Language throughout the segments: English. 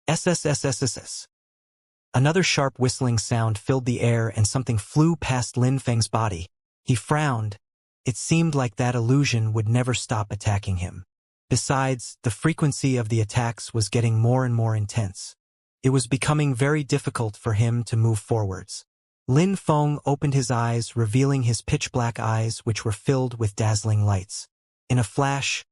SSSSSS. Another sharp whistling sound filled the air and something flew past Lin Feng's body. He frowned. It seemed like that illusion would never stop attacking him. Besides, the frequency of the attacks was getting more and more intense. It was becoming very difficult for him to move forwards. Lin Feng opened his eyes, revealing his pitch-black eyes which were filled with dazzling lights. In a flash,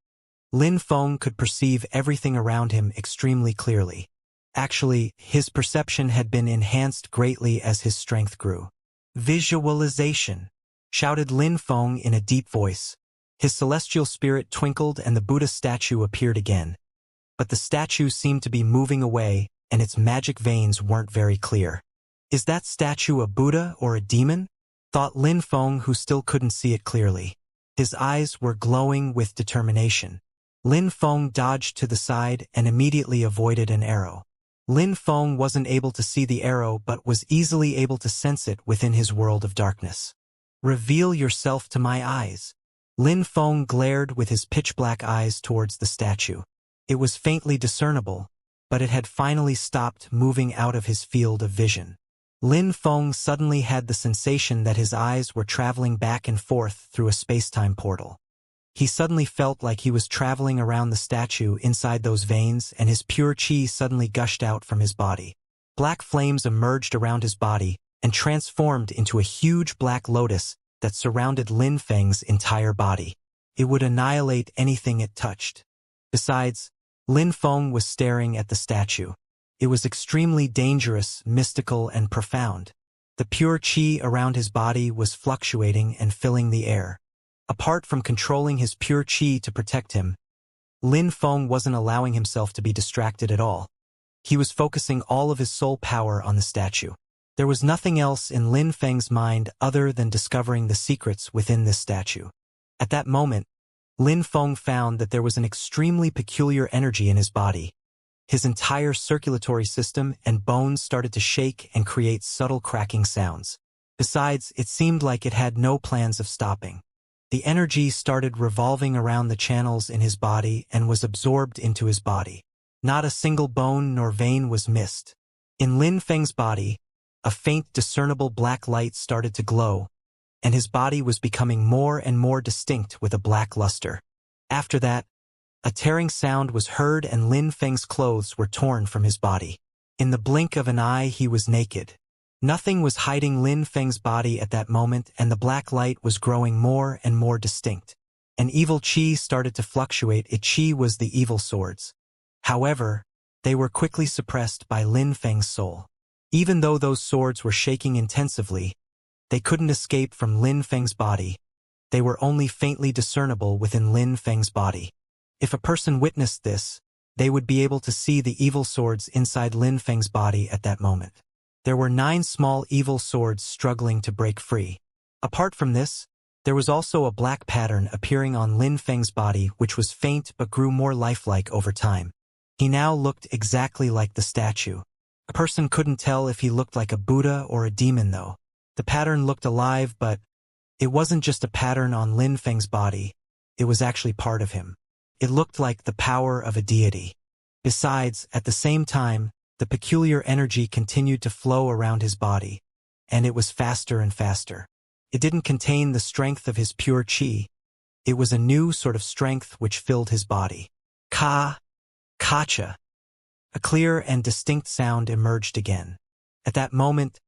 Lin Feng could perceive everything around him extremely clearly. Actually, his perception had been enhanced greatly as his strength grew. "Visualization!" shouted Lin Feng in a deep voice. His celestial spirit twinkled and the Buddha statue appeared again. But the statue seemed to be moving away, and its magic veins weren't very clear. "Is that statue a Buddha or a demon?" thought Lin Feng, who still couldn't see it clearly. His eyes were glowing with determination. Lin Feng dodged to the side and immediately avoided an arrow. Lin Feng wasn't able to see the arrow but was easily able to sense it within his world of darkness. "Reveal yourself to my eyes." Lin Feng glared with his pitch-black eyes towards the statue. It was faintly discernible, but it had finally stopped moving out of his field of vision. Lin Feng suddenly had the sensation that his eyes were traveling back and forth through a space-time portal. He suddenly felt like he was traveling around the statue inside those veins, and his pure qi suddenly gushed out from his body. Black flames emerged around his body and transformed into a huge black lotus that surrounded Lin Feng's entire body. It would annihilate anything it touched. Besides, Lin Feng was staring at the statue. It was extremely dangerous, mystical, and profound. The pure qi around his body was fluctuating and filling the air. Apart from controlling his pure qi to protect him, Lin Feng wasn't allowing himself to be distracted at all. He was focusing all of his soul power on the statue. There was nothing else in Lin Feng's mind other than discovering the secrets within this statue. At that moment, Lin Feng found that there was an extremely peculiar energy in his body. His entire circulatory system and bones started to shake and create subtle cracking sounds. Besides, it seemed like it had no plans of stopping. The energy started revolving around the channels in his body and was absorbed into his body. Not a single bone nor vein was missed. In Lin Feng's body, a faint discernible black light started to glow, and his body was becoming more and more distinct with a black luster. After that, a tearing sound was heard and Lin Feng's clothes were torn from his body. In the blink of an eye he was naked. Nothing was hiding Lin Feng's body at that moment, and the black light was growing more and more distinct. An evil qi started to fluctuate. Its qi was the evil swords. However, they were quickly suppressed by Lin Feng's soul. Even though those swords were shaking intensively, they couldn't escape from Lin Feng's body. They were only faintly discernible within Lin Feng's body. If a person witnessed this, they would be able to see the evil swords inside Lin Feng's body at that moment. There were 9 small evil swords struggling to break free. Apart from this, there was also a black pattern appearing on Lin Feng's body which was faint but grew more lifelike over time. He now looked exactly like the statue. A person couldn't tell if he looked like a Buddha or a demon though. The pattern looked alive, but it wasn't just a pattern on Lin Feng's body, it was actually part of him. It looked like the power of a deity. Besides, at the same time, the peculiar energy continued to flow around his body, and it was faster and faster. It didn't contain the strength of his pure qi. It was a new sort of strength which filled his body. Kacha. A clear and distinct sound emerged again. At that moment,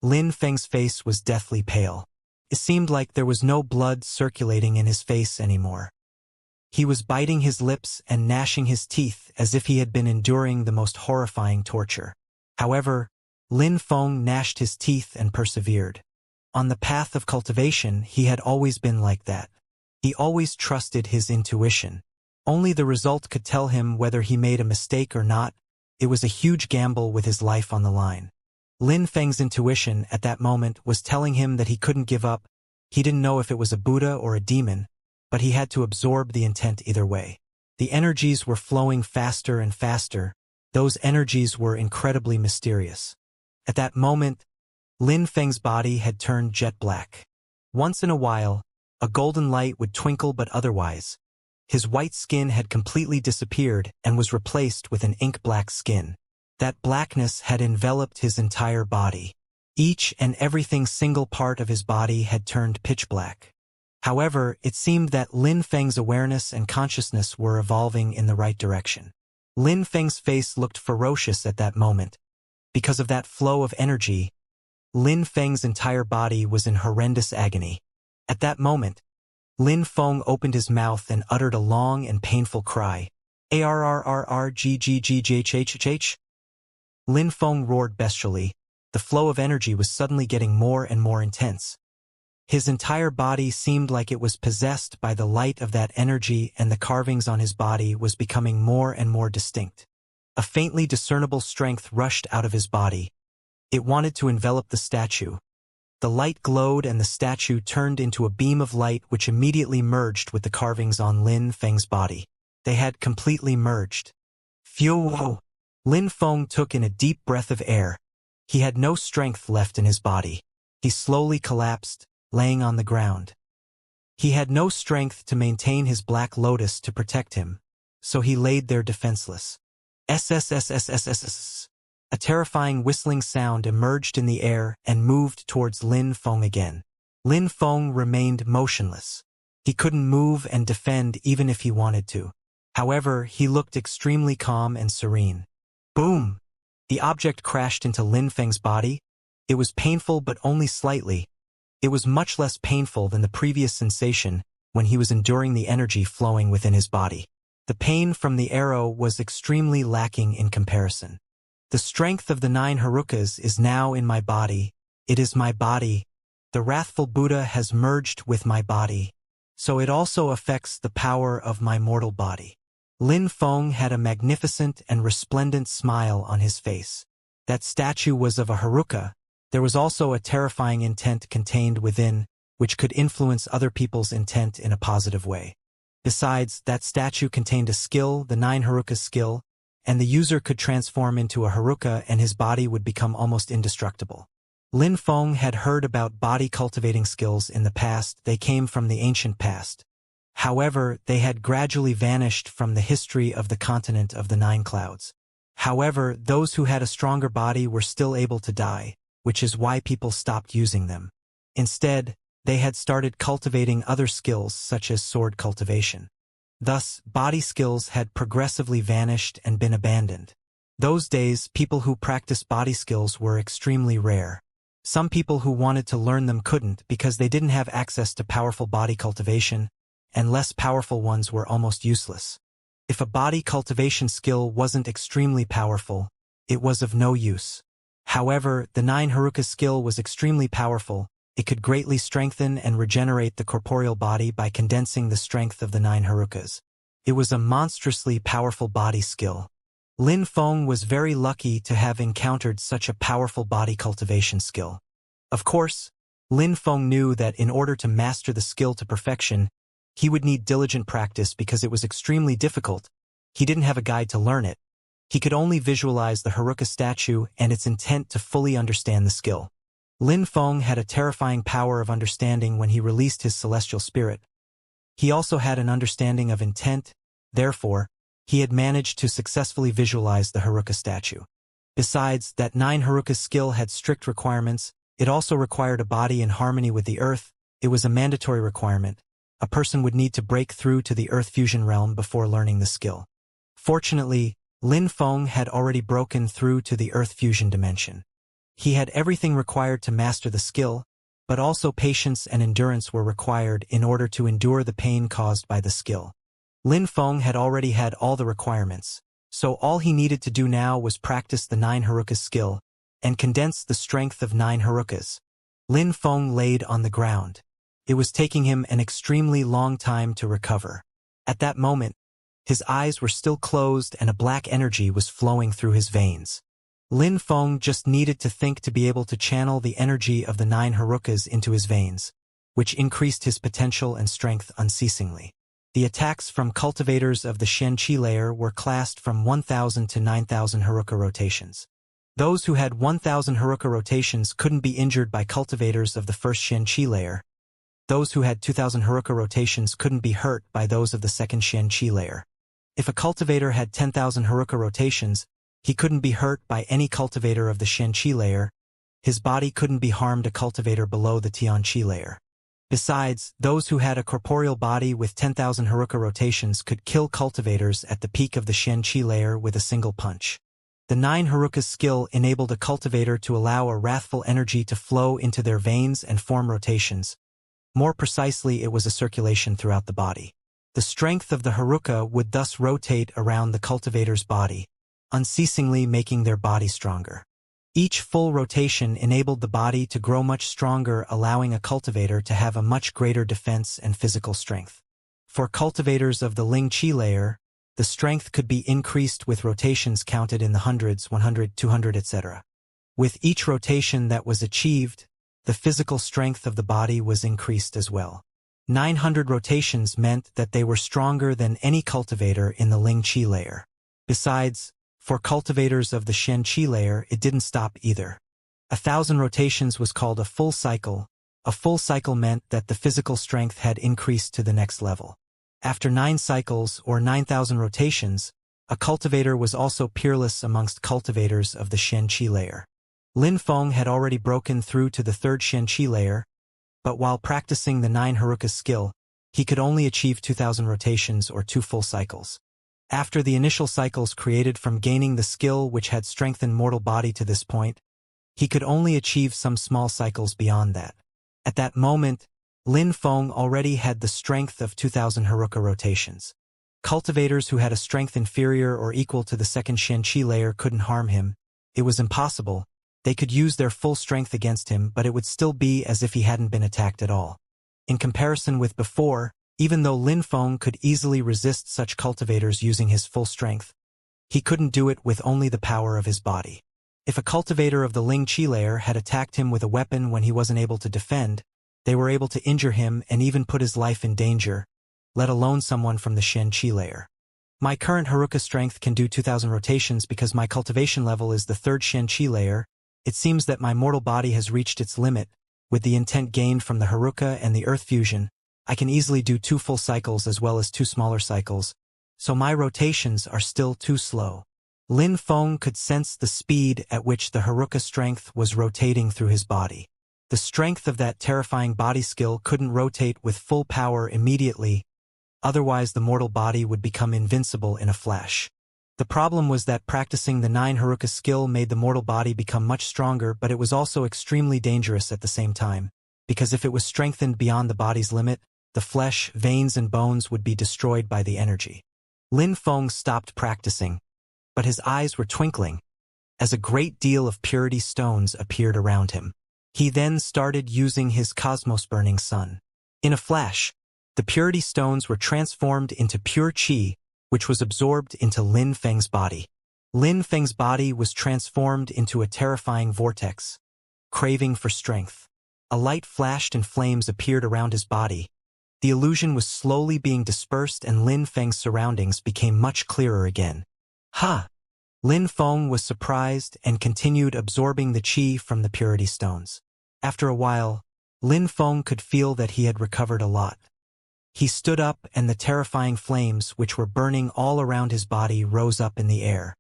Lin Feng's face was deathly pale. It seemed like there was no blood circulating in his face anymore. He was biting his lips and gnashing his teeth as if he had been enduring the most horrifying torture. However, Lin Feng gnashed his teeth and persevered. On the path of cultivation, he had always been like that. He always trusted his intuition. Only the result could tell him whether he made a mistake or not. It was a huge gamble with his life on the line. Lin Feng's intuition at that moment was telling him that he couldn't give up. He didn't know if it was a Buddha or a demon, but he had to absorb the intent either way. The energies were flowing faster and faster. Those energies were incredibly mysterious. At that moment, Lin Feng's body had turned jet black. Once in a while, a golden light would twinkle, but otherwise, his white skin had completely disappeared and was replaced with an ink-black skin. That blackness had enveloped his entire body. Each and everything single part of his body had turned pitch black. However, it seemed that Lin Feng's awareness and consciousness were evolving in the right direction. Lin Feng's face looked ferocious at that moment. Because of that flow of energy, Lin Feng's entire body was in horrendous agony. At that moment, Lin Feng opened his mouth and uttered a long and painful cry. Arrrrrgggghhh. Lin Feng roared bestially. The flow of energy was suddenly getting more and more intense. His entire body seemed like it was possessed by the light of that energy, and the carvings on his body was becoming more and more distinct. A faintly discernible strength rushed out of his body. It wanted to envelop the statue. The light glowed and the statue turned into a beam of light which immediately merged with the carvings on Lin Feng's body. They had completely merged. Phew! Lin Feng took in a deep breath of air. He had no strength left in his body. He slowly collapsed, laying on the ground. He had no strength to maintain his black lotus to protect him, so he laid there defenseless. SSSSSSS. A terrifying whistling sound emerged in the air and moved towards Lin Feng again. Lin Feng remained motionless. He couldn't move and defend even if he wanted to. However, he looked extremely calm and serene. Boom! The object crashed into Lin Feng's body. It was painful but only slightly. It was much less painful than the previous sensation when he was enduring the energy flowing within his body. The pain from the arrow was extremely lacking in comparison. The strength of the 9 Harukas is now in my body. It is my body. The wrathful Buddha has merged with my body, so it also affects the power of my mortal body. Lin Feng had a magnificent and resplendent smile on his face. That statue was of a Haruka. There was also a terrifying intent contained within, which could influence other people's intent in a positive way. Besides, that statue contained a skill, the 9 Haruka skill, and the user could transform into a Haruka and his body would become almost indestructible. Lin Feng had heard about body cultivating skills in the past. They came from the ancient past. However, they had gradually vanished from the history of the continent of the 9 clouds. However, those who had a stronger body were still able to die, which is why people stopped using them. Instead, they had started cultivating other skills such as sword cultivation. Thus, body skills had progressively vanished and been abandoned. Those days, people who practiced body skills were extremely rare. Some people who wanted to learn them couldn't because they didn't have access to powerful body cultivation, and less powerful ones were almost useless. If a body cultivation skill wasn't extremely powerful, it was of no use. However, the 9 Haruka skill was extremely powerful. It could greatly strengthen and regenerate the corporeal body by condensing the strength of the 9 Harukas. It was a monstrously powerful body skill. Lin Feng was very lucky to have encountered such a powerful body cultivation skill. Of course, Lin Feng knew that in order to master the skill to perfection, he would need diligent practice because it was extremely difficult. He didn't have a guide to learn it. He could only visualize the Haruka statue and its intent to fully understand the skill. Lin Feng had a terrifying power of understanding when he released his celestial spirit. He also had an understanding of intent, therefore, he had managed to successfully visualize the Haruka statue. Besides, that 9 Haruka skill had strict requirements. It also required a body in harmony with the earth. It was a mandatory requirement. A person would need to break through to the earth fusion realm before learning the skill. Fortunately, Lin Feng had already broken through to the earth fusion dimension. He had everything required to master the skill, but also patience and endurance were required in order to endure the pain caused by the skill. Lin Feng had already had all the requirements, so all he needed to do now was practice the 9 Haruka skill and condense the strength of 9 Harukas. Lin Feng laid on the ground. It was taking him an extremely long time to recover. At that moment, his eyes were still closed and a black energy was flowing through his veins. Lin Feng just needed to think to be able to channel the energy of the 9 Harukas into his veins, which increased his potential and strength unceasingly. The attacks from cultivators of the Xianxia layer were classed from 1,000 to 9,000 Haruka rotations. Those who had 1,000 Haruka rotations couldn't be injured by cultivators of the first Xianxia layer. Those who had 2,000 Haruka rotations couldn't be hurt by those of the second Xianxia layer. If a cultivator had 10,000 Haruka rotations, He couldn't be hurt by any cultivator of the Xianxia layer. His body couldn't be harmed a cultivator below the Tianqi layer. Besides, those who had a corporeal body with 10,000 Haruka rotations could kill cultivators at the peak of the Xianxia layer with a single punch. The 9 Haruka skill enabled a cultivator to allow a wrathful energy to flow into their veins and form rotations. More precisely, it was a circulation throughout the body. The strength of the Haruka would thus rotate around the cultivator's body, unceasingly making their body stronger. Each full rotation enabled the body to grow much stronger, allowing a cultivator to have a much greater defense and physical strength. For cultivators of the Ling Qi layer, the strength could be increased with rotations counted in the hundreds, 100, 200, etc. With each rotation that was achieved, the physical strength of the body was increased as well. 900 rotations meant that they were stronger than any cultivator in the Ling Qi layer. Besides, for cultivators of the Xianxia layer, it didn't stop either. 1,000 rotations was called a full cycle. A full cycle meant that the physical strength had increased to the next level. After 9 cycles, or 9,000 rotations, a cultivator was also peerless amongst cultivators of the Xianxia layer. Lin Feng had already broken through to the 3rd Xianxia layer, but while practicing the 9 Haruka skill, he could only achieve 2,000 rotations or 2 full cycles. After the initial cycles created from gaining the skill which had strengthened mortal body to this point, he could only achieve some small cycles beyond that. At that moment, Lin Feng already had the strength of 2,000 Haruka rotations. Cultivators who had a strength inferior or equal to the 2nd Xianxia layer couldn't harm him. It was impossible. They could use their full strength against him, but it would still be as if he hadn't been attacked at all. In comparison with before, even though Lin Feng could easily resist such cultivators using his full strength, he couldn't do it with only the power of his body. If a cultivator of the Ling Qi layer had attacked him with a weapon when he wasn't able to defend, they were able to injure him and even put his life in danger, let alone someone from the Xianxia layer. My current Haruka strength can do 2,000 rotations because my cultivation level is the 3rd Xianxia layer. It seems that my mortal body has reached its limit. With the intent gained from the Haruka and the Earth fusion, I can easily do 2 full cycles as well as 2 smaller cycles, so my rotations are still too slow. Lin Feng could sense the speed at which the Haruka strength was rotating through his body. The strength of that terrifying body skill couldn't rotate with full power immediately, otherwise the mortal body would become invincible in a flash. The problem was that practicing the 9 Haruka skill made the mortal body become much stronger, but it was also extremely dangerous at the same time, because if it was strengthened beyond the body's limit, the flesh, veins and bones would be destroyed by the energy. Lin Feng stopped practicing, but his eyes were twinkling, as a great deal of purity stones appeared around him. He then started using his cosmos-burning sun. In a flash, the purity stones were transformed into pure qi, which was absorbed into Lin Feng's body. Lin Feng's body was transformed into a terrifying vortex, craving for strength. A light flashed and flames appeared around his body. The illusion was slowly being dispersed and Lin Feng's surroundings became much clearer again. Ha! Lin Feng was surprised and continued absorbing the qi from the purity stones. After a while, Lin Feng could feel that he had recovered a lot. He stood up and the terrifying flames which were burning all around his body rose up in the air.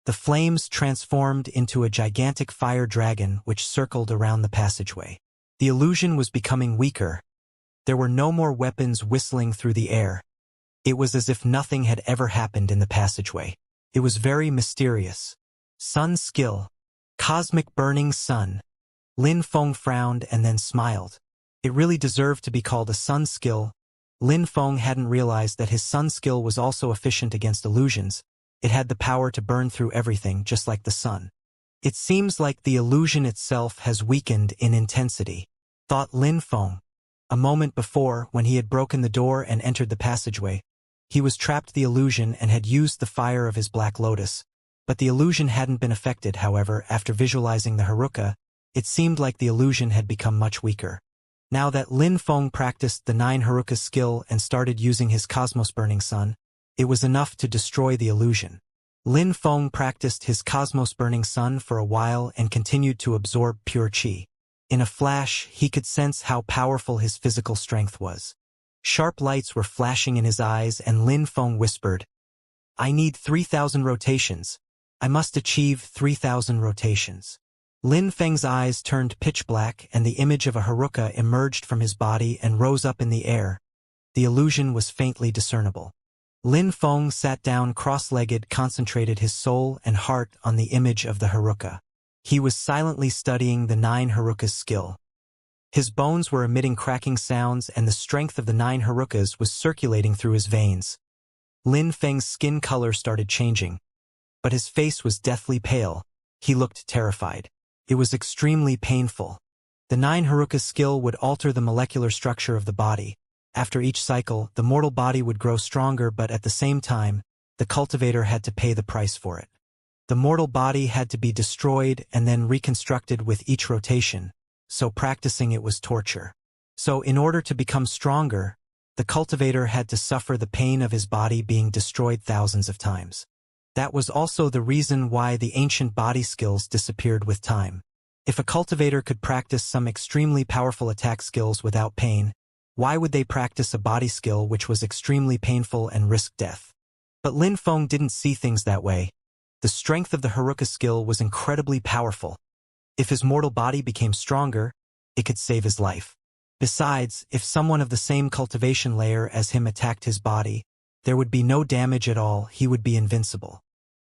The flames transformed into a gigantic fire dragon which circled around the passageway. The illusion was becoming weaker. There were no more weapons whistling through the air. It was as if nothing had ever happened in the passageway. It was very mysterious. Sun skill. Cosmic burning sun. Lin Feng frowned and then smiled. It really deserved to be called a sun skill. Lin Feng hadn't realized that his sun skill was also efficient against illusions. It had the power to burn through everything, just like the sun. It seems like the illusion itself has weakened in intensity, thought Lin Feng. A moment before, when he had broken the door and entered the passageway, he was trapped the illusion and had used the fire of his black lotus. But the illusion hadn't been affected, however, after visualizing the Haruka, it seemed like the illusion had become much weaker. Now that Lin Feng practiced the 9 Haruka skill and started using his cosmos burning sun, it was enough to destroy the illusion. Lin Feng practiced his cosmos burning sun for a while and continued to absorb pure qi. In a flash, he could sense how powerful his physical strength was. Sharp lights were flashing in his eyes and Lin Feng whispered, "I need 3,000 rotations. I must achieve 3,000 rotations. Lin Feng's eyes turned pitch black and the image of a Haruka emerged from his body and rose up in the air. The illusion was faintly discernible. Lin Feng sat down cross-legged, concentrated his soul and heart on the image of the Haruka. He was silently studying the 9 Haruka's skill. His bones were emitting cracking sounds and the strength of the 9 Harukas was circulating through his veins. Lin Feng's skin color started changing, but his face was deathly pale. He looked terrified. It was extremely painful. The 9 Haruka's skill would alter the molecular structure of the body. After each cycle, the mortal body would grow stronger, but at the same time, the cultivator had to pay the price for it. The mortal body had to be destroyed and then reconstructed with each rotation, so practicing it was torture. So in order to become stronger, the cultivator had to suffer the pain of his body being destroyed thousands of times. That was also the reason why the ancient body skills disappeared with time. If a cultivator could practice some extremely powerful attack skills without pain, why would they practice a body skill which was extremely painful and risk death? But Lin Feng didn't see things that way. The strength of the Haruka skill was incredibly powerful. If his mortal body became stronger, it could save his life. Besides, if someone of the same cultivation layer as him attacked his body, there would be no damage at all, he would be invincible.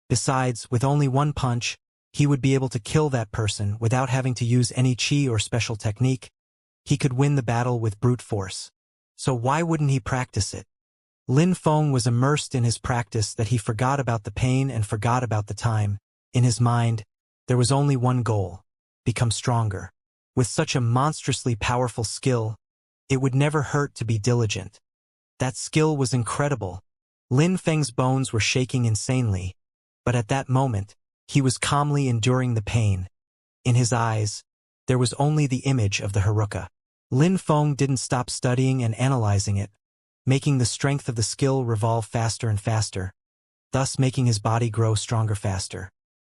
Besides, with only one punch, he would be able to kill that person without having to use any chi or special technique. He could win the battle with brute force. So why wouldn't he practice it? Lin Feng was immersed in his practice that he forgot about the pain and forgot about the time. In his mind, there was only one goal: become stronger. With such a monstrously powerful skill, it would never hurt to be diligent. That skill was incredible. Lin Feng's bones were shaking insanely, but at that moment, he was calmly enduring the pain. In his eyes, there was only the image of the Haruka. Lin Feng didn't stop studying and analyzing it, making the strength of the skill revolve faster and faster, thus making his body grow stronger faster.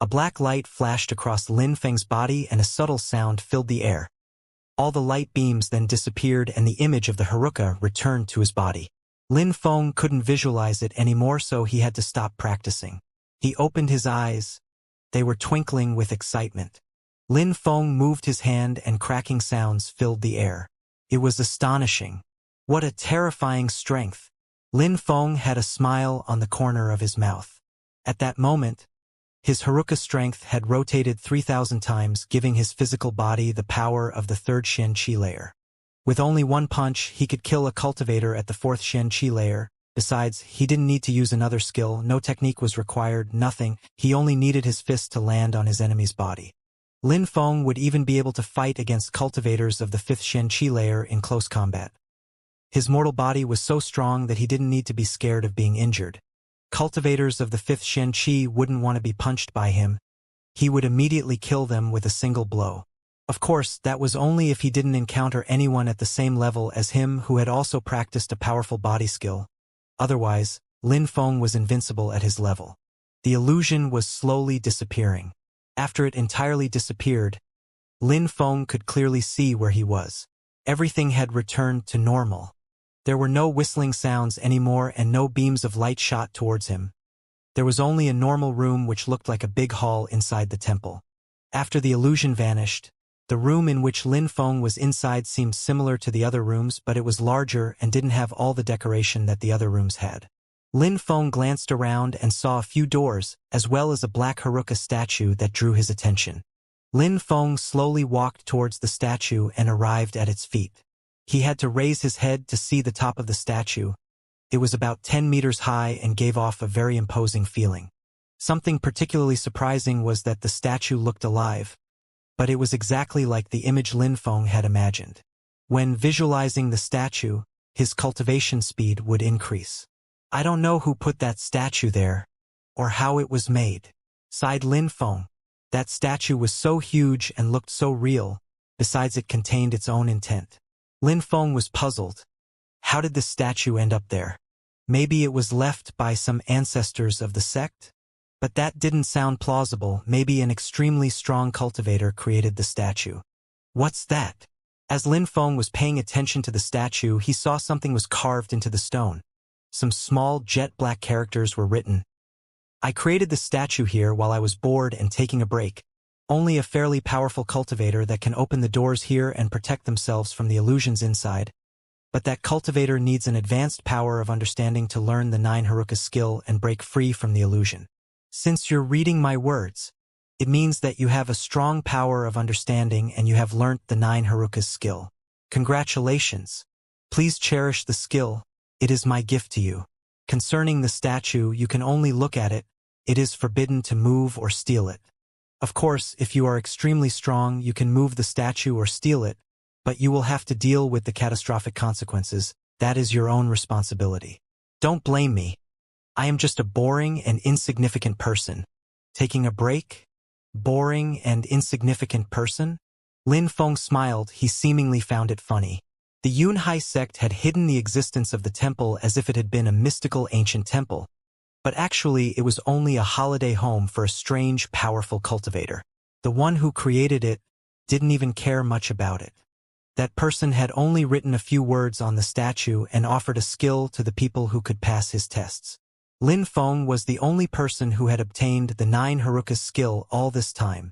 A black light flashed across Lin Feng's body and a subtle sound filled the air. All the light beams then disappeared and the image of the Haruka returned to his body. Lin Feng couldn't visualize it anymore, so he had to stop practicing. He opened his eyes. They were twinkling with excitement. Lin Feng moved his hand and cracking sounds filled the air. It was astonishing. What a terrifying strength. Lin Feng had a smile on the corner of his mouth. At that moment, his Haruka strength had rotated 3,000 times, giving his physical body the power of the 3rd Xianxia layer. With only one punch, he could kill a cultivator at the 4th Xianxia layer. Besides, he didn't need to use another skill, no technique was required, nothing. He only needed his fist to land on his enemy's body. Lin Feng would even be able to fight against cultivators of the 5th Xianxia layer in close combat. His mortal body was so strong that he didn't need to be scared of being injured. Cultivators of the 5th Xianxia wouldn't want to be punched by him. He would immediately kill them with a single blow. Of course, that was only if he didn't encounter anyone at the same level as him who had also practiced a powerful body skill. Otherwise, Lin Feng was invincible at his level. The illusion was slowly disappearing. After it entirely disappeared, Lin Feng could clearly see where he was. Everything had returned to normal. There were no whistling sounds anymore and no beams of light shot towards him. There was only a normal room which looked like a big hall inside the temple. After the illusion vanished, the room in which Lin Feng was inside seemed similar to the other rooms, but it was larger and didn't have all the decoration that the other rooms had. Lin Feng glanced around and saw a few doors, as well as a black Haruka statue that drew his attention. Lin Feng slowly walked towards the statue and arrived at its feet. He had to raise his head to see the top of the statue. It was about 10 meters high and gave off a very imposing feeling. Something particularly surprising was that the statue looked alive, but it was exactly like the image Lin Feng had imagined. When visualizing the statue, his cultivation speed would increase. I don't know who put that statue there, or how it was made, sighed Lin Feng. That statue was so huge and looked so real, besides it contained its own intent. Lin Feng was puzzled. How did the statue end up there? Maybe it was left by some ancestors of the sect? But that didn't sound plausible. Maybe an extremely strong cultivator created the statue. What's that? As Lin Feng was paying attention to the statue, he saw something was carved into the stone. Some small jet black characters were written. I created the statue here while I was bored and taking a break. Only a fairly powerful cultivator that can open the doors here and protect themselves from the illusions inside. But that cultivator needs an advanced power of understanding to learn the 9 Haruka skill and break free from the illusion. Since you're reading my words, it means that you have a strong power of understanding and you have learnt the 9 Haruka skill. Congratulations. Please cherish the skill. It is my gift to you. Concerning the statue, you can only look at it. It is forbidden to move or steal it. Of course, if you are extremely strong, you can move the statue or steal it, but you will have to deal with the catastrophic consequences. That is your own responsibility. Don't blame me. I am just a boring and insignificant person. Taking a break? Boring and insignificant person? Lin Feng smiled. He seemingly found it funny. The Yunhai sect had hidden the existence of the temple as if it had been a mystical ancient temple, but actually it was only a holiday home for a strange, powerful cultivator. The one who created it didn't even care much about it. That person had only written a few words on the statue and offered a skill to the people who could pass his tests. Lin Feng was the only person who had obtained the 9 Haruka skill all this time.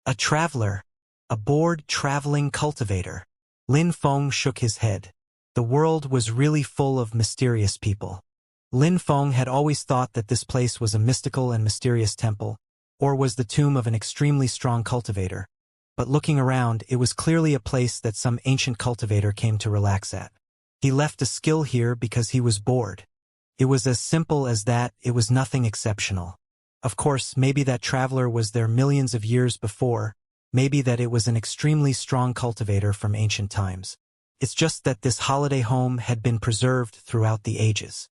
A traveler, a bored traveling cultivator. Lin Feng shook his head. The world was really full of mysterious people. Lin Feng had always thought that this place was a mystical and mysterious temple, or was the tomb of an extremely strong cultivator. But looking around, it was clearly a place that some ancient cultivator came to relax at. He left a skill here because he was bored. It was as simple as that. It was nothing exceptional. Of course, maybe that traveler was there millions of years before, maybe that it was an extremely strong cultivator from ancient times. It's just that this holiday home had been preserved throughout the ages.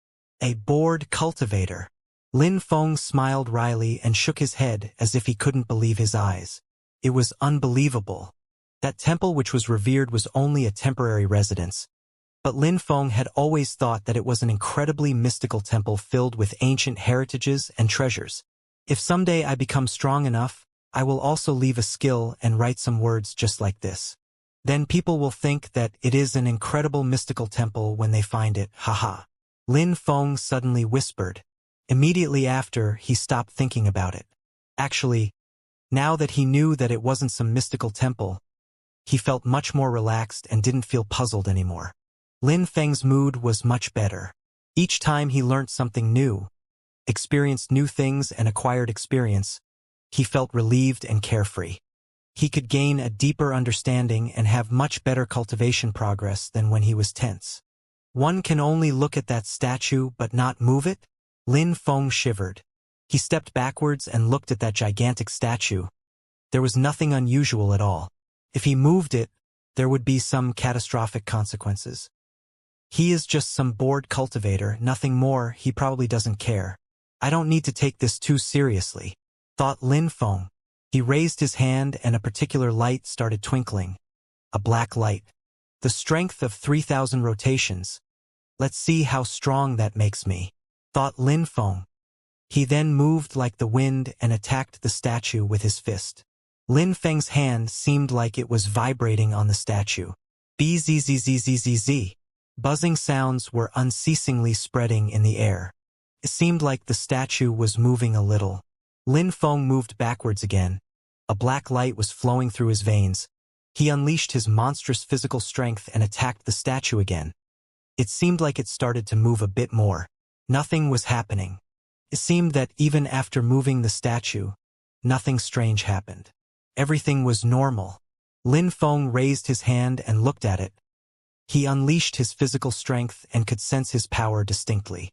A bored cultivator. Lin Feng smiled wryly and shook his head as if he couldn't believe his eyes. It was unbelievable. That temple which was revered was only a temporary residence. But Lin Feng had always thought that it was an incredibly mystical temple filled with ancient heritages and treasures. If someday I become strong enough, I will also leave a skill and write some words just like this. Then people will think that it is an incredible mystical temple when they find it, haha. Lin Feng suddenly whispered. Immediately after, he stopped thinking about it. Actually, now that he knew that it wasn't some mystical temple, he felt much more relaxed and didn't feel puzzled anymore. Lin Feng's mood was much better. Each time he learnt something new, experienced new things and acquired experience, he felt relieved and carefree. He could gain a deeper understanding and have much better cultivation progress than when he was tense. One can only look at that statue but not move it? Lin Feng shivered. He stepped backwards and looked at that gigantic statue. There was nothing unusual at all. If he moved it, there would be some catastrophic consequences. He is just some bored cultivator, nothing more. He probably doesn't care. I don't need to take this too seriously, thought Lin Feng. He raised his hand and a particular light started twinkling. A black light. The strength of 3,000 rotations. Let's see how strong that makes me, thought Lin Feng. He then moved like the wind and attacked the statue with his fist. Lin Feng's hand seemed like it was vibrating on the statue. Bzzzzzzz. Buzzing sounds were unceasingly spreading in the air. It seemed like the statue was moving a little. Lin Feng moved backwards again. A black light was flowing through his veins. He unleashed his monstrous physical strength and attacked the statue again. It seemed like it started to move a bit more. Nothing was happening. It seemed that even after moving the statue, nothing strange happened. Everything was normal. Lin Feng raised his hand and looked at it. He unleashed his physical strength and could sense his power distinctly.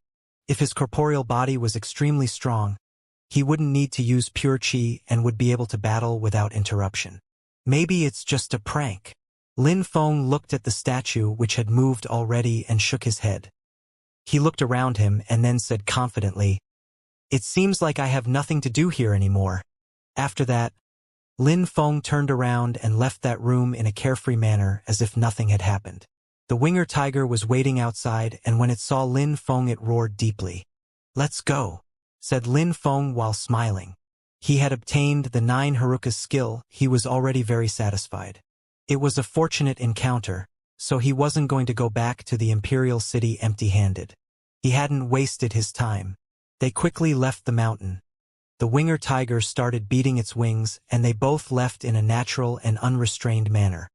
If his corporeal body was extremely strong, he wouldn't need to use pure qi and would be able to battle without interruption. Maybe it's just a prank. Lin Feng looked at the statue which had moved already and shook his head. He looked around him and then said confidently, "It seems like I have nothing to do here anymore." After that, Lin Feng turned around and left that room in a carefree manner as if nothing had happened. The Winger tiger was waiting outside, and when it saw Lin Feng it roared deeply. "Let's go," said Lin Feng while smiling. He had obtained the 9 Haruka skill. He was already very satisfied. It was a fortunate encounter, so he wasn't going to go back to the imperial city empty-handed. He hadn't wasted his time. They quickly left the mountain. The winger tiger started beating its wings, and they both left in a natural and unrestrained manner.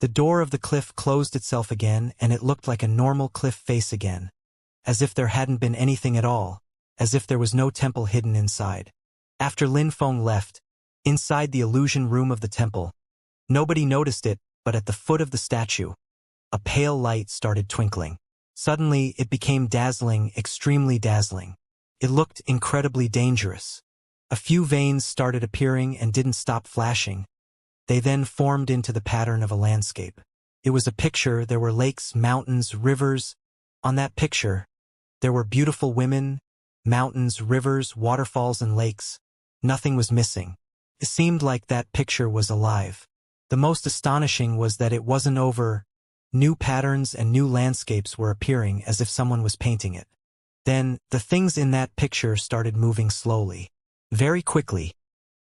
The door of the cliff closed itself again, and it looked like a normal cliff face again. As if there hadn't been anything at all, as if there was no temple hidden inside. After Lin Feng left, inside the illusion room of the temple, nobody noticed it, but at the foot of the statue, a pale light started twinkling. Suddenly, it became dazzling, extremely dazzling. It looked incredibly dangerous. A few veins started appearing and didn't stop flashing. They then formed into the pattern of a landscape. It was a picture. There were lakes, mountains, rivers. On that picture, there were beautiful women, mountains, rivers, waterfalls, and lakes. Nothing was missing. It seemed like that picture was alive. The most astonishing was that it wasn't over. New patterns and new landscapes were appearing as if someone was painting it. Then, the things in that picture started moving slowly. Very quickly,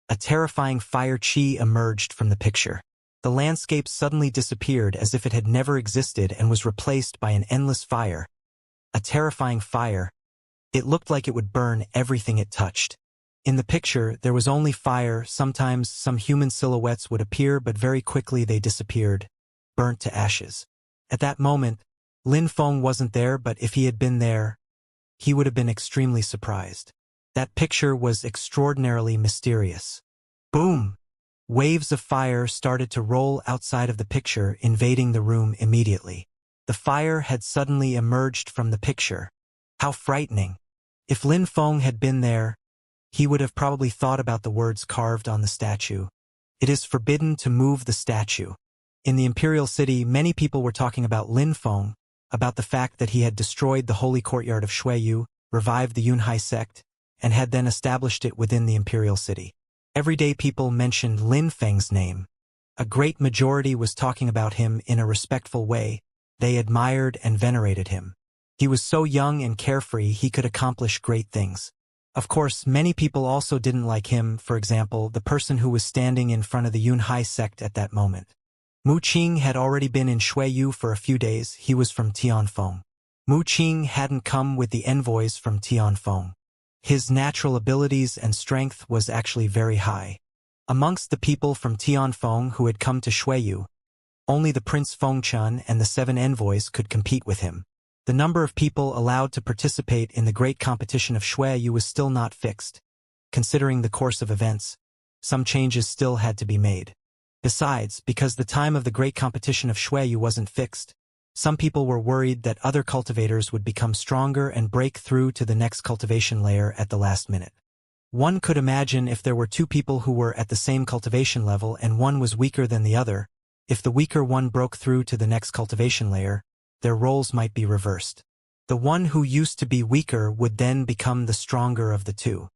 a terrifying fire chi emerged from the picture. The landscape suddenly disappeared as if it had never existed and was replaced by an endless fire. A terrifying fire. It looked like it would burn everything it touched. In the picture, there was only fire. Sometimes some human silhouettes would appear, but very quickly they disappeared, burnt to ashes. At that moment, Lin Feng wasn't there, but if he had been there, he would have been extremely surprised. That picture was extraordinarily mysterious. Boom! Waves of fire started to roll outside of the picture, invading the room immediately. The fire had suddenly emerged from the picture. How frightening! If Lin Feng had been there, he would have probably thought about the words carved on the statue. It is forbidden to move the statue. In the Imperial City, many people were talking about Lin Feng, about the fact that he had destroyed the holy courtyard of Xueyu, revived the Yunhai sect, and had then established it within the Imperial City. Everyday people mentioned Lin Feng's name. A great majority was talking about him in a respectful way. They admired and venerated him. He was so young and carefree he could accomplish great things. Of course, many people also didn't like him, for example, the person who was standing in front of the Yunhai sect at that moment. Mu Qing had already been in Xueyu for a few days. He was from Tianfeng. Mu Qing hadn't come with the envoys from Tianfeng. His natural abilities and strength was actually very high. Amongst the people from Tianfeng who had come to Xueyu, only the Prince Fengchun and the 7 envoys could compete with him. The number of people allowed to participate in the great competition of Xueyu was still not fixed. Considering the course of events, some changes still had to be made. Besides, because the time of the great competition of Xueyu wasn't fixed, some people were worried that other cultivators would become stronger and break through to the next cultivation layer at the last minute. One could imagine if there were 2 people who were at the same cultivation level and one was weaker than the other, if the weaker one broke through to the next cultivation layer, their roles might be reversed. The one who used to be weaker would then become the stronger of the 2.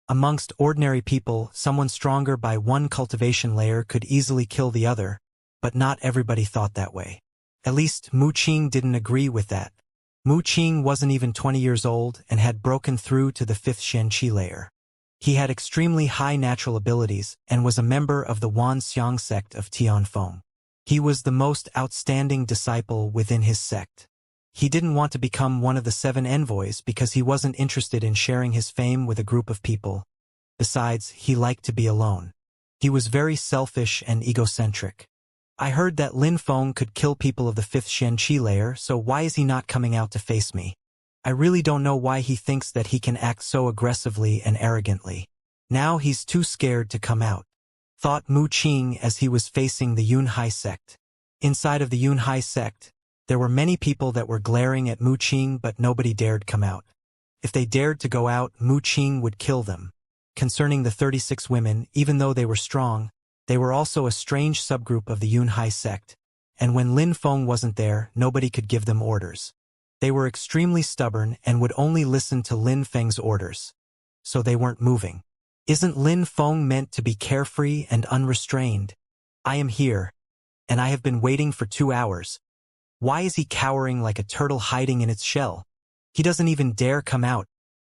Amongst ordinary people, someone stronger by 1 cultivation layer could easily kill the other, but not everybody thought that way. At least Mu Qing didn't agree with that. Mu Qing wasn't even 20 years old and had broken through to the 5th Xianxia layer. He had extremely high natural abilities and was a member of the Wan Xiang sect of Tianfeng. He was the most outstanding disciple within his sect. He didn't want to become one of the 7 envoys because he wasn't interested in sharing his fame with a group of people. Besides, he liked to be alone. He was very selfish and egocentric. I heard that Lin Feng could kill people of the 5th Xianxia layer, so why is he not coming out to face me? I really don't know why he thinks that he can act so aggressively and arrogantly. Now he's too scared to come out, thought Mu Qing as he was facing the Yunhai sect. Inside of the Yunhai sect, there were many people that were glaring at Mu Qing, but nobody dared come out. If they dared to go out, Mu Qing would kill them. Concerning the 36 women, even though they were strong, they were also a strange subgroup of the Yunhai sect, and when Lin Feng wasn't there, nobody could give them orders. They were extremely stubborn and would only listen to Lin Feng's orders. So they weren't moving. Isn't Lin Feng meant to be carefree and unrestrained? I am here, and I have been waiting for 2 hours. Why is he cowering like a turtle hiding in its shell? He doesn't even dare come out.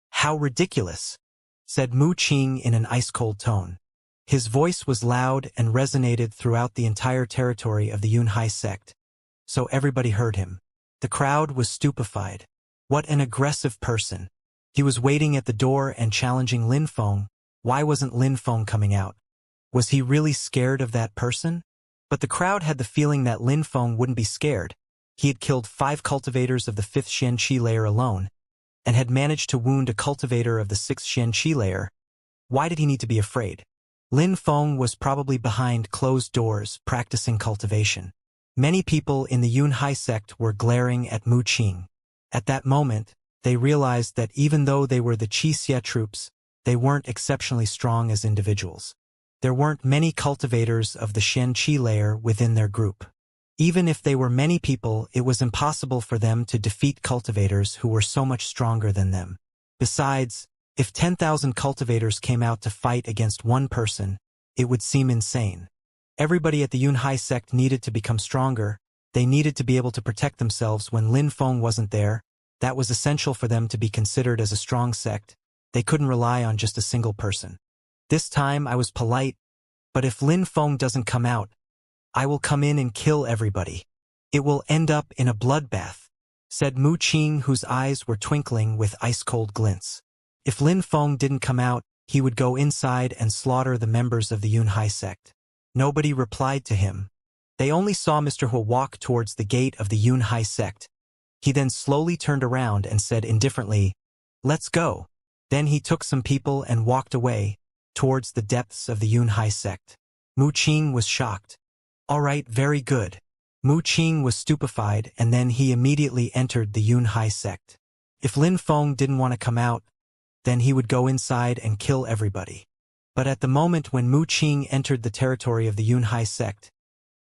How ridiculous, said Mu Qing in an ice-cold tone. His voice was loud and resonated throughout the entire territory of the Yunhai sect, so everybody heard him. The crowd was stupefied. What an aggressive person. He was waiting at the door and challenging Lin Feng. Why wasn't Lin Feng coming out? Was he really scared of that person? But the crowd had the feeling that Lin Feng wouldn't be scared. He had killed 5 cultivators of the 5th Xianxia layer alone, and had managed to wound a cultivator of the 6th Xianxia layer. Why did he need to be afraid? Lin Feng was probably behind closed doors, practicing cultivation. Many people in the Yunhai sect were glaring at Mu Qing. At that moment, they realized that even though they were the Xianxia troops, they weren't exceptionally strong as individuals. There weren't many cultivators of the Xianxia layer within their group. Even if they were many people, it was impossible for them to defeat cultivators who were so much stronger than them. Besides, if 10,000 cultivators came out to fight against one person, it would seem insane. Everybody at the Yunhai sect needed to become stronger. They needed to be able to protect themselves when Lin Feng wasn't there. That was essential for them to be considered as a strong sect. They couldn't rely on just a single person. This time I was polite, but if Lin Feng doesn't come out, I will come in and kill everybody. It will end up in a bloodbath, said Mu Qing, whose eyes were twinkling with ice-cold glints. If Lin Feng didn't come out, he would go inside and slaughter the members of the Yunhai sect. Nobody replied to him. They only saw Mr. Hu walk towards the gate of the Yunhai sect. He then slowly turned around and said indifferently, "Let's go." Then he took some people and walked away, towards the depths of the Yunhai sect. Mu Qing was shocked. "All right, very good." Mu Qing was stupefied, and then he immediately entered the Yunhai sect. If Lin Feng didn't want to come out, then he would go inside and kill everybody. But at the moment when Mu Qing entered the territory of the Yunhai sect,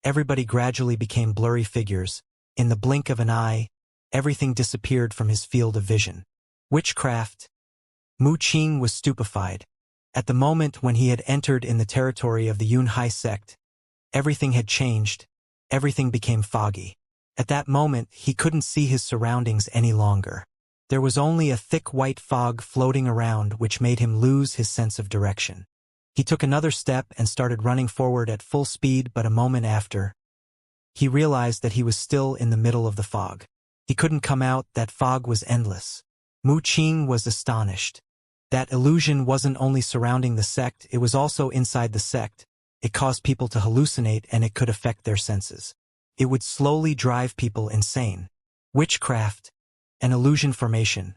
everybody gradually became blurry figures. In the blink of an eye, everything disappeared from his field of vision. Witchcraft. Mu Qing was stupefied. At the moment when he had entered in the territory of the Yunhai sect, everything had changed. Everything became foggy. At that moment, he couldn't see his surroundings any longer. There was only a thick white fog floating around, which made him lose his sense of direction. He took another step and started running forward at full speed, but a moment after, he realized that he was still in the middle of the fog. He couldn't come out. That fog was endless. Mu Qing was astonished. That illusion wasn't only surrounding the sect, it was also inside the sect. It caused people to hallucinate, and it could affect their senses. It would slowly drive people insane. Witchcraft. An illusion formation.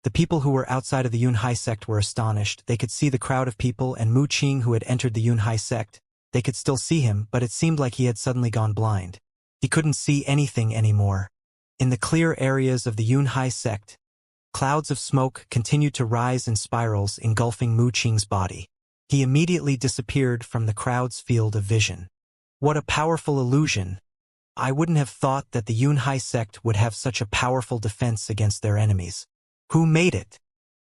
The people who were outside of the Yunhai sect were astonished. They could see the crowd of people, and Mu Qing, who had entered the Yunhai sect, they could still see him, but it seemed like he had suddenly gone blind. He couldn't see anything anymore. In the clear areas of the Yunhai sect, clouds of smoke continued to rise in spirals, engulfing Mu Qing's body. He immediately disappeared from the crowd's field of vision. What a powerful illusion! I wouldn't have thought that the Yunhai sect would have such a powerful defense against their enemies. Who made it?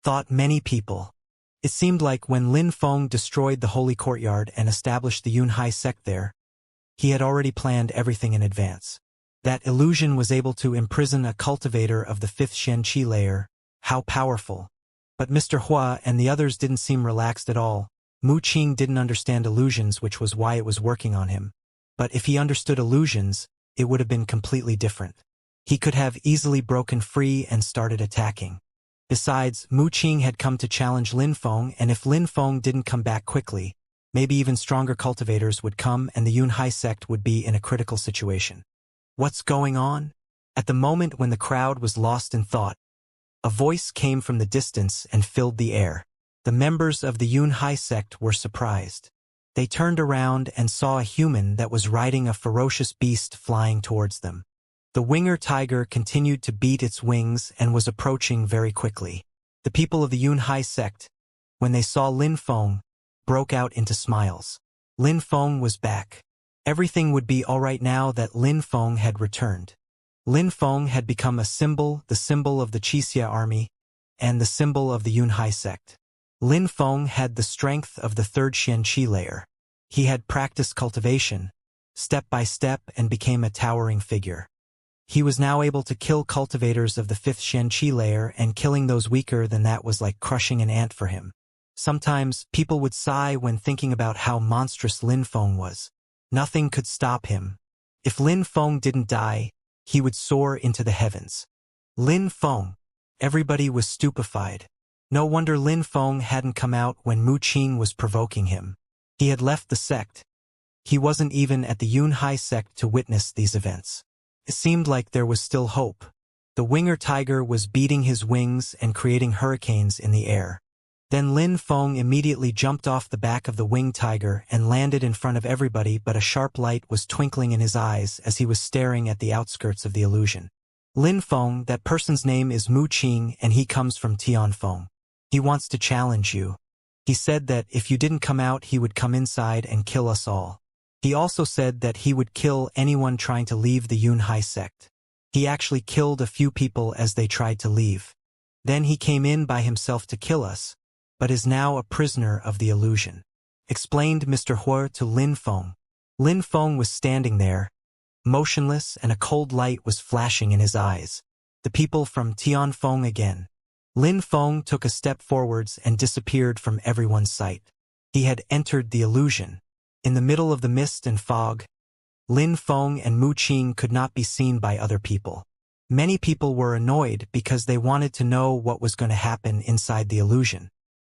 Thought many people. It seemed like when Lin Feng destroyed the holy courtyard and established the Yunhai sect there, he had already planned everything in advance. That illusion was able to imprison a cultivator of the 5th Xianxia layer. How powerful! But Mr. Hua and the others didn't seem relaxed at all. Mu Qing didn't understand illusions, which was why it was working on him. But if he understood illusions, it would have been completely different. He could have easily broken free and started attacking. Besides, Mu Qing had come to challenge Lin Feng, and if Lin Feng didn't come back quickly, maybe even stronger cultivators would come and the Yunhai sect would be in a critical situation. What's going on? At the moment when the crowd was lost in thought, a voice came from the distance and filled the air. The members of the Yunhai sect were surprised. They turned around and saw a human that was riding a ferocious beast flying towards them. The winger tiger continued to beat its wings and was approaching very quickly. The people of the Yunhai sect, when they saw Lin Feng, broke out into smiles. Lin Feng was back. Everything would be all right now that Lin Feng had returned. Lin Feng had become a symbol, the symbol of the Xianxia army, and the symbol of the Yunhai sect. Lin Feng had the strength of the 3rd Xianxia layer. He had practiced cultivation, step by step, and became a towering figure. He was now able to kill cultivators of the 5th Xianxia layer, and killing those weaker than that was like crushing an ant for him. Sometimes, people would sigh when thinking about how monstrous Lin Feng was. Nothing could stop him. If Lin Feng didn't die, he would soar into the heavens. Lin Feng. Everybody was stupefied. No wonder Lin Feng hadn't come out when Mu Qing was provoking him. He had left the sect. He wasn't even at the Yunhai sect to witness these events. It seemed like there was still hope. The winger tiger was beating his wings and creating hurricanes in the air. Then Lin Feng immediately jumped off the back of the winged tiger and landed in front of everybody, but a sharp light was twinkling in his eyes as he was staring at the outskirts of the illusion. Lin Feng, that person's name is Mu Qing and he comes from Tianfeng. He wants to challenge you. He said that if you didn't come out he would come inside and kill us all. He also said that he would kill anyone trying to leave the Yunhai sect. He actually killed a few people as they tried to leave. Then he came in by himself to kill us, but is now a prisoner of the illusion, explained Mr. Huo to Lin Feng. Lin Feng was standing there, motionless, and a cold light was flashing in his eyes. The people from Tianfeng again. Lin Feng took a step forwards and disappeared from everyone's sight. He had entered the illusion. In the middle of the mist and fog, Lin Feng and Mu Qing could not be seen by other people. Many people were annoyed because they wanted to know what was going to happen inside the illusion.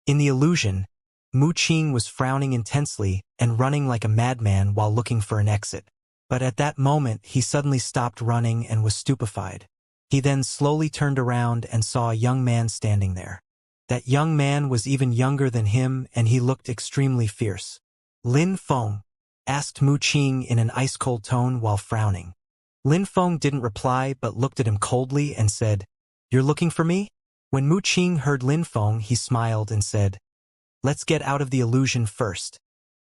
In the illusion, Mu Qing was frowning intensely and running like a madman while looking for an exit. But at that moment he suddenly stopped running and was stupefied. He then slowly turned around and saw a young man standing there. That young man was even younger than him and he looked extremely fierce. Lin Feng? Asked Mu Qing in an ice-cold tone while frowning. Lin Feng didn't reply but looked at him coldly and said, "You're looking for me?" When Mu Qing heard Lin Feng, he smiled and said, "Let's get out of the illusion first.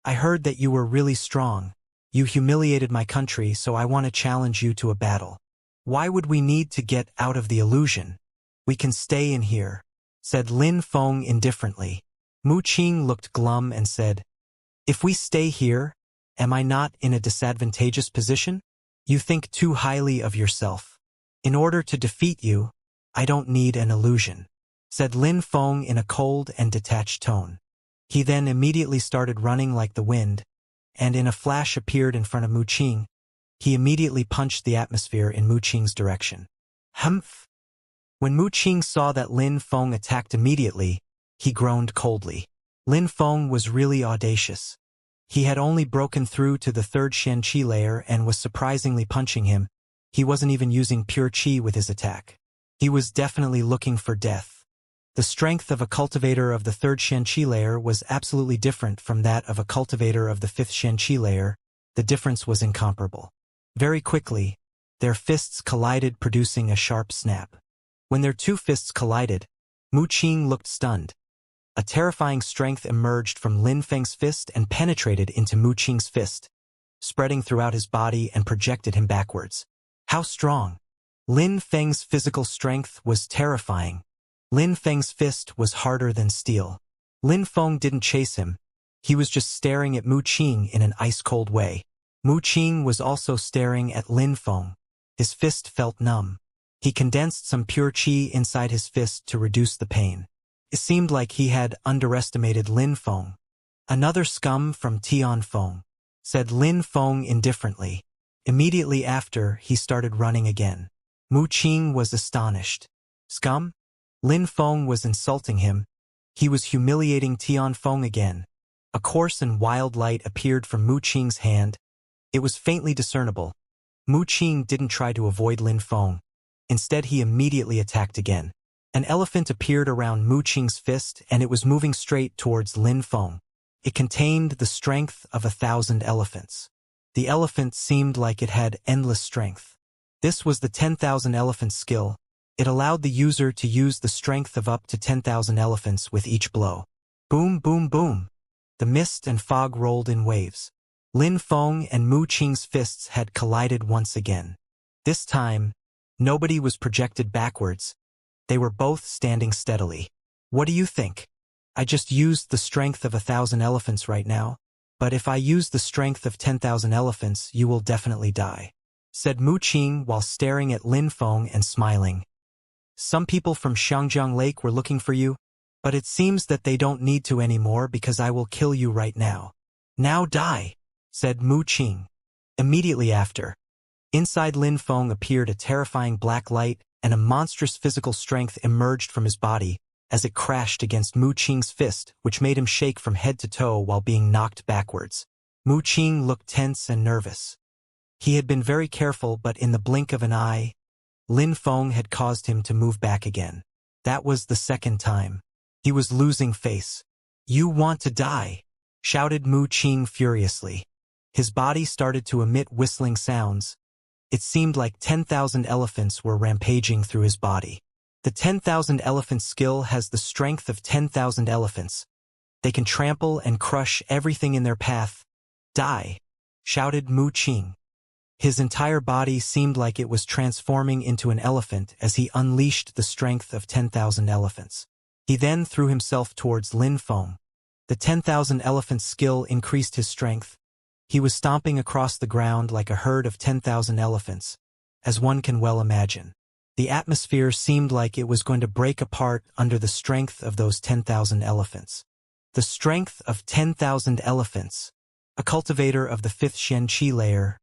I heard that you were really strong. You humiliated my country, so I want to challenge you to a battle. Why would we need to get out of the illusion? We can stay in here," said Lin Feng indifferently. Mu Qing looked glum and said, "If we stay here, am I not in a disadvantageous position? You think too highly of yourself. In order to defeat you, I don't need an illusion," said Lin Feng in a cold and detached tone. He then immediately started running like the wind, and in a flash appeared in front of Mu Qing. He immediately punched the atmosphere in Mu Qing's direction. Humph! When Mu Qing saw that Lin Feng attacked immediately, he groaned coldly. Lin Feng was really audacious. He had only broken through to the third Xianxia layer and was surprisingly punching him. He wasn't even using pure qi with his attack. He was definitely looking for death. The strength of a cultivator of the third Xianxia layer was absolutely different from that of a cultivator of the fifth Xianxia layer. The difference was incomparable. Very quickly, their fists collided, producing a sharp snap. When their two fists collided, Mu Qing looked stunned. A terrifying strength emerged from Lin Feng's fist and penetrated into Mu Qing's fist, spreading throughout his body and projected him backwards. How strong! Lin Feng's physical strength was terrifying. Lin Feng's fist was harder than steel. Lin Feng didn't chase him. He was just staring at Mu Qing in an ice-cold way. Mu Qing was also staring at Lin Feng. His fist felt numb. He condensed some pure qi inside his fist to reduce the pain. It seemed like he had underestimated Lin Feng. "Another scum from Tianfeng," said Lin Feng indifferently. Immediately after, he started running again. Mu Qing was astonished. Scum? Lin Feng was insulting him. He was humiliating Tianfeng again. A coarse and wild light appeared from Mu Qing's hand. It was faintly discernible. Mu Qing didn't try to avoid Lin Feng. Instead, he immediately attacked again. An elephant appeared around Mu Qing's fist and it was moving straight towards Lin Feng. It contained the strength of 1,000 elephants. The elephant seemed like it had endless strength. This was the 10,000 elephant skill. It allowed the user to use the strength of up to 10,000 elephants with each blow. Boom, boom, boom. The mist and fog rolled in waves. Lin Feng and Mu Qing's fists had collided once again. This time, nobody was projected backwards. They were both standing steadily. What do you think? I just used the strength of 1,000 elephants right now, but if I use the strength of 10,000 elephants, you will definitely die, said Mu Qing while staring at Lin Feng and smiling. Some people from Xiangjiang Lake were looking for you, but it seems that they don't need to anymore because I will kill you right now. Now die, said Mu Qing. Immediately after, inside Lin Feng appeared a terrifying black light and a monstrous physical strength emerged from his body, as it crashed against Mu Qing's fist, which made him shake from head to toe while being knocked backwards. Mu Qing looked tense and nervous. He had been very careful, but in the blink of an eye, Lin Feng had caused him to move back again. That was the second time. He was losing face. "You want to die," shouted Mu Qing furiously. His body started to emit whistling sounds. It seemed like 10,000 elephants were rampaging through his body. The 10,000 elephant skill has the strength of 10,000 elephants. They can trample and crush everything in their path. "Die," shouted Mu Qing. His entire body seemed like it was transforming into an elephant as he unleashed the strength of 10,000 elephants. He then threw himself towards Lin Feng. The 10,000 elephant skill increased his strength. He was stomping across the ground like a herd of 10,000 elephants, as one can well imagine. The atmosphere seemed like it was going to break apart under the strength of those 10,000 elephants. The strength of 10,000 elephants. A cultivator of the 5th Xianxia layer,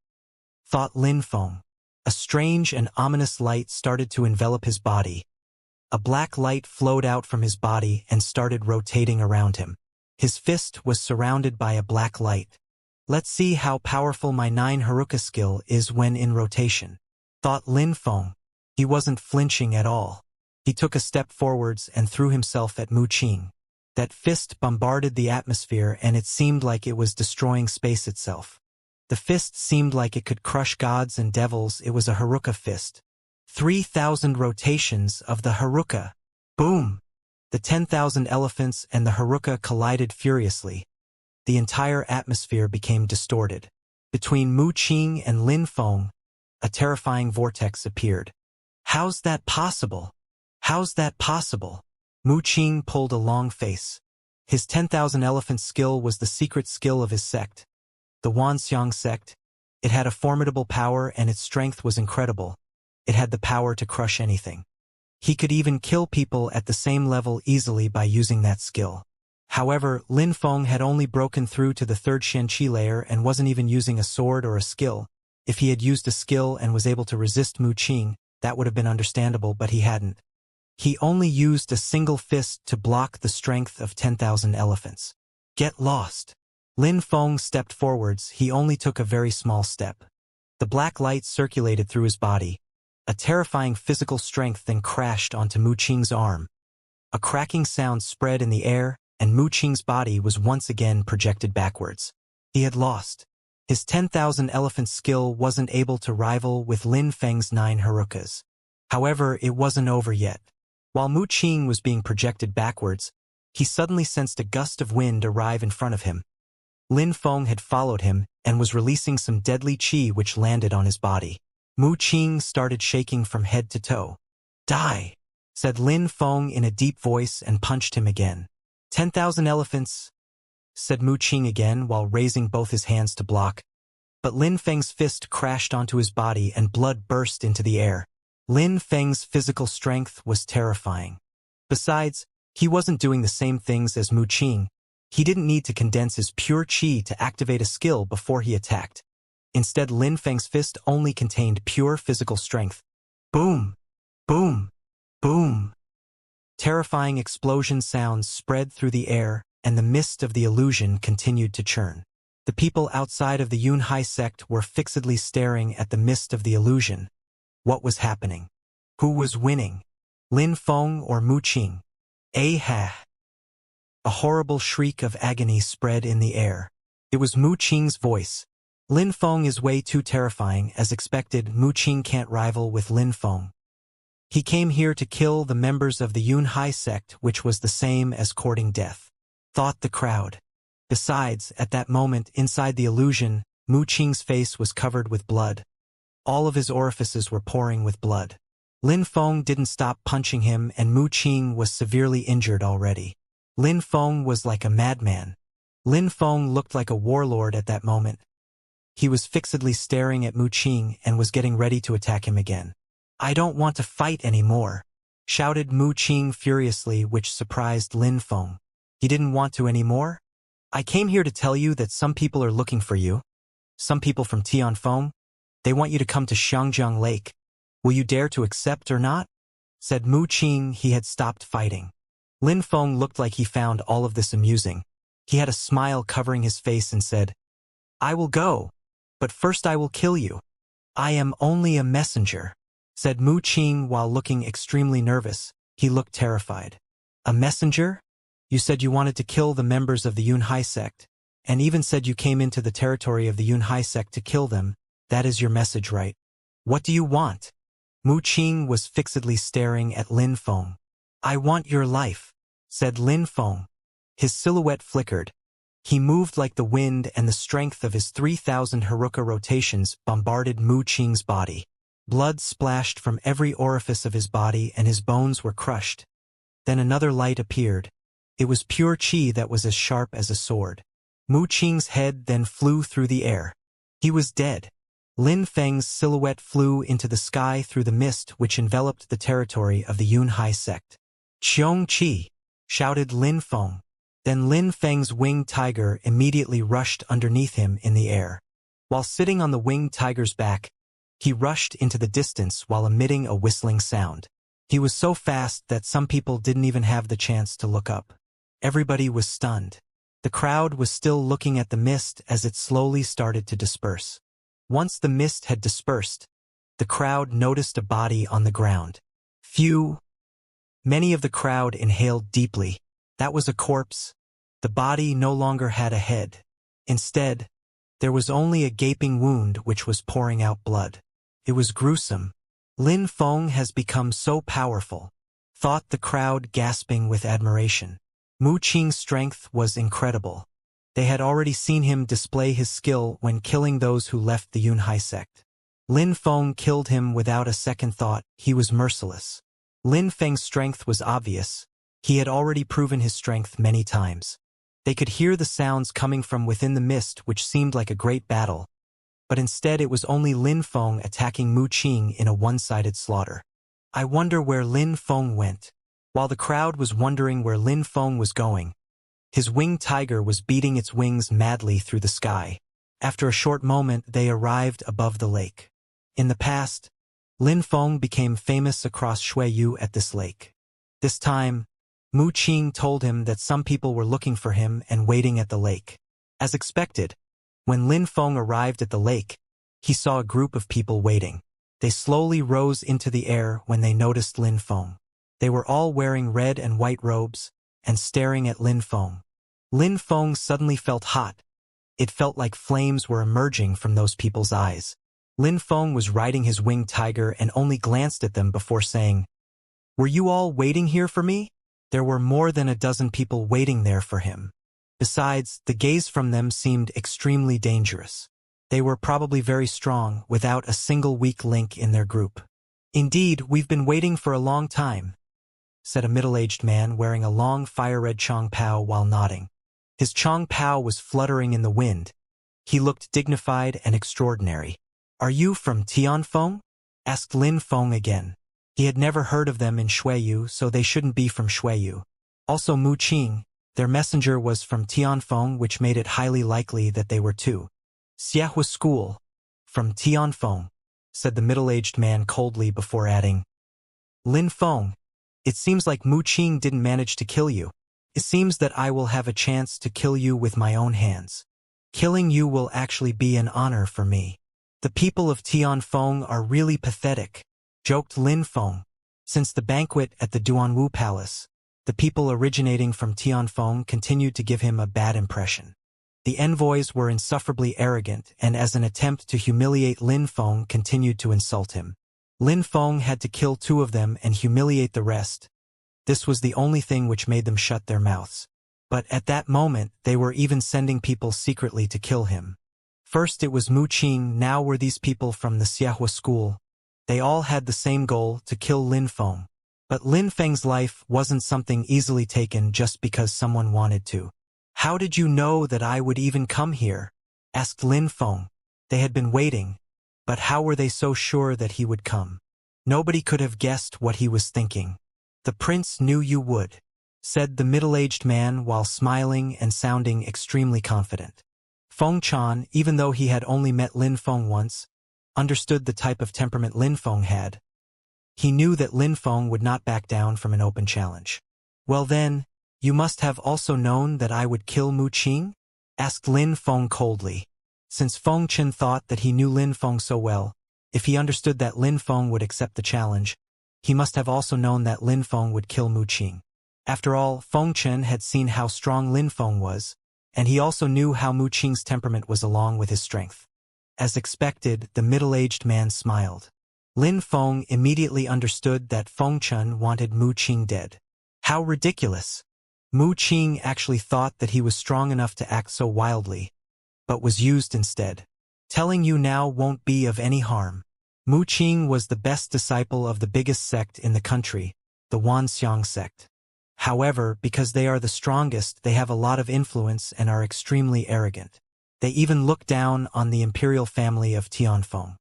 thought Lin Feng. A strange and ominous light started to envelop his body. A black light flowed out from his body and started rotating around him. His fist was surrounded by a black light. "Let's see how powerful my 9 Haruka skill is when in rotation," thought Lin Feng. He wasn't flinching at all. He took a step forwards and threw himself at Mu Qing. That fist bombarded the atmosphere and it seemed like it was destroying space itself. The fist seemed like it could crush gods and devils. It was a Haruka fist. 3,000 rotations of the Haruka. Boom! The 10,000 elephants and the Haruka collided furiously. The entire atmosphere became distorted. Between Mu Qing and Lin Feng, a terrifying vortex appeared. "How's that possible? How's that possible?" Mu Qing pulled a long face. His 10,000 elephant skill was the secret skill of his sect, the Wanxiang sect. It had a formidable power and its strength was incredible. It had the power to crush anything. He could even kill people at the same level easily by using that skill. However, Lin Feng had only broken through to the 3rd Xianxia layer and wasn't even using a sword or a skill. If he had used a skill and was able to resist Mu Qing, that would have been understandable, but he hadn't. He only used a single fist to block the strength of 10,000 elephants. "Get lost." Lin Feng stepped forwards. He only took a very small step. The black light circulated through his body. A terrifying physical strength then crashed onto Mu Qing's arm. A cracking sound spread in the air, and Mu Qing's body was once again projected backwards. He had lost. His 10,000 elephant skill wasn't able to rival with Lin Feng's 9 Harukas. However, it wasn't over yet. While Mu Qing was being projected backwards, he suddenly sensed a gust of wind arrive in front of him. Lin Feng had followed him and was releasing some deadly qi which landed on his body. Mu Qing started shaking from head to toe. "Die," said Lin Feng in a deep voice and punched him again. 10,000 elephants," said Mu Qing again while raising both his hands to block. But Lin Feng's fist crashed onto his body and blood burst into the air. Lin Feng's physical strength was terrifying. Besides, he wasn't doing the same things as Mu Qing. He didn't need to condense his pure qi to activate a skill before he attacked. Instead, Lin Feng's fist only contained pure physical strength. Boom! Boom! Boom! Terrifying explosion sounds spread through the air, and the mist of the illusion continued to churn. The people outside of the Yunhai sect were fixedly staring at the mist of the illusion. What was happening? Who was winning? Lin Feng or Mu Qing? Ha! A horrible shriek of agony spread in the air. It was Mu Qing's voice. Lin Feng is way too terrifying. As expected, Mu Qing can't rival with Lin Feng. He came here to kill the members of the Yunhai sect, which was the same as courting death, thought the crowd. Besides, at that moment, inside the illusion, Mu Qing's face was covered with blood. All of his orifices were pouring with blood. Lin Feng didn't stop punching him and Mu Qing was severely injured already. Lin Feng was like a madman. Lin Feng looked like a warlord at that moment. He was fixedly staring at Mu Qing and was getting ready to attack him again. "I don't want to fight anymore," shouted Mu Qing furiously, which surprised Lin Feng. "He didn't want to anymore? I came here to tell you that some people are looking for you. Some people from Tianfeng. They want you to come to Xiangjiang Lake. Will you dare to accept or not?" said Mu Qing. He had stopped fighting. Lin Feng looked like he found all of this amusing. He had a smile covering his face and said, "I will go, but first I will kill you." "I am only a messenger," said Mu Qing while looking extremely nervous. He looked terrified. "A messenger? You said you wanted to kill the members of the Yunhai sect, and even said you came into the territory of the Yunhai sect to kill them. That is your message, right? What do you want?" Mu Qing was fixedly staring at Lin Feng. "I want your life," said Lin Feng. His silhouette flickered. He moved like the wind, and the strength of his 3,000 Haruka rotations bombarded Mu Qing's body. Blood splashed from every orifice of his body, and his bones were crushed. Then another light appeared. It was pure qi that was as sharp as a sword. Mu Qing's head then flew through the air. He was dead. Lin Feng's silhouette flew into the sky through the mist which enveloped the territory of the Yunhai sect. "Qiong Qi!" shouted Lin Feng. Then Lin Feng's winged tiger immediately rushed underneath him in the air. While sitting on the winged tiger's back, he rushed into the distance while emitting a whistling sound. He was so fast that some people didn't even have the chance to look up. Everybody was stunned. The crowd was still looking at the mist as it slowly started to disperse. Once the mist had dispersed, the crowd noticed a body on the ground. Many of the crowd inhaled deeply. That was a corpse. The body no longer had a head. Instead, there was only a gaping wound which was pouring out blood. It was gruesome. "Lin Feng has become so powerful," thought the crowd, gasping with admiration. Mu Qing's strength was incredible. They had already seen him display his skill when killing those who left the Yunhai sect. Lin Feng killed him without a second thought. He was merciless. Lin Feng's strength was obvious. He had already proven his strength many times. They could hear the sounds coming from within the mist, which seemed like a great battle. But instead it was only Lin Feng attacking Mu Qing in a one-sided slaughter. "I wonder where Lin Feng went." While the crowd was wondering where Lin Feng was going, his winged tiger was beating its wings madly through the sky. After a short moment, they arrived above the lake. In the past, Lin Feng became famous across Shuiyu at this lake. This time, Mu Qing told him that some people were looking for him and waiting at the lake. As expected, when Lin Feng arrived at the lake, he saw a group of people waiting. They slowly rose into the air when they noticed Lin Feng. They were all wearing red and white robes and staring at Lin Feng. Lin Feng suddenly felt hot. It felt like flames were emerging from those people's eyes. Lin Feng was riding his winged tiger and only glanced at them before saying, "Were you all waiting here for me?" There were more than a dozen people waiting there for him. Besides, the gaze from them seemed extremely dangerous. They were probably very strong, without a single weak link in their group. "Indeed, we've been waiting for a long time," said a middle-aged man wearing a long fire-red chong pao while nodding. His chong pao was fluttering in the wind. He looked dignified and extraordinary. "Are you from Tianfeng?" asked Lin Feng again. He had never heard of them in Shuiyu, so they shouldn't be from Shuiyu. Also Mu Qing, their messenger, was from Tianfeng, which made it highly likely that they were too. "Xiahua School, from Tianfeng," said the middle-aged man coldly before adding, "Lin Feng, it seems like Mu Qing didn't manage to kill you. It seems that I will have a chance to kill you with my own hands. Killing you will actually be an honor for me." "The people of Tianfeng are really pathetic," joked Lin Feng. Since the banquet at the Duanwu Palace, the people originating from Tianfeng continued to give him a bad impression. The envoys were insufferably arrogant, and as an attempt to humiliate Lin Feng, continued to insult him. Lin Feng had to kill 2 of them and humiliate the rest. This was the only thing which made them shut their mouths. But at that moment, they were even sending people secretly to kill him. First it was Mu Qing, now were these people from the Xiahua school. They all had the same goal, to kill Lin Feng. But Lin Feng's life wasn't something easily taken just because someone wanted to. "How did you know that I would even come here?" asked Lin Feng. They had been waiting, but how were they so sure that he would come? Nobody could have guessed what he was thinking. "The prince knew you would," said the middle-aged man while smiling and sounding extremely confident. Feng Chan, even though he had only met Lin Feng once, understood the type of temperament Lin Feng had. He knew that Lin Feng would not back down from an open challenge. Well then, you must have also known that I would kill Mu Qing? Asked Lin Feng coldly. Since Feng Chen thought that he knew Lin Feng so well, if he understood that Lin Feng would accept the challenge, he must have also known that Lin Feng would kill Mu Qing. After all, Feng Chen had seen how strong Lin Feng was, and he also knew how Mu Qing's temperament was along with his strength. As expected, the middle-aged man smiled. Lin Feng immediately understood that Feng Chen wanted Mu Qing dead. How ridiculous! Mu Qing actually thought that he was strong enough to act so wildly, but was used instead. Telling you now won't be of any harm. Mu Qing was the best disciple of the biggest sect in the country, the Wanxiang sect. However, because they are the strongest, they have a lot of influence and are extremely arrogant. They even look down on the imperial family of Tianfeng.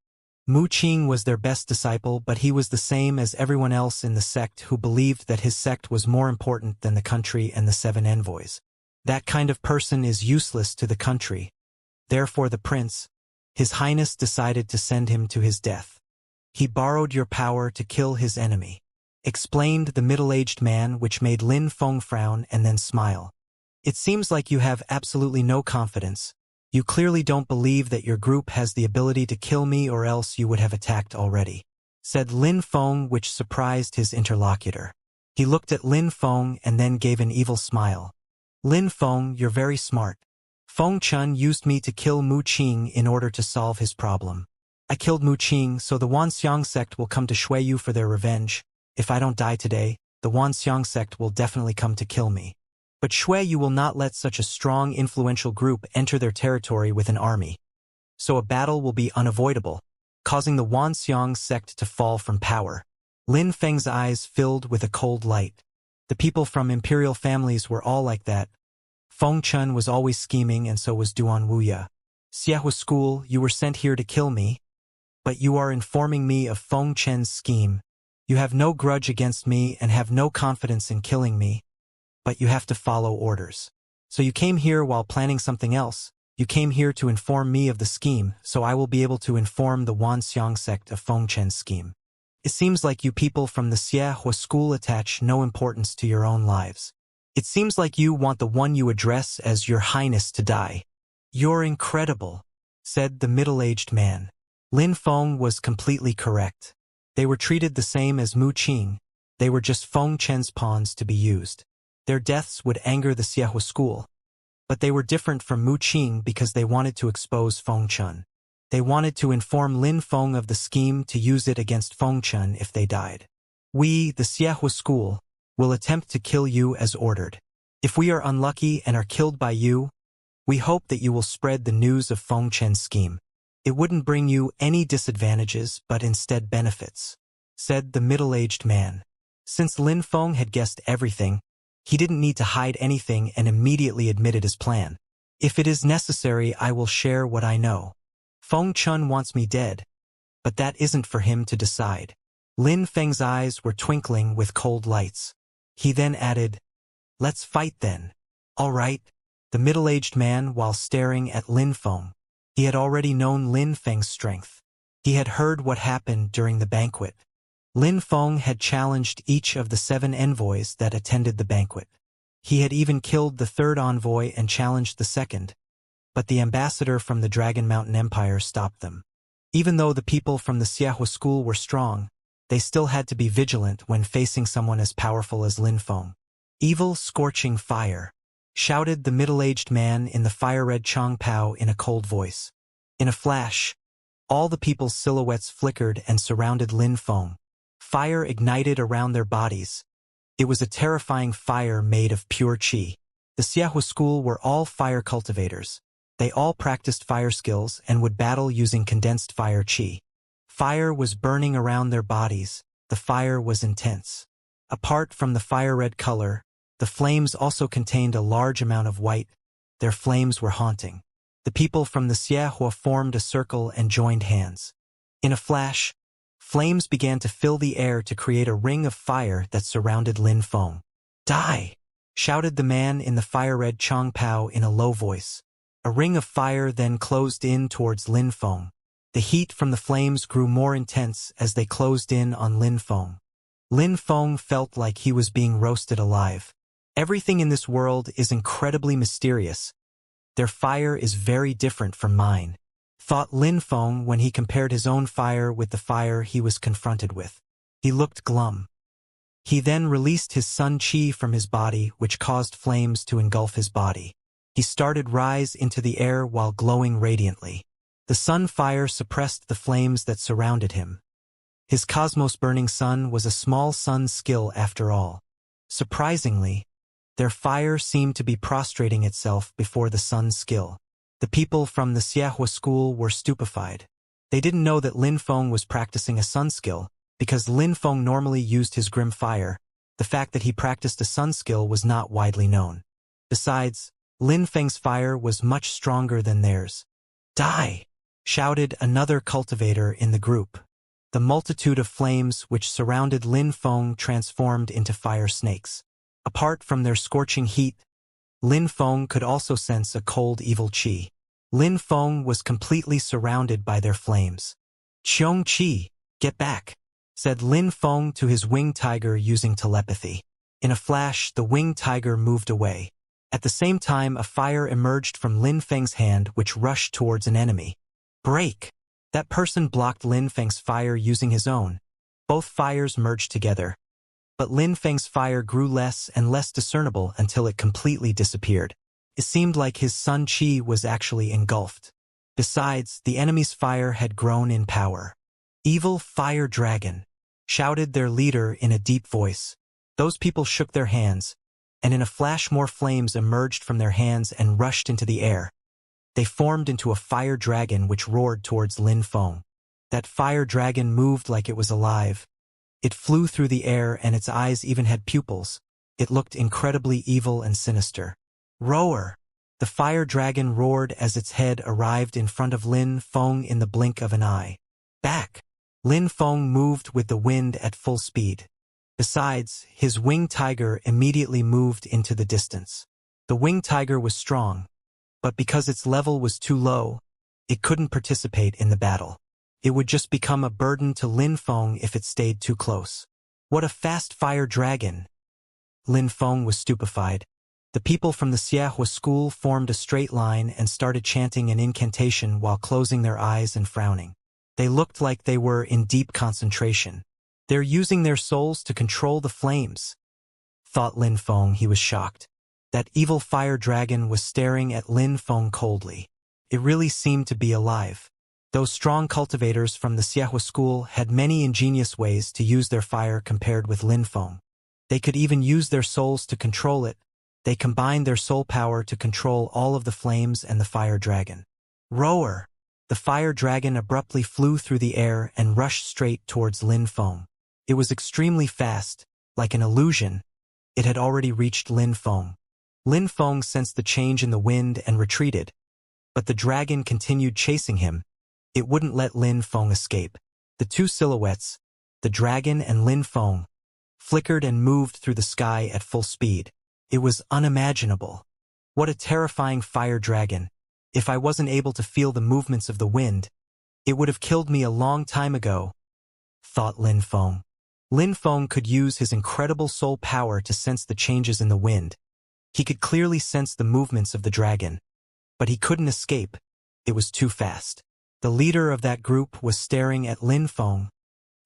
Mu Qing was their best disciple, but he was the same as everyone else in the sect who believed that his sect was more important than the country and the 7 envoys. That kind of person is useless to the country. Therefore the prince, His Highness, decided to send him to his death. He borrowed your power to kill his enemy, explained the middle-aged man, which made Lin Feng frown and then smile. It seems like you have absolutely no confidence. You clearly don't believe that your group has the ability to kill me, or else you would have attacked already, said Lin Feng, which surprised his interlocutor. He looked at Lin Feng and then gave an evil smile. Lin Feng, you're very smart. Feng Chen used me to kill Mu Qing in order to solve his problem. I killed Mu Qing, so the Wanxiang sect will come to Shuiyu for their revenge. If I don't die today, the Wanxiang sect will definitely come to kill me. But Shuiyu will not let such a strong, influential group enter their territory with an army. So a battle will be unavoidable, causing the Wanxiang sect to fall from power. Lin Feng's eyes filled with a cold light. The people from imperial families were all like that. Feng Chen was always scheming, and so was Duan Wuya. Xiahua School, you were sent here to kill me, but you are informing me of Feng Chen's scheme. You have no grudge against me and have no confidence in killing me, but you have to follow orders. So you came here while planning something else. You came here to inform me of the scheme, so I will be able to inform the Wanxiang sect of Feng Chen's scheme. It seems like you people from the Xiahua School attach no importance to your own lives. It seems like you want the one you address as Your Highness to die. You're incredible, said the middle-aged man. Lin Feng was completely correct. They were treated the same as Mu Qing. They were just Feng Chen's pawns to be used. Their deaths would anger the Xiahua School. But they were different from Mu Qing because they wanted to expose Feng Chen. They wanted to inform Lin Feng of the scheme to use it against Feng Chen if they died. We, the Xiahua School, will attempt to kill you as ordered. If we are unlucky and are killed by you, we hope that you will spread the news of Feng Chen's scheme. It wouldn't bring you any disadvantages but instead benefits, said the middle-aged man. Since Lin Feng had guessed everything, he didn't need to hide anything and immediately admitted his plan. If it is necessary, I will share what I know. Feng Chen wants me dead, but that isn't for him to decide. Lin Feng's eyes were twinkling with cold lights. He then added, let's fight then. All right. The middle-aged man, while staring at Lin Feng, he had already known Lin Feng's strength. He had heard what happened during the banquet. Lin Feng had challenged each of the 7 envoys that attended the banquet. He had even killed the 3rd envoy and challenged the 2nd, but the ambassador from the Dragon Mountain Empire stopped them. Even though the people from the Xiahua School were strong, they still had to be vigilant when facing someone as powerful as Lin Feng. Evil, scorching fire, shouted the middle-aged man in the fire-red Changpao in a cold voice. In a flash, all the people's silhouettes flickered and surrounded Lin Feng. Fire ignited around their bodies. It was a terrifying fire made of pure qi. The Xiahua School were all fire cultivators. They all practiced fire skills and would battle using condensed fire qi. Fire was burning around their bodies. The fire was intense. Apart from the fire-red color, the flames also contained a large amount of white. Their flames were haunting. The people from the Xiahua formed a circle and joined hands. In a flash, flames began to fill the air to create a ring of fire that surrounded Lin Feng. Die! Shouted the man in the fire-red Changpao in a low voice. A ring of fire then closed in towards Lin Feng. The heat from the flames grew more intense as they closed in on Lin Feng. Lin Feng felt like he was being roasted alive. Everything in this world is incredibly mysterious. Their fire is very different from mine, thought Lin Feng when he compared his own fire with the fire he was confronted with. He looked glum. He then released his sun qi from his body, which caused flames to engulf his body. He started rise into the air while glowing radiantly. The sun fire suppressed the flames that surrounded him. His cosmos-burning sun was a small sun skill after all. Surprisingly, their fire seemed to be prostrating itself before the sun skill. The people from the Xianxia school were stupefied. They didn't know that Lin Feng was practicing a sun skill, because Lin Feng normally used his grim fire. The fact that he practiced a sun skill was not widely known. Besides, Lin Feng's fire was much stronger than theirs. "Die!" shouted another cultivator in the group. The multitude of flames which surrounded Lin Feng transformed into fire snakes. Apart from their scorching heat, Lin Feng could also sense a cold evil qi. Lin Feng was completely surrounded by their flames. "Qiong qi, get back," said Lin Feng to his winged tiger using telepathy. In a flash, the winged tiger moved away. At the same time, a fire emerged from Lin Feng's hand which rushed towards an enemy. "Break!" That person blocked Lin Feng's fire using his own. Both fires merged together. But Lin Feng's fire grew less and less discernible until it completely disappeared. It seemed like his sun qi was actually engulfed. Besides, the enemy's fire had grown in power. "Evil fire dragon," shouted their leader in a deep voice. Those people shook their hands, and in a flash more flames emerged from their hands and rushed into the air. They formed into a fire dragon which roared towards Lin Feng. That fire dragon moved like it was alive. It flew through the air and its eyes even had pupils. It looked incredibly evil and sinister. "Roar!" The fire dragon roared as its head arrived in front of Lin Feng in the blink of an eye. "Back!" Lin Feng moved with the wind at full speed. Besides, his winged tiger immediately moved into the distance. The winged tiger was strong, but because its level was too low, it couldn't participate in the battle. It would just become a burden to Lin Feng if it stayed too close. "What a fast fire dragon!" Lin Feng was stupefied. The people from the Xianxia school formed a straight line and started chanting an incantation while closing their eyes and frowning. They looked like they were in deep concentration. "They're using their souls to control the flames," thought Lin Feng. He was shocked. That evil fire dragon was staring at Lin Feng coldly. It really seemed to be alive. Those strong cultivators from the Xianxia school had many ingenious ways to use their fire compared with Lin Feng. They could even use their souls to control it. They combined their soul power to control all of the flames and the fire dragon. "Roar!" The fire dragon abruptly flew through the air and rushed straight towards Lin Feng. It was extremely fast, like an illusion. It had already reached Lin Feng. Lin Feng sensed the change in the wind and retreated. But the dragon continued chasing him. It wouldn't let Lin Feng escape. The two silhouettes, the dragon and Lin Feng, flickered and moved through the sky at full speed. It was unimaginable. What a terrifying fire dragon. If I wasn't able to feel the movements of the wind, it would have killed me a long time ago, thought Lin Feng. Lin Feng could use his incredible soul power to sense the changes in the wind. He could clearly sense the movements of the dragon. But he couldn't escape. It was too fast. The leader of that group was staring at Lin Feng,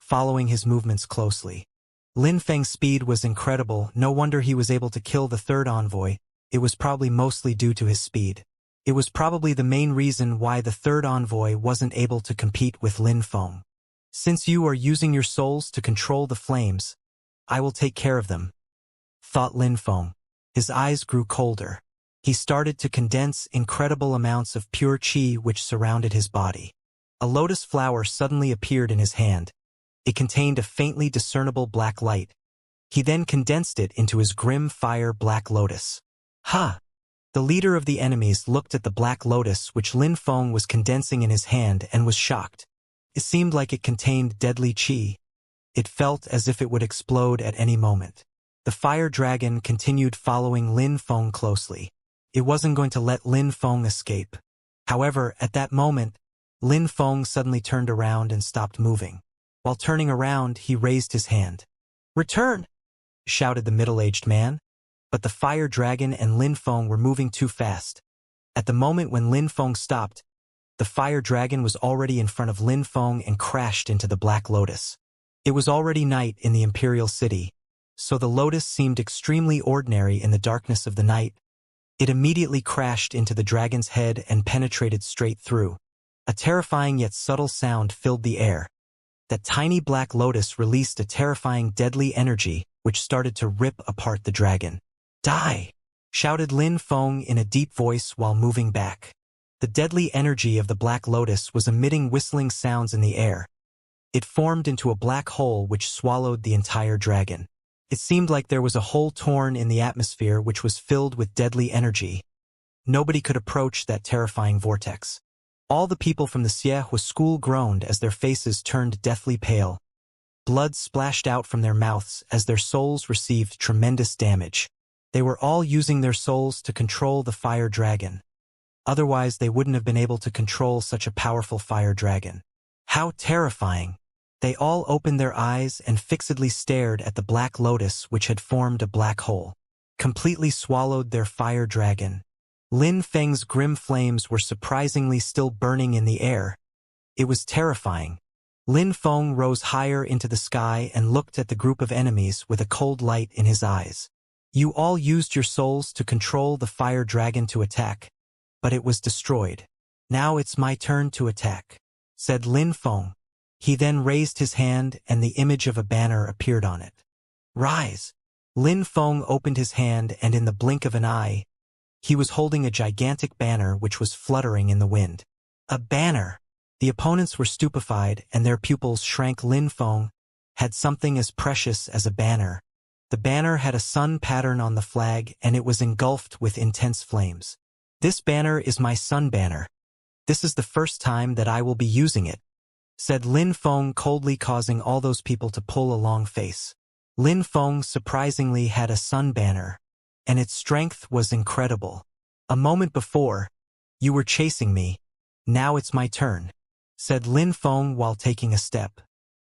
following his movements closely. Lin Feng's speed was incredible. No wonder he was able to kill the third envoy. It was probably mostly due to his speed. It was probably the main reason why the third envoy wasn't able to compete with Lin Feng. "Since you are using your souls to control the flames, I will take care of them," thought Lin Feng. His eyes grew colder. He started to condense incredible amounts of pure qi which surrounded his body. A lotus flower suddenly appeared in his hand. It contained a faintly discernible black light. He then condensed it into his grim fire black lotus. "Ha!" The leader of the enemies looked at the black lotus which Lin Feng was condensing in his hand and was shocked. It seemed like it contained deadly qi. It felt as if it would explode at any moment. The fire dragon continued following Lin Feng closely. It wasn't going to let Lin Feng escape. However, at that moment, Lin Feng suddenly turned around and stopped moving. While turning around, he raised his hand. "Return!" shouted the middle-aged man. But the fire dragon and Lin Feng were moving too fast. At the moment when Lin Feng stopped, the fire dragon was already in front of Lin Feng and crashed into the Black Lotus. It was already night in the Imperial City, so the lotus seemed extremely ordinary in the darkness of the night. It immediately crashed into the dragon's head and penetrated straight through. A terrifying yet subtle sound filled the air. That tiny black lotus released a terrifying deadly energy which started to rip apart the dragon. "Die!" shouted Lin Feng in a deep voice while moving back. The deadly energy of the black lotus was emitting whistling sounds in the air. It formed into a black hole which swallowed the entire dragon. It seemed like there was a hole torn in the atmosphere which was filled with deadly energy. Nobody could approach that terrifying vortex. All the people from the Xie school groaned as their faces turned deathly pale. Blood splashed out from their mouths as their souls received tremendous damage. They were all using their souls to control the fire dragon. Otherwise, they wouldn't have been able to control such a powerful fire dragon. How terrifying! They all opened their eyes and fixedly stared at the black lotus which had formed a black hole, completely swallowed their fire dragon. Lin Feng's grim flames were surprisingly still burning in the air. It was terrifying. Lin Feng rose higher into the sky and looked at the group of enemies with a cold light in his eyes. "You all used your souls to control the fire dragon to attack, but it was destroyed. Now it's my turn to attack," said Lin Feng. He then raised his hand and the image of a banner appeared on it. "Rise!" Lin Feng opened his hand and in the blink of an eye, he was holding a gigantic banner which was fluttering in the wind. A banner! The opponents were stupefied and their pupils shrank. Lin Feng had something as precious as a banner. The banner had a sun pattern on the flag and it was engulfed with intense flames. "This banner is my sun banner. This is the first time that I will be using it," said Lin Feng coldly, causing all those people to pull a long face. Lin Feng surprisingly had a sun banner, and its strength was incredible. "A moment before, you were chasing me. Now it's my turn," said Lin Feng while taking a step.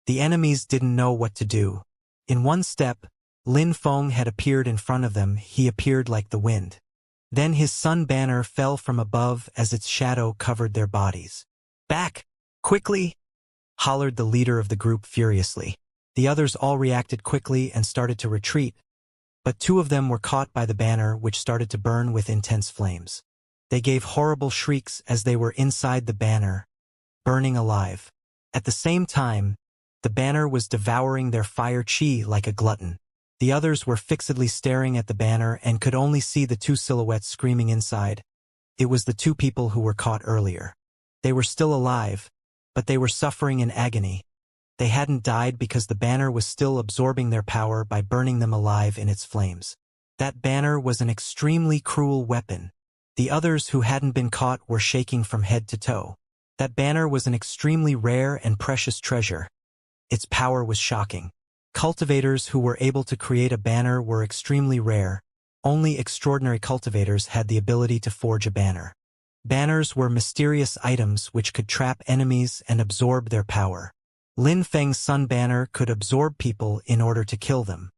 The enemies didn't know what to do. In one step, Lin Feng had appeared in front of them. He appeared like the wind. Then his sun banner fell from above as its shadow covered their bodies. "Back! Quickly!" hollered the leader of the group furiously. The others all reacted quickly and started to retreat, but two of them were caught by the banner which started to burn with intense flames. They gave horrible shrieks as they were inside the banner, burning alive. At the same time, the banner was devouring their fire chi like a glutton. The others were fixedly staring at the banner and could only see the two silhouettes screaming inside. It was the two people who were caught earlier. They were still alive, but they were suffering in agony. They hadn't died because the banner was still absorbing their power by burning them alive in its flames. That banner was an extremely cruel weapon. The others who hadn't been caught were shaking from head to toe. That banner was an extremely rare and precious treasure. Its power was shocking. Cultivators who were able to create a banner were extremely rare. Only extraordinary cultivators had the ability to forge a banner. Banners were mysterious items which could trap enemies and absorb their power. Lin Feng's sun banner could absorb people in order to kill them.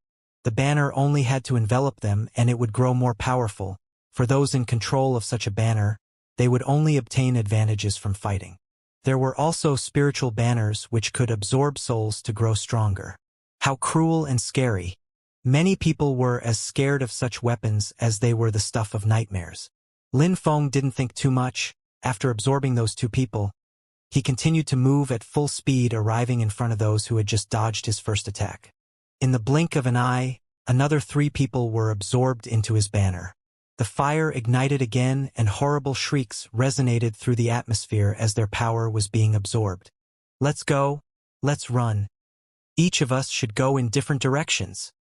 The banner only had to envelop them and it would grow more powerful. For those in control of such a banner, they would only obtain advantages from fighting. There were also spiritual banners which could absorb souls to grow stronger. How cruel and scary. Many people were as scared of such weapons as they were the stuff of nightmares. Lin Feng didn't think too much. After absorbing those two people, he continued to move at full speed, arriving in front of those who had just dodged his first attack. In the blink of an eye, another 3 people were absorbed into his banner. The fire ignited again and horrible shrieks resonated through the atmosphere as their power was being absorbed. "Let's go, let's run. Each of us should go in different directions,"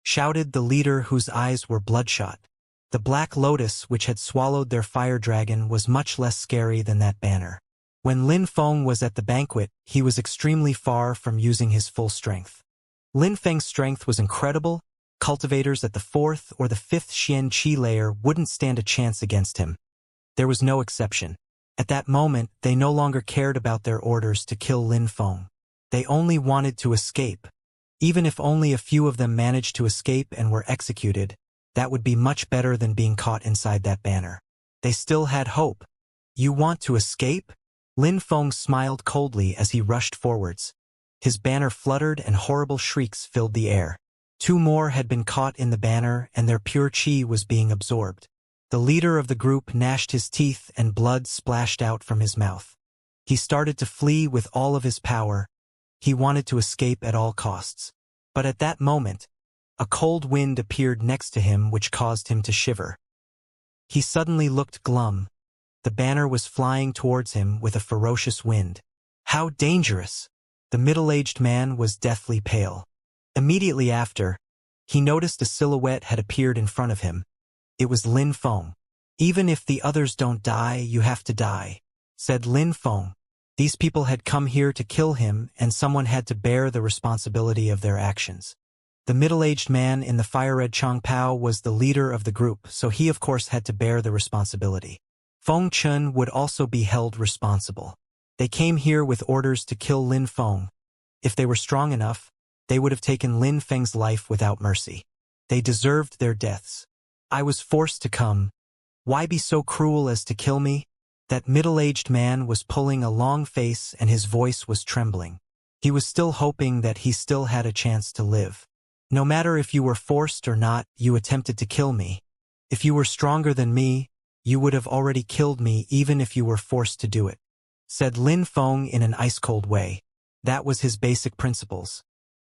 shouted the leader whose eyes were bloodshot. The black lotus which had swallowed their fire dragon was much less scary than that banner. When Lin Feng was at the banquet, he was extremely far from using his full strength. Lin Feng's strength was incredible. Cultivators at the 4th or the 5th Xianxia layer wouldn't stand a chance against him. There was no exception. At that moment, they no longer cared about their orders to kill Lin Feng. They only wanted to escape. Even if only a few of them managed to escape and were executed, that would be much better than being caught inside that banner. They still had hope. You want to escape? Lin Feng smiled coldly as he rushed forwards. His banner fluttered and horrible shrieks filled the air. 2 more had been caught in the banner and their pure chi was being absorbed. The leader of the group gnashed his teeth and blood splashed out from his mouth. He started to flee with all of his power. He wanted to escape at all costs. But at that moment, a cold wind appeared next to him which caused him to shiver. He suddenly looked glum. The banner was flying towards him with a ferocious wind. How dangerous! The middle-aged man was deathly pale. Immediately after, he noticed a silhouette had appeared in front of him. It was Lin Feng. Even if the others don't die, you have to die, said Lin Feng. These people had come here to kill him, and someone had to bear the responsibility of their actions. The middle-aged man in the fire-red Changpao was the leader of the group, so he of course had to bear the responsibility. Feng Chun would also be held responsible. They came here with orders to kill Lin Feng. If they were strong enough, they would have taken Lin Feng's life without mercy. They deserved their deaths. I was forced to come. Why be so cruel as to kill me? That middle-aged man was pulling a long face and his voice was trembling. He was still hoping that he still had a chance to live. No matter if you were forced or not, you attempted to kill me. If you were stronger than me, you would have already killed me even if you were forced to do it, said Lin Feng in an ice-cold way. That was his basic principles.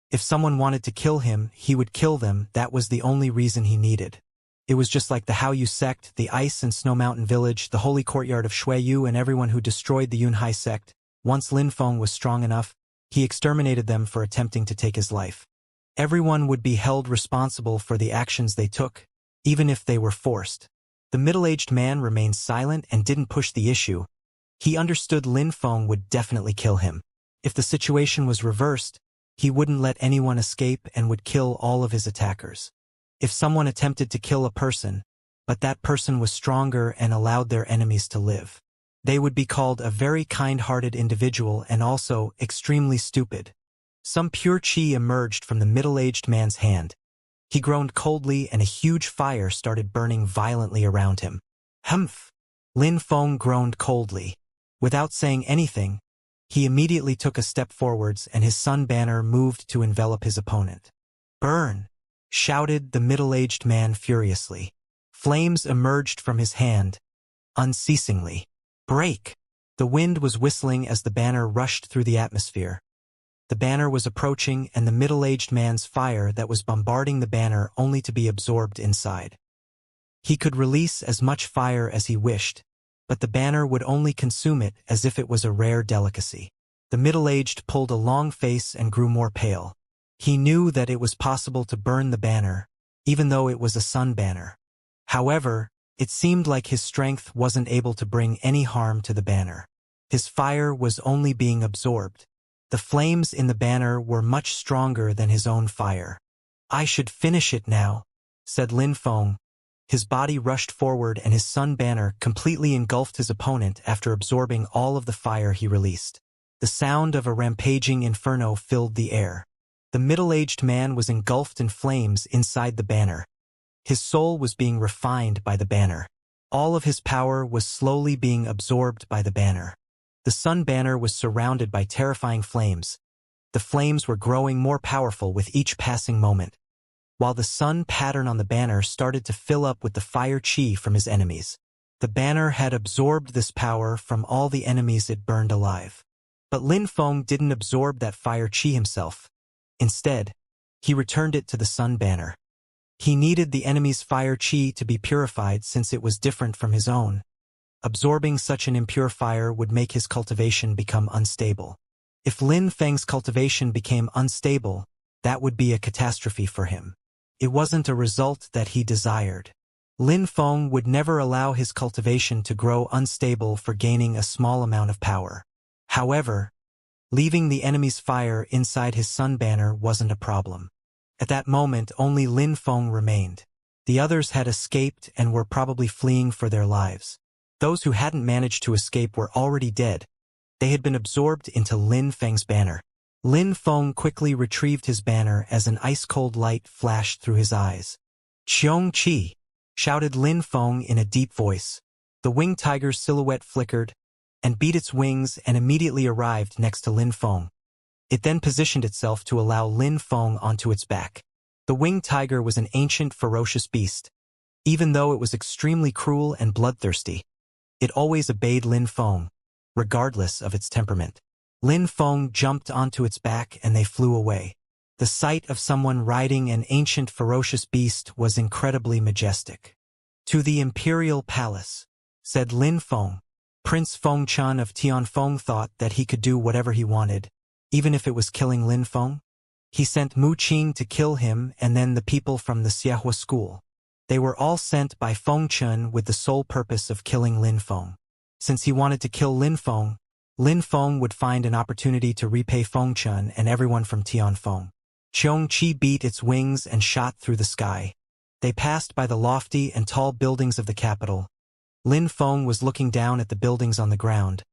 If someone wanted to kill him, he would kill them. That was the only reason he needed. It was just like the Haoyu sect, the Ice and Snow Mountain Village, the Holy Courtyard of Shuiyu, and everyone who destroyed the Yunhai sect. Once Lin Feng was strong enough, he exterminated them for attempting to take his life. Everyone would be held responsible for the actions they took, even if they were forced. The middle-aged man remained silent and didn't push the issue. He understood Lin Feng would definitely kill him. If the situation was reversed, he wouldn't let anyone escape and would kill all of his attackers. If someone attempted to kill a person, but that person was stronger and allowed their enemies to live, they would be called a very kind-hearted individual and also extremely stupid. Some pure chi emerged from the middle-aged man's hand. He groaned coldly and a huge fire started burning violently around him. Humph! Lin Feng groaned coldly. Without saying anything, he immediately took a step forwards and his sun banner moved to envelop his opponent. Burn! Shouted the middle-aged man furiously. Flames emerged from his hand, unceasingly. Break! The wind was whistling as the banner rushed through the atmosphere. The banner was approaching and the middle-aged man's fire that was bombarding the banner only to be absorbed inside. He could release as much fire as he wished, but the banner would only consume it as if it was a rare delicacy. The middle-aged pulled a long face and grew more pale. He knew that it was possible to burn the banner, even though it was a sun banner. However, it seemed like his strength wasn't able to bring any harm to the banner. His fire was only being absorbed. The flames in the banner were much stronger than his own fire. I should finish it now, said Lin Feng. His body rushed forward and his sun banner completely engulfed his opponent after absorbing all of the fire he released. The sound of a rampaging inferno filled the air. The middle-aged man was engulfed in flames inside the banner. His soul was being refined by the banner. All of his power was slowly being absorbed by the banner. The sun banner was surrounded by terrifying flames. The flames were growing more powerful with each passing moment, while the sun pattern on the banner started to fill up with the fire chi from his enemies. The banner had absorbed this power from all the enemies it burned alive. But Lin Feng didn't absorb that fire chi himself. Instead, he returned it to the sun banner. He needed the enemy's fire chi to be purified since it was different from his own. Absorbing such an impure fire would make his cultivation become unstable. If Lin Feng's cultivation became unstable, that would be a catastrophe for him. It wasn't a result that he desired. Lin Feng would never allow his cultivation to grow unstable for gaining a small amount of power. However, leaving the enemy's fire inside his sun banner wasn't a problem. At that moment, only Lin Feng remained. The others had escaped and were probably fleeing for their lives. Those who hadn't managed to escape were already dead. They had been absorbed into Lin Feng's banner. Lin Feng quickly retrieved his banner as an ice-cold light flashed through his eyes. "Xianxia!" shouted Lin Feng in a deep voice. The winged tiger's silhouette flickered and beat its wings and immediately arrived next to Lin Feng. It then positioned itself to allow Lin Feng onto its back. The winged tiger was an ancient, ferocious beast. Even though it was extremely cruel and bloodthirsty, it always obeyed Lin Feng, regardless of its temperament. Lin Feng jumped onto its back and they flew away. The sight of someone riding an ancient, ferocious beast was incredibly majestic. "To the Imperial Palace," said Lin Feng. Prince Fengchun of Tianfeng thought that he could do whatever he wanted, even if it was killing Lin Feng. He sent Mu Qing to kill him and then the people from the Xiahua school. They were all sent by Fengchun with the sole purpose of killing Lin Feng. Since he wanted to kill Lin Feng would find an opportunity to repay Fengchun and everyone from Tianfeng. Xianxia beat its wings and shot through the sky. They passed by the lofty and tall buildings of the capital. Lin Feng was looking down at the buildings on the ground.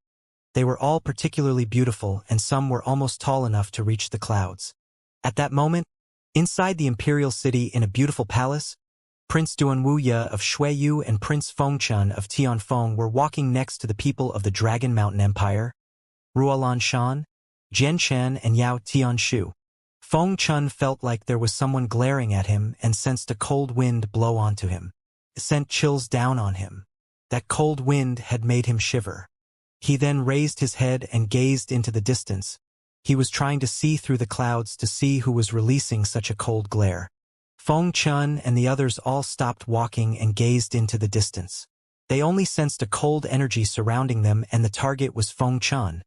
They were all particularly beautiful and some were almost tall enough to reach the clouds. At that moment, inside the imperial city in a beautiful palace, Prince Duan Wuxia of Shuiyu and Prince Fengchun of Tianfeng were walking next to the people of the Dragon Mountain Empire, Ruolan Shan, Zhenshan and Yao Tianshu. Fengchun felt like there was someone glaring at him and sensed a cold wind blow onto him. It sent chills down on him. That cold wind had made him shiver. He then raised his head and gazed into the distance. He was trying to see through the clouds to see who was releasing such a cold glare. Fengchun and the others all stopped walking and gazed into the distance. They only sensed a cold energy surrounding them and the target was Fengchun,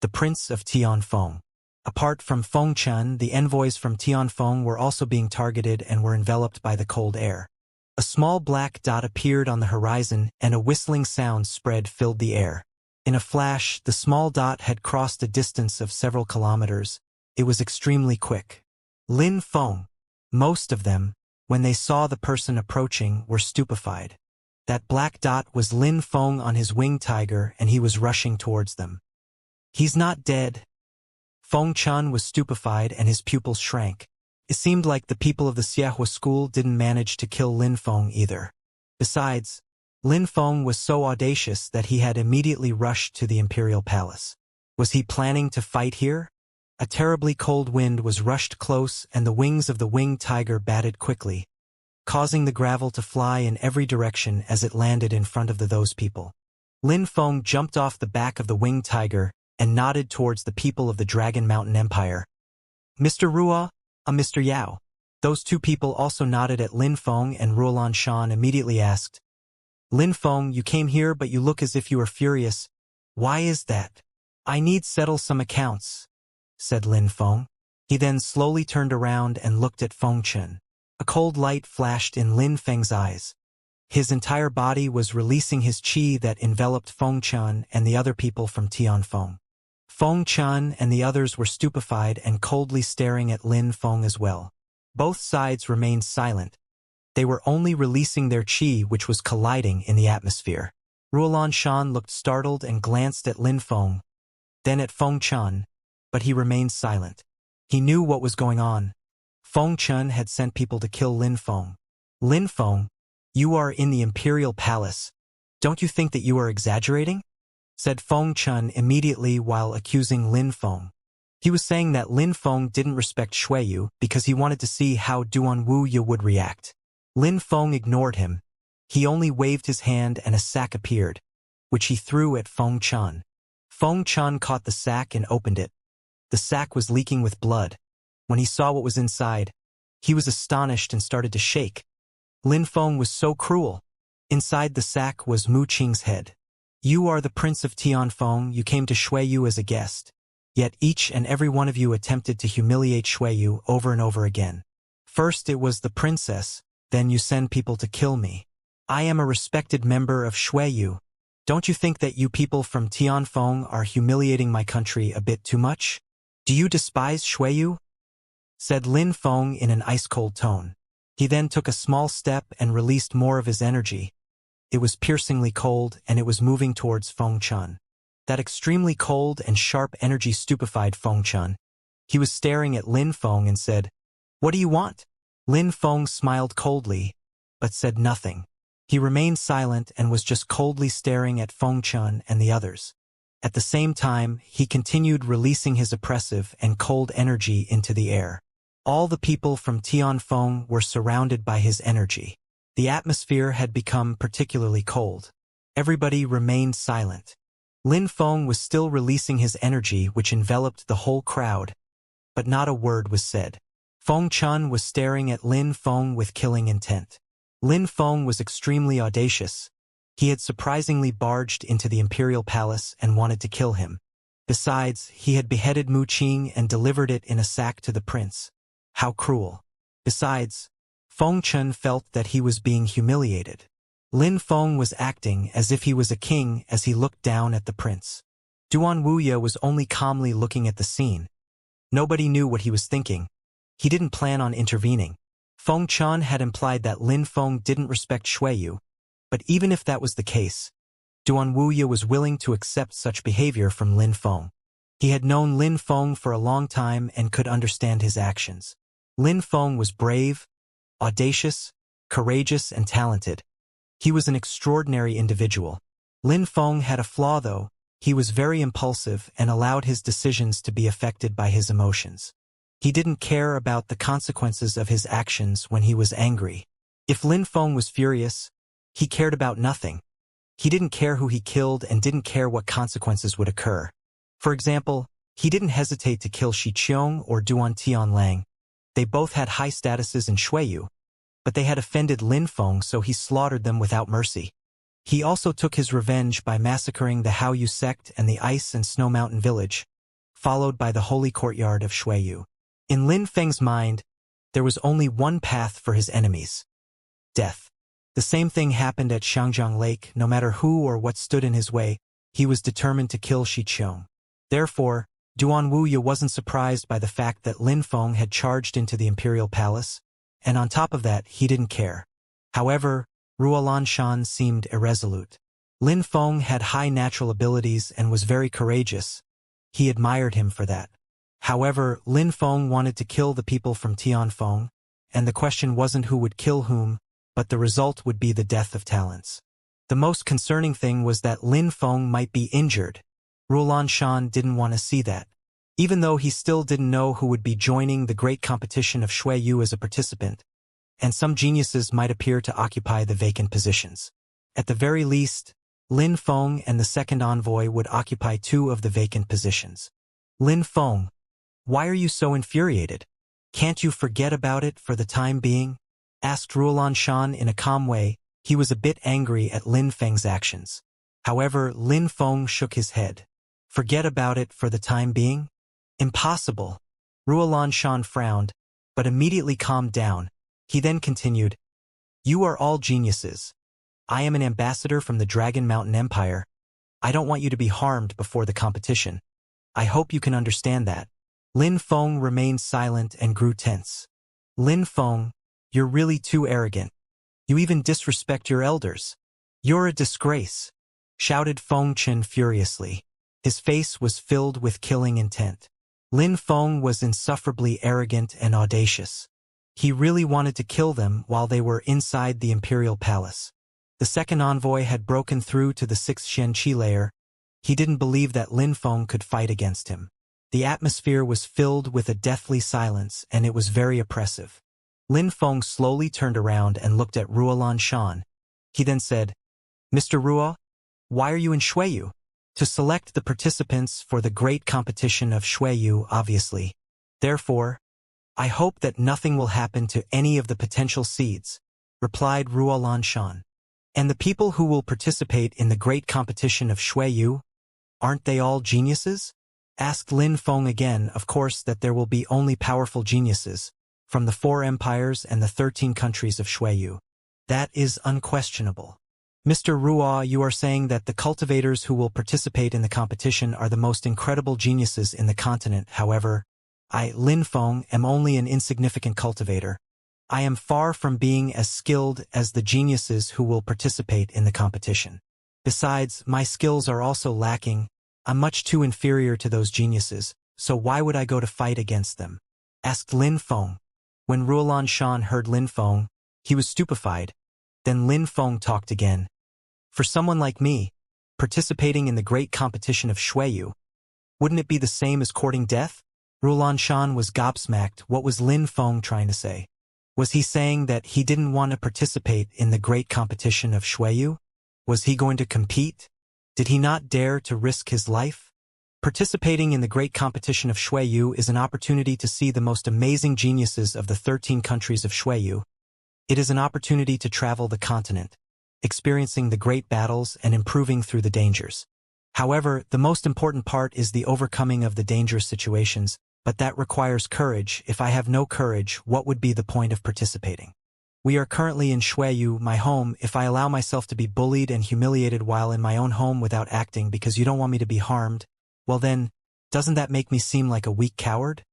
the prince of Tianfeng. Apart from Fengchun, the envoys from Tianfeng were also being targeted and were enveloped by the cold air. A small black dot appeared on the horizon and a whistling sound spread filled the air. In a flash, the small dot had crossed a distance of several kilometers. It was extremely quick. Lin Feng. Most of them, when they saw the person approaching, were stupefied. That black dot was Lin Feng on his winged tiger and he was rushing towards them. "He's not dead." Fengchun was stupefied and his pupils shrank. It seemed like the people of the Xiahua school didn't manage to kill Lin Feng either. Besides, Lin Feng was so audacious that he had immediately rushed to the imperial palace. Was he planning to fight here? A terribly cold wind was rushed close and the wings of the winged tiger batted quickly, causing the gravel to fly in every direction as it landed in front of those people. Lin Feng jumped off the back of the winged tiger and nodded towards the people of the Dragon Mountain Empire. "Mr. Ruo, Mr. Yao." Those two people also nodded at Lin Feng and Ruolan Shan immediately asked, "Lin Feng, you came here but you look as if you are furious. Why is that?" "I need settle some accounts," said Lin Feng. He then slowly turned around and looked at Fengchun. A cold light flashed in Lin Feng's eyes. His entire body was releasing his qi that enveloped Fengchun and the other people from Tianfeng. Fengchun and the others were stupefied and coldly staring at Lin Feng as well. Both sides remained silent. They were only releasing their qi which was colliding in the atmosphere. Ruolan Shan looked startled and glanced at Lin Feng, then at Fengchun, but he remained silent. He knew what was going on. Fengchun had sent people to kill Lin Feng. "Lin Feng, you are in the imperial palace. Don't you think that you are exaggerating?" said Fengchun immediately while accusing Lin Feng. He was saying that Lin Feng didn't respect Shuiyu because he wanted to see how Duan Wuxia would react. Lin Feng ignored him. He only waved his hand and a sack appeared, which he threw at Fengchun. Fengchun caught the sack and opened it. The sack was leaking with blood. When he saw what was inside, he was astonished and started to shake. Lin Feng was so cruel. Inside the sack was Mu Qing's head. "You are the prince of Tianfeng. You came to Shuiyu as a guest. Yet each and every one of you attempted to humiliate Shuiyu over and over again. First it was the princess, then you send people to kill me. I am a respected member of Shuiyu. Don't you think that you people from Tianfeng are humiliating my country a bit too much? Do you despise Shuiyu?" said Lin Feng in an ice-cold tone. He then took a small step and released more of his energy. It was piercingly cold and it was moving towards Fengchun. That extremely cold and sharp energy stupefied Fengchun. He was staring at Lin Feng and said, "What do you want?" Lin Feng smiled coldly, but said nothing. He remained silent and was just coldly staring at Feng Chun and the others. At the same time, he continued releasing his oppressive and cold energy into the air. All the people from Tianfeng were surrounded by his energy. The atmosphere had become particularly cold. Everybody remained silent. Lin Feng was still releasing his energy, which enveloped the whole crowd, but not a word was said. Feng Chun was staring at Lin Feng with killing intent. Lin Feng was extremely audacious. He had surprisingly barged into the imperial palace and wanted to kill him. Besides, he had beheaded Mu Qing and delivered it in a sack to the prince. How cruel. Besides, Feng Chun felt that he was being humiliated. Lin Feng was acting as if he was a king as he looked down at the prince. Duan Wuya was only calmly looking at the scene. Nobody knew what he was thinking. He didn't plan on intervening. Feng Chun had implied that Lin Feng didn't respect Xueyu, but even if that was the case, Duan Wuya was willing to accept such behavior from Lin Feng. He had known Lin Feng for a long time and could understand his actions. Lin Feng was brave, audacious, courageous, and talented. He was an extraordinary individual. Lin Feng had a flaw though. He was very impulsive and allowed his decisions to be affected by his emotions. He didn't care about the consequences of his actions when he was angry. If Lin Feng was furious, he cared about nothing. He didn't care who he killed and didn't care what consequences would occur. For example, he didn't hesitate to kill Shi Qiong or Duan Tianlang. They both had high statuses in Xueyu, but they had offended Lin Feng, so he slaughtered them without mercy. He also took his revenge by massacring the Haoyu sect and the Ice and Snow Mountain village, followed by the holy courtyard of Xueyu. In Lin Feng's mind, there was only one path for his enemies: death. The same thing happened at Xianxia Lake. No matter who or what stood in his way, he was determined to kill Shi Qiong. Therefore, Duan Wuya wasn't surprised by the fact that Lin Feng had charged into the imperial palace, and on top of that, he didn't care. However, Ruolan Shan seemed irresolute. Lin Feng had high natural abilities and was very courageous. He admired him for that. However, Lin Feng wanted to kill the people from Tianfeng, and the question wasn't who would kill whom, but the result would be the death of talents. The most concerning thing was that Lin Feng might be injured. Ruolan Shan didn't want to see that. Even though he still didn't know who would be joining the great competition of Xueyu as a participant, and some geniuses might appear to occupy the vacant positions. At the very least, Lin Feng and the second envoy would occupy 2 of the vacant positions. Lin Feng, why are you so infuriated? Can't you forget about it for the time being? Asked Ruolan Shan in a calm way. He was a bit angry at Lin Feng's actions. However, Lin Feng shook his head. Forget about it for the time being? Impossible. Ruolan Shan frowned, but immediately calmed down. He then continued, "You are all geniuses. I am an ambassador from the Dragon Mountain Empire. I don't want you to be harmed before the competition. I hope you can understand that." Lin Feng remained silent and grew tense. Lin Feng, you're really too arrogant. You even disrespect your elders. You're a disgrace, shouted Feng Chen furiously. His face was filled with killing intent. Lin Feng was insufferably arrogant and audacious. He really wanted to kill them while they were inside the imperial palace. The second envoy had broken through to the 6th Xianxia layer. He didn't believe that Lin Feng could fight against him. The atmosphere was filled with a deathly silence, and it was very oppressive. Lin Feng slowly turned around and looked at Ruolan Shan. He then said, "Mr. Ruo, why are you in Xueyu?" "To select the participants for the great competition of Xueyu, obviously. Therefore, I hope that nothing will happen to any of the potential seeds," replied Ruolan Shan. "And the people who will participate in the great competition of Xueyu, aren't they all geniuses?" Asked Lin Feng again. "Of course that there will be only powerful geniuses, from the 4 empires and the 13 countries of Xueyu. That is unquestionable." "Mr. Ruo, you are saying that the cultivators who will participate in the competition are the most incredible geniuses in the continent. However, I, Lin Feng, am only an insignificant cultivator. I am far from being as skilled as the geniuses who will participate in the competition. Besides, my skills are also lacking. I'm much too inferior to those geniuses, so why would I go to fight against them? Asked Lin Feng. When Ruolan Shan heard Lin Feng, he was stupefied. Then Lin Feng talked again. For someone like me, participating in the great competition of Xueyu, wouldn't it be the same as courting death? Ruolan Shan was gobsmacked. What was Lin Feng trying to say? Was he saying that he didn't want to participate in the great competition of Xueyu? Was he going to compete? Did he not dare to risk his life? Participating in the great competition of Xueyu is an opportunity to see the most amazing geniuses of the 13 countries of Xueyu. It is an opportunity to travel the continent, experiencing the great battles and improving through the dangers. However, the most important part is the overcoming of the dangerous situations, but that requires courage. If I have no courage, what would be the point of participating? We are currently in Xueyu, my home. If I allow myself to be bullied and humiliated while in my own home without acting because you don't want me to be harmed, well then, doesn't that make me seem like a weak coward?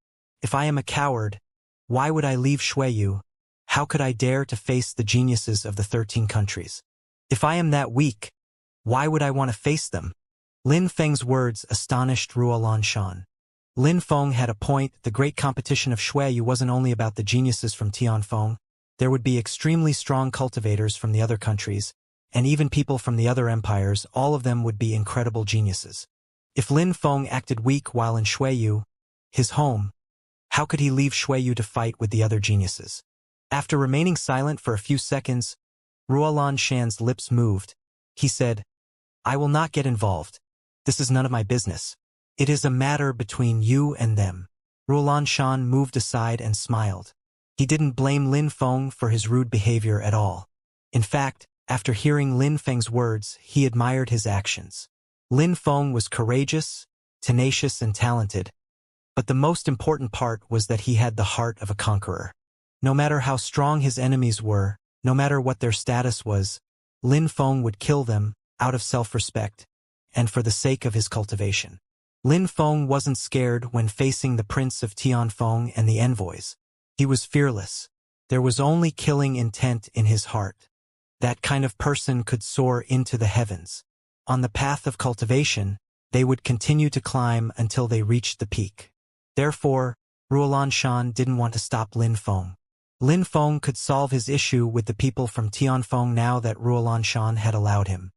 If I am a coward, why would I leave Xueyu? How could I dare to face the geniuses of the 13 countries? If I am that weak, why would I want to face them? Lin Feng's words astonished Ruolan Shan. Lin Feng had a point. The great competition of Xueyu wasn't only about the geniuses from Tianfeng. There would be extremely strong cultivators from the other countries, and even people from the other empires. All of them would be incredible geniuses. If Lin Feng acted weak while in Xueyu, his home, how could he leave Xueyu to fight with the other geniuses? After remaining silent for a few seconds, Ruolan Shan's lips moved. He said, I will not get involved. This is none of my business. It is a matter between you and them. Ruolan Shan moved aside and smiled. He didn't blame Lin Feng for his rude behavior at all. In fact, after hearing Lin Feng's words, he admired his actions. Lin Feng was courageous, tenacious, and talented, but the most important part was that he had the heart of a conqueror. No matter how strong his enemies were, no matter what their status was, Lin Feng would kill them, out of self-respect, and for the sake of his cultivation. Lin Feng wasn't scared when facing the Prince of Tianfeng and the envoys. He was fearless. There was only killing intent in his heart. That kind of person could soar into the heavens. On the path of cultivation, they would continue to climb until they reached the peak. Therefore, Ruolan Shan didn't want to stop Lin Feng. Lin Feng could solve his issue with the people from Tianfeng now that Ruolan Shan had allowed him.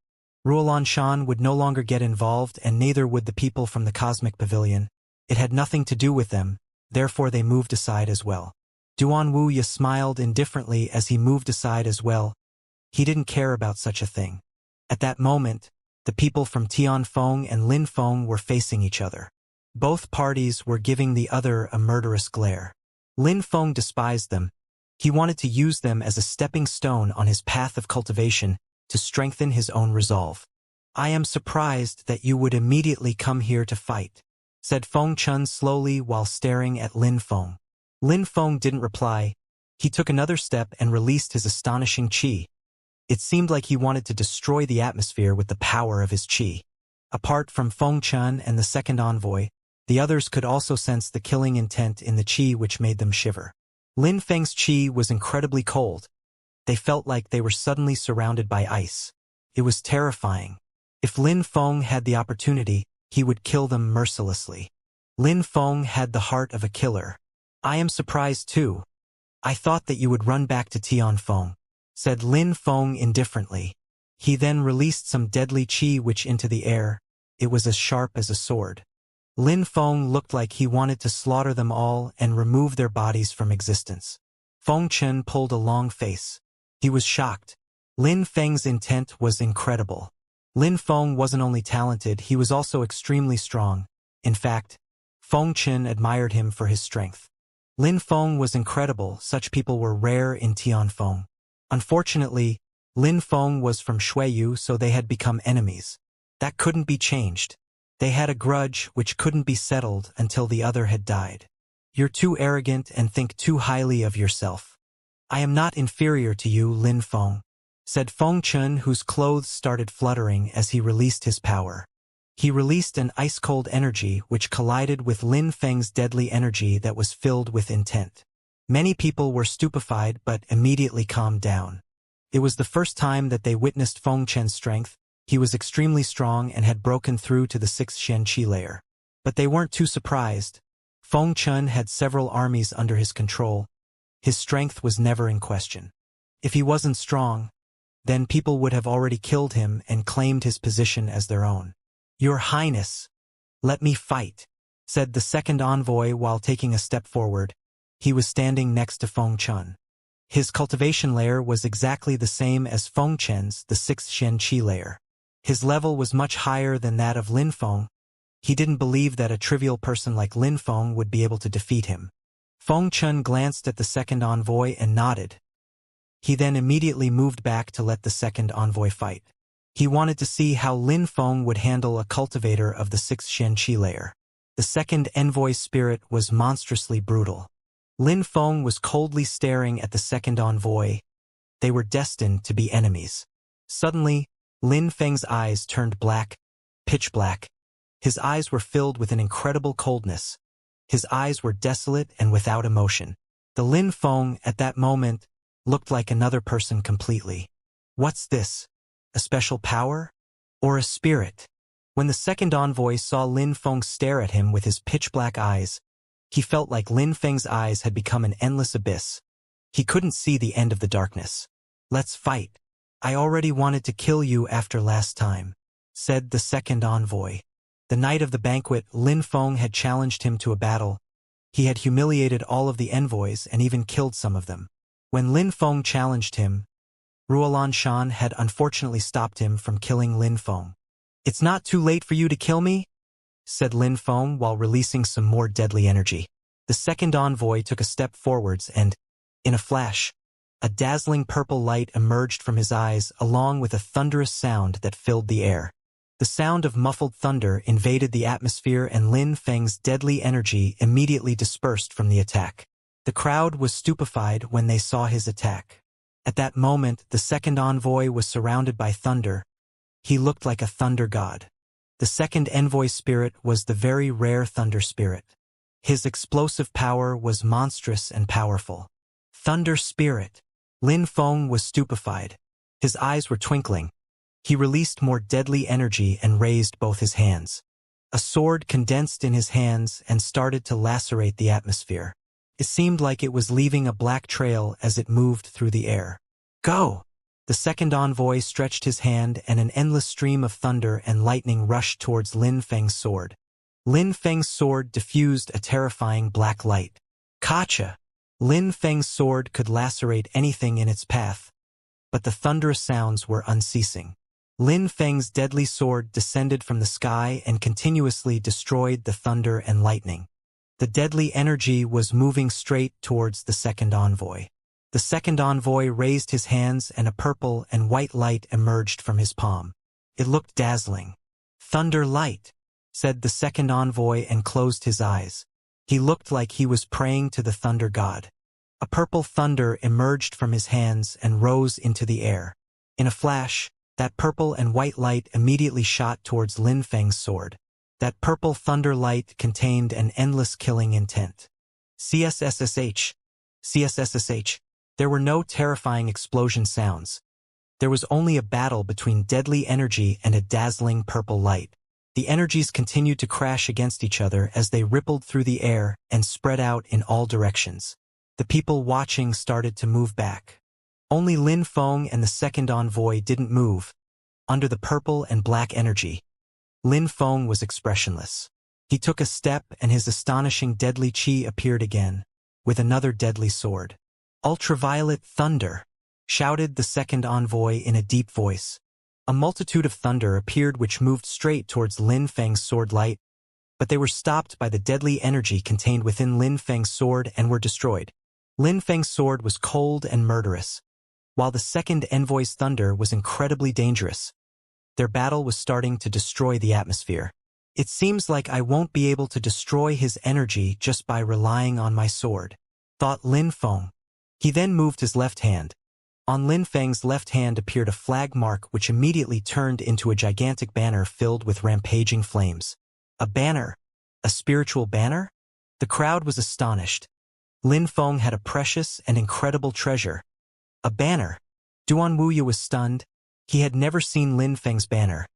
Ruolan Shan would no longer get involved, and neither would the people from the Cosmic Pavilion. It had nothing to do with them, therefore they moved aside as well. Duan Wuya smiled indifferently as he moved aside as well. He didn't care about such a thing. At that moment, the people from Tianfeng and Lin Feng were facing each other. Both parties were giving the other a murderous glare. Lin Feng despised them. He wanted to use them as a stepping stone on his path of cultivation to strengthen his own resolve. I am surprised that you would immediately come here to fight, said Feng Chun slowly while staring at Lin Feng. Lin Feng didn't reply. He took another step and released his astonishing qi. It seemed like he wanted to destroy the atmosphere with the power of his qi. Apart from Feng Chun and the second envoy, the others could also sense the killing intent in the qi, which made them shiver. Lin Feng's qi was incredibly cold. They felt like they were suddenly surrounded by ice. It was terrifying. If Lin Feng had the opportunity, he would kill them mercilessly. Lin Feng had the heart of a killer. I am surprised too. I thought that you would run back to Tianfeng, said Lin Feng indifferently. He then released some deadly qi which into the air. It was as sharp as a sword. Lin Feng looked like he wanted to slaughter them all and remove their bodies from existence. Feng Chen pulled a long face. He was shocked. Lin Feng's intent was incredible. Lin Feng wasn't only talented, he was also extremely strong. In fact, Feng Chen admired him for his strength. Lin Feng was incredible. Such people were rare in Tianfeng. Unfortunately, Lin Feng was from Xueyu, so they had become enemies. That couldn't be changed. They had a grudge which couldn't be settled until the other had died. You're too arrogant and think too highly of yourself. I am not inferior to you, Lin Feng, said Feng Chun, whose clothes started fluttering as he released his power. He released an ice-cold energy which collided with Lin Feng's deadly energy that was filled with intent. Many people were stupefied but immediately calmed down. It was the first time that they witnessed Feng Chen's strength. He was extremely strong and had broken through to the 6th Xianxia layer. But they weren't too surprised. Feng Chun had several armies under his control. His strength was never in question. If he wasn't strong, then people would have already killed him and claimed his position as their own. "Your Highness, let me fight," said the second envoy while taking a step forward. He was standing next to Feng Chun. His cultivation layer was exactly the same as Feng Chen's, the 6th Xianxia layer. His level was much higher than that of Lin Feng. He didn't believe that a trivial person like Lin Feng would be able to defeat him. Feng Chun glanced at the second envoy and nodded. He then immediately moved back to let the second envoy fight. He wanted to see how Lin Feng would handle a cultivator of the 6th Xianxia layer. The second envoy's spirit was monstrously brutal. Lin Feng was coldly staring at the second envoy. They were destined to be enemies. Suddenly, Lin Feng's eyes turned black, pitch black. His eyes were filled with an incredible coldness. His eyes were desolate and without emotion. The Lin Feng, at that moment, looked like another person completely. What's this? A special power? Or a spirit? When the second envoy saw Lin Feng stare at him with his pitch-black eyes, he felt like Lin Feng's eyes had become an endless abyss. He couldn't see the end of the darkness. "Let's fight. I already wanted to kill you after last time," said the second envoy. The night of the banquet, Lin Feng had challenged him to a battle. He had humiliated all of the envoys and even killed some of them. When Lin Feng challenged him, Ruolan Shan had unfortunately stopped him from killing Lin Feng. "It's not too late for you to kill me," said Lin Feng while releasing some more deadly energy. The second envoy took a step forwards and, in a flash, a dazzling purple light emerged from his eyes along with a thunderous sound that filled the air. The sound of muffled thunder invaded the atmosphere and Lin Feng's deadly energy immediately dispersed from the attack. The crowd was stupefied when they saw his attack. At that moment, the second envoy was surrounded by thunder. He looked like a thunder god. The second envoy's spirit was the very rare thunder spirit. His explosive power was monstrous and powerful. Thunder spirit. Lin Feng was stupefied. His eyes were twinkling. He released more deadly energy and raised both his hands. A sword condensed in his hands and started to lacerate the atmosphere. It seemed like it was leaving a black trail as it moved through the air. "Go!" The second envoy stretched his hand and an endless stream of thunder and lightning rushed towards Lin Feng's sword. Lin Feng's sword diffused a terrifying black light. Kacha! Lin Feng's sword could lacerate anything in its path, but the thunderous sounds were unceasing. Lin Feng's deadly sword descended from the sky and continuously destroyed the thunder and lightning. The deadly energy was moving straight towards the second envoy. The second envoy raised his hands and a purple and white light emerged from his palm. It looked dazzling. "Thunder light," said the second envoy and closed his eyes. He looked like he was praying to the thunder god. A purple thunder emerged from his hands and rose into the air. In a flash, that purple and white light immediately shot towards Lin Feng's sword. That purple thunder light contained an endless killing intent. CSSSH. CSSSH. There were no terrifying explosion sounds. There was only a battle between deadly energy and a dazzling purple light. The energies continued to crash against each other as they rippled through the air and spread out in all directions. The people watching started to move back. Only Lin Feng and the second envoy didn't move. Under the purple and black energy, Lin Feng was expressionless. He took a step and his astonishing deadly chi appeared again, with another deadly sword. "Ultraviolet thunder," shouted the second envoy in a deep voice. A multitude of thunder appeared which moved straight towards Lin Feng's sword light, but they were stopped by the deadly energy contained within Lin Feng's sword and were destroyed. Lin Feng's sword was cold and murderous, while the second envoy's thunder was incredibly dangerous. Their battle was starting to destroy the atmosphere. "It seems like I won't be able to destroy his energy just by relying on my sword," thought Lin Feng. He then moved his left hand. On Lin Feng's left hand appeared a flag mark which immediately turned into a gigantic banner filled with rampaging flames. A banner? A spiritual banner? The crowd was astonished. Lin Feng had a precious and incredible treasure. A banner. Duan Wuya was stunned. He had never seen Lin Feng's banner.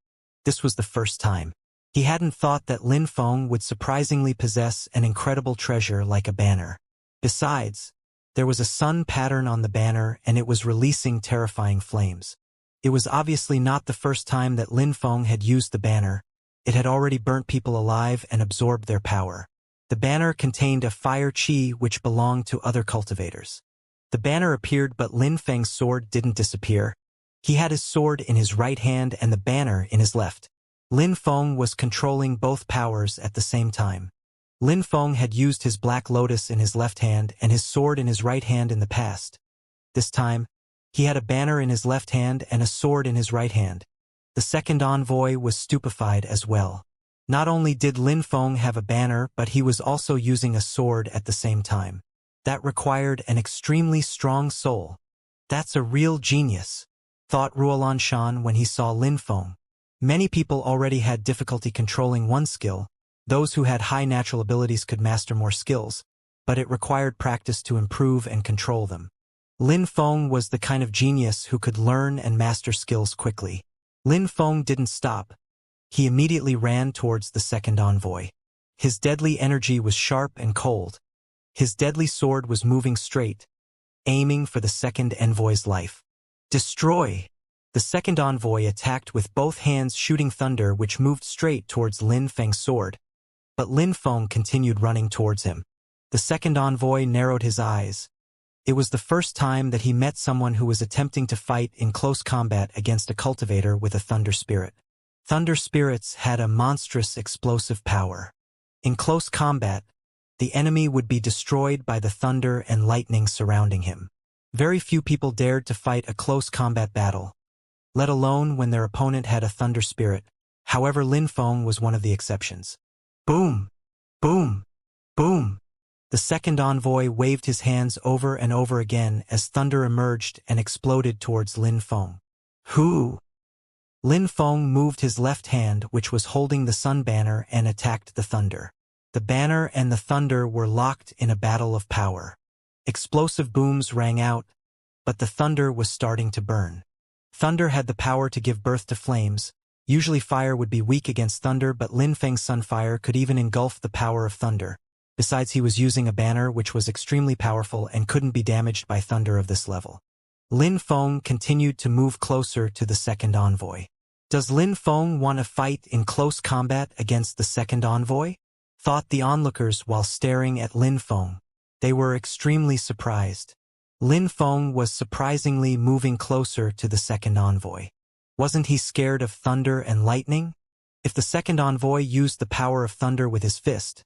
This was the first time. He hadn't thought that Lin Feng would surprisingly possess an incredible treasure like a banner. Besides, there was a sun pattern on the banner and it was releasing terrifying flames. It was obviously not the first time that Lin Feng had used the banner. It had already burnt people alive and absorbed their power. The banner contained a fire qi which belonged to other cultivators. The banner appeared but Lin Feng's sword didn't disappear. He had his sword in his right hand and the banner in his left. Lin Feng was controlling both powers at the same time. Lin Feng had used his Black Lotus in his left hand and his sword in his right hand in the past. This time, he had a banner in his left hand and a sword in his right hand. The second envoy was stupefied as well. Not only did Lin Feng have a banner, but he was also using a sword at the same time. That required an extremely strong soul. That's a real genius, thought Ruolan Shan when he saw Lin Feng. Many people already had difficulty controlling one skill. Those who had high natural abilities could master more skills, but it required practice to improve and control them. Lin Feng was the kind of genius who could learn and master skills quickly. Lin Feng didn't stop. He immediately ran towards the second envoy. His deadly energy was sharp and cold. His deadly sword was moving straight, aiming for the second envoy's life. Destroy! The second envoy attacked with both hands, shooting thunder which moved straight towards Lin Feng's sword. But Lin Feng continued running towards him. The second envoy narrowed his eyes. It was the first time that he met someone who was attempting to fight in close combat against a cultivator with a thunder spirit. Thunder spirits had a monstrous explosive power. In close combat, the enemy would be destroyed by the thunder and lightning surrounding him. Very few people dared to fight a close combat battle, let alone when their opponent had a thunder spirit. However, Lin Feng was one of the exceptions. Boom! Boom! Boom! The second envoy waved his hands over and over again as thunder emerged and exploded towards Lin Feng. Who? Lin Feng moved his left hand, which was holding the sun banner, and attacked the thunder. The banner and the thunder were locked in a battle of power. Explosive booms rang out, but the thunder was starting to burn. Thunder had the power to give birth to flames. Usually fire would be weak against thunder, but Lin Feng's sunfire could even engulf the power of thunder. Besides, he was using a banner which was extremely powerful and couldn't be damaged by thunder of this level. Lin Feng continued to move closer to the second envoy. Does Lin Feng want to fight in close combat against the second envoy? Thought the onlookers while staring at Lin Feng. They were extremely surprised. Lin Feng was surprisingly moving closer to the second envoy. Wasn't he scared of thunder and lightning? If the second envoy used the power of thunder with his fist,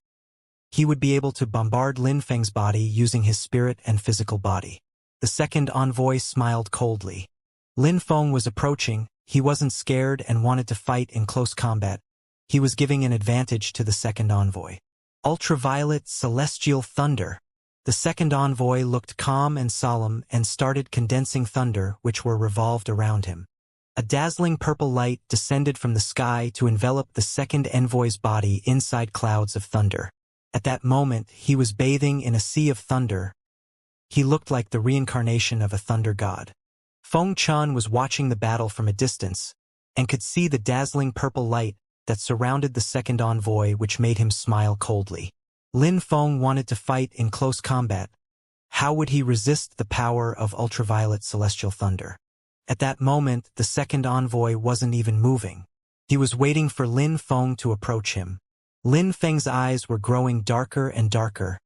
he would be able to bombard Lin Feng's body using his spirit and physical body. The second envoy smiled coldly. Lin Feng was approaching. He wasn't scared and wanted to fight in close combat. He was giving an advantage to the second envoy. Ultraviolet celestial thunder. The second envoy looked calm and solemn and started condensing thunder which were revolved around him. A dazzling purple light descended from the sky to envelop the second envoy's body inside clouds of thunder. At that moment, he was bathing in a sea of thunder. He looked like the reincarnation of a thunder god. Feng Chan was watching the battle from a distance and could see the dazzling purple light that surrounded the second envoy, which made him smile coldly. Lin Feng wanted to fight in close combat. How would he resist the power of ultraviolet celestial thunder? At that moment, the second envoy wasn't even moving. He was waiting for Lin Feng to approach him. Lin Feng's eyes were growing darker and darker,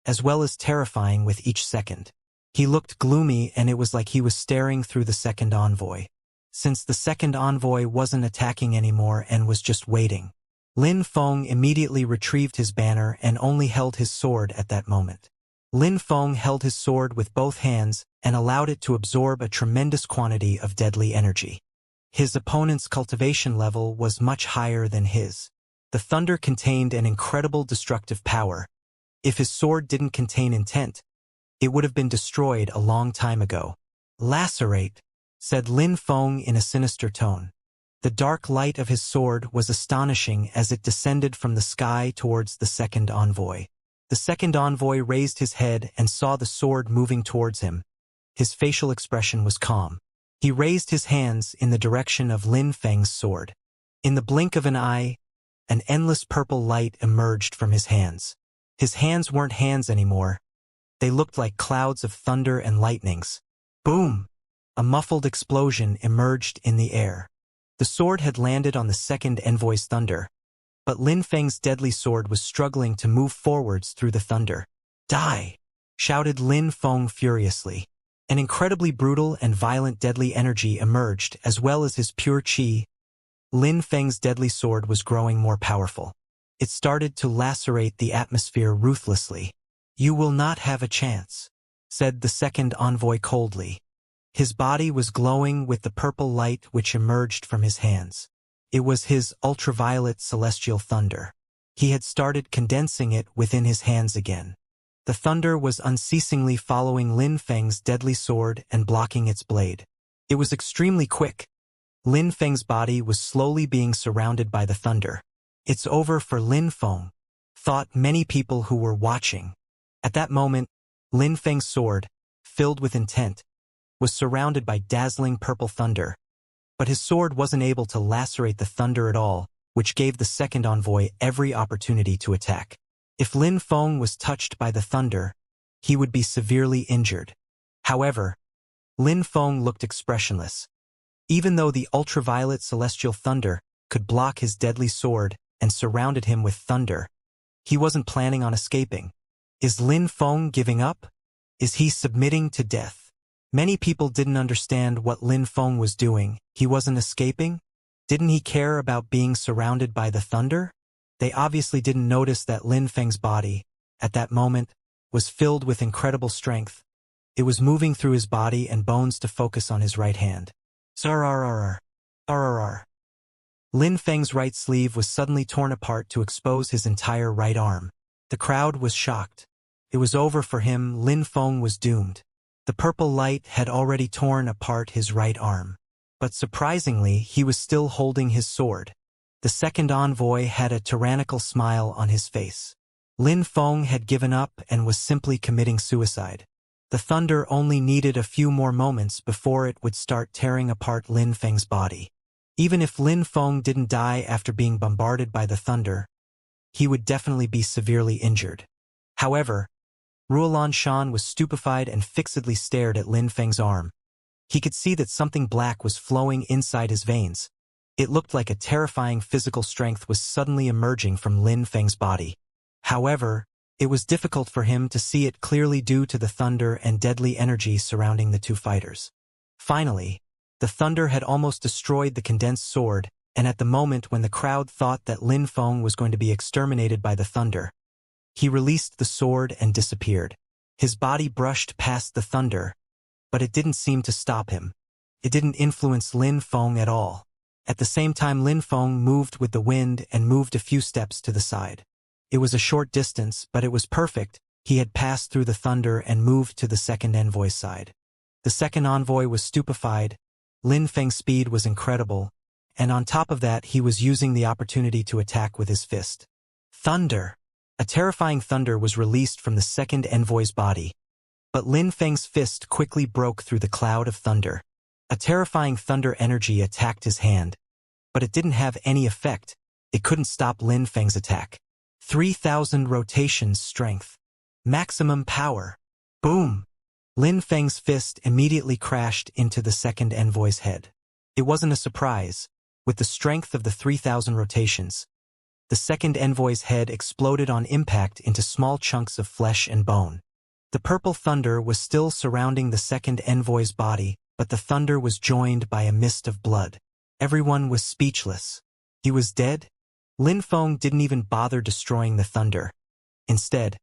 as well as terrifying with each second. He looked gloomy and it was like he was staring through the second envoy. Since the second envoy wasn't attacking anymore and was just waiting, Lin Feng immediately retrieved his banner and only held his sword at that moment. Lin Feng held his sword with both hands and allowed it to absorb a tremendous quantity of deadly energy. His opponent's cultivation level was much higher than his. The thunder contained an incredible destructive power. If his sword didn't contain intent, it would have been destroyed a long time ago. Lacerate, said Lin Feng in a sinister tone. The dark light of his sword was astonishing as it descended from the sky towards the second envoy. The second envoy raised his head and saw the sword moving towards him. His facial expression was calm. He raised his hands in the direction of Lin Feng's sword. In the blink of an eye, an endless purple light emerged from his hands. His hands weren't hands anymore. They looked like clouds of thunder and lightnings. Boom! A muffled explosion emerged in the air. The sword had landed on the second envoy's thunder, but Lin Feng's deadly sword was struggling to move forwards through the thunder. Die! Shouted Lin Feng furiously. An incredibly brutal and violent deadly energy emerged, as well as his pure qi. Lin Feng's deadly sword was growing more powerful. It started to lacerate the atmosphere ruthlessly. "You will not have a chance," said the second envoy coldly. His body was glowing with the purple light which emerged from his hands. It was his ultraviolet celestial thunder. He had started condensing it within his hands again. The thunder was unceasingly following Lin Feng's deadly sword and blocking its blade. It was extremely quick. Lin Feng's body was slowly being surrounded by the thunder. "It's over for Lin Feng," thought many people who were watching. At that moment, Lin Feng's sword, filled with intent, was surrounded by dazzling purple thunder. But his sword wasn't able to lacerate the thunder at all, which gave the second envoy every opportunity to attack. If Lin Feng was touched by the thunder, he would be severely injured. However, Lin Feng looked expressionless. Even though the ultraviolet celestial thunder could block his deadly sword and surrounded him with thunder, he wasn't planning on escaping. Is Lin Feng giving up? Is he submitting to death? Many people didn't understand what Lin Feng was doing. He wasn't escaping? Didn't he care about being surrounded by the thunder? They obviously didn't notice that Lin Feng's body, at that moment, was filled with incredible strength. It was moving through his body and bones to focus on his right hand. Rrrr. Lin Feng's right sleeve was suddenly torn apart to expose his entire right arm. The crowd was shocked. It was over for him. Lin Feng was doomed. The purple light had already torn apart his right arm. But surprisingly, he was still holding his sword. The second envoy had a tyrannical smile on his face. Lin Feng had given up and was simply committing suicide. The thunder only needed a few more moments before it would start tearing apart Lin Feng's body. Even if Lin Feng didn't die after being bombarded by the thunder, he would definitely be severely injured. However, Ruolan Shan was stupefied and fixedly stared at Lin Feng's arm. He could see that something black was flowing inside his veins. It looked like a terrifying physical strength was suddenly emerging from Lin Feng's body. However, it was difficult for him to see it clearly due to the thunder and deadly energy surrounding the two fighters. Finally, the thunder had almost destroyed the condensed sword, and at the moment when the crowd thought that Lin Feng was going to be exterminated by the thunder, he released the sword and disappeared. His body brushed past the thunder, but it didn't seem to stop him. It didn't influence Lin Feng at all. At the same time, Lin Feng moved with the wind and moved a few steps to the side. It was a short distance, but it was perfect. He had passed through the thunder and moved to the second envoy's side. The second envoy was stupefied. Lin Feng's speed was incredible, and on top of that, he was using the opportunity to attack with his fist. Thunder! A terrifying thunder was released from the second envoy's body, but Lin Feng's fist quickly broke through the cloud of thunder. A terrifying thunder energy attacked his hand, but it didn't have any effect. It couldn't stop Lin Feng's attack. 3,000 rotations strength. Maximum power. Boom! Lin Feng's fist immediately crashed into the second envoy's head. It wasn't a surprise. With the strength of the 3,000 rotations, the second envoy's head exploded on impact into small chunks of flesh and bone. The purple thunder was still surrounding the second envoy's body, but the thunder was joined by a mist of blood. Everyone was speechless. He was dead? Lin Feng didn't even bother destroying the thunder. Instead,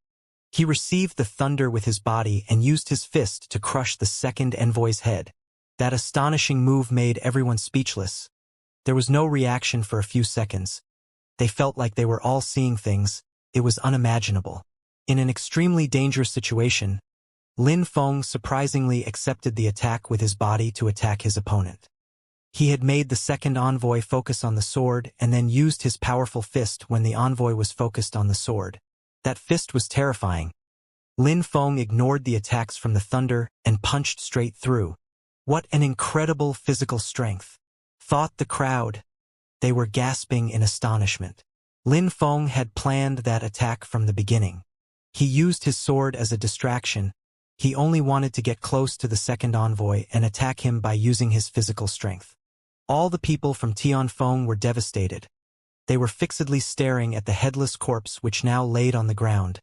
he received the thunder with his body and used his fist to crush the second envoy's head. That astonishing move made everyone speechless. There was no reaction for a few seconds. They felt like they were all seeing things. It was unimaginable. In an extremely dangerous situation, Lin Feng surprisingly accepted the attack with his body to attack his opponent. He had made the second envoy focus on the sword and then used his powerful fist when the envoy was focused on the sword. That fist was terrifying. Lin Feng ignored the attacks from the thunder and punched straight through. What an incredible physical strength, thought the crowd. They were gasping in astonishment. Lin Feng had planned that attack from the beginning. He used his sword as a distraction. He only wanted to get close to the second envoy and attack him by using his physical strength. All the people from Tianfeng were devastated. They were fixedly staring at the headless corpse which now laid on the ground.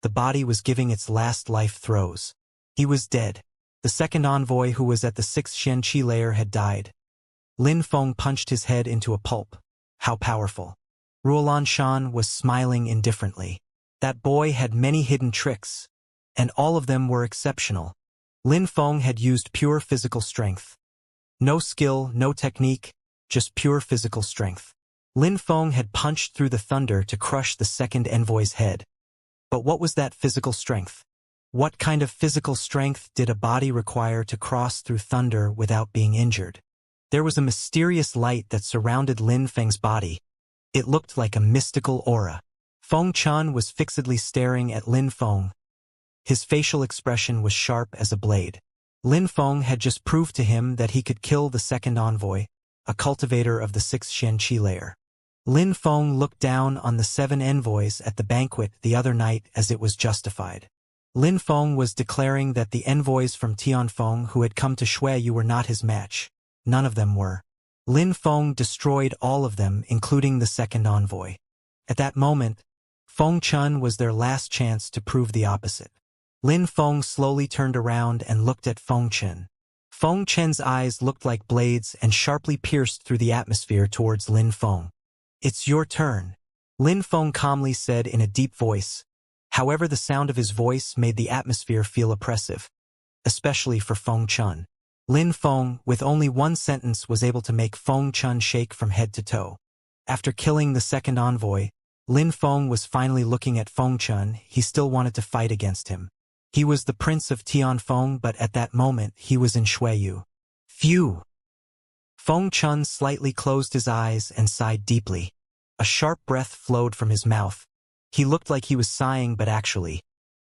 The body was giving its last life throes. He was dead. The second envoy who was at the 6th Xianxia layer had died. Lin Feng punched his head into a pulp. How powerful. Ruolan Shan was smiling indifferently. That boy had many hidden tricks, and all of them were exceptional. Lin Feng had used pure physical strength. No skill, no technique, just pure physical strength. Lin Feng had punched through the thunder to crush the second envoy's head. But what was that physical strength? What kind of physical strength did a body require to cross through thunder without being injured? There was a mysterious light that surrounded Lin Feng's body. It looked like a mystical aura. Feng Chun was fixedly staring at Lin Feng. His facial expression was sharp as a blade. Lin Feng had just proved to him that he could kill the second envoy, a cultivator of the 6th Xianxia layer. Lin Feng looked down on the 7 envoys at the banquet the other night as it was justified. Lin Feng was declaring that the envoys from Tianfeng who had come to Xueyu were not his match. None of them were. Lin Feng destroyed all of them, including the second envoy. At that moment, Feng Chun was their last chance to prove the opposite. Lin Feng slowly turned around and looked at Feng Chen. Feng Chen's eyes looked like blades and sharply pierced through the atmosphere towards Lin Feng. "It's your turn," Lin Feng calmly said in a deep voice. However, the sound of his voice made the atmosphere feel oppressive, especially for Feng Chun. Lin Feng, with only one sentence, was able to make Feng Chun shake from head to toe. After killing the second envoy, Lin Feng was finally looking at Feng Chun. He still wanted to fight against him. He was the prince of Tianfeng, but at that moment he was in Xueyu. Phew! Feng Chun slightly closed his eyes and sighed deeply. A sharp breath flowed from his mouth. He looked like he was sighing, but actually,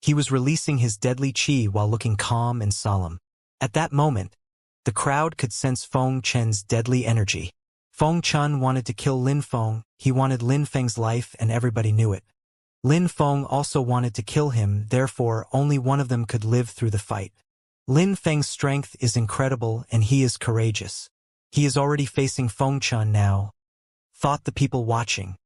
he was releasing his deadly qi while looking calm and solemn. At that moment, the crowd could sense Feng Chen's deadly energy. Feng Chun wanted to kill Lin Feng. He wanted Lin Feng's life, and everybody knew it. Lin Feng also wanted to kill him, therefore only one of them could live through the fight. Lin Feng's strength is incredible, and he is courageous. He is already facing Feng Chun now, thought the people watching.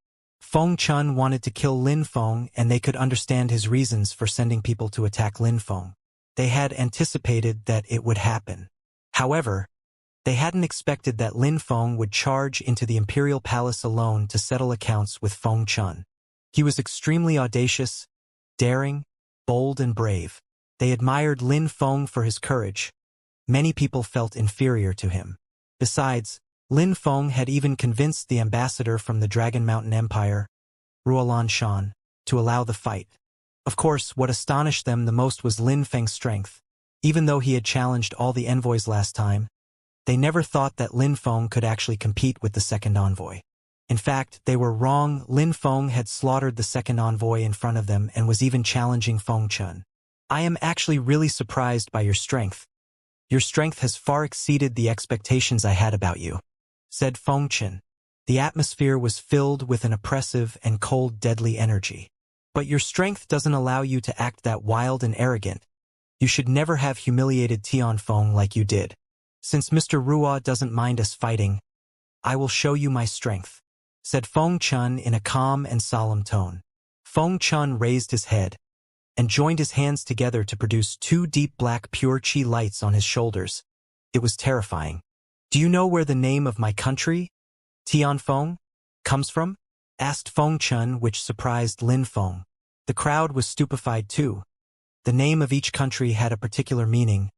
Feng Chun wanted to kill Lin Feng, and they could understand his reasons for sending people to attack Lin Feng. They had anticipated that it would happen. However, they hadn't expected that Lin Feng would charge into the imperial palace alone to settle accounts with Feng Chun. He was extremely audacious, daring, bold and brave. They admired Lin Feng for his courage. Many people felt inferior to him. Besides, Lin Feng had even convinced the ambassador from the Dragon Mountain Empire, Ruolan Shan, to allow the fight. Of course, what astonished them the most was Lin Feng's strength. Even though he had challenged all the envoys last time, they never thought that Lin Feng could actually compete with the second envoy. In fact, they were wrong. Lin Feng had slaughtered the second envoy in front of them and was even challenging Feng Chun. "I am actually really surprised by your strength. Your strength has far exceeded the expectations I had about you," said Feng Chun. The atmosphere was filled with an oppressive and cold, deadly energy. "But your strength doesn't allow you to act that wild and arrogant. You should never have humiliated Tianfeng like you did. Since Mr. Ruo doesn't mind us fighting, I will show you my strength," said Feng Chun in a calm and solemn tone. Feng Chun raised his head and joined his hands together to produce 2 deep black pure qi lights on his shoulders. It was terrifying. "Do you know where the name of my country, Tianfeng, comes from?" asked Feng Chun, which surprised Lin Feng. The crowd was stupefied too. The name of each country had a particular meaning.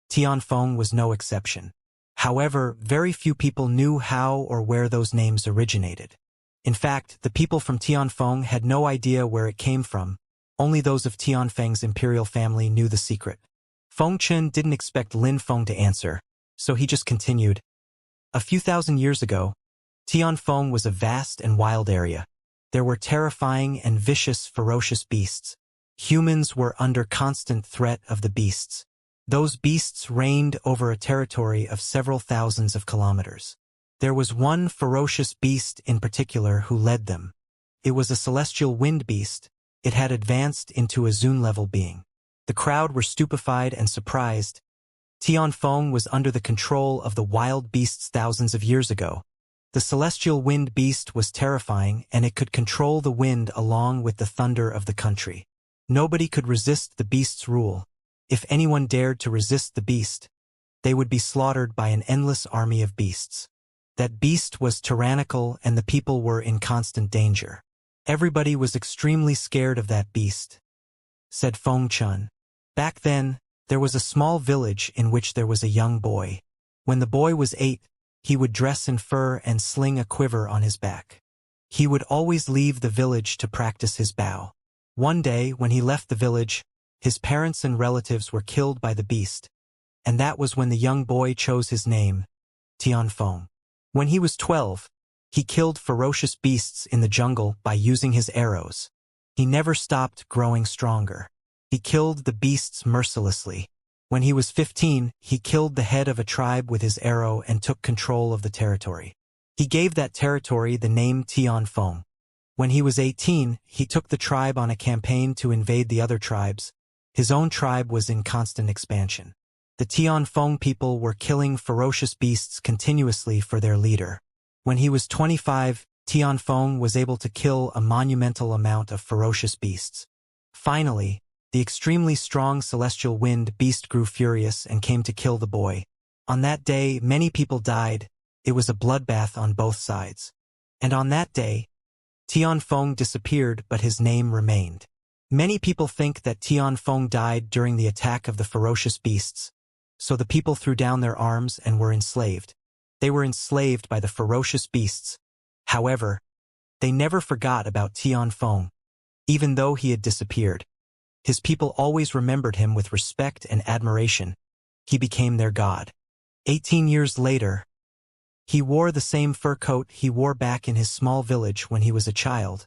Tianfeng was no exception. However, very few people knew how or where those names originated. In fact, the people from Tianfeng had no idea where it came from. Only those of Tianfeng's imperial family knew the secret. Feng Chun didn't expect Lin Feng to answer, so he just continued. "A few thousand years ago, Tianfeng was a vast and wild area. There were terrifying and vicious, ferocious beasts. Humans were under constant threat of the beasts. Those beasts reigned over a territory of several thousands of kilometers. There was one ferocious beast in particular who led them. It was a celestial wind beast. It had advanced into a Zun-level being. The crowd were stupefied and surprised. Tianfeng was under the control of the wild beasts thousands of years ago. The celestial wind beast was terrifying, and it could control the wind along with the thunder of the country. Nobody could resist the beast's rule. If anyone dared to resist the beast, they would be slaughtered by an endless army of beasts. That beast was tyrannical, and the people were in constant danger. Everybody was extremely scared of that beast, said Feng Chun. Back then, there was a small village in which there was a young boy. When the boy was 8, he would dress in fur and sling a quiver on his back. He would always leave the village to practice his bow. One day, when he left the village, his parents and relatives were killed by the beast, and that was when the young boy chose his name, Tianfeng. When he was 12, he killed ferocious beasts in the jungle by using his arrows. He never stopped growing stronger. He killed the beasts mercilessly. When he was 15, he killed the head of a tribe with his arrow and took control of the territory. He gave that territory the name Tianfeng. When he was 18, he took the tribe on a campaign to invade the other tribes. His own tribe was in constant expansion. The Tianfeng people were killing ferocious beasts continuously for their leader. When he was 25, Tianfeng was able to kill a monumental amount of ferocious beasts. Finally, the extremely strong celestial wind beast grew furious and came to kill the boy. On that day, many people died. It was a bloodbath on both sides. And on that day, Tianfeng disappeared, but his name remained. Many people think that Tianfeng died during the attack of the ferocious beasts, so the people threw down their arms and were enslaved. They were enslaved by the ferocious beasts. However, they never forgot about Tianfeng, even though he had disappeared. His people always remembered him with respect and admiration. He became their god. 18 years later, he wore the same fur coat he wore back in his small village when he was a child,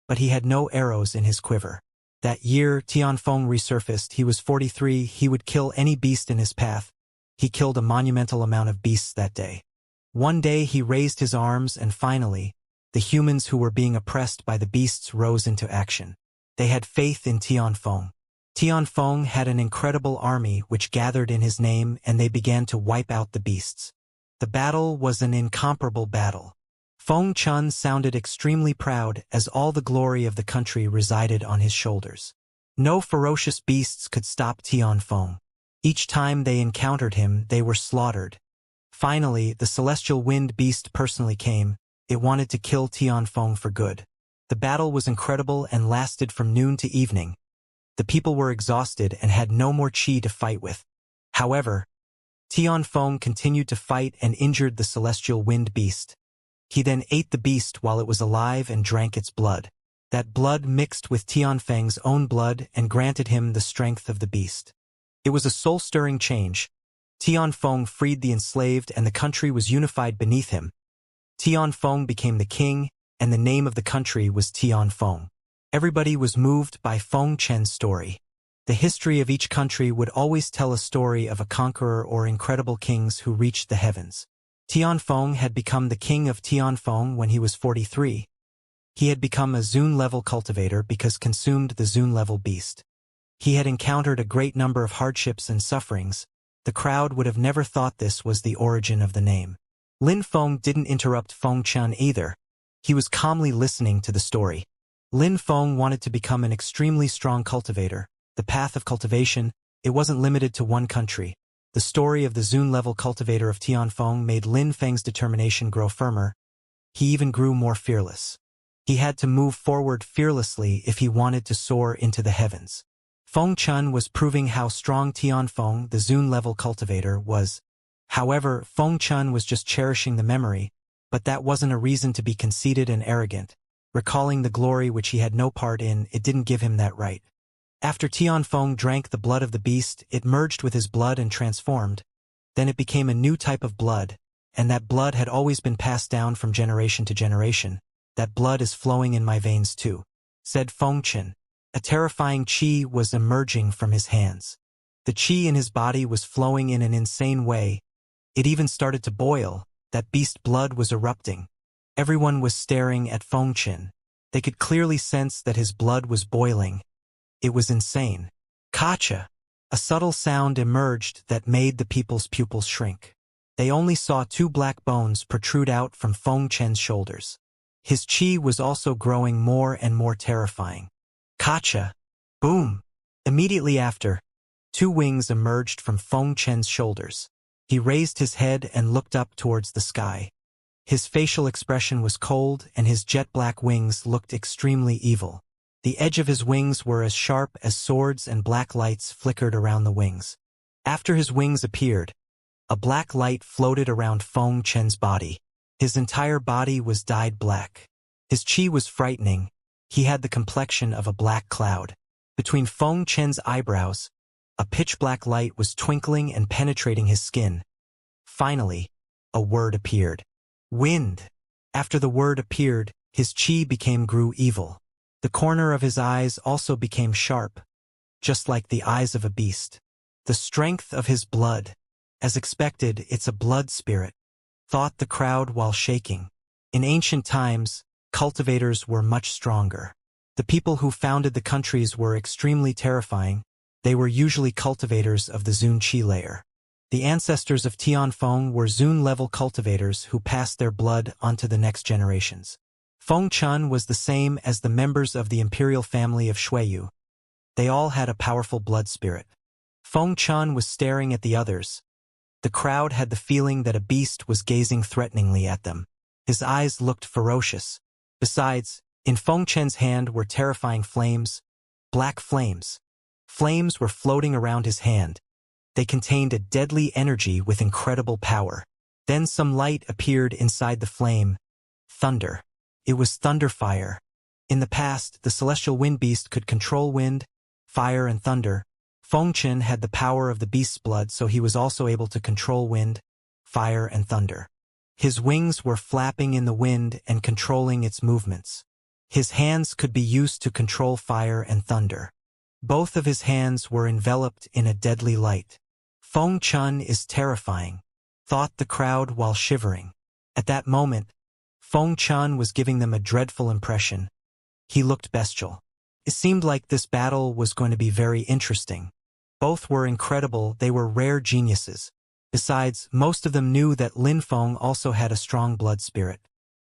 but he had no arrows in his quiver. That year, Tianfeng resurfaced. He was 43. He would kill any beast in his path. He killed a monumental amount of beasts that day. One day he raised his arms, and finally, the humans who were being oppressed by the beasts rose into action. They had faith in Tianfeng. Tianfeng had an incredible army which gathered in his name, and they began to wipe out the beasts. The battle was an incomparable battle. Feng Chun sounded extremely proud, as all the glory of the country resided on his shoulders. No ferocious beasts could stop Tianfeng. Each time they encountered him, they were slaughtered. Finally, the celestial wind beast personally came. It wanted to kill Tianfeng for good. The battle was incredible and lasted from noon to evening. The people were exhausted and had no more chi to fight with. However, Tianfeng continued to fight and injured the celestial wind beast. He then ate the beast while it was alive and drank its blood. That blood mixed with Tianfeng's own blood and granted him the strength of the beast. It was a soul-stirring change. Tianfeng freed the enslaved, and the country was unified beneath him. Tianfeng became the king, and the name of the country was Tianfeng. Everybody was moved by Feng Chen's story. The history of each country would always tell a story of a conqueror or incredible kings who reached the heavens. Tianfeng had become the king of Tianfeng when he was 43. He had become a Zun-level cultivator because consumed the Zun-level beast. He had encountered a great number of hardships and sufferings. The crowd would have never thought this was the origin of the name. Lin Feng didn't interrupt Feng Chen either. He was calmly listening to the story. Lin Feng wanted to become an extremely strong cultivator. The path of cultivation, it wasn't limited to one country. The story of the Zun-level cultivator of Tianfeng made Lin Feng's determination grow firmer. He even grew more fearless. He had to move forward fearlessly if he wanted to soar into the heavens. Feng Chun was proving how strong Tianfeng, the Zun-level cultivator, was. However, Feng Chun was just cherishing the memory, but that wasn't a reason to be conceited and arrogant. Recalling the glory which he had no part in, it didn't give him that right. After Tianfeng drank the blood of the beast, it merged with his blood and transformed. Then it became a new type of blood, and that blood had always been passed down from generation to generation. That blood is flowing in my veins too, said Feng Chen. A terrifying chi was emerging from his hands. The chi in his body was flowing in an insane way. It even started to boil. That beast blood was erupting. Everyone was staring at Feng Chen. They could clearly sense that his blood was boiling. It was insane. Kacha! A subtle sound emerged that made the people's pupils shrink. They only saw two black bones protrude out from Feng Chen's shoulders. His chi was also growing more and more terrifying. Kacha! Boom! Immediately after, two wings emerged from Feng Chen's shoulders. He raised his head and looked up towards the sky. His facial expression was cold and his jet-black wings looked extremely evil. The edge of his wings were as sharp as swords and black lights flickered around the wings. After his wings appeared, a black light floated around Feng Chen's body. His entire body was dyed black. His chi was frightening. He had the complexion of a black cloud. Between Feng Chen's eyebrows, a pitch-black light was twinkling and penetrating his skin. Finally, a word appeared. Wind. After the word appeared, his chi grew evil. The corner of his eyes also became sharp, just like the eyes of a beast. The strength of his blood. As expected, it's a blood spirit, thought the crowd while shaking. In ancient times, cultivators were much stronger. The people who founded the countries were extremely terrifying. They were usually cultivators of the Zun Chi layer. The ancestors of Tianfeng were Zun-level cultivators who passed their blood onto the next generations. Feng Chun was the same as the members of the imperial family of Shuiyu. They all had a powerful blood spirit. Feng Chun was staring at the others. The crowd had the feeling that a beast was gazing threateningly at them. His eyes looked ferocious. Besides, in Feng Chen's hand were terrifying flames, black flames. Flames were floating around his hand. They contained a deadly energy with incredible power. Then some light appeared inside the flame. Thunder. It was thunder fire. In the past, the celestial wind beast could control wind, fire and thunder. Feng Chen had the power of the beast's blood, so he was also able to control wind, fire and thunder. His wings were flapping in the wind and controlling its movements. His hands could be used to control fire and thunder. Both of his hands were enveloped in a deadly light. Feng Chun is terrifying, thought the crowd while shivering. At that moment, Feng Chun was giving them a dreadful impression. He looked bestial. It seemed like this battle was going to be very interesting. Both were incredible, they were rare geniuses. Besides, most of them knew that Lin Feng also had a strong blood spirit.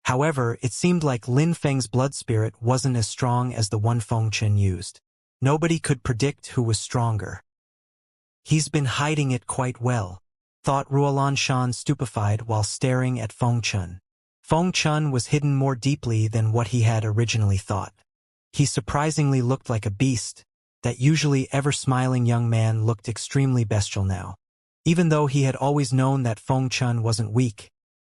However, it seemed like Lin Feng's blood spirit wasn't as strong as the one Feng Chen used. Nobody could predict who was stronger. He's been hiding it quite well, thought Ruolan Shan stupefied while staring at Feng Chun. Feng Chun was hidden more deeply than what he had originally thought. He surprisingly looked like a beast. That usually ever-smiling young man looked extremely bestial now. Even though he had always known that Feng Chun wasn't weak,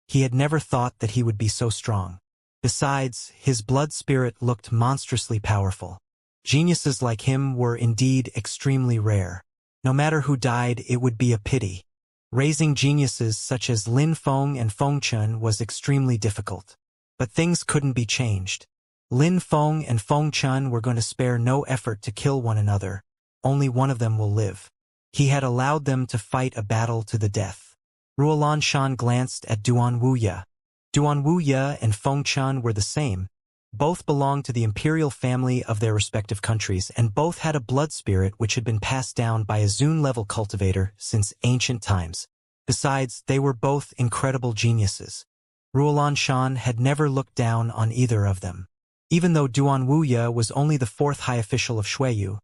he had never thought that he would be so strong. Besides, his blood spirit looked monstrously powerful. Geniuses like him were indeed extremely rare. No matter who died, it would be a pity. Raising geniuses such as Lin Feng and Feng Chun was extremely difficult. But things couldn't be changed. Lin Feng and Feng Chun were going to spare no effort to kill one another. Only one of them will live. He had allowed them to fight a battle to the death. Ruolan Shan glanced at Duan Wuya. Duan Wuya and Feng Chun were the same. Both belonged to the imperial family of their respective countries, and both had a blood spirit which had been passed down by a Zun-level cultivator since ancient times. Besides, they were both incredible geniuses. Ruolan Shan had never looked down on either of them. Even though Duan Wuya was only the fourth high official of Shuiyu,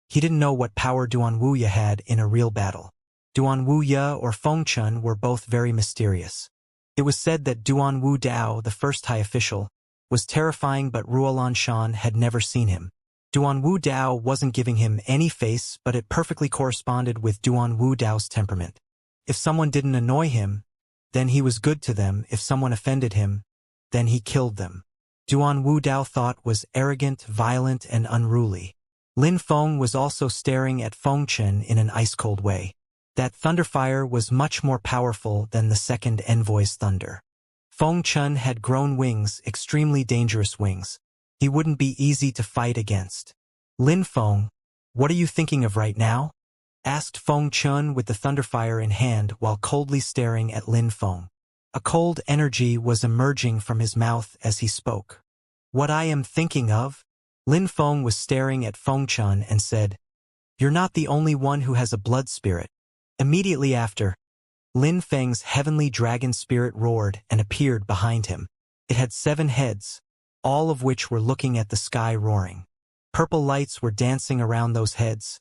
he didn't know what power Duan Wuya had in a real battle. Duan Wuya or Feng Chun were both very mysterious. It was said that Duan Wu Dao, the first high official, was terrifying, but Ruolan Shan had never seen him. Duan Wu Dao wasn't giving him any face, but it perfectly corresponded with Duan Wu Dao's temperament. If someone didn't annoy him, then he was good to them. If someone offended him, then he killed them. Duan Wu Dao thought was arrogant, violent, and unruly. Lin Feng was also staring at Feng Chen in an ice-cold way. That thunderfire was much more powerful than the second envoy's thunder. Feng Chun had grown wings, extremely dangerous wings. He wouldn't be easy to fight against. Lin Feng, what are you thinking of right now? Asked Feng Chun with the thunderfire in hand while coldly staring at Lin Feng. A cold energy was emerging from his mouth as he spoke. What I am thinking of? Lin Feng was staring at Feng Chun and said, "You're not the only one who has a blood spirit." Immediately after, Lin Feng's heavenly dragon spirit roared and appeared behind him. It had 7 heads, all of which were looking at the sky roaring. Purple lights were dancing around those heads.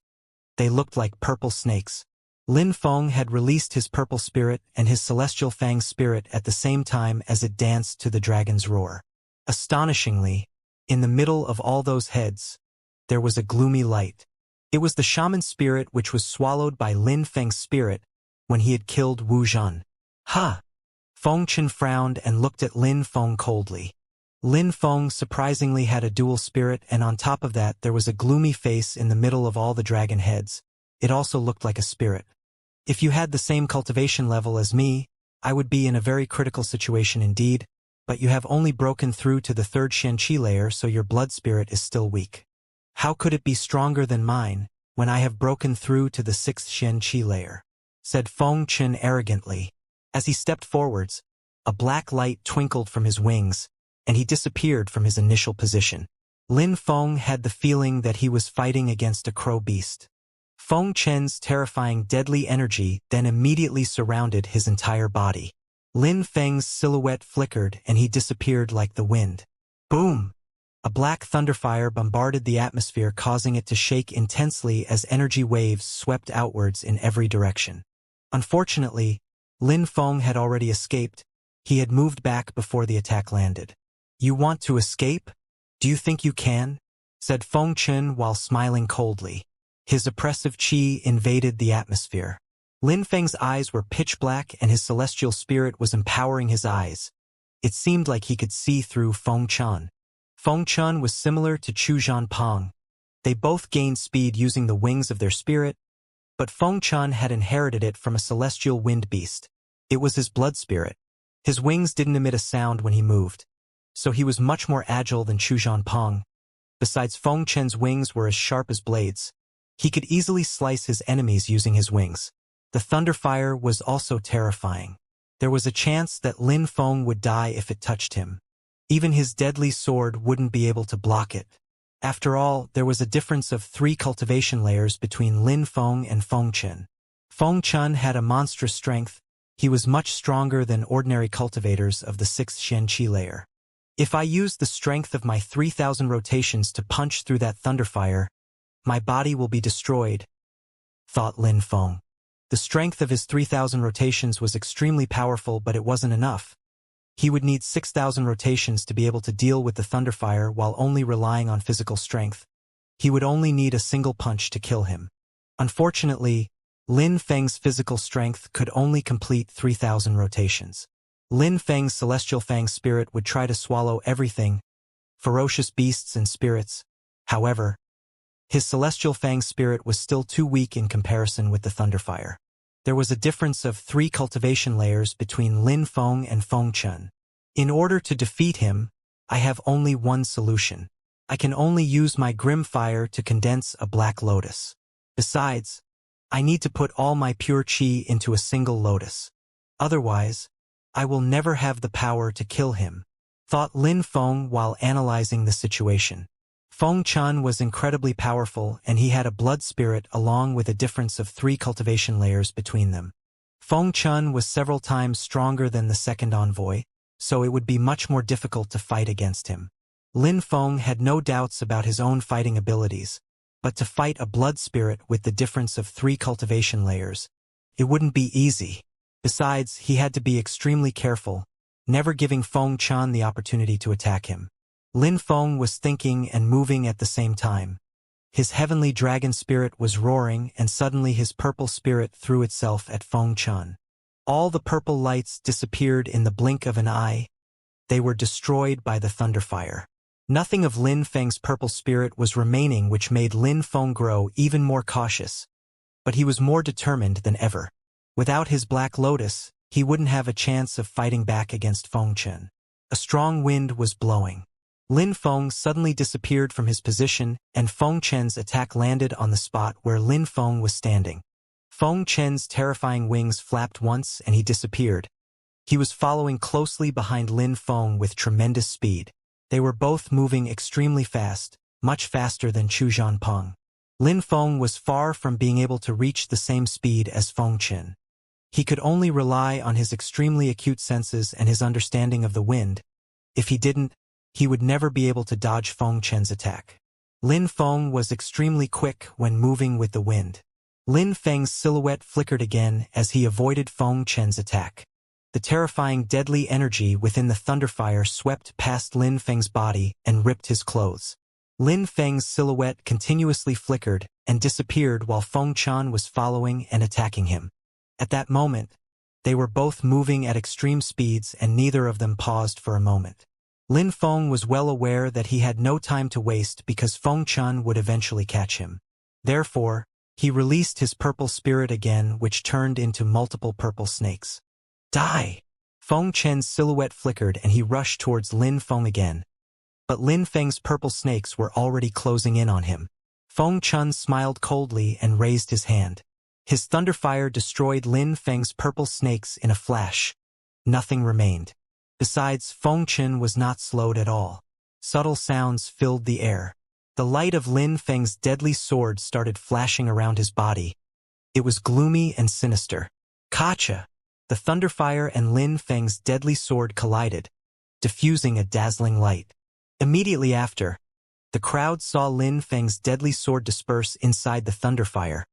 They looked like purple snakes. Lin Feng had released his purple spirit and his celestial fang spirit at the same time as it danced to the dragon's roar. Astonishingly, in the middle of all those heads, there was a gloomy light. It was the shaman spirit which was swallowed by Lin Feng's spirit when he had killed Wu Zhan. Ha! Feng Chen frowned and looked at Lin Feng coldly. Lin Feng surprisingly had a dual spirit, and on top of that there was a gloomy face in the middle of all the dragon heads. It also looked like a spirit. If you had the same cultivation level as me, I would be in a very critical situation indeed, but you have only broken through to the 3rd Xianxia layer, so your blood spirit is still weak. How could it be stronger than mine, when I have broken through to the 6th Xianxia layer? Said Feng Chen arrogantly. As he stepped forwards, a black light twinkled from his wings, and he disappeared from his initial position. Lin Feng had the feeling that he was fighting against a crow beast. Feng Chen's terrifying deadly energy then immediately surrounded his entire body. Lin Feng's silhouette flickered and he disappeared like the wind. Boom! A black thunderfire bombarded the atmosphere, causing it to shake intensely as energy waves swept outwards in every direction. Unfortunately, Lin Feng had already escaped. He had moved back before the attack landed. "You want to escape? Do you think you can?" said Feng Chen while smiling coldly. His oppressive qi invaded the atmosphere. Lin Feng's eyes were pitch black and his celestial spirit was empowering his eyes. It seemed like he could see through Feng Chen. Feng Chen was similar to Chu Zhanpeng. They both gained speed using the wings of their spirit, but Feng Chen had inherited it from a celestial wind beast. It was his blood spirit. His wings didn't emit a sound when he moved, so he was much more agile than Chu Zhanpeng. Besides, Feng Chen's wings were as sharp as blades. He could easily slice his enemies using his wings. The thunderfire was also terrifying. There was a chance that Lin Feng would die if it touched him. Even his deadly sword wouldn't be able to block it. After all, there was a difference of 3 cultivation layers between Lin Feng and Feng Chen. Feng Chen had a monstrous strength. He was much stronger than ordinary cultivators of the 6th Xianxia layer. If I used the strength of my 3,000 rotations to punch through that thunderfire, my body will be destroyed, thought Lin Feng. The strength of his 3,000 rotations was extremely powerful, but it wasn't enough. He would need 6,000 rotations to be able to deal with the thunderfire while only relying on physical strength. He would only need a single punch to kill him. Unfortunately, Lin Feng's physical strength could only complete 3,000 rotations. Lin Feng's celestial fang spirit would try to swallow everything, ferocious beasts and spirits. However, his celestial fang spirit was still too weak in comparison with the thunderfire. There was a difference of 3 cultivation layers between Lin Feng and Feng Chen. In order to defeat him, I have only one solution. I can only use my grim fire to condense a black lotus. Besides, I need to put all my pure qi into a single lotus. Otherwise, I will never have the power to kill him, thought Lin Feng while analyzing the situation. Feng Chen was incredibly powerful and he had a blood spirit along with a difference of 3 cultivation layers between them. Feng Chen was several times stronger than the second envoy, so it would be much more difficult to fight against him. Lin Feng had no doubts about his own fighting abilities, but to fight a blood spirit with the difference of 3 cultivation layers, it wouldn't be easy. Besides, he had to be extremely careful, never giving Feng Chen the opportunity to attack him. Lin Feng was thinking and moving at the same time. His heavenly dragon spirit was roaring and suddenly his purple spirit threw itself at Feng Chen. All the purple lights disappeared in the blink of an eye. They were destroyed by the thunderfire. Nothing of Lin Feng's purple spirit was remaining, which made Lin Feng grow even more cautious. But he was more determined than ever. Without his black lotus, he wouldn't have a chance of fighting back against Feng Chen. A strong wind was blowing. Lin Feng suddenly disappeared from his position and Feng Chen's attack landed on the spot where Lin Feng was standing. Feng Chen's terrifying wings flapped once and he disappeared. He was following closely behind Lin Feng with tremendous speed. They were both moving extremely fast, much faster than Chu Zhanpeng. Lin Feng was far from being able to reach the same speed as Feng Chen. He could only rely on his extremely acute senses and his understanding of the wind. If he didn't, he would never be able to dodge Feng Chen's attack. Lin Feng was extremely quick when moving with the wind. Lin Feng's silhouette flickered again as he avoided Feng Chen's attack. The terrifying deadly energy within the thunderfire swept past Lin Feng's body and ripped his clothes. Lin Feng's silhouette continuously flickered and disappeared while Feng Chen was following and attacking him. At that moment, they were both moving at extreme speeds and neither of them paused for a moment. Lin Feng was well aware that he had no time to waste because Feng Chen would eventually catch him. Therefore, he released his purple spirit again, which turned into multiple purple snakes. Die! Feng Chen's silhouette flickered and he rushed towards Lin Feng again. But Lin Feng's purple snakes were already closing in on him. Feng Chen smiled coldly and raised his hand. His thunderfire destroyed Lin Feng's purple snakes in a flash. Nothing remained. Besides, Feng Chen was not slowed at all. Subtle sounds filled the air. The light of Lin Feng's deadly sword started flashing around his body. It was gloomy and sinister. Kacha! The thunderfire and Lin Feng's deadly sword collided, diffusing a dazzling light. Immediately after, the crowd saw Lin Feng's deadly sword disperse inside the thunderfire.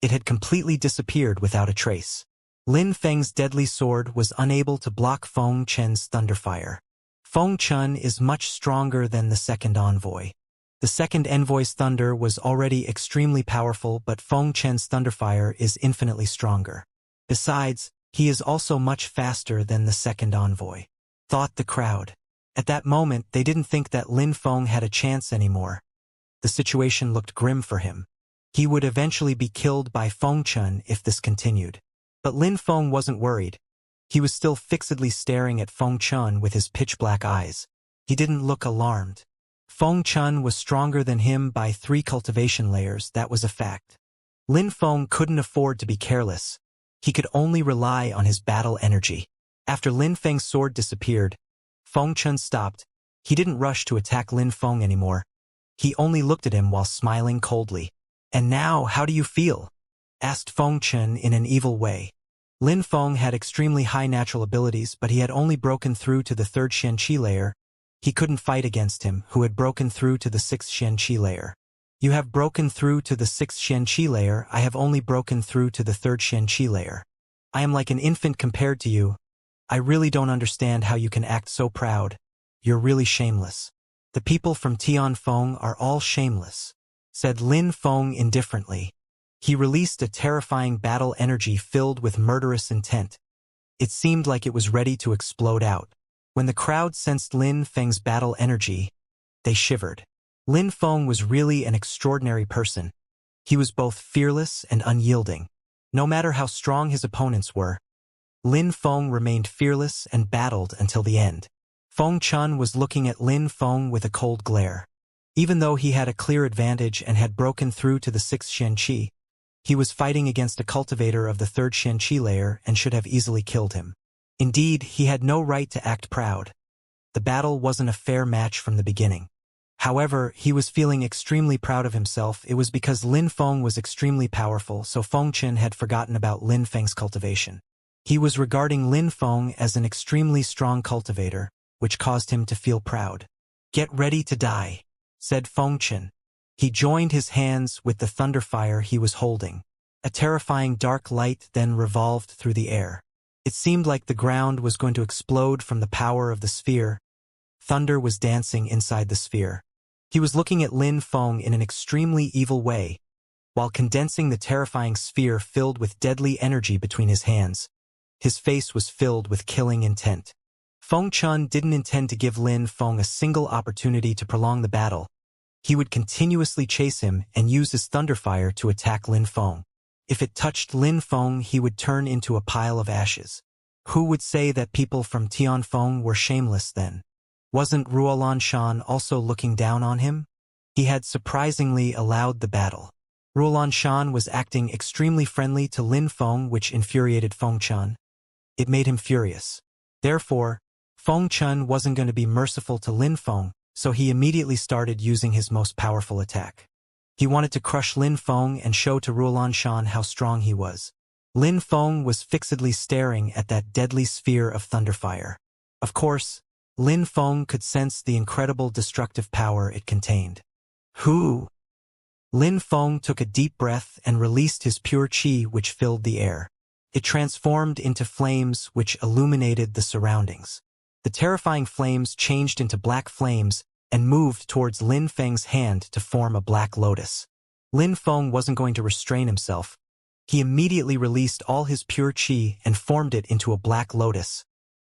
It had completely disappeared without a trace. Lin Feng's deadly sword was unable to block Feng Chen's thunderfire. Feng Chen is much stronger than the second envoy. The second envoy's thunder was already extremely powerful, but Feng Chen's thunderfire is infinitely stronger. Besides, he is also much faster than the second envoy, thought the crowd. At that moment, they didn't think that Lin Feng had a chance anymore. The situation looked grim for him. He would eventually be killed by Feng Chen if this continued. But Lin Feng wasn't worried. He was still fixedly staring at Feng Chen with his pitch-black eyes. He didn't look alarmed. Feng Chen was stronger than him by 3 cultivation layers, that was a fact. Lin Feng couldn't afford to be careless. He could only rely on his battle energy. After Lin Feng's sword disappeared, Feng Chen stopped. He didn't rush to attack Lin Feng anymore. He only looked at him while smiling coldly. "And now, how do you feel?" asked Feng Chen in an evil way. Lin Feng had extremely high natural abilities, but he had only broken through to the 3rd Xianxia layer. He couldn't fight against him, who had broken through to the 6th Xianxia layer. "You have broken through to the 6th Xianxia layer, I have only broken through to the 3rd Xianxia layer. I am like an infant compared to you. I really don't understand how you can act so proud. You're really shameless. The people from Tianfeng are all shameless," said Lin Feng indifferently. He released a terrifying battle energy filled with murderous intent. It seemed like it was ready to explode out. When the crowd sensed Lin Feng's battle energy, they shivered. Lin Feng was really an extraordinary person. He was both fearless and unyielding. No matter how strong his opponents were, Lin Feng remained fearless and battled until the end. Feng Chen was looking at Lin Feng with a cold glare. Even though he had a clear advantage and had broken through to the 6th Xianxia, he was fighting against a cultivator of the 3rd Xianxia layer and should have easily killed him. Indeed, he had no right to act proud. The battle wasn't a fair match from the beginning. However, he was feeling extremely proud of himself. It was because Lin Feng was extremely powerful, so Feng Chen had forgotten about Lin Feng's cultivation. He was regarding Lin Feng as an extremely strong cultivator, which caused him to feel proud. "Get ready to die," said Feng Chen. He joined his hands with the thunderfire he was holding. A terrifying dark light then revolved through the air. It seemed like the ground was going to explode from the power of the sphere. Thunder was dancing inside the sphere. He was looking at Lin Feng in an extremely evil way, while condensing the terrifying sphere filled with deadly energy between his hands. His face was filled with killing intent. Feng Chen didn't intend to give Lin Feng a single opportunity to prolong the battle. He would continuously chase him and use his thunderfire to attack Lin Feng. If it touched Lin Feng, he would turn into a pile of ashes. Who would say that people from Tianfeng were shameless then? Wasn't Ruolan Shan also looking down on him? He had surprisingly allowed the battle. Ruolan Shan was acting extremely friendly to Lin Feng, which infuriated Feng Chen. It made him furious. Therefore, Feng Chen wasn't going to be merciful to Lin Feng. so he immediately started using his most powerful attack. He wanted to crush Lin Feng and show to Ruolanshan how strong he was. Lin Feng was fixedly staring at that deadly sphere of thunderfire. Of course, Lin Feng could sense the incredible destructive power it contained. Who? Lin Feng took a deep breath and released his pure qi which filled the air. It transformed into flames which illuminated the surroundings. The terrifying flames changed into black flames and moved towards Lin Feng's hand to form a black lotus. Lin Feng wasn't going to restrain himself. He immediately released all his pure qi and formed it into a black lotus.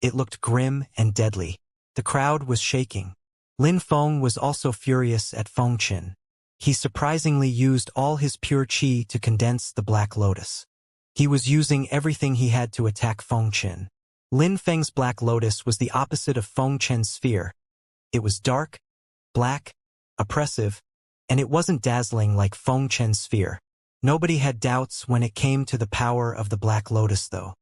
It looked grim and deadly. The crowd was shaking. Lin Feng was also furious at Feng Qin. He surprisingly used all his pure qi to condense the black lotus. He was using everything he had to attack Feng Qin. Lin Feng's black lotus was the opposite of Feng Qin's sphere. It was dark, black, oppressive, and it wasn't dazzling like Feng Qin's sphere. Nobody had doubts when it came to the power of the black lotus though.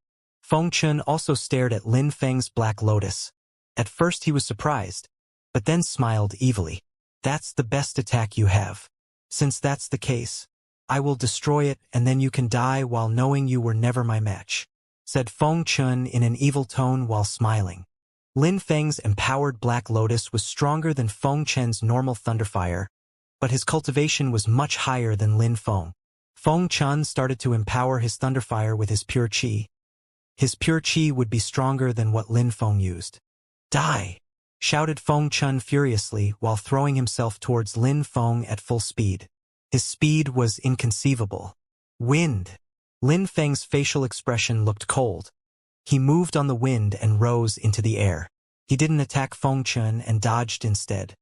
Feng Qin also stared at Lin Feng's black lotus. At first he was surprised, but then smiled evilly. That's the best attack you have. Since that's the case, I will destroy it and then you can die while knowing you were never my match, said Feng Qin in an evil tone while smiling. Lin Feng's empowered black lotus was stronger than Feng Qin's normal thunderfire, but his cultivation was much higher than Lin Feng. Feng Qin started to empower his thunderfire with his pure qi. His pure qi would be stronger than what Lin Feng used. Die! Shouted Feng Qin furiously while throwing himself towards Lin Feng at full speed. His speed was inconceivable. Wind! Lin Feng's facial expression looked cold. He moved on the wind and rose into the air. He didn't attack Feng Qin and dodged instead.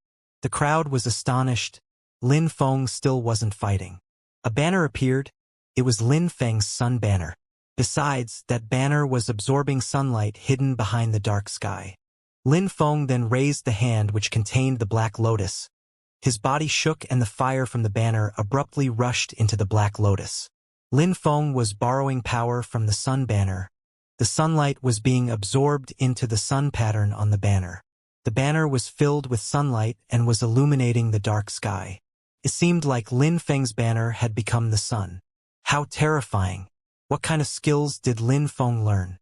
The crowd was astonished. Lin Feng still wasn't fighting. A banner appeared. It was Lin Feng's sun banner. Besides, that banner was absorbing sunlight hidden behind the dark sky. Lin Feng then raised the hand which contained the black lotus. His body shook and the fire from the banner abruptly rushed into the black lotus. Lin Feng was borrowing power from the sun banner. The sunlight was being absorbed into the sun pattern on the banner. The banner was filled with sunlight and was illuminating the dark sky. It seemed like Lin Feng's banner had become the sun. How terrifying! What kind of skills did Lin Feng learn?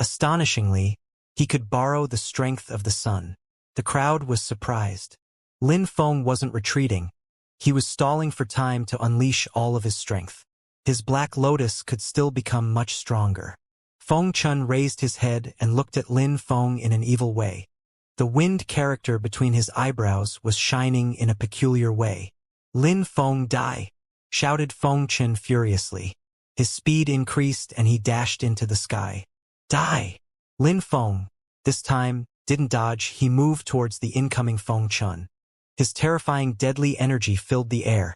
Astonishingly, he could borrow the strength of the sun. The crowd was surprised. Lin Feng wasn't retreating. He was stalling for time to unleash all of his strength. His black lotus could still become much stronger. Feng Qin raised his head and looked at Lin Feng in an evil way. The wind character between his eyebrows was shining in a peculiar way. Lin Feng, die! Shouted Feng Qin furiously. His speed increased and he dashed into the sky. Die! Lin Feng, this time, didn't dodge. He moved towards the incoming Feng Qin. His terrifying deadly energy filled the air,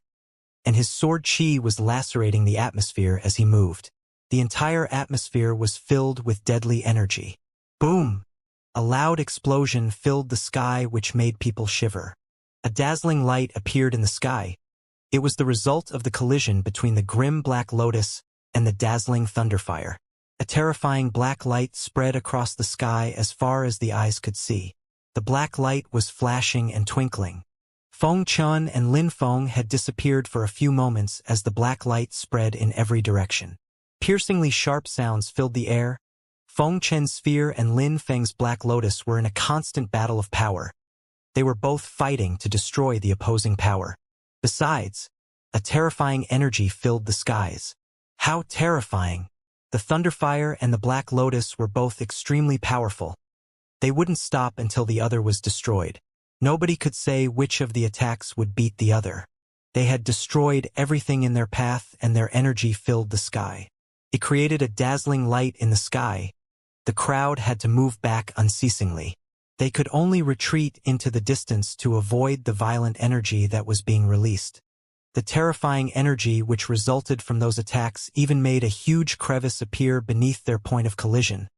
and his sword qi was lacerating the atmosphere as he moved. The entire atmosphere was filled with deadly energy. Boom! A loud explosion filled the sky which made people shiver. A dazzling light appeared in the sky. It was the result of the collision between the grim black lotus and the dazzling thunderfire. A terrifying black light spread across the sky as far as the eyes could see. The black light was flashing and twinkling. Feng Qin and Lin Feng had disappeared for a few moments as the black light spread in every direction. Piercingly sharp sounds filled the air. Feng Qin's sphere and Lin Feng's black lotus were in a constant battle of power. They were both fighting to destroy the opposing power. Besides, a terrifying energy filled the skies. How terrifying! The thunderfire and the black lotus were both extremely powerful. They wouldn't stop until the other was destroyed. Nobody could say which of the attacks would beat the other. They had destroyed everything in their path and their energy filled the sky. It created a dazzling light in the sky. The crowd had to move back unceasingly. They could only retreat into the distance to avoid the violent energy that was being released. The terrifying energy which resulted from those attacks even made a huge crevice appear beneath their point of collision.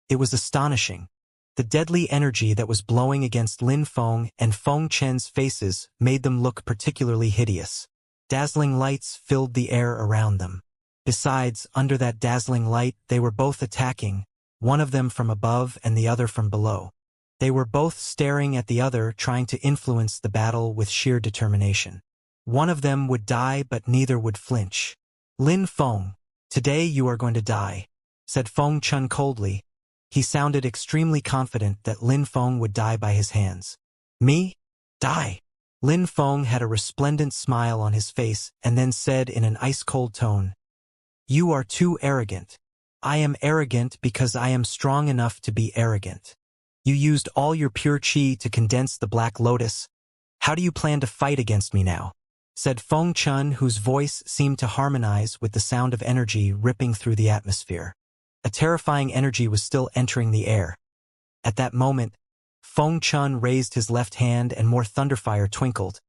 It was astonishing. The deadly energy that was blowing against Lin Feng and Feng Qin's faces made them look particularly hideous. Dazzling lights filled the air around them. Besides, under that dazzling light, they were both attacking, one of them from above and the other from below. They were both staring at the other, trying to influence the battle with sheer determination. One of them would die, but neither would flinch. "Lin Feng, today you are going to die," said Feng Chun coldly. He sounded extremely confident that Lin Feng would die by his hands. "Me? Die?" Lin Feng had a resplendent smile on his face and then said in an ice-cold tone, "You are too arrogant. I am arrogant because I am strong enough to be arrogant. You used all your pure qi to condense the Black Lotus. How do you plan to fight against me now?" said Feng Chun, whose voice seemed to harmonize with the sound of energy ripping through the atmosphere. A terrifying energy was still entering the air. At that moment, Feng Chun raised his left hand and more thunderfire twinkled.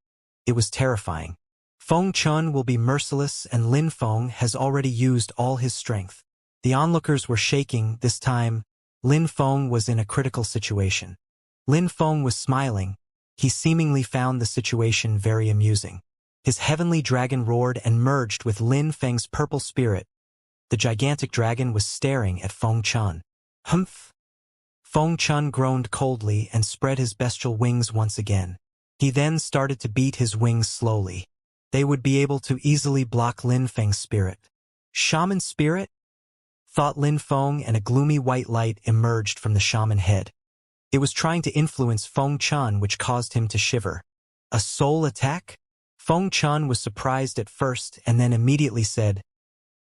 It was terrifying. Feng Chun will be merciless and Lin Feng has already used all his strength. The onlookers were shaking. This time, Lin Feng was in a critical situation. Lin Feng was smiling. He seemingly found the situation very amusing. His heavenly dragon roared and merged with Lin Feng's purple spirit. The gigantic dragon was staring at Feng Chun. "Humph!" Feng Chun groaned coldly and spread his bestial wings once again. He then started to beat his wings slowly. They would be able to easily block Lin Feng's spirit. "Shaman spirit?" thought Lin Feng, and a gloomy white light emerged from the shaman head. It was trying to influence Feng Chun, which caused him to shiver. "A soul attack?" Feng Chun was surprised at first and then immediately said,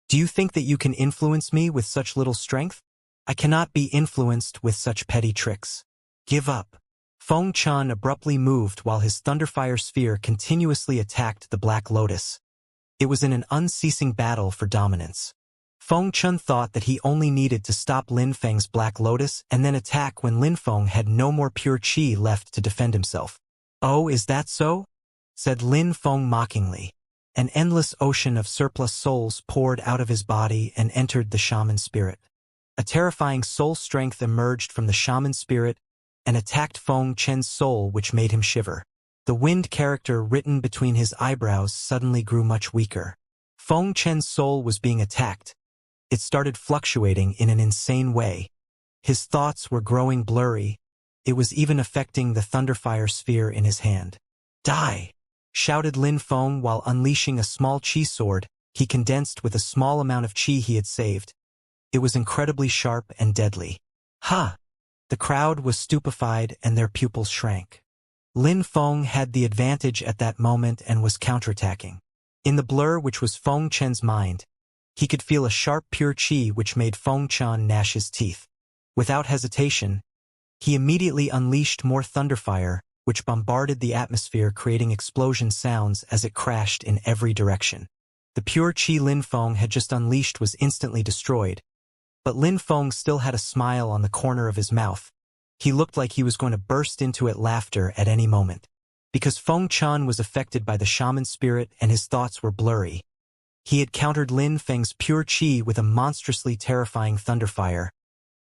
"Do you think that you can influence me with such little strength? I cannot be influenced with such petty tricks. Give up." Feng Chun abruptly moved while his thunderfire sphere continuously attacked the Black Lotus. It was in an unceasing battle for dominance. Feng Chun thought that he only needed to stop Lin Feng's Black Lotus and then attack when Lin Feng had no more pure qi left to defend himself. "Oh, is that so?" said Lin Feng mockingly. An endless ocean of surplus souls poured out of his body and entered the shaman spirit. A terrifying soul strength emerged from the shaman spirit and attacked Feng Chen's soul, which made him shiver. The wind character written between his eyebrows suddenly grew much weaker. Feng Chen's soul was being attacked. It started fluctuating in an insane way. His thoughts were growing blurry. It was even affecting the thunderfire sphere in his hand. "Die!" shouted Lin Feng while unleashing a small qi sword he condensed with a small amount of qi he had saved. It was incredibly sharp and deadly. "Ha!" The crowd was stupefied and their pupils shrank. Lin Feng had the advantage at that moment and was counterattacking. In the blur which was Feng Chen's mind, he could feel a sharp pure qi which made Feng Chun gnash his teeth. Without hesitation, he immediately unleashed more thunderfire, which bombarded the atmosphere, creating explosion sounds as it crashed in every direction. The pure qi Lin Feng had just unleashed was instantly destroyed, but Lin Feng still had a smile on the corner of his mouth. He looked like he was going to burst into laughter at any moment. Because Feng Chun was affected by the shaman spirit and his thoughts were blurry, he had countered Lin Feng's pure qi with a monstrously terrifying thunderfire.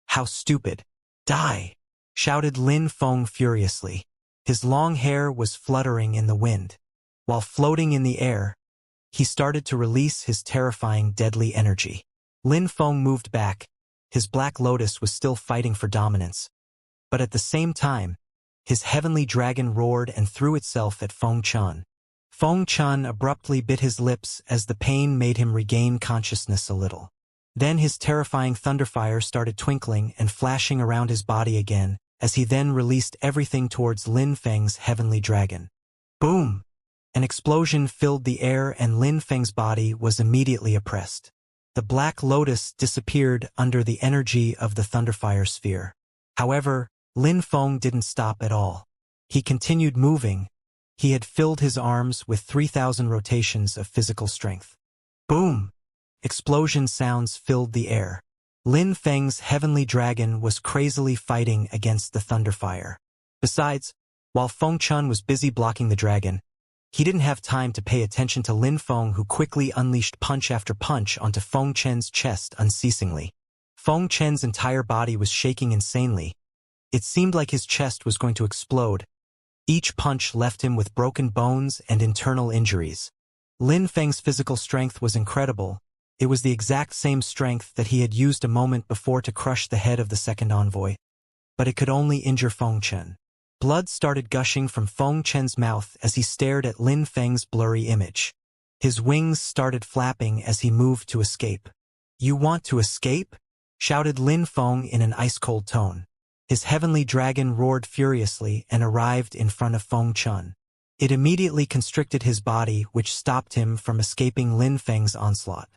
"How stupid! Die!" shouted Lin Feng furiously. His long hair was fluttering in the wind. While floating in the air, he started to release his terrifying deadly energy. Lin Feng moved back. His Black Lotus was still fighting for dominance. But at the same time, his heavenly dragon roared and threw itself at Feng Chun. Feng Chun abruptly bit his lips as the pain made him regain consciousness a little. Then his terrifying thunderfire started twinkling and flashing around his body again, as he then released everything towards Lin Feng's heavenly dragon. Boom! An explosion filled the air and Lin Feng's body was immediately oppressed. The Black Lotus disappeared under the energy of the thunderfire sphere. However, Lin Feng didn't stop at all. He continued moving. He had filled his arms with 3,000 rotations of physical strength. Boom! Explosion sounds filled the air. Lin Feng's heavenly dragon was crazily fighting against the thunderfire. Besides, while Feng Chun was busy blocking the dragon, he didn't have time to pay attention to Lin Feng, who quickly unleashed punch after punch onto Feng Chen's chest unceasingly. Feng Chen's entire body was shaking insanely. It seemed like his chest was going to explode. Each punch left him with broken bones and internal injuries. Lin Feng's physical strength was incredible. It was the exact same strength that he had used a moment before to crush the head of the second envoy. but it could only injure Feng Chen. Blood started gushing from Feng Chen's mouth as he stared at Lin Feng's blurry image. His wings started flapping as he moved to escape. "You want to escape?" shouted Lin Feng in an ice-cold tone. His heavenly dragon roared furiously and arrived in front of Feng Chen. It immediately constricted his body, which stopped him from escaping Lin Feng's onslaught.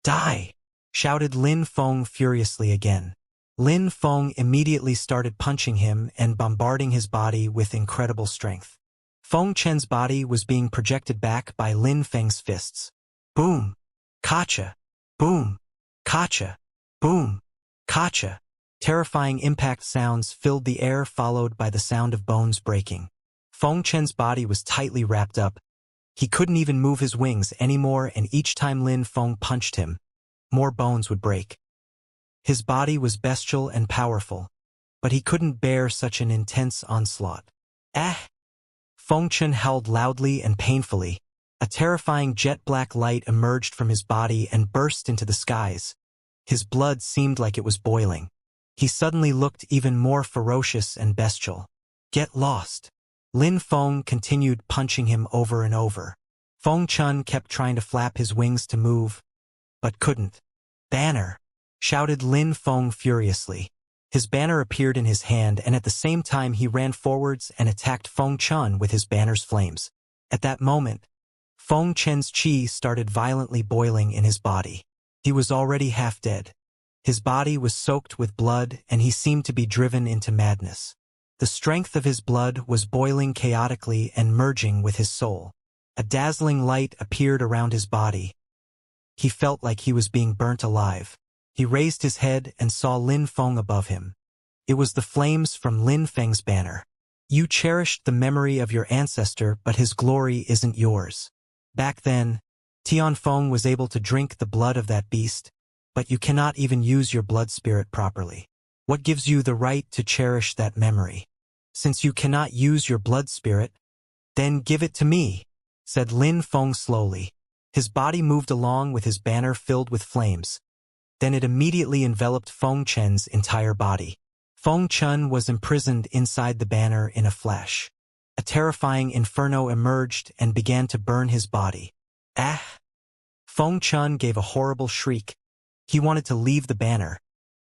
"Die!" shouted Lin Feng furiously again. Lin Feng immediately started punching him and bombarding his body with incredible strength. Feng Chen's body was being projected back by Lin Feng's fists. Boom! Kacha! Boom! Kacha! Boom! Kacha! Terrifying impact sounds filled the air, followed by the sound of bones breaking. Feng Chen's body was tightly wrapped up. He couldn't even move his wings anymore, and each time Lin Feng punched him, more bones would break. His body was bestial and powerful, but he couldn't bear such an intense onslaught. Ah! Feng Chen howled loudly and painfully. A terrifying jet-black light emerged from his body and burst into the skies. His blood seemed like it was boiling. He suddenly looked even more ferocious and bestial. "Get lost!" Lin Feng continued punching him over and over. Feng Chen kept trying to flap his wings to move, but couldn't. "Banner!" shouted Lin Feng furiously. His banner appeared in his hand, and at the same time he ran forwards and attacked Feng Chen with his banner's flames. At that moment, Feng Chen's qi started violently boiling in his body. He was already half dead. His body was soaked with blood, and he seemed to be driven into madness. The strength of his blood was boiling chaotically and merging with his soul. A dazzling light appeared around his body. He felt like he was being burnt alive. He raised his head and saw Lin Feng above him. It was the flames from Lin Feng's banner. "You cherished the memory of your ancestor, but his glory isn't yours. Back then, Tianfeng was able to drink the blood of that beast, but you cannot even use your blood spirit properly. What gives you the right to cherish that memory? Since you cannot use your blood spirit, then give it to me," said Lin Feng slowly. His body moved along with his banner filled with flames. Then it immediately enveloped Feng Chen's entire body. Feng Chen was imprisoned inside the banner in a flash. A terrifying inferno emerged and began to burn his body. Ah! Feng Chen gave a horrible shriek. He wanted to leave the banner,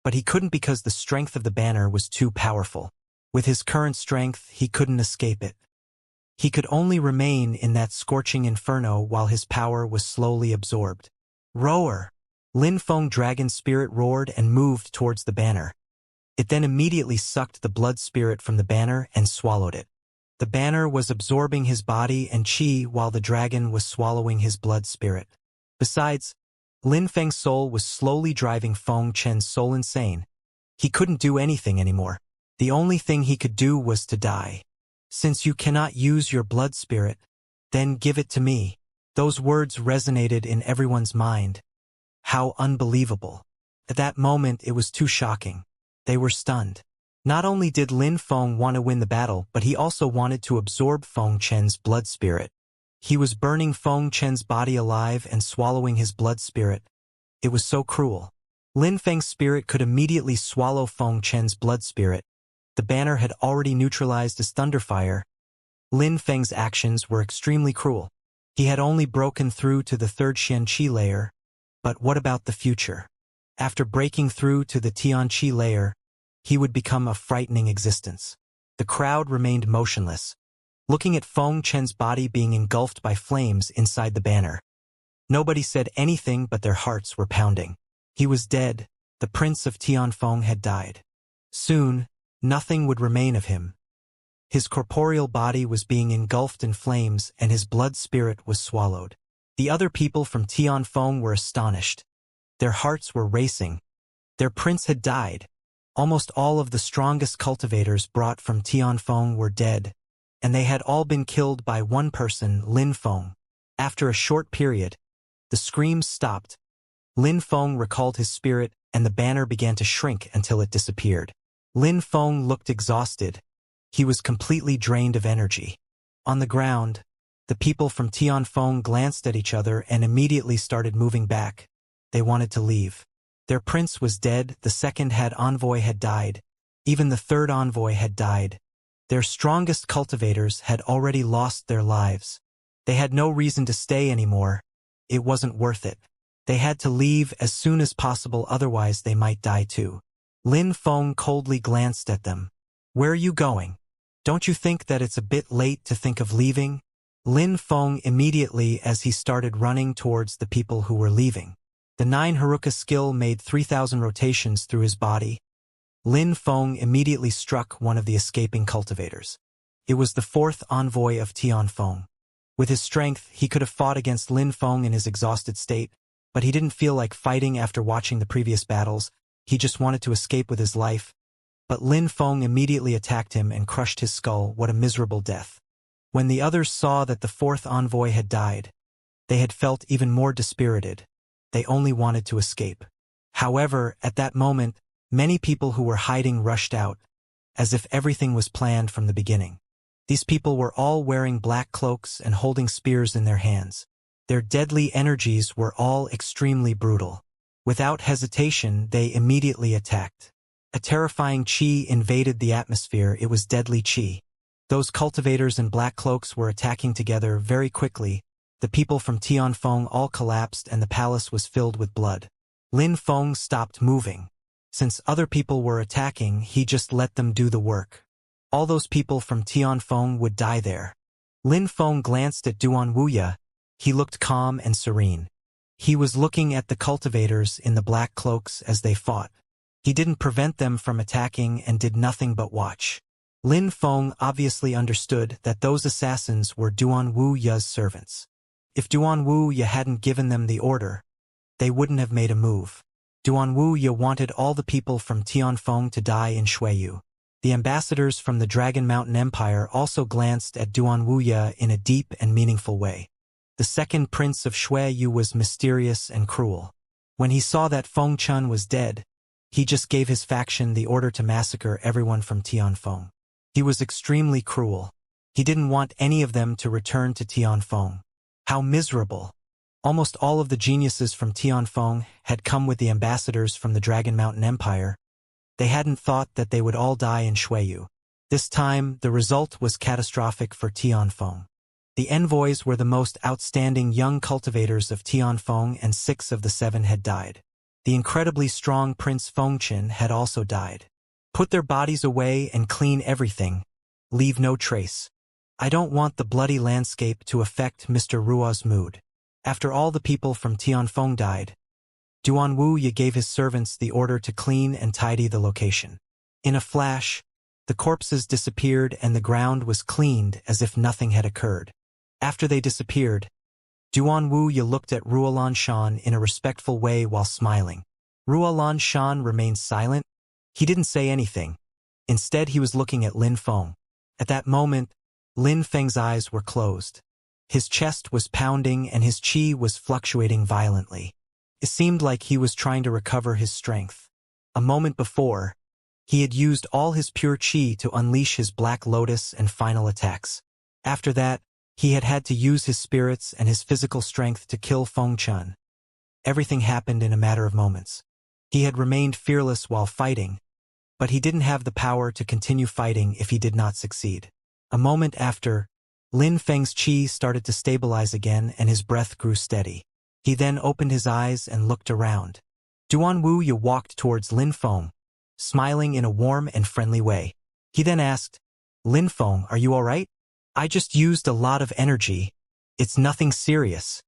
but he couldn't because the strength of the banner was too powerful. With his current strength, he couldn't escape it. He could only remain in that scorching inferno while his power was slowly absorbed. "Roar!" Lin Feng Dragon's spirit roared and moved towards the banner. It then immediately sucked the blood spirit from the banner and swallowed it. The banner was absorbing his body and qi while the dragon was swallowing his blood spirit. Besides, Lin Feng's soul was slowly driving Feng Chen's soul insane. He couldn't do anything anymore. The only thing he could do was to die. "Since you cannot use your blood spirit, then give it to me." Those words resonated in everyone's mind. How unbelievable. At that moment it was too shocking. They were stunned. Not only did Lin Feng want to win the battle, but he also wanted to absorb Feng Chen's blood spirit. He was burning Feng Chen's body alive and swallowing his blood spirit. It was so cruel. Lin Feng's spirit could immediately swallow Feng Chen's blood spirit. The banner had already neutralized his thunderfire. Lin Feng's actions were extremely cruel. He had only broken through to the third Xianxia layer. But what about the future? After breaking through to the Tianqi layer, he would become a frightening existence. The crowd remained motionless, looking at Feng Chen's body being engulfed by flames inside the banner. Nobody said anything, but their hearts were pounding. He was dead. The prince of Tianfeng had died. Soon, nothing would remain of him. His corporeal body was being engulfed in flames and his blood spirit was swallowed. The other people from Tianfeng were astonished. Their hearts were racing. Their prince had died. Almost all of the strongest cultivators brought from Tianfeng were dead, and they had all been killed by one person, Lin Feng. After a short period, the screams stopped. Lin Feng recalled his spirit, and the banner began to shrink until it disappeared. Lin Feng looked exhausted. He was completely drained of energy. On the ground, the people from Tianfeng glanced at each other and immediately started moving back. They wanted to leave. Their prince was dead, the second head envoy had died, Even the third envoy had died. Their strongest cultivators had already lost their lives. They had no reason to stay anymore. It wasn't worth it. They had to leave as soon as possible, otherwise they might die too. Lin Feng coldly glanced at them. Where are you going? Don't you think that it's a bit late to think of leaving? Lin Feng immediately as he started running towards the people who were leaving. The 9 Haruka skill made 3,000 rotations through his body. Lin Feng immediately struck one of the escaping cultivators. It was the 4th envoy of Tianfeng. With his strength, he could have fought against Lin Feng in his exhausted state, but he didn't feel like fighting after watching the previous battles. He just wanted to escape with his life. But Lin Feng immediately attacked him and crushed his skull. What a miserable death. When the others saw that the 4th envoy had died, they had felt even more dispirited. They only wanted to escape. However, at that moment, many people who were hiding rushed out, as if everything was planned from the beginning. These people were all wearing black cloaks and holding spears in their hands. Their deadly energies were all extremely brutal. Without hesitation, they immediately attacked. A terrifying chi invaded the atmosphere. It was deadly chi. Those cultivators in black cloaks were attacking together very quickly. The people from Tianfeng all collapsed and the palace was filled with blood. Lin Feng stopped moving. Since other people were attacking, he just let them do the work. All those people from Tianfeng would die there. Lin Feng glanced at Duan Wuya. He looked calm and serene. He was looking at the cultivators in the black cloaks as they fought. He didn't prevent them from attacking and did nothing but watch. Lin Feng obviously understood that those assassins were Duan Wuya's servants. If Duan Wuya hadn't given them the order, they wouldn't have made a move. Duan Wuya wanted all the people from Tianfeng to die in Shuiyu. The ambassadors from the Dragon Mountain Empire also glanced at Duan Wuya in a deep and meaningful way. The second prince of Shuiyu was mysterious and cruel. When he saw that Feng Chun was dead, he just gave his faction the order to massacre everyone from Tianfeng. He was extremely cruel. He didn't want any of them to return to Tianfeng. How miserable! Almost all of the geniuses from Tianfeng had come with the ambassadors from the Dragon Mountain Empire. They hadn't thought that they would all die in Shuiyu. This time, the result was catastrophic for Tianfeng. The envoys were the most outstanding young cultivators of Tianfeng, and 6 of the 7 had died. The incredibly strong Prince Fengchen had also died. Put their bodies away and clean everything. Leave no trace. I don't want the bloody landscape to affect Mr. Rua's mood. After all the people from Tianfeng died, Duan Wuya gave his servants the order to clean and tidy the location. In a flash, the corpses disappeared and the ground was cleaned as if nothing had occurred. After they disappeared, Duan Wuya looked at Ruolan Shan in a respectful way while smiling. Ruolan Shan remained silent. He didn't say anything. Instead, he was looking at Lin Feng. At that moment, Lin Feng's eyes were closed. His chest was pounding and his chi was fluctuating violently. It seemed like he was trying to recover his strength. A moment before, he had used all his pure chi to unleash his Black Lotus and final attacks. After that, he had had to use his spirits and his physical strength to kill Feng Chun. Everything happened in a matter of moments. He had remained fearless while fighting, but he didn't have the power to continue fighting if he did not succeed. A moment after, Lin Feng's chi started to stabilize again and his breath grew steady. He then opened his eyes and looked around. Duan Wuya walked towards Lin Feng, smiling in a warm and friendly way. He then asked, "Lin Feng, are you all right?" "I just used a lot of energy. It's nothing serious,"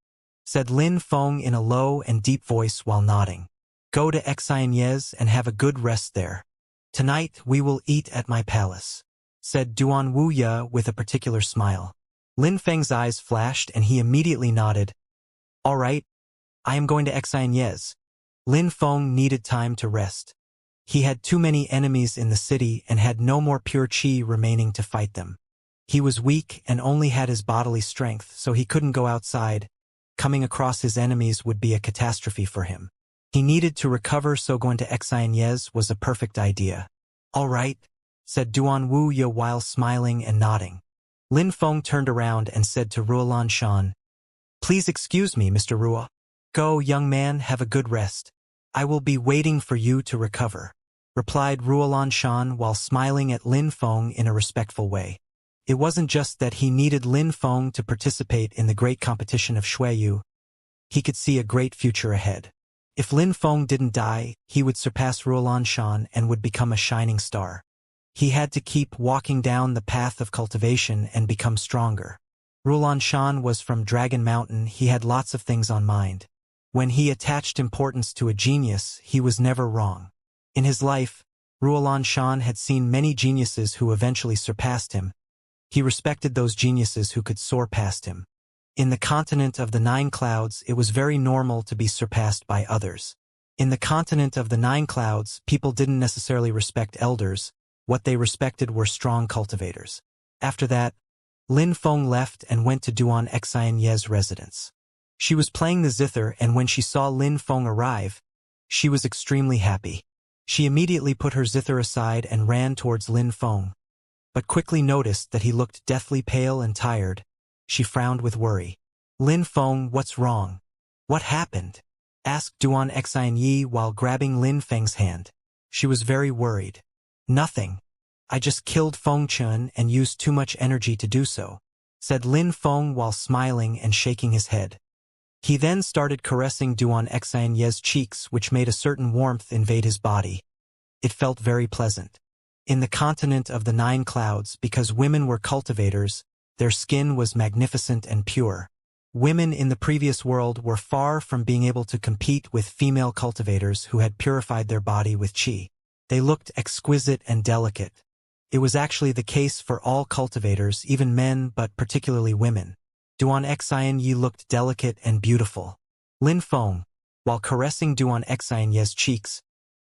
said Lin Feng in a low and deep voice while nodding. "Go to Xianxia and have a good rest there. Tonight we will eat at my palace," said Duan Wuya with a particular smile. Lin Feng's eyes flashed and he immediately nodded. "All right, I am going to Xianxia." Lin Feng needed time to rest. He had too many enemies in the city and had no more pure chi remaining to fight them. He was weak and only had his bodily strength, so he couldn't go outside. Coming across his enemies would be a catastrophe for him. He needed to recover, so going to Xianxia was a perfect idea. "All right," said Duan Wuya while smiling and nodding. Lin Feng turned around and said to Ruolan Shan, "Please excuse me, Mr. Ruo. Go, young man, have a good rest. I will be waiting for you to recover." replied Ruolan Shan while smiling at Lin Feng in a respectful way. It wasn't just that he needed Lin Feng to participate in the great competition of Shuiyu. He could see a great future ahead. If Lin Feng didn't die, he would surpass Ruolan Shan and would become a shining star. He had to keep walking down the path of cultivation and become stronger. Ruolan Shan was from Dragon Mountain. He had lots of things on mind. When he attached importance to a genius, he was never wrong. In his life, Ruolan Shan had seen many geniuses who eventually surpassed him. He respected those geniuses who could soar past him. In the continent of the Nine Clouds, it was very normal to be surpassed by others. In the continent of the Nine Clouds, people didn't necessarily respect elders. What they respected were strong cultivators. After that, Lin Feng left and went to Duan Xianxia's residence. She was playing the zither, and when she saw Lin Feng arrive, she was extremely happy. She immediately put her zither aside and ran towards Lin Feng, but quickly noticed that he looked deathly pale and tired. She frowned with worry. "Lin Feng, what's wrong? What happened?" asked Duan Xianxia while grabbing Lin Feng's hand. She was very worried. "Nothing. I just killed Feng Chun and used too much energy to do so," said Lin Feng while smiling and shaking his head. He then started caressing Duan Xianxia's cheeks, which made a certain warmth invade his body. It felt very pleasant. In the continent of the Nine Clouds, because women were cultivators, their skin was magnificent and pure. Women in the previous world were far from being able to compete with female cultivators who had purified their body with qi. They looked exquisite and delicate. It was actually the case for all cultivators, even men, but particularly women. Duan Xianxia looked delicate and beautiful. Lin Feng, while caressing Duan Xianxia's cheeks,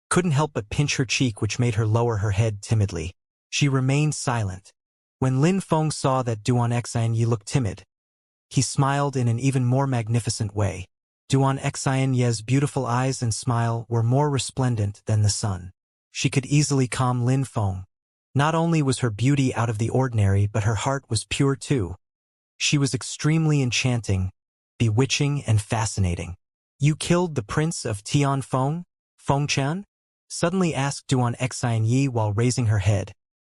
couldn't help but pinch her cheek, which made her lower her head timidly. She remained silent. When Lin Feng saw that Duan Xianxia looked timid, he smiled in an even more magnificent way. Duan Xianxia's beautiful eyes and smile were more resplendent than the sun. She could easily calm Lin Feng. Not only was her beauty out of the ordinary, but her heart was pure too. She was extremely enchanting, bewitching, and fascinating. "You killed the prince of Tianfeng, Feng Chan?" suddenly asked Duan Xianxia while raising her head.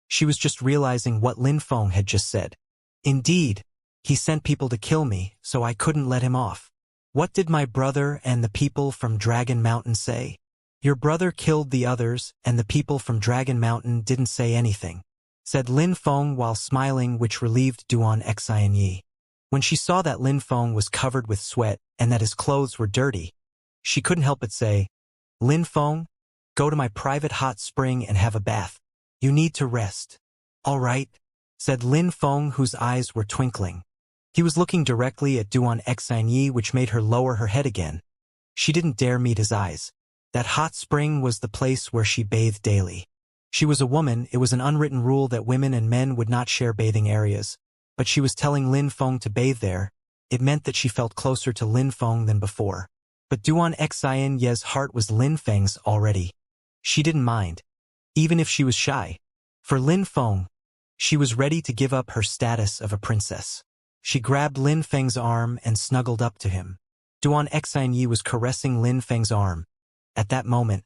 She was just realizing what Lin Feng had just said. "Indeed, he sent people to kill me, so I couldn't let him off. What did my brother and the people from Dragon Mountain say?" "Your brother killed the others, and the people from Dragon Mountain didn't say anything," said Lin Feng while smiling, which relieved Duan Xianxia. When she saw that Lin Feng was covered with sweat and that his clothes were dirty, she couldn't help but say, "Lin Feng, go to my private hot spring and have a bath. You need to rest." "All right," said Lin Feng, whose eyes were twinkling. He was looking directly at Duan Xianxia, which made her lower her head again. She didn't dare meet his eyes. That hot spring was the place where she bathed daily. She was a woman. It was an unwritten rule that women and men would not share bathing areas, but she was telling Lin Feng to bathe there. It meant that she felt closer to Lin Feng than before. But Duan Xianxia's heart was Lin Feng's already. She didn't mind, even if she was shy. For Lin Feng, she was ready to give up her status of a princess. She grabbed Lin Feng's arm and snuggled up to him. Duan Xianxia was caressing Lin Feng's arm. At that moment,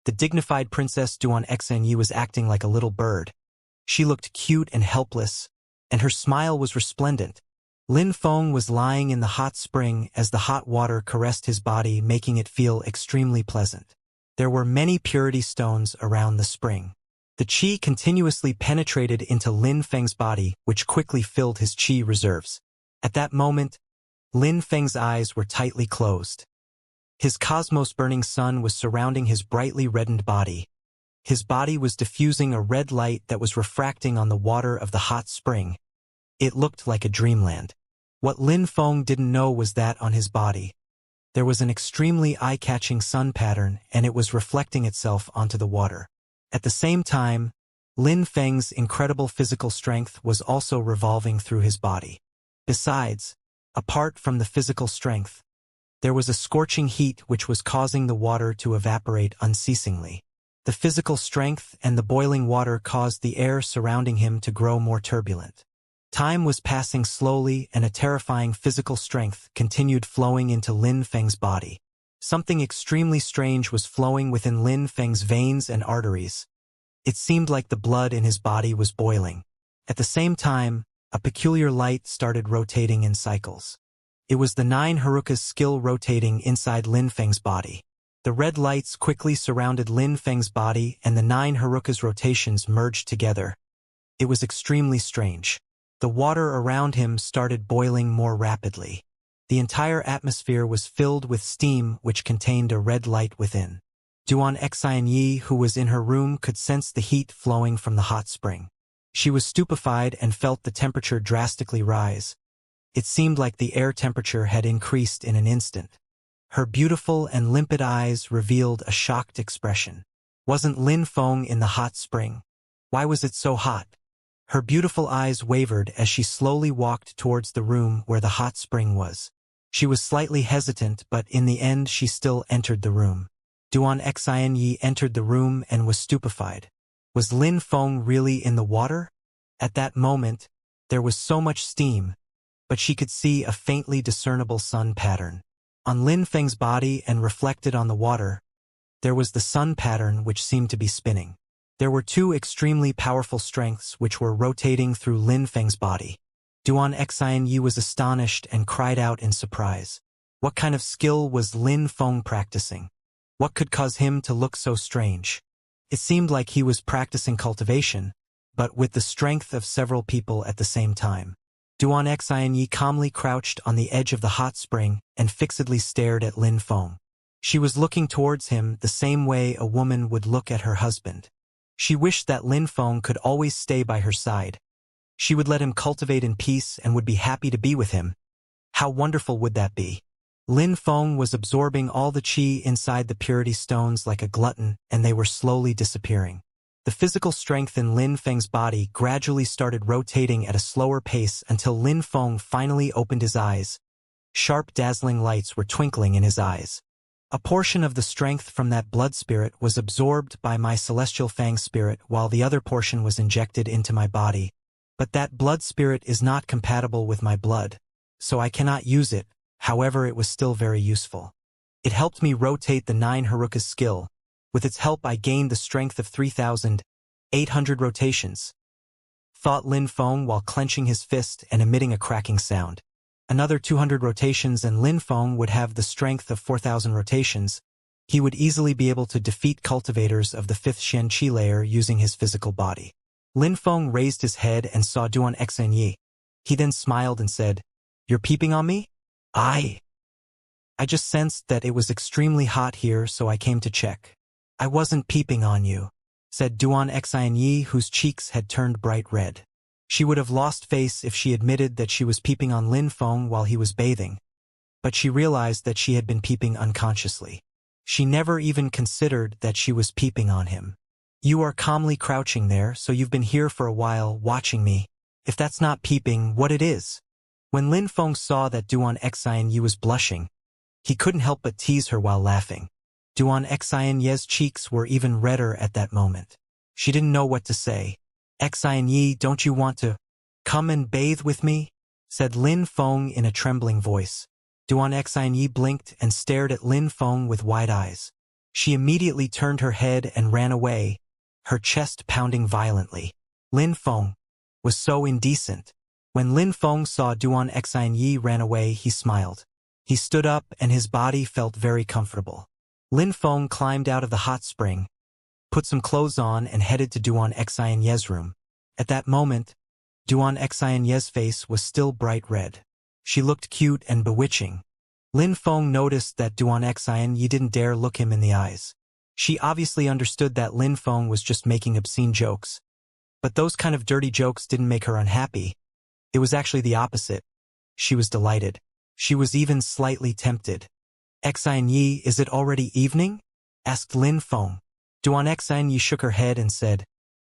the dignified Princess Duan Xianxia was acting like a little bird. She looked cute and helpless, and her smile was resplendent. Lin Feng was lying in the hot spring as the hot water caressed his body, making it feel extremely pleasant. There were many purity stones around the spring. The qi continuously penetrated into Lin Feng's body, which quickly filled his qi reserves. At that moment, Lin Feng's eyes were tightly closed. His cosmos-burning sun was surrounding his brightly reddened body. His body was diffusing a red light that was refracting on the water of the hot spring. It looked like a dreamland. What Lin Feng didn't know was that on his body, there was an extremely eye-catching sun pattern, and it was reflecting itself onto the water. At the same time, Lin Feng's incredible physical strength was also revolving through his body. Besides, apart from the physical strength, there was a scorching heat which was causing the water to evaporate unceasingly. The physical strength and the boiling water caused the air surrounding him to grow more turbulent. Time was passing slowly, and a terrifying physical strength continued flowing into Lin Feng's body. Something extremely strange was flowing within Lin Feng's veins and arteries. It seemed like the blood in his body was boiling. At the same time, a peculiar light started rotating in cycles. It was the 9 Haruka's skill rotating inside Lin Feng's body. The red lights quickly surrounded Lin Feng's body and the 9 Haruka's rotations merged together. It was extremely strange. The water around him started boiling more rapidly. The entire atmosphere was filled with steam which contained a red light within. Duan Xianxia, who was in her room, could sense the heat flowing from the hot spring. She was stupefied and felt the temperature drastically rise. It seemed like the air temperature had increased in an instant. Her beautiful and limpid eyes revealed a shocked expression. Wasn't Lin Feng in the hot spring? Why was it so hot? Her beautiful eyes wavered as she slowly walked towards the room where the hot spring was. She was slightly hesitant, but in the end she still entered the room. Duan Xianxia entered the room and was stupefied. Was Lin Feng really in the water? At that moment, there was so much steam, but she could see a faintly discernible sun pattern. On Lin Feng's body and reflected on the water, there was the sun pattern which seemed to be spinning. There were 2 extremely powerful strengths which were rotating through Lin Feng's body. Duan Xianxia was astonished and cried out in surprise. What kind of skill was Lin Feng practicing? What could cause him to look so strange? It seemed like he was practicing cultivation, but with the strength of several people at the same time. Duan Xianxia calmly crouched on the edge of the hot spring and fixedly stared at Lin Feng. She was looking towards him the same way a woman would look at her husband. She wished that Lin Feng could always stay by her side. She would let him cultivate in peace and would be happy to be with him. How wonderful would that be? Lin Feng was absorbing all the qi inside the purity stones like a glutton, and they were slowly disappearing. The physical strength in Lin Feng's body gradually started rotating at a slower pace until Lin Feng finally opened his eyes. Sharp, dazzling lights were twinkling in his eyes. A portion of the strength from that blood spirit was absorbed by my celestial fang spirit while the other portion was injected into my body. But that blood spirit is not compatible with my blood, so I cannot use it. However, it was still very useful. It helped me rotate the 9 Haruka's skill. With its help I gained the strength of 3,800 rotations. Thought Lin Feng while clenching his fist and emitting a cracking sound. Another 200 rotations and Lin Feng would have the strength of 4,000 rotations. He would easily be able to defeat cultivators of the 5th Xianxia layer using his physical body. Lin Feng raised his head and saw Duan Xianxia. He then smiled and said, "You're peeping on me?" I just sensed that it was extremely hot here, so I came to check." "I wasn't peeping on you," said Duan Xianxia, whose cheeks had turned bright red. She would have lost face if she admitted that she was peeping on Lin Feng while he was bathing, but she realized that she had been peeping unconsciously. She never even considered that she was peeping on him. "You are calmly crouching there, so you've been here for a while, watching me. If that's not peeping, what it is?" When Lin Feng saw that Duan Xianxia was blushing, he couldn't help but tease her while laughing. Duan Xianxia's cheeks were even redder at that moment. She didn't know what to say. "Xianxia, don't you want to come and bathe with me?" said Lin Feng in a trembling voice. Duan Xianxia blinked and stared at Lin Feng with wide eyes. She immediately turned her head and ran away, her chest pounding violently. Lin Feng was so indecent. When Lin Feng saw Duan Xianxia ran away, he smiled. He stood up and his body felt very comfortable. Lin Feng climbed out of the hot spring, put some clothes on and headed to Duan Xianxia's room. At that moment, Duan Xianxia's face was still bright red. She looked cute and bewitching. Lin Feng noticed that Duan Xianxia didn't dare look him in the eyes. She obviously understood that Lin Feng was just making obscene jokes. But those kind of dirty jokes didn't make her unhappy. It was actually the opposite. She was delighted. She was even slightly tempted. "Xianxia, is it already evening?" asked Lin Feng. Duan Xianxia shook her head and said,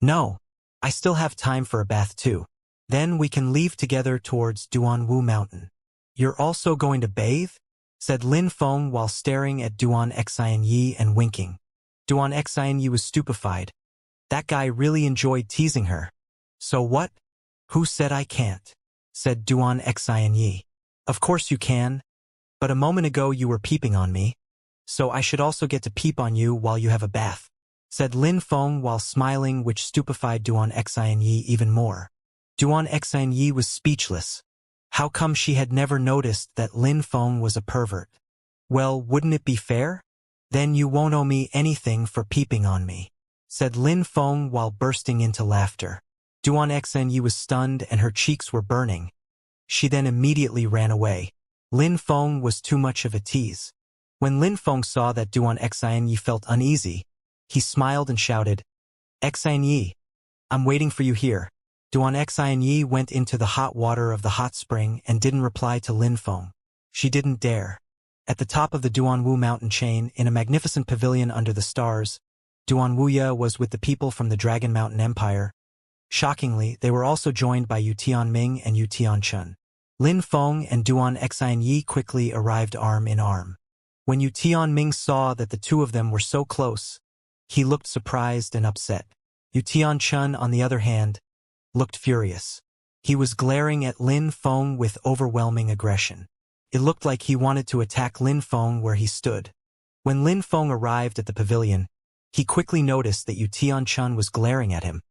"No, I still have time for a bath too. Then we can leave together towards Duanwu Mountain." "You're also going to bathe?" said Lin Feng while staring at Duan Xianxia and winking. Duan Xianxia was stupefied. That guy really enjoyed teasing her. "So what? Who said I can't?" said Duan Xianxia. "Of course you can. But a moment ago you were peeping on me." so I should also get to peep on you while you have a bath," said Lin Feng while smiling, which stupefied Duan Xianyi even more. Duan Xianyi was speechless. How come she had never noticed that Lin Feng was a pervert? "Well, wouldn't it be fair? Then you won't owe me anything for peeping on me," said Lin Feng while bursting into laughter. Duan Xianyi was stunned and her cheeks were burning. She then immediately ran away. Lin Feng was too much of a tease. When Lin Feng saw that Duan Xianyi felt uneasy, he smiled and shouted, "Xianyi, I'm waiting for you here." Duan Xianyi went into the hot water of the hot spring and didn't reply to Lin Feng. She didn't dare. At the top of the Duanwu mountain chain, in a magnificent pavilion under the stars, Duan Wuya was with the people from the Dragon Mountain Empire. Shockingly, they were also joined by Yu Tianming and Yu Tianchun. Lin Feng and Duan Xianyi quickly arrived arm in arm. When Yu Tianming saw that the two of them were so close, he looked surprised and upset. Yu Tianchun, on the other hand, looked furious. He was glaring at Lin Feng with overwhelming aggression. It looked like he wanted to attack Lin Feng where he stood. When Lin Feng arrived at the pavilion, he quickly noticed that Yu Tianchun was glaring at him.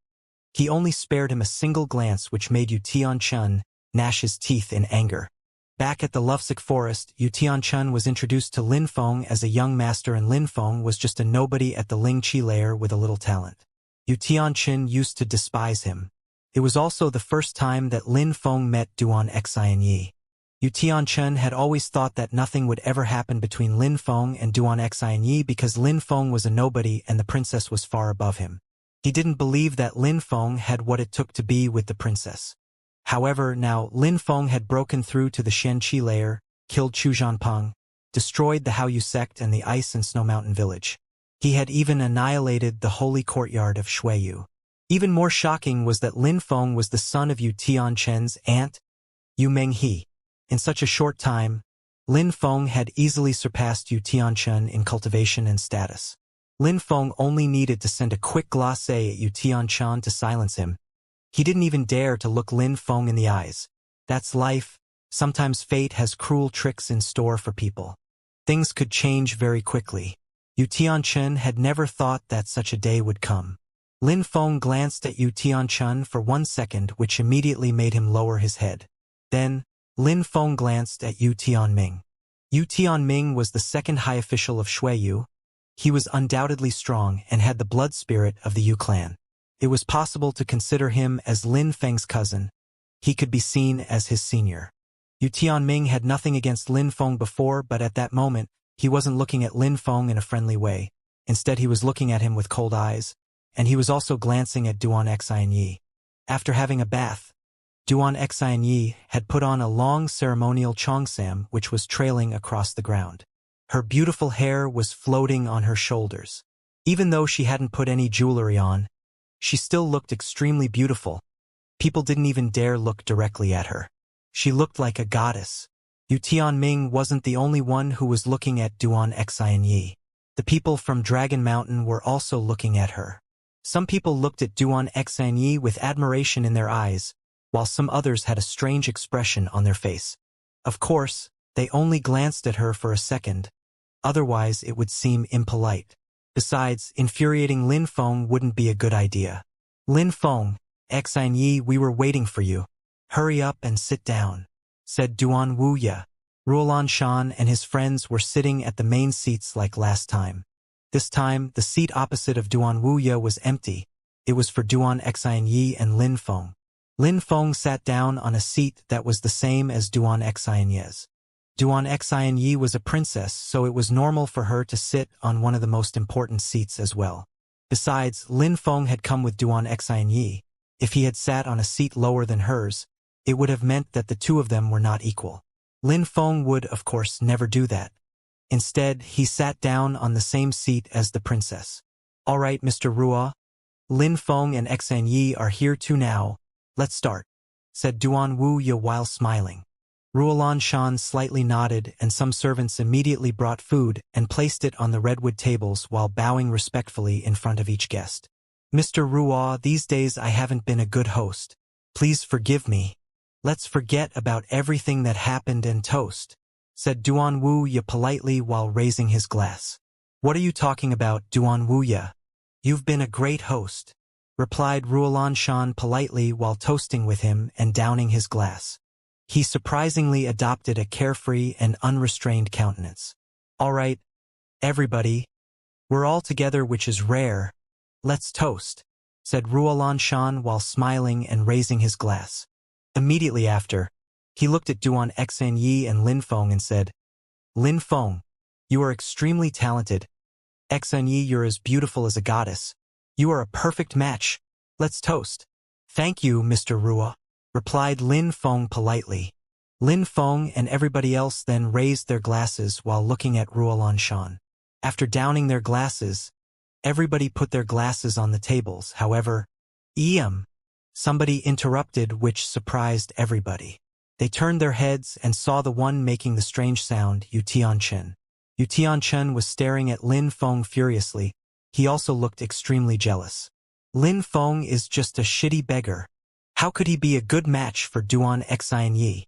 He only spared him a single glance, which made Yu Tianchun gnash his teeth in anger. Back at the Lovesick Forest, Yu Tianchun was introduced to Lin Feng as a young master, and Lin Feng was just a nobody at the Ling Qi lair with a little talent. Yu Tianchun used to despise him. It was also the first time that Lin Feng met Duan Xianyi. Yu Tianchun had always thought that nothing would ever happen between Lin Feng and Duan Xianyi because Lin Feng was a nobody and the princess was far above him. He didn't believe that Lin Feng had what it took to be with the princess. However, now Lin Feng had broken through to the Xianxia lair, killed Chu Zhanpeng, destroyed the Haoyu sect and the Ice and Snow Mountain village. He had even annihilated the holy courtyard of Shuiyu. Even more shocking was that Lin Feng was the son of Yu Tianchun's aunt, Yu Menghe. In such a short time, Lin Feng had easily surpassed Yu Tianchun in cultivation and status. Lin Feng only needed to send a quick glacé at Yu Tianchun to silence him. He didn't even dare to look Lin Feng in the eyes. That's life. Sometimes fate has cruel tricks in store for people. Things could change very quickly. Yu Tianchun had never thought that such a day would come. Lin Feng glanced at Yu Tianchun for 1 second, which immediately made him lower his head. Then, Lin Feng glanced at Yu Tianming. Yu Tianming was the second high official of Shuiyu. He was undoubtedly strong and had the blood spirit of the Yu clan. It was possible to consider him as Lin Feng's cousin. He could be seen as his senior. Yu Tianming had nothing against Lin Feng before, but at that moment, he wasn't looking at Lin Feng in a friendly way. Instead, he was looking at him with cold eyes, and he was also glancing at Duan Xianyi. After having a bath, Duan Xianyi had put on a long ceremonial cheongsam which was trailing across the ground. Her beautiful hair was floating on her shoulders. Even though she hadn't put any jewelry on, she still looked extremely beautiful. People didn't even dare look directly at her. She looked like a goddess. Yu Tianming wasn't the only one who was looking at Duan Xianyi. The people from Dragon Mountain were also looking at her. Some people looked at Duan Xianyi with admiration in their eyes, while some others had a strange expression on their face. Of course, they only glanced at her for a second. Otherwise, it would seem impolite. Besides, infuriating Lin Feng wouldn't be a good idea. "Lin Feng, Xianyi, we were waiting for you. Hurry up and sit down," said Duan Wuya. Ruolan Shan and his friends were sitting at the main seats like last time. This time, the seat opposite of Duan Wuya was empty. It was for Duan Xianyi and Lin Feng. Lin Feng sat down on a seat that was the same as Duan Xianyi's. Duan Xianyi was a princess, so it was normal for her to sit on one of the most important seats as well. Besides, Lin Feng had come with Duan Xianyi. If he had sat on a seat lower than hers, it would have meant that the two of them were not equal. Lin Feng would, of course, never do that. Instead, he sat down on the same seat as the princess. "All right, Mr. Ruo. Lin Feng and Xianyi are here too now. Let's start," said Duan Wuya while smiling. Ruolan Shan slightly nodded, and some servants immediately brought food and placed it on the redwood tables while bowing respectfully in front of each guest. "Mr. Ruo, these days I haven't been a good host. Please forgive me. Let's forget about everything that happened and toast," said Duan Wuya politely while raising his glass. What are you talking about, Duan Wuya? You've been a great host, replied Ruolan politely while toasting with him and downing his glass. He surprisingly adopted a carefree and unrestrained countenance. All right, everybody, we're all together, which is rare. Let's toast, said Ruolan while smiling and raising his glass. Immediately after, he looked at Duan Xanyi and Lin Feng and said, Lin Feng, you are extremely talented. Xanyi, you're as beautiful as a goddess. You are a perfect match. Let's toast. Thank you, Mr. Ruo, replied Lin Feng politely. Lin Feng and everybody else then raised their glasses while looking at Ruolan. After downing their glasses, everybody put their glasses on the tables. However, somebody interrupted, which surprised everybody. They turned their heads and saw the one making the strange sound, Yu Tianchen. Yu Tianchen was staring at Lin Feng furiously. He also looked extremely jealous. Lin Feng is just a shitty beggar. How could he be a good match for Duan Xinyi?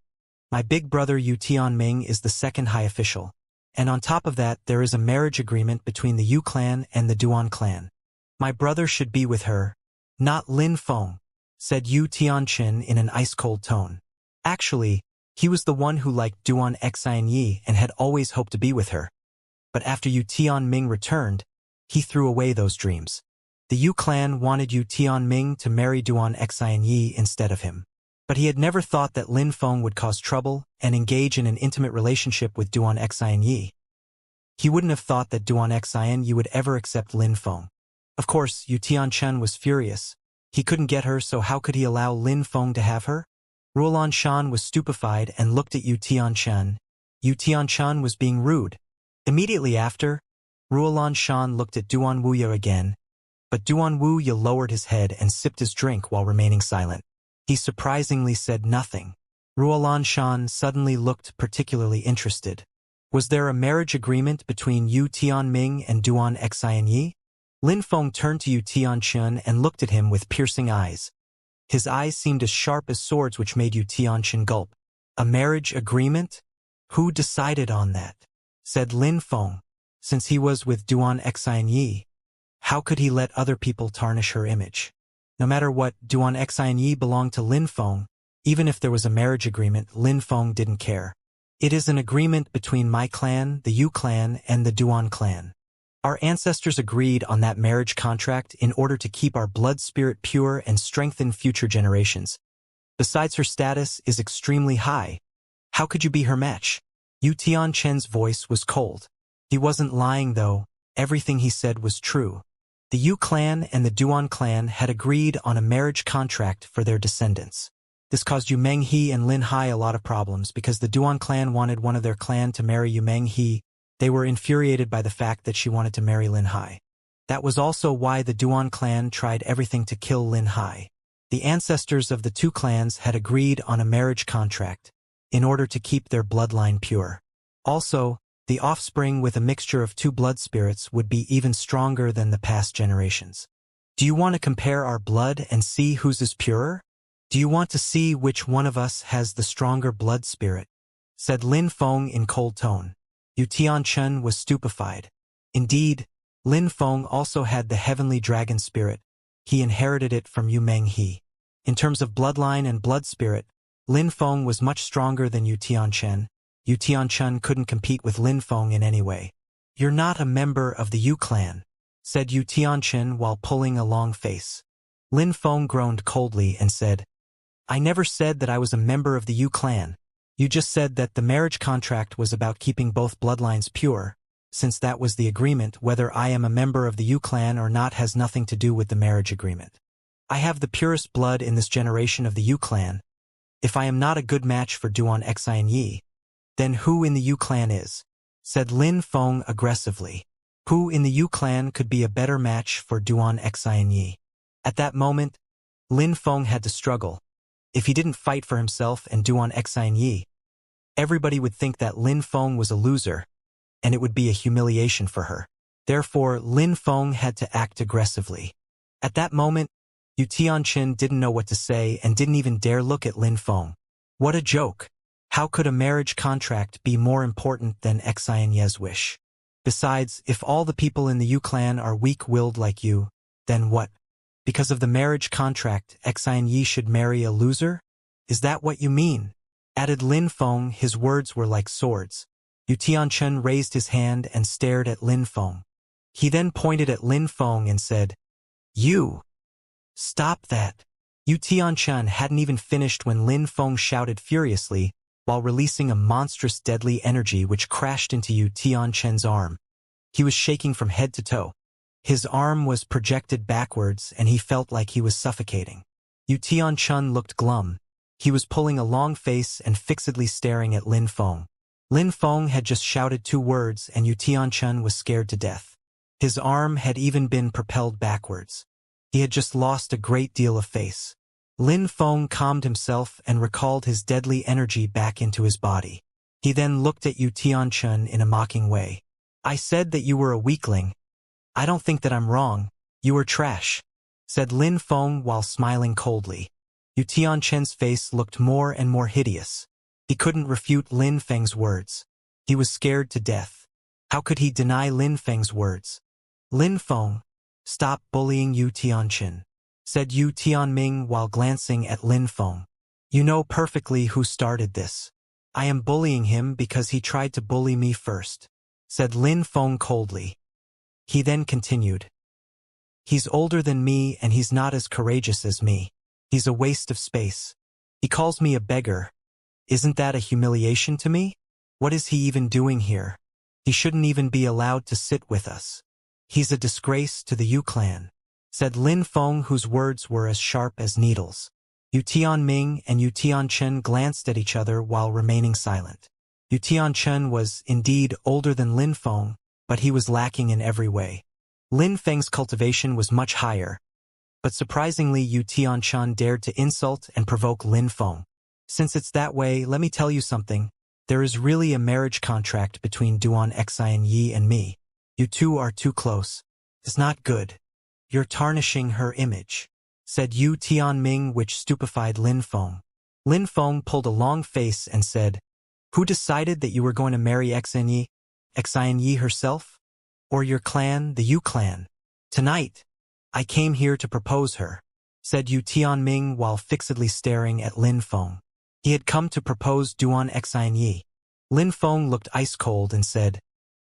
My big brother Yu Tianming is the second high official. And on top of that, there is a marriage agreement between the Yu clan and the Duan clan. My brother should be with her, not Lin Feng, said Yu Tianchen in an ice-cold tone. Actually, he was the one who liked Duan Xinyi and had always hoped to be with her. But after Yu Tianming returned, he threw away those dreams. The Yu clan wanted Yu Tianming to marry Duan Xinyi instead of him. But he had never thought that Lin Feng would cause trouble and engage in an intimate relationship with Duan Xinyi. He wouldn't have thought that Duan Xinyi would ever accept Lin Feng. Of course, Yu Tianchen was furious. He couldn't get her, so how could he allow Lin Feng to have her? Ruolan was stupefied and looked at Yu Tianchen. Yu Tianchen was being rude. Immediately after, Ruolan looked at Duan Wuya again, but Duan Wuya lowered his head and sipped his drink while remaining silent. He surprisingly said nothing. Ruolan suddenly looked particularly interested. Was there a marriage agreement between Yu Tianming and Duan Xinyi? Lin Feng turned to Yu Tianchen and looked at him with piercing eyes. His eyes seemed as sharp as swords, which made Yu Tianchen gulp. A marriage agreement? Who decided on that? Said Lin Feng. Since he was with Duan Xinyi, how could he let other people tarnish her image? No matter what, Duan Xinyi belonged to Lin Feng. Even if there was a marriage agreement, Lin Feng didn't care. It is an agreement between my clan, the Yu clan, and the Duan clan. Our ancestors agreed on that marriage contract in order to keep our blood spirit pure and strengthen future generations. Besides, her status is extremely high. How could you be her match? Yu Tianchen's voice was cold. He wasn't lying, though. Everything he said was true. The Yu clan and the Duan clan had agreed on a marriage contract for their descendants. This caused Yu Menghe and Lin Hai a lot of problems because the Duan clan wanted one of their clan to marry Yu Menghe. They were infuriated by the fact that she wanted to marry Lin Hai. That was also why the Duan clan tried everything to kill Lin Hai. The ancestors of the two clans had agreed on a marriage contract in order to keep their bloodline pure. Also, the offspring with a mixture of two blood spirits would be even stronger than the past generations. Do you want to compare our blood and see whose is purer? Do you want to see which one of us has the stronger blood spirit? Said Lin Feng in cold tone. Yu Tianchen was stupefied. Indeed, Lin Feng also had the heavenly dragon spirit. He inherited it from Yu Menghe. In terms of bloodline and blood spirit, Lin Feng was much stronger than Yu Tianchen. Yu Tianchen couldn't compete with Lin Feng in any way. You're not a member of the Yu clan, said Yu Tianchen while pulling a long face. Lin Feng groaned coldly and said, I never said that I was a member of the Yu clan. You just said that the marriage contract was about keeping both bloodlines pure. Since that was the agreement, whether I am a member of the Yu clan or not has nothing to do with the marriage agreement. I have the purest blood in this generation of the Yu clan. If I am not a good match for Duan Xinyi, then who in the Yu clan is? Said Lin Feng aggressively. Who in the Yu clan could be a better match for Duan Xinyi? At that moment, Lin Feng had to struggle. If he didn't fight for himself and Duan Xinyi, everybody would think that Lin Feng was a loser, and it would be a humiliation for her. Therefore, Lin Feng had to act aggressively. At that moment, Yu Tianchen didn't know what to say and didn't even dare look at Lin Feng. What a joke! How could a marriage contract be more important than Xianxia's wish? Besides, if all the people in the Yu clan are weak-willed like you, then what? Because of the marriage contract, Xianxia should marry a loser? Is that what you mean? Added Lin Feng. His words were like swords. Yu Tianchen raised his hand and stared at Lin Feng. He then pointed at Lin Feng and said, "You! Stop that!" Yu Tianchen hadn't even finished when Lin Feng shouted furiously, while releasing a monstrous deadly energy which crashed into Yu Tianchen's arm. He was shaking from head to toe. His arm was projected backwards and he felt like he was suffocating. Yu Tianchen looked glum. He was pulling a long face and fixedly staring at Lin Feng. Lin Feng had just shouted 2 words and Yu Tianchen was scared to death. His arm had even been propelled backwards. He had just lost a great deal of face. Lin Feng calmed himself and recalled his deadly energy back into his body. He then looked at Yu Tianchen in a mocking way. "I said that you were a weakling. I don't think that I'm wrong. You are trash," said Lin Feng while smiling coldly. Yu Tianchen's face looked more and more hideous. He couldn't refute Lin Feng's words. He was scared to death. How could he deny Lin Feng's words? "Lin Feng, stop bullying Yu Tianchen," said Yu Tianming while glancing at Lin Feng. "You know perfectly who started this. I am bullying him because he tried to bully me first," said Lin Feng coldly. He then continued, "He's older than me and he's not as courageous as me. He's a waste of space. He calls me a beggar. Isn't that a humiliation to me? What is he even doing here? He shouldn't even be allowed to sit with us. He's a disgrace to the Yu clan," said Lin Feng, whose words were as sharp as needles. Yu Tianming and Yu Tianchen glanced at each other while remaining silent. Yu Tianchen was, indeed, older than Lin Feng, but he was lacking in every way. Lin Feng's cultivation was much higher, but surprisingly Yu Tianchen dared to insult and provoke Lin Feng. "Since it's that way, let me tell you something. There is really a marriage contract between Duan Xianxia and me. You two are too close. It's not good. You're tarnishing her image," said Yu Tianming, which stupefied Lin Feng. Lin Feng pulled a long face and said, "Who decided that you were going to marry Xianxia? Xianxia herself? Or your clan, the Yu clan? Tonight, I came here to propose her," said Yu Tianming while fixedly staring at Lin Feng. He had come to propose Duan Xianxia. Lin Feng looked ice-cold and said,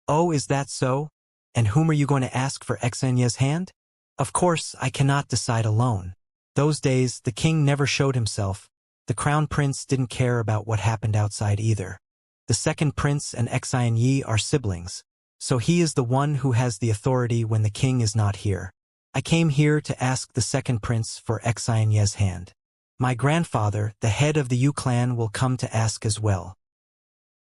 "Oh, is that so? And whom are you going to ask for Xianxia's hand? Of course, I cannot decide alone. Those days, the king never showed himself. The crown prince didn't care about what happened outside either. The second prince and Xianxia are siblings, so he is the one who has the authority when the king is not here. I came here to ask the second prince for Xianxia's hand. My grandfather, the head of the Yu clan, will come to ask as well.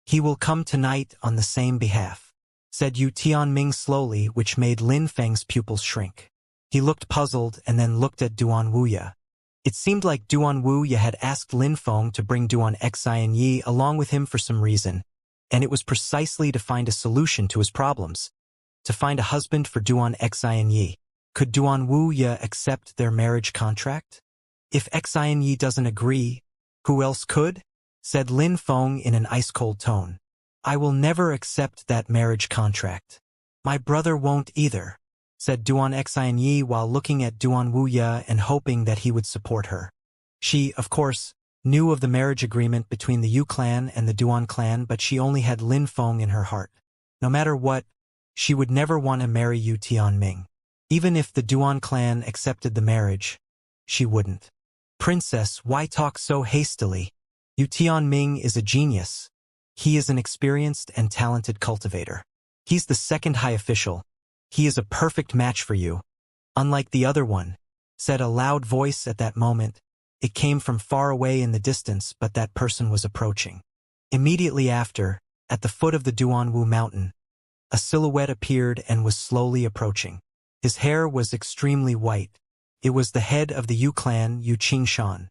He will come tonight on the same behalf," said Yu Tianming slowly, which made Lin Feng's pupils shrink. He looked puzzled and then looked at Duan Wuya. It seemed like Duan Wuya had asked Lin Feng to bring Duan Xianxia along with him for some reason, and it was precisely to find a solution to his problems. To find a husband for Duan Xianxia. Could Duan Wuya accept their marriage contract? If Xianxia doesn't agree, who else could? Said Lin Feng in an ice-cold tone. I will never accept that marriage contract. My brother won't either, said Duan Xianxia while looking at Duan Wuya and hoping that he would support her. She, of course, knew of the marriage agreement between the Yu clan and the Duan clan, but she only had Lin Feng in her heart. No matter what, she would never want to marry Yu Tianming. Even if the Duan clan accepted the marriage, she wouldn't. Princess, why talk so hastily? Yu Tianming is a genius. He is an experienced and talented cultivator. He's the second high official. He is a perfect match for you. Unlike the other one, said a loud voice at that moment. It came from far away in the distance, but that person was approaching. Immediately after, at the foot of the Duanwu mountain, a silhouette appeared and was slowly approaching. His hair was extremely white. It was the head of the Yu clan, Yu Qingshan.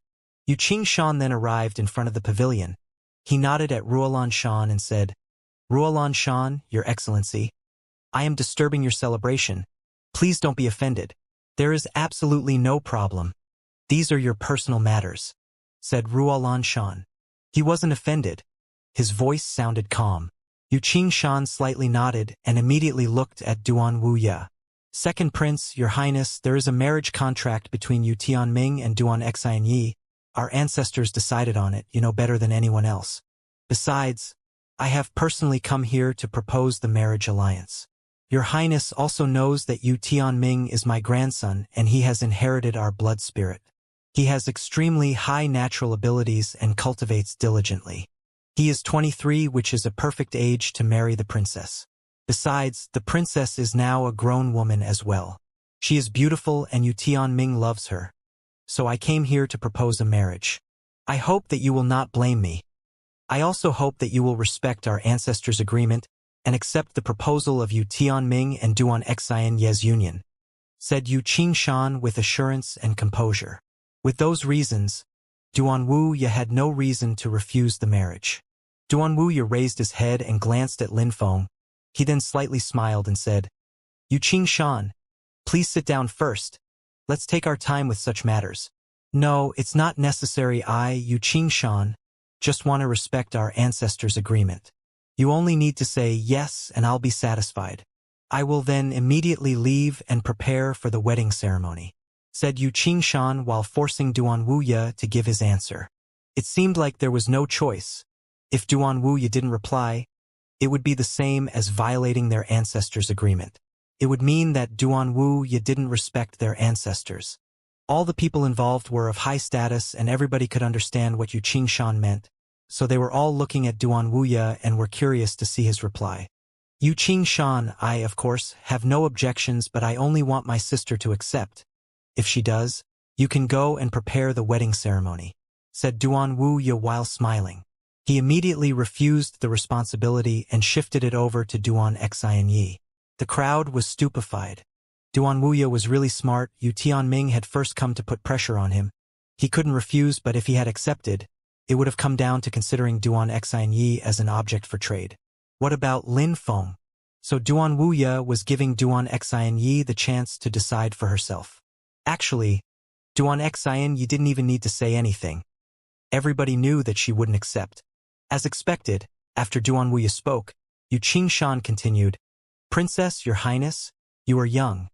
Yu Qingshan then arrived in front of the pavilion. He nodded at Ruolan Shan and said, Ruolan Shan, Your Excellency, I am disturbing your celebration. Please don't be offended. There is absolutely no problem. These are your personal matters, said Ruolan Shan. He wasn't offended. His voice sounded calm. Yu Qingshan slightly nodded and immediately looked at Duan Wuya. Second Prince, Your Highness, there is a marriage contract between Yu Tianming and Duan Xianyi. Our ancestors decided on it, you know better than anyone else. Besides, I have personally come here to propose the marriage alliance. Your Highness also knows that Yu Tianming is my grandson and he has inherited our blood spirit. He has extremely high natural abilities and cultivates diligently. He is 23, which is a perfect age to marry the princess. Besides, the princess is now a grown woman as well. She is beautiful and Yu Tianming loves her. So I came here to propose a marriage. I hope that you will not blame me. I also hope that you will respect our ancestors' agreement and accept the proposal of Yu Tianming and Duan Xianyi's union, said Yu Qingshan with assurance and composure. With those reasons, Duan Wuya had no reason to refuse the marriage. Duan Wuya raised his head and glanced at Lin Feng. He then slightly smiled and said, Yu Qingshan, please sit down first. Let's take our time with such matters. No, it's not necessary. I, Yu Qingshan, just want to respect our ancestors' agreement. You only need to say yes and I'll be satisfied. I will then immediately leave and prepare for the wedding ceremony, said Yu Qingshan while forcing Duan Wuya to give his answer. It seemed like there was no choice. If Duan Wuya didn't reply, it would be the same as violating their ancestors' agreement. It would mean that Duan Wuya didn't respect their ancestors. All the people involved were of high status and everybody could understand what Yu Qingshan meant, so they were all looking at Duan Wuya and were curious to see his reply. Yu Qingshan, I, of course, have no objections, but I only want my sister to accept. If she does, you can go and prepare the wedding ceremony, said Duan Wuya while smiling. He immediately refused the responsibility and shifted it over to Duan Xianyi. The crowd was stupefied. Duan Wuya was really smart. Yu Tianming had first come to put pressure on him. He couldn't refuse, but if he had accepted, it would have come down to considering Duan Xianyi as an object for trade. What about Lin Feng? So Duan Wuya was giving Duan Xianyi the chance to decide for herself. Actually, Duan Xianyi didn't even need to say anything. Everybody knew that she wouldn't accept. As expected, after Duan Wuya spoke, Yu Qingshan continued, Princess, Your Highness, you are young.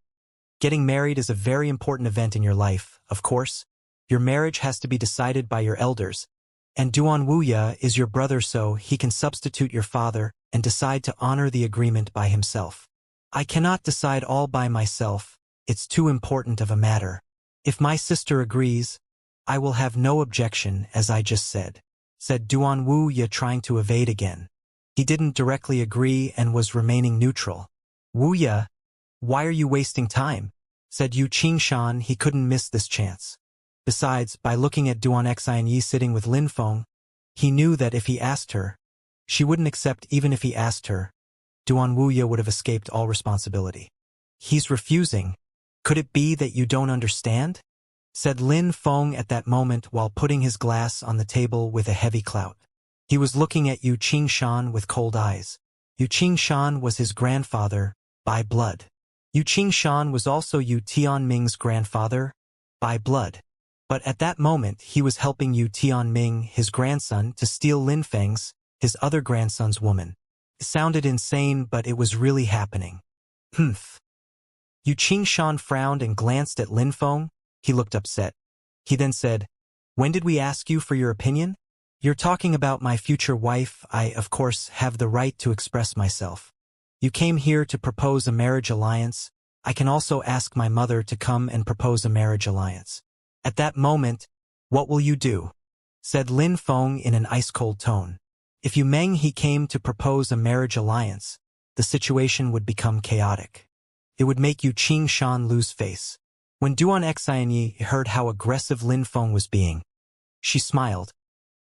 Getting married is a very important event in your life, of course. Your marriage has to be decided by your elders, and Duan Wuya is your brother, so he can substitute your father and decide to honor the agreement by himself. I cannot decide all by myself, it's too important of a matter. If my sister agrees, I will have no objection, as I just said Duan Wuya, trying to evade again. He didn't directly agree and was remaining neutral. Wuya, why are you wasting time? Said Yu Qingshan. He couldn't miss this chance. Besides, by looking at Duan Xianyi sitting with Lin Feng, he knew that if he asked her, she wouldn't accept. Even if he asked her, Duan Wuya would have escaped all responsibility. He's refusing. Could it be that you don't understand? Said Lin Feng at that moment while putting his glass on the table with a heavy clout. He was looking at Yu Qingshan with cold eyes. Yu Qingshan was his grandfather, by blood. Yu Qingshan was also Yu Tianming's grandfather, by blood. But at that moment he was helping Yu Tianming, his grandson, to steal Lin Feng's, his other grandson's woman. It sounded insane, but it was really happening. Humph. Yu Qingshan frowned and glanced at Lin Feng. He looked upset. He then said, When did we ask you for your opinion? You're talking about my future wife. I, of course, have the right to express myself. You came here to propose a marriage alliance. I can also ask my mother to come and propose a marriage alliance. At that moment, what will you do? Said Lin Feng in an ice-cold tone. If Yu Meng he came to propose a marriage alliance, the situation would become chaotic. It would make Yu Qingshan lose face. When Duan Xianyi heard how aggressive Lin Feng was being, she smiled.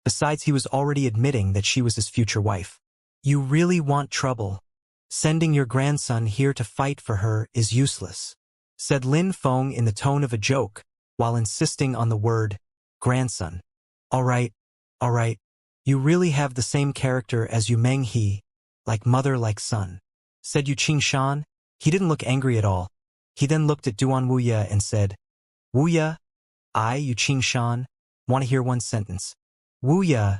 Besides, he was already admitting that she was his future wife. You really want trouble? Sending your grandson here to fight for her is useless, said Lin Feng in the tone of a joke, while insisting on the word, grandson. All right. You really have the same character as Yu Meng he, like mother like son, said Yu Qingshan. He didn't look angry at all. He then looked at Duan Wuya and said, Wuya, I, Yu Qingshan, want to hear one sentence. Wuya,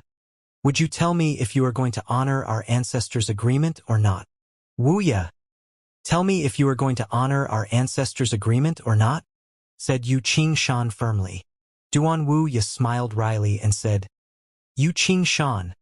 Would you tell me if you are going to honor our ancestors' agreement or not? Wuya, tell me if you are going to honor our ancestors' agreement or not? Said Yu Qingshan firmly. Duan Wuya smiled wryly and said, Yu Qingshan,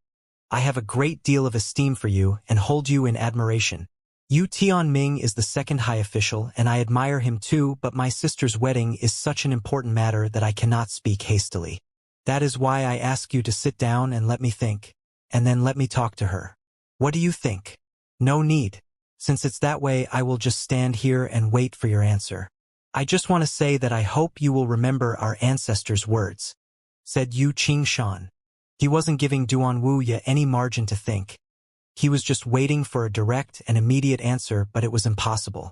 I have a great deal of esteem for you and hold you in admiration. Yu Tianming is the second high official and I admire him too, but my sister's wedding is such an important matter that I cannot speak hastily. That is why I ask you to sit down and let me think, and then let me talk to her. What do you think? No need. Since it's that way, I will just stand here and wait for your answer. I just want to say that I hope you will remember our ancestors' words, said Yu Qingshan. He wasn't giving Duan Wuya any margin to think. He was just waiting for a direct and immediate answer, but it was impossible.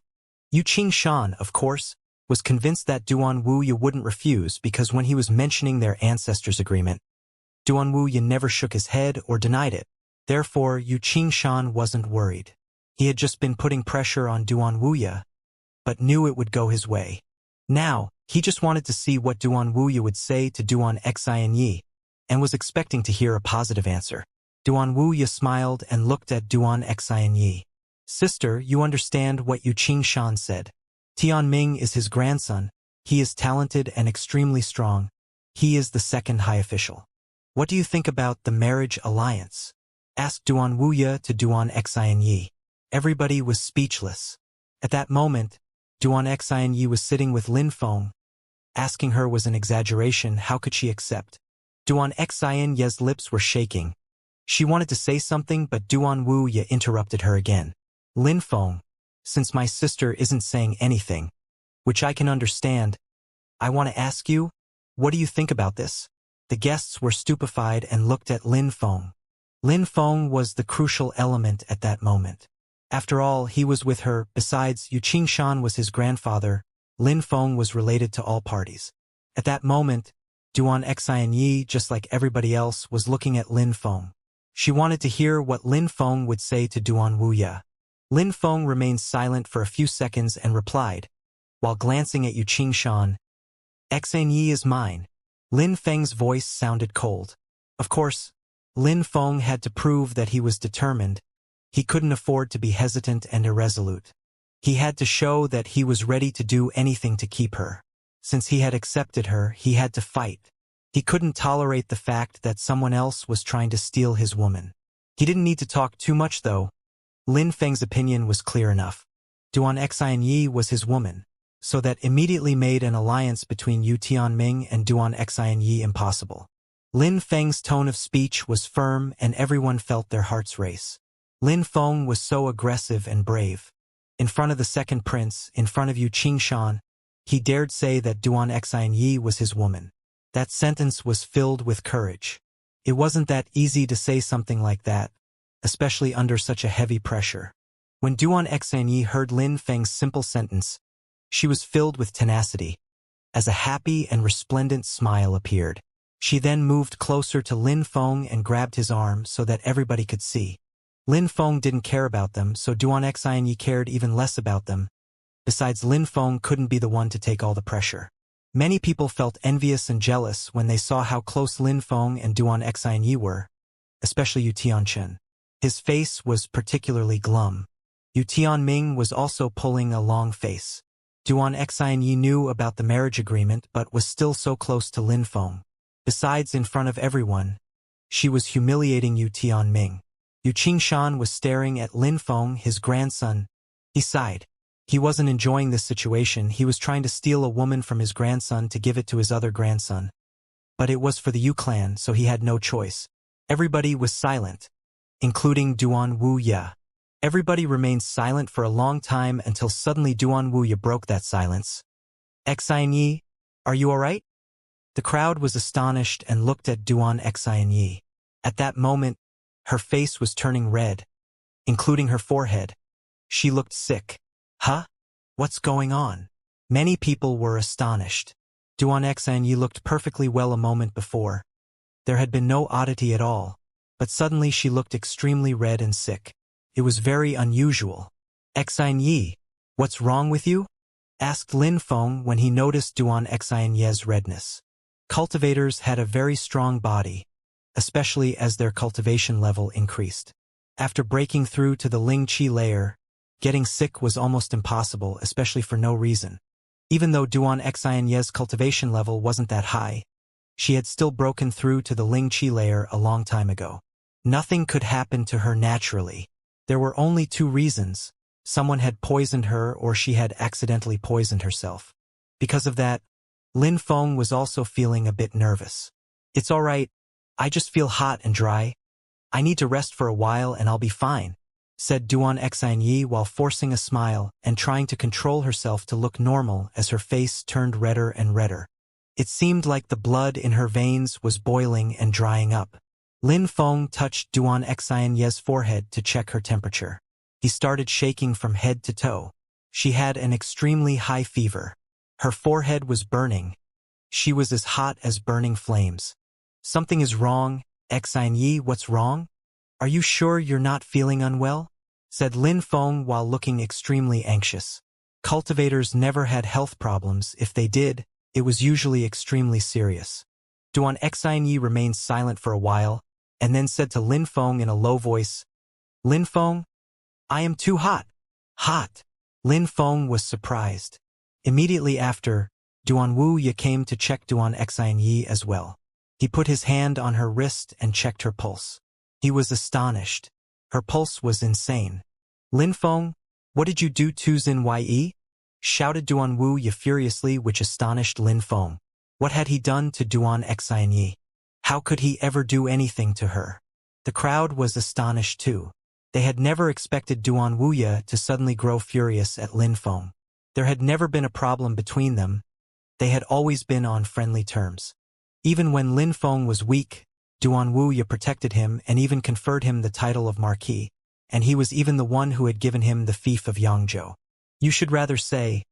Yu Qingshan, of course, was convinced that Duan Wuya wouldn't refuse because when he was mentioning their ancestors' agreement, Duan Wuya never shook his head or denied it. Therefore, Yu Qingshan wasn't worried. He had just been putting pressure on Duan Wuya, but knew it would go his way. Now, he just wanted to see what Duan Wuya would say to Duan Xianyi, and was expecting to hear a positive answer. Duan Wuya smiled and looked at Duan Xianyi. Sister, you understand what Yu Qingshan said. Tianming is his grandson. He is talented and extremely strong. He is the second high official. What do you think about the marriage alliance? Asked Duan Wuya to Duan Xianyi. Everybody was speechless. At that moment, Duan Xianyi was sitting with Lin Feng. Asking her was an exaggeration. How could she accept? Duan Xianyi's lips were shaking. She wanted to say something, but Duan Wuya interrupted her again. Lin Feng, since my sister isn't saying anything, which I can understand, I want to ask you, what do you think about this? The guests were stupefied and looked at Lin Feng. Lin Feng was the crucial element at that moment. After all, he was with her. Besides, Yu Qingshan was his grandfather. Lin Feng was related to all parties. At that moment, Duan Xianyi, just like everybody else, was looking at Lin Feng. She wanted to hear what Lin Feng would say to Duan Wuya. Lin Feng remained silent for a few seconds and replied, while glancing at Yu Qingshan, Xianyi is mine. Lin Feng's voice sounded cold. Of course, Lin Feng had to prove that he was determined. He couldn't afford to be hesitant and irresolute. He had to show that he was ready to do anything to keep her. Since he had accepted her, he had to fight. He couldn't tolerate the fact that someone else was trying to steal his woman. He didn't need to talk too much, though. Lin Feng's opinion was clear enough. Duan Xianyi was his woman, so that immediately made an alliance between Yu Tianming and Duan Xianyi impossible. Lin Feng's tone of speech was firm and everyone felt their hearts race. Lin Feng was so aggressive and brave. In front of the second prince, in front of Yu Qingshan, he dared say that Duan Xianyi was his woman. That sentence was filled with courage. It wasn't that easy to say something like that, especially under such a heavy pressure. When Duan Xianyi heard Lin Feng's simple sentence, she was filled with tenacity, as a happy and resplendent smile appeared. She then moved closer to Lin Feng and grabbed his arm so that everybody could see. Lin Feng didn't care about them, so Duan Xianyi cared even less about them. Besides, Lin Feng couldn't be the one to take all the pressure. Many people felt envious and jealous when they saw how close Lin Feng and Duan Xianyi were, especially Yu Tianchen. His face was particularly glum. Yu Tianming was also pulling a long face. Duan Xianyi knew about the marriage agreement but was still so close to Lin Feng. Besides, in front of everyone, she was humiliating Yu Tianming. Yu Qingshan was staring at Lin Feng, his grandson. He sighed. He wasn't enjoying this situation. He was trying to steal a woman from his grandson to give it to his other grandson. But it was for the Yu clan, so he had no choice. Everybody was silent, including Duan Wuya. Everybody remained silent for a long time until suddenly Duan Wuya broke that silence. Xianyi, are you all right? The crowd was astonished and looked at Duan Xianyi. At that moment, her face was turning red, including her forehead. She looked sick. Huh? What's going on? Many people were astonished. Duan Xianyi looked perfectly well a moment before. There had been no oddity at all, but suddenly she looked extremely red and sick. It was very unusual. Xianyi, what's wrong with you? Asked Lin Feng when he noticed Duan Xianyi's redness. Cultivators had a very strong body. especially as their cultivation level increased. After breaking through to the Ling Qi layer, getting sick was almost impossible, especially for no reason. Even though Xianxia's cultivation level wasn't that high, she had still broken through to the Ling Qi layer a long time ago. Nothing could happen to her naturally. There were only two reasons: someone had poisoned her or she had accidentally poisoned herself. Because of that, Lin Feng was also feeling a bit nervous. "It's all right. I just feel hot and dry. I need to rest for a while and I'll be fine," said Xianxia while forcing a smile and trying to control herself to look normal as her face turned redder and redder. It seemed like the blood in her veins was boiling and drying up. Lin Feng touched Xianxia's forehead to check her temperature. He started shaking from head to toe. She had an extremely high fever. Her forehead was burning. She was as hot as burning flames. "Something is wrong, Xianxia, what's wrong? Are you sure you're not feeling unwell?" said Lin Feng while looking extremely anxious. Cultivators never had health problems. If they did, it was usually extremely serious. Xianxia remained silent for a while, and then said to Lin Feng in a low voice, "Lin Feng, I am too hot." "Hot?" Lin Feng was surprised. Immediately after, Wuxia came to check Xianxia as well. He put his hand on her wrist and checked her pulse. He was astonished. Her pulse was insane. "Lin Feng, what did you do to Xin-Ye?" shouted Wuxia furiously, which astonished Lin Feng. What had he done to Xianxia? How could he ever do anything to her? The crowd was astonished too. They had never expected Wuxia to suddenly grow furious at Lin Feng. There had never been a problem between them. They had always been on friendly terms. Even when Lin Feng was weak, Wuxia protected him and even conferred him the title of Marquis, and he was even the one who had given him the fief of Yangzhou. "You should rather say,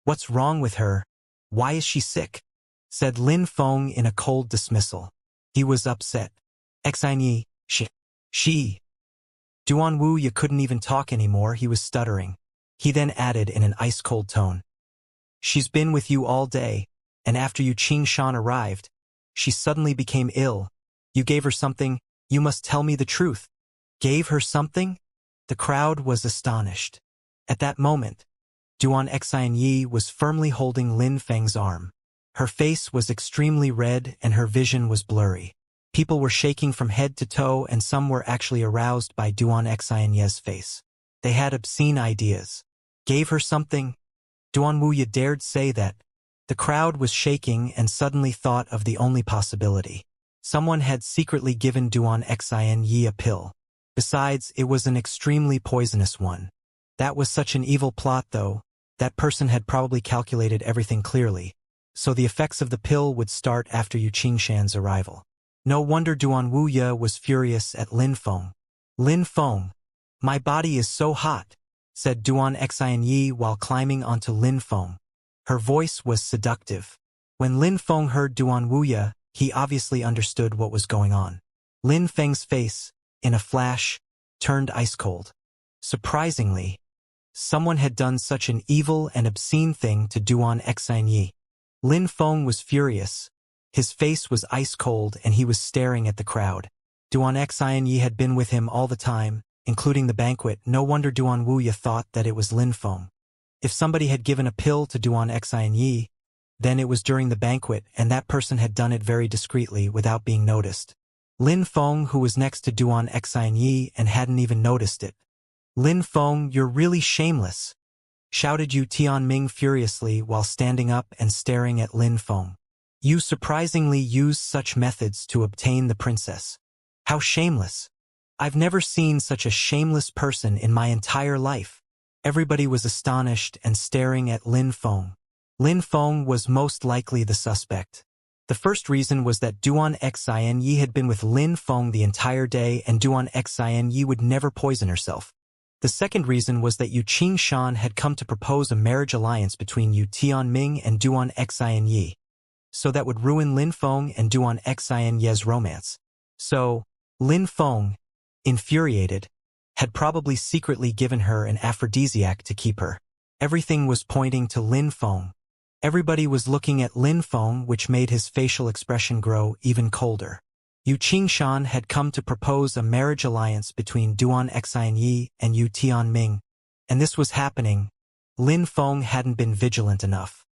'What's wrong with her? Why is she sick?'" said Lin Feng in a cold dismissal. He was upset. "Xianxia, she. Wuxia couldn't even talk anymore, he was stuttering. He then added in an ice-cold tone, "She's been with you all day, and after you Qingshan arrived, she suddenly became ill. You gave her something, you must tell me the truth." "Gave her something?" The crowd was astonished. At that moment, Xianxia was firmly holding Lin Feng's arm. Her face was extremely red and her vision was blurry. People were shaking from head to toe and some were actually aroused by Xianxia's face. They had obscene ideas. "Gave her something?" Wuxia dared say that. The crowd was shaking and suddenly thought of the only possibility. Someone had secretly given Xianxia a pill. Besides, it was an extremely poisonous one. That was such an evil plot though. That person had probably calculated everything clearly. So the effects of the pill would start after Yu Qingshan's arrival. No wonder Wuxia was furious at Lin Feng. "Lin Feng, my body is so hot," said Xianxia while climbing onto Lin Feng. Her voice was seductive. When Lin Feng heard Wuxia, he obviously understood what was going on. Lin Feng's face, in a flash, turned ice-cold. Surprisingly, someone had done such an evil and obscene thing to Xianxia. Lin Feng was furious. His face was ice-cold and he was staring at the crowd. Xianxia had been with him all the time, including the banquet. No wonder Wuxia thought that it was Lin Feng. If somebody had given a pill to Xianxia, then it was during the banquet and that person had done it very discreetly without being noticed. Lin Feng, who was next to Xianxia and hadn't even noticed it. "Lin Feng, you're really shameless," shouted Yu Tianming furiously while standing up and staring at Lin Feng. "You surprisingly use such methods to obtain the princess. How shameless. I've never seen such a shameless person in my entire life." Everybody was astonished and staring at Lin Feng. Lin Feng was most likely the suspect. The first reason was that Xianxia had been with Lin Feng the entire day and Xianxia would never poison herself. The second reason was that Yu Qingshan had come to propose a marriage alliance between Yu Tianming and Xianxia. So that would ruin Lin Feng and Xianxia's romance. So, Lin Feng, infuriated, had probably secretly given her an aphrodisiac to keep her. Everything was pointing to Lin Feng. Everybody was looking at Lin Feng, which made his facial expression grow even colder. Xianxia had come to propose a marriage alliance between Duan Xianyi and Yu Tianming, and this was happening. Lin Feng hadn't been vigilant enough.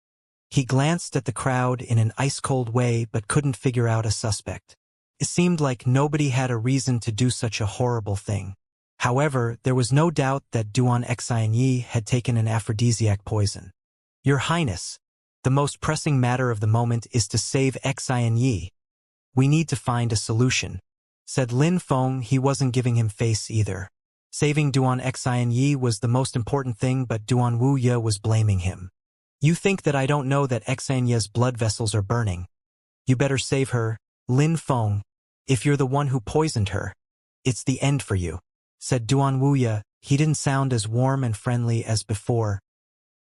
He glanced at the crowd in an ice-cold way but couldn't figure out a suspect. It seemed like nobody had a reason to do such a horrible thing. However, there was no doubt that Duan Xianyi had taken an aphrodisiac poison. Your Highness, the most pressing matter of the moment is to save Xianyi. We need to find a solution, said Lin Feng. He wasn't giving him face either. Saving Duan Xianyi was the most important thing, but Duan Wuxia was blaming him. You think that I don't know that Xianyi's blood vessels are burning? You better save her, Lin Feng. If you're the one who poisoned her, it's the end for you, said Duan Wuxia. He didn't sound as warm and friendly as before.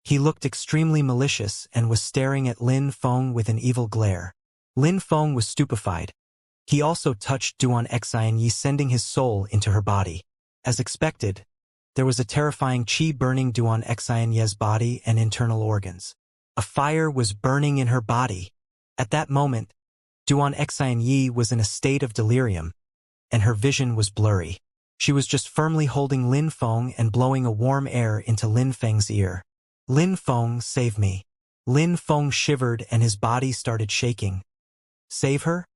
He looked extremely malicious and was staring at Lin Feng with an evil glare. Lin Feng was stupefied. He also touched Duan Xianyi, sending his soul into her body. As expected, there was a terrifying qi burning Duan Xianyi's body and internal organs. A fire was burning in her body. At that moment, Duan Xianyi was in a state of delirium, and her vision was blurry. She was just firmly holding Lin Feng and blowing a warm air into Lin Feng's ear. Lin Feng, save me. Lin Feng shivered and his body started shaking. Save her?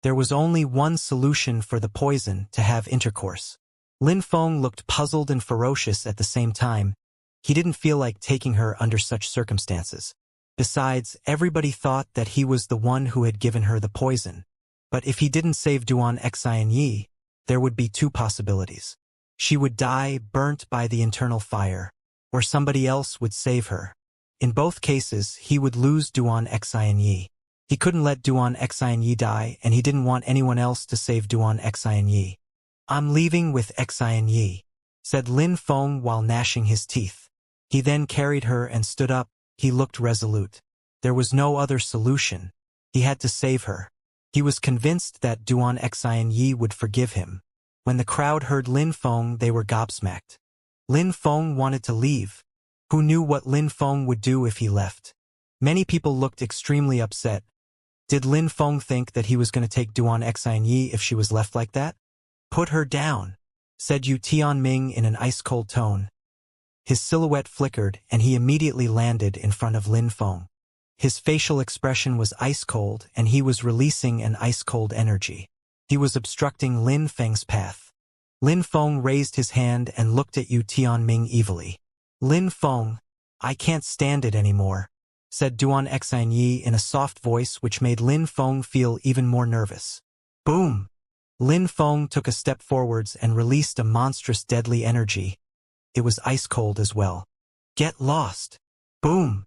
There was only one solution for the poison: to have intercourse. Lin Feng looked puzzled and ferocious at the same time. He didn't feel like taking her under such circumstances. Besides, everybody thought that he was the one who had given her the poison. But if he didn't save Duan Xianyi, there would be two possibilities. She would die burnt by the internal fire, or somebody else would save her. In both cases, he would lose Duan Xianyi. He couldn't let Duan Xianyi die, and he didn't want anyone else to save Duan Xianyi. I'm leaving with Xianyi, said Lin Feng while gnashing his teeth. He then carried her and stood up. He looked resolute. There was no other solution. He had to save her. He was convinced that Duan Xianyi would forgive him. When the crowd heard Lin Feng, they were gobsmacked. Lin Feng wanted to leave. Who knew what Lin Feng would do if he left? Many people looked extremely upset. Did Lin Feng think that he was going to take Duan Xianyi if she was left like that? Put her down, said Yu Tianming in an ice-cold tone. His silhouette flickered, and he immediately landed in front of Lin Feng. His facial expression was ice-cold, and he was releasing an ice-cold energy. He was obstructing Lin Feng's path. Lin Feng raised his hand and looked at Yu Tianming evilly. Lin Feng, I can't stand it anymore, said Duan Xianyi in a soft voice which made Lin Feng feel even more nervous. Boom! Lin Feng took a step forwards and released a monstrous deadly energy. It was ice-cold as well. Get lost! Boom!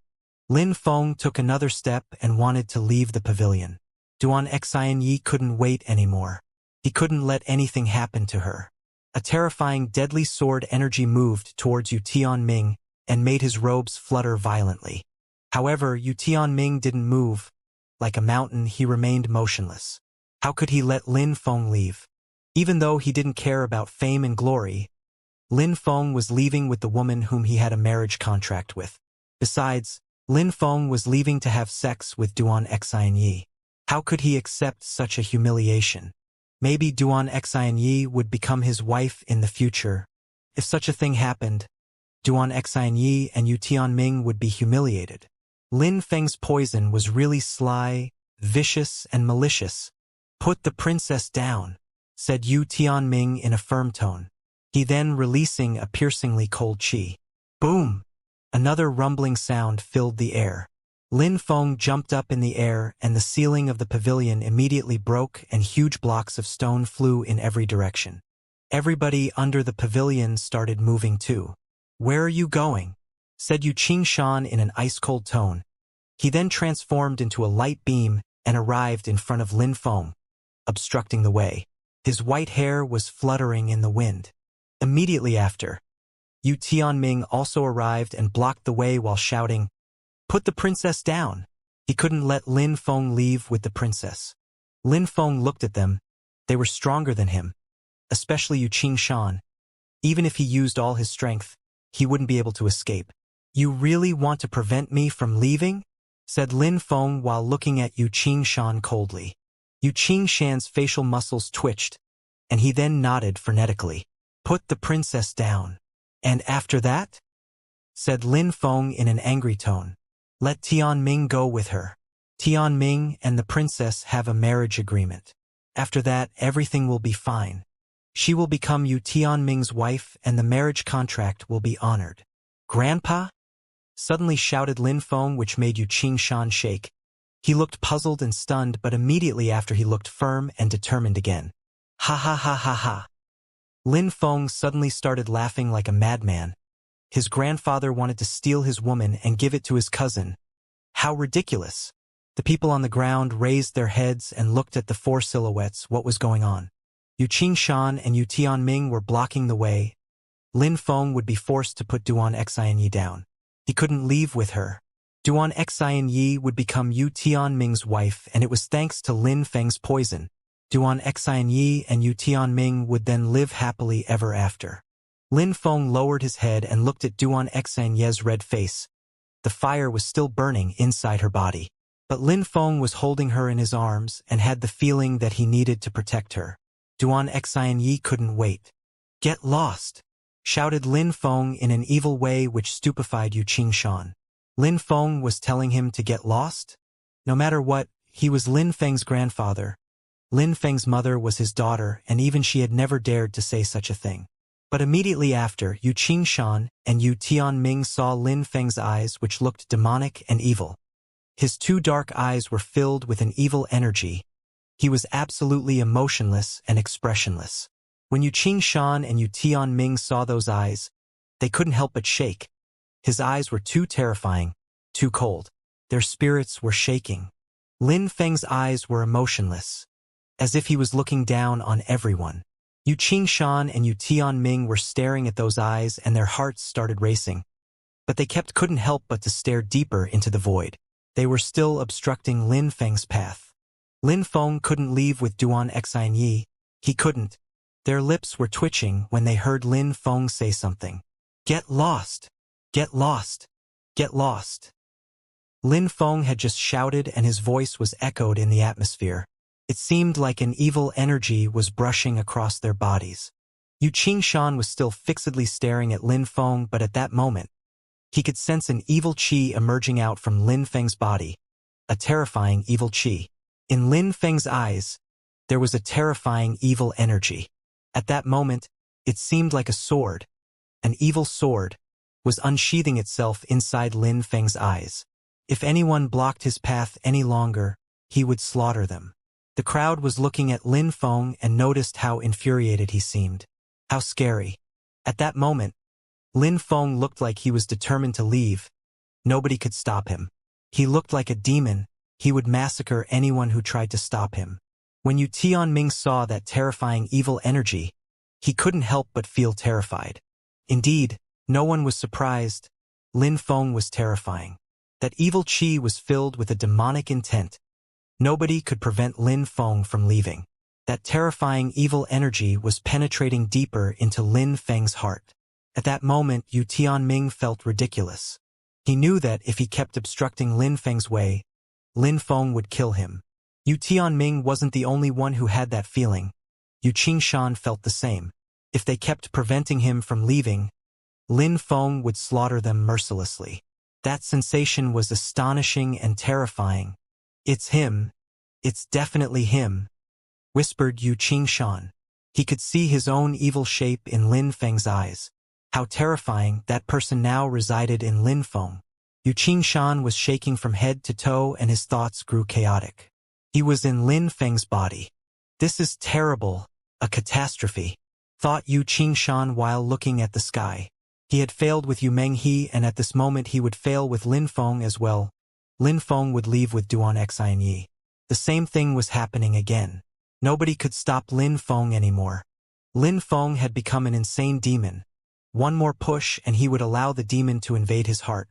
Lin Feng took another step and wanted to leave the pavilion. Duan Xianyi couldn't wait anymore. He couldn't let anything happen to her. A terrifying deadly sword energy moved towards Yu Tianming and made his robes flutter violently. However, Yu Tianming didn't move. Like a mountain, he remained motionless. How could he let Lin Feng leave? Even though he didn't care about fame and glory, Lin Feng was leaving with the woman whom he had a marriage contract with. Besides, Lin Feng was leaving to have sex with Duan Xianyi. How could he accept such a humiliation? Maybe Duan Xianyi would become his wife in the future. If such a thing happened, Duan Xianyi and Yu Tianming would be humiliated. Lin Feng's poison was really sly, vicious, and malicious. Put the princess down, said Yu Tianming in a firm tone. He then releasing a piercingly cold qi. Boom! Another rumbling sound filled the air. Lin Feng jumped up in the air and the ceiling of the pavilion immediately broke and huge blocks of stone flew in every direction. Everybody under the pavilion started moving too. Where are you going? Said Yu Qingshan in an ice-cold tone. He then transformed into a light beam and arrived in front of Lin Feng, obstructing the way. His white hair was fluttering in the wind. Immediately after, Yu Tianming also arrived and blocked the way while shouting, Put the princess down! He couldn't let Lin Feng leave with the princess. Lin Feng looked at them. They were stronger than him, especially Yu Qingshan. Even if he used all his strength, he wouldn't be able to escape. You really want to prevent me from leaving? Said Lin Feng while looking at Yu Qingshan coldly. Yu Qingshan's facial muscles twitched, and he then nodded frenetically. Put the princess down. And after that? Said Lin Feng in an angry tone. Let Tianming go with her. Tianming and the princess have a marriage agreement. After that, everything will be fine. She will become Yu Tianming's wife and the marriage contract will be honored. Grandpa? Suddenly shouted Lin Feng, which made Yu Qingshan shake. He looked puzzled and stunned, but immediately after he looked firm and determined again. Ha ha ha ha ha. Lin Feng suddenly started laughing like a madman. His grandfather wanted to steal his woman and give it to his cousin. How ridiculous. The people on the ground raised their heads and looked at the four silhouettes. What was going on? Yu Qingshan and Yu Tianming were blocking the way. Lin Feng would be forced to put Duan Xianyi down. He couldn't leave with her. Duan Xianyi would become Yu Tianming's wife, and it was thanks to Lin Feng's poison. Duan Xianyi and Yu Tianming would then live happily ever after. Lin Feng lowered his head and looked at Duan Xianyi's red face. The fire was still burning inside her body. But Lin Feng was holding her in his arms and had the feeling that he needed to protect her. Duan Xianyi couldn't wait. Get lost! Shouted Lin Feng in an evil way which stupefied Yu Qingshan. Lin Feng was telling him to get lost? No matter what, he was Lin Feng's grandfather. Lin Feng's mother was his daughter, and even she had never dared to say such a thing. But immediately after, Yu Qingshan and Yu Tianming saw Lin Feng's eyes, which looked demonic and evil. His two dark eyes were filled with an evil energy. He was absolutely emotionless and expressionless. When Yu Qingshan and Yu Tianming saw those eyes, they couldn't help but shake. His eyes were too terrifying, too cold. Their spirits were shaking. Lin Feng's eyes were emotionless, as if he was looking down on everyone. Yu Qingshan and Yu Tianming were staring at those eyes and their hearts started racing. But they couldn't help but to stare deeper into the void. They were still obstructing Lin Feng's path. Lin Feng couldn't leave with Duan Xianyi. He couldn't. Their lips were twitching when they heard Lin Feng say something. Get lost! Get lost! Get lost! Lin Feng had just shouted and his voice was echoed in the atmosphere. It seemed like an evil energy was brushing across their bodies. Yu Qingshan was still fixedly staring at Lin Feng, but at that moment, he could sense an evil qi emerging out from Lin Feng's body, a terrifying evil qi. In Lin Feng's eyes, there was a terrifying evil energy. At that moment, it seemed like a sword, an evil sword, was unsheathing itself inside Lin Feng's eyes. If anyone blocked his path any longer, he would slaughter them. The crowd was looking at Lin Feng and noticed how infuriated he seemed. How scary. At that moment, Lin Feng looked like he was determined to leave. Nobody could stop him. He looked like a demon. He would massacre anyone who tried to stop him. When Yu Tianming saw that terrifying evil energy, he couldn't help but feel terrified. Indeed, no one was surprised. Lin Feng was terrifying. That evil qi was filled with a demonic intent. Nobody could prevent Lin Feng from leaving. That terrifying evil energy was penetrating deeper into Lin Feng's heart. At that moment, Yu Tianming felt ridiculous. He knew that if he kept obstructing Lin Feng's way, Lin Feng would kill him. Yu Tianming wasn't the only one who had that feeling. Yu Qingshan felt the same. If they kept preventing him from leaving, Lin Feng would slaughter them mercilessly. That sensation was astonishing and terrifying. It's him. It's definitely him, whispered Yu Qingshan. He could see his own evil shape in Lin Feng's eyes. How terrifying, that person now resided in Lin Feng. Yu Qingshan was shaking from head to toe and his thoughts grew chaotic. He was in Lin Feng's body. This is terrible, a catastrophe, thought Yu Qingshan while looking at the sky. He had failed with Yu Menghe, and at this moment he would fail with Lin Feng as well. Lin Feng would leave with Duan Xianyi. The same thing was happening again. Nobody could stop Lin Feng anymore. Lin Feng had become an insane demon. One more push and he would allow the demon to invade his heart.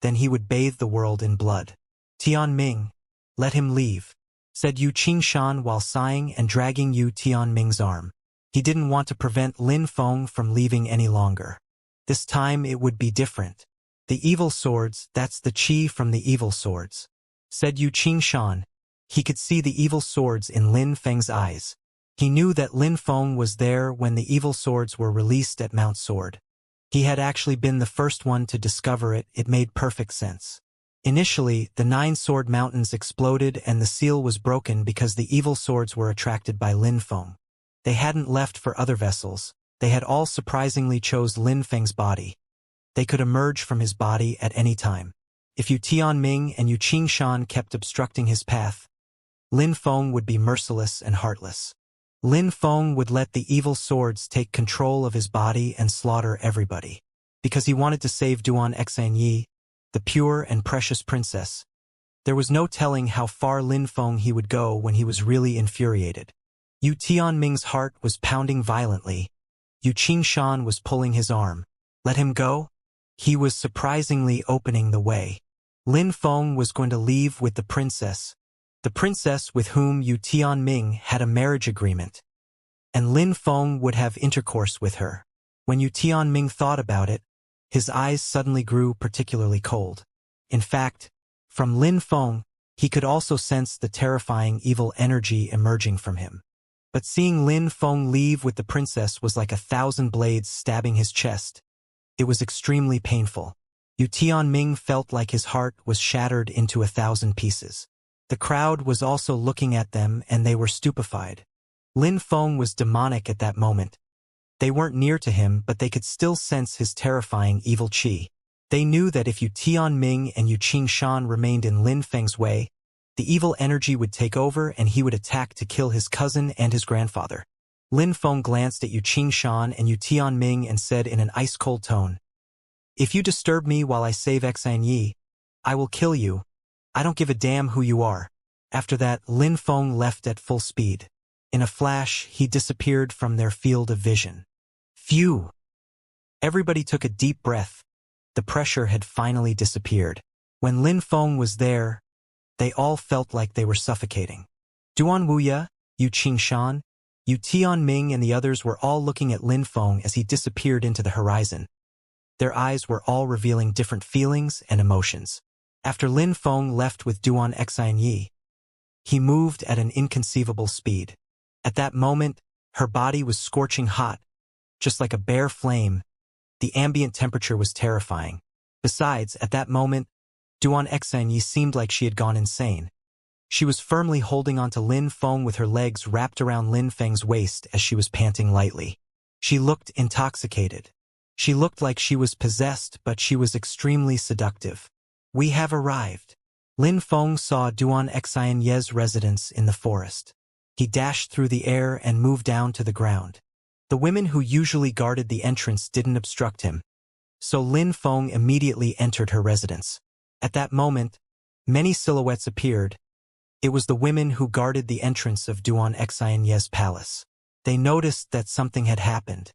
Then he would bathe the world in blood. Tianming, let him leave, said Yu Qingshan while sighing and dragging Yu Tianming's arm. He didn't want to prevent Lin Feng from leaving any longer. This time it would be different. The evil swords, that's the qi from the evil swords, said Yu Qingshan. He could see the evil swords in Lin Feng's eyes. He knew that Lin Feng was there when the evil swords were released at Mount Sword. He had actually been the first one to discover it. It made perfect sense. Initially, the 9 sword mountains exploded and the seal was broken because the evil swords were attracted by Lin Feng. They hadn't left for other vessels. They had all surprisingly chose Lin Feng's body. They could emerge from his body at any time. If Yu Tianming and Yu Qingshan kept obstructing his path, Lin Feng would be merciless and heartless. Lin Feng would let the evil swords take control of his body and slaughter everybody. Because he wanted to save Duan Xianxia, the pure and precious princess. There was no telling how far Lin Feng he would go when he was really infuriated. Yu Tianming's heart was pounding violently. Yu Qingshan was pulling his arm. Let him go? He was surprisingly opening the way. Lin Feng was going to leave with the princess with whom Yu Tianming had a marriage agreement. And Lin Feng would have intercourse with her. When Yu Tianming thought about it, his eyes suddenly grew particularly cold. In fact, from Lin Feng, he could also sense the terrifying evil energy emerging from him. But seeing Lin Feng leave with the princess was like 1,000 blades stabbing his chest. It was extremely painful. Yu Tianming felt like his heart was shattered into 1,000 pieces. The crowd was also looking at them and they were stupefied. Lin Feng was demonic at that moment. They weren't near to him, but they could still sense his terrifying evil qi. They knew that if Yu Tianming and Yu Qingshan remained in Lin Feng's way, the evil energy would take over and he would attack to kill his cousin and his grandfather. Lin Feng glanced at Yu Qingshan and Yu Tianming and said in an ice-cold tone, "If you disturb me while I save Xianxia, I will kill you. I don't give a damn who you are." After that, Lin Feng left at full speed. In a flash, he disappeared from their field of vision. Phew! Everybody took a deep breath. The pressure had finally disappeared. When Lin Feng was there, they all felt like they were suffocating. Duan Wuxia, Yu Qingshan, Yu Tianming and the others were all looking at Lin Feng as he disappeared into the horizon. Their eyes were all revealing different feelings and emotions. After Lin Feng left with Duan Xianxia, he moved at an inconceivable speed. At that moment, her body was scorching hot, just like a bare flame. The ambient temperature was terrifying. Besides, at that moment, Duan Xianxia seemed like she had gone insane. She was firmly holding onto Lin Feng with her legs wrapped around Lin Feng's waist as she was panting lightly. She looked intoxicated. She looked like she was possessed, but she was extremely seductive. "We have arrived." Lin Feng saw Duan Xianxia's residence in the forest. He dashed through the air and moved down to the ground. The women who usually guarded the entrance didn't obstruct him, so Lin Feng immediately entered her residence. At that moment, many silhouettes appeared. It was the women who guarded the entrance of Duan Xianxia's palace. They noticed that something had happened.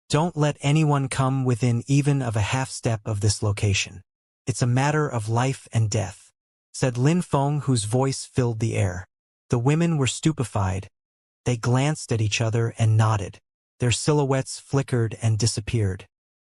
"Don't let anyone come within even of a half step of this location. It's a matter of life and death," said Lin Feng, whose voice filled the air. The women were stupefied. They glanced at each other and nodded. Their silhouettes flickered and disappeared.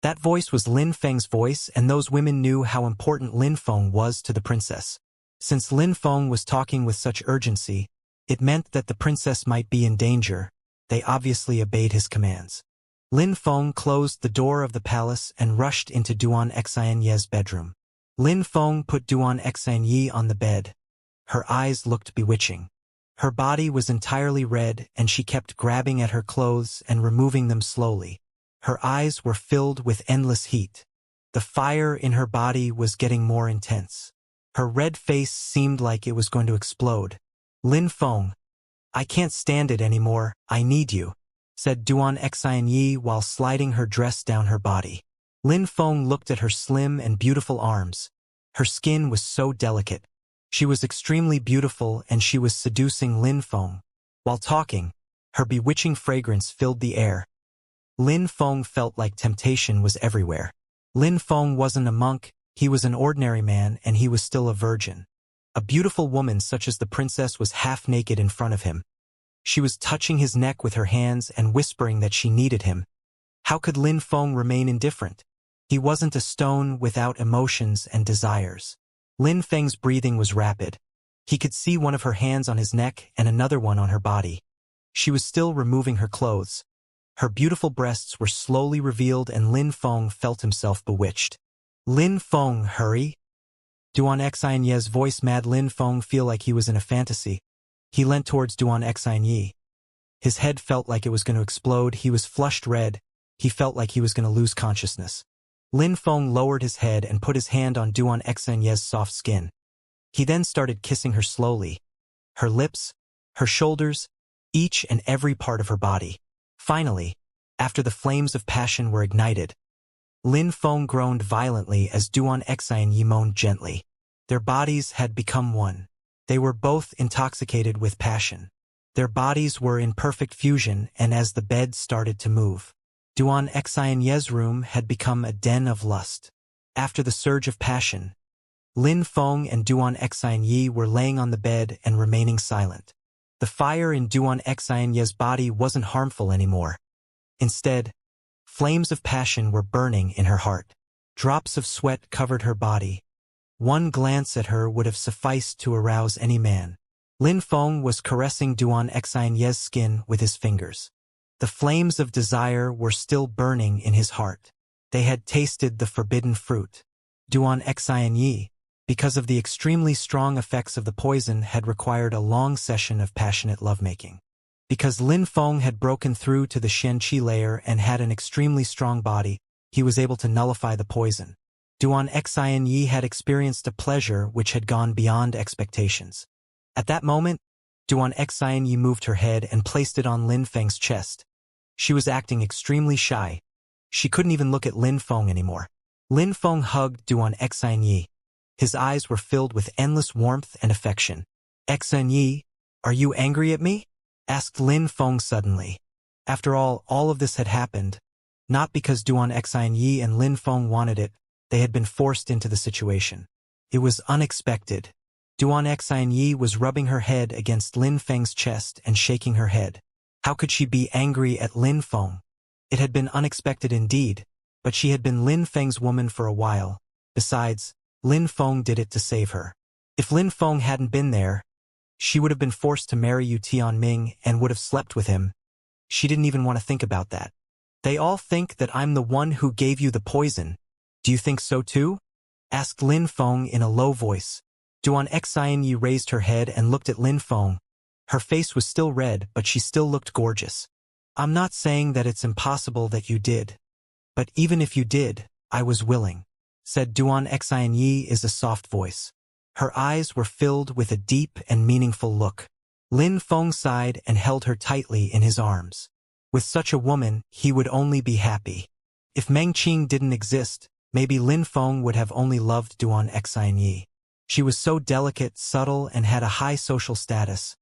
That voice was Lin Feng's voice, and those women knew how important Lin Feng was to the princess. Since Lin Feng was talking with such urgency, it meant that the princess might be in danger. They obviously obeyed his commands. Lin Feng closed the door of the palace and rushed into Duan Xianxia's bedroom. Lin Feng put Duan Xianxia on the bed. Her eyes looked bewitching. Her body was entirely red, and she kept grabbing at her clothes and removing them slowly. Her eyes were filled with endless heat. The fire in her body was getting more intense. Her red face seemed like it was going to explode. "Lin Feng, I can't stand it anymore. I need you," said Duan Xianxia while sliding her dress down her body. Lin Feng looked at her slim and beautiful arms. Her skin was so delicate. She was extremely beautiful, and she was seducing Lin Feng. While talking, her bewitching fragrance filled the air. Lin Feng felt like temptation was everywhere. Lin Feng wasn't a monk, he was an ordinary man, and he was still a virgin. A beautiful woman such as the princess was half naked in front of him. She was touching his neck with her hands and whispering that she needed him. How could Lin Feng remain indifferent? He wasn't a stone without emotions and desires. Lin Feng's breathing was rapid. He could see one of her hands on his neck and another one on her body. She was still removing her clothes. Her beautiful breasts were slowly revealed and Lin Feng felt himself bewitched. Lin Feng, hurry! Duan Xianxia's voice made Lin Feng feel like he was in a fantasy. He leant towards Duan Xianxia. His head felt like it was going to explode. He was flushed red. He felt like he was going to lose consciousness. Lin Feng lowered his head and put his hand on Duan Xianxia's soft skin. He then started kissing her slowly. Her lips, her shoulders, each and every part of her body. Finally, after the flames of passion were ignited, Lin Feng groaned violently as Duan Xianxia moaned gently. Their bodies had become one. They were both intoxicated with passion. Their bodies were in perfect fusion, and as the bed started to move, Duan Xianxia's room had become a den of lust. After the surge of passion, Lin Feng and Duan Xianxia were laying on the bed and remaining silent. The fire in Duan Xianxia's body wasn't harmful anymore. Instead, flames of passion were burning in her heart. Drops of sweat covered her body. One glance at her would have sufficed to arouse any man. Lin Feng was caressing Duan Xianxia's skin with his fingers. The flames of desire were still burning in his heart. They had tasted the forbidden fruit. Duan Xianxia, because of the extremely strong effects of the poison, had required a long session of passionate lovemaking. Because Lin Feng had broken through to the Xianxia layer and had an extremely strong body, he was able to nullify the poison. Duan Xianxia had experienced a pleasure which had gone beyond expectations. At that moment, Duan Xianxia moved her head and placed it on Lin Feng's chest. She was acting extremely shy. She couldn't even look at Lin Feng anymore. Lin Feng hugged Duan Xianxia. His eyes were filled with endless warmth and affection. Xianxia, are you angry at me? Asked Lin Feng suddenly. After all of this had happened. Not because Duan Xianxia and Lin Feng wanted it, they had been forced into the situation. It was unexpected. Duan Xianxia was rubbing her head against Lin Feng's chest and shaking her head. How could she be angry at Lin Feng? It had been unexpected indeed, but she had been Lin Feng's woman for a while. Besides, Lin Feng did it to save her. If Lin Feng hadn't been there, she would have been forced to marry Yu Tianming and would have slept with him. She didn't even want to think about that. They all think that I'm the one who gave you the poison. Do you think so too? Asked Lin Feng in a low voice. Duan Xianxia raised her head and looked at Lin Feng. Her face was still red, but she still looked gorgeous. I'm not saying that it's impossible that you did. But even if you did, I was willing, said Duan Xianxia in a soft voice. Her eyes were filled with a deep and meaningful look. Lin Feng sighed and held her tightly in his arms. With such a woman, he would only be happy. If Meng Qing didn't exist, maybe Lin Feng would have only loved Duan Xianxia. She was so delicate, subtle, and had a high social status.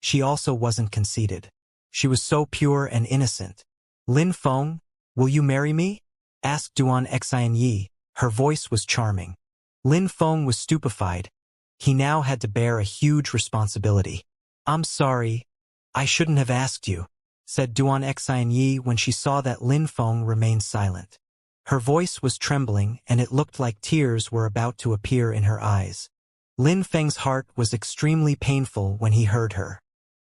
She also wasn't conceited. She was so pure and innocent. Lin Feng, will you marry me? Asked Duan Xianxia. Her voice was charming. Lin Feng was stupefied. He now had to bear a huge responsibility. I'm sorry. I shouldn't have asked you, said Duan Xianxia when she saw that Lin Feng remained silent. Her voice was trembling and it looked like tears were about to appear in her eyes. Lin Feng's heart was extremely painful when he heard her.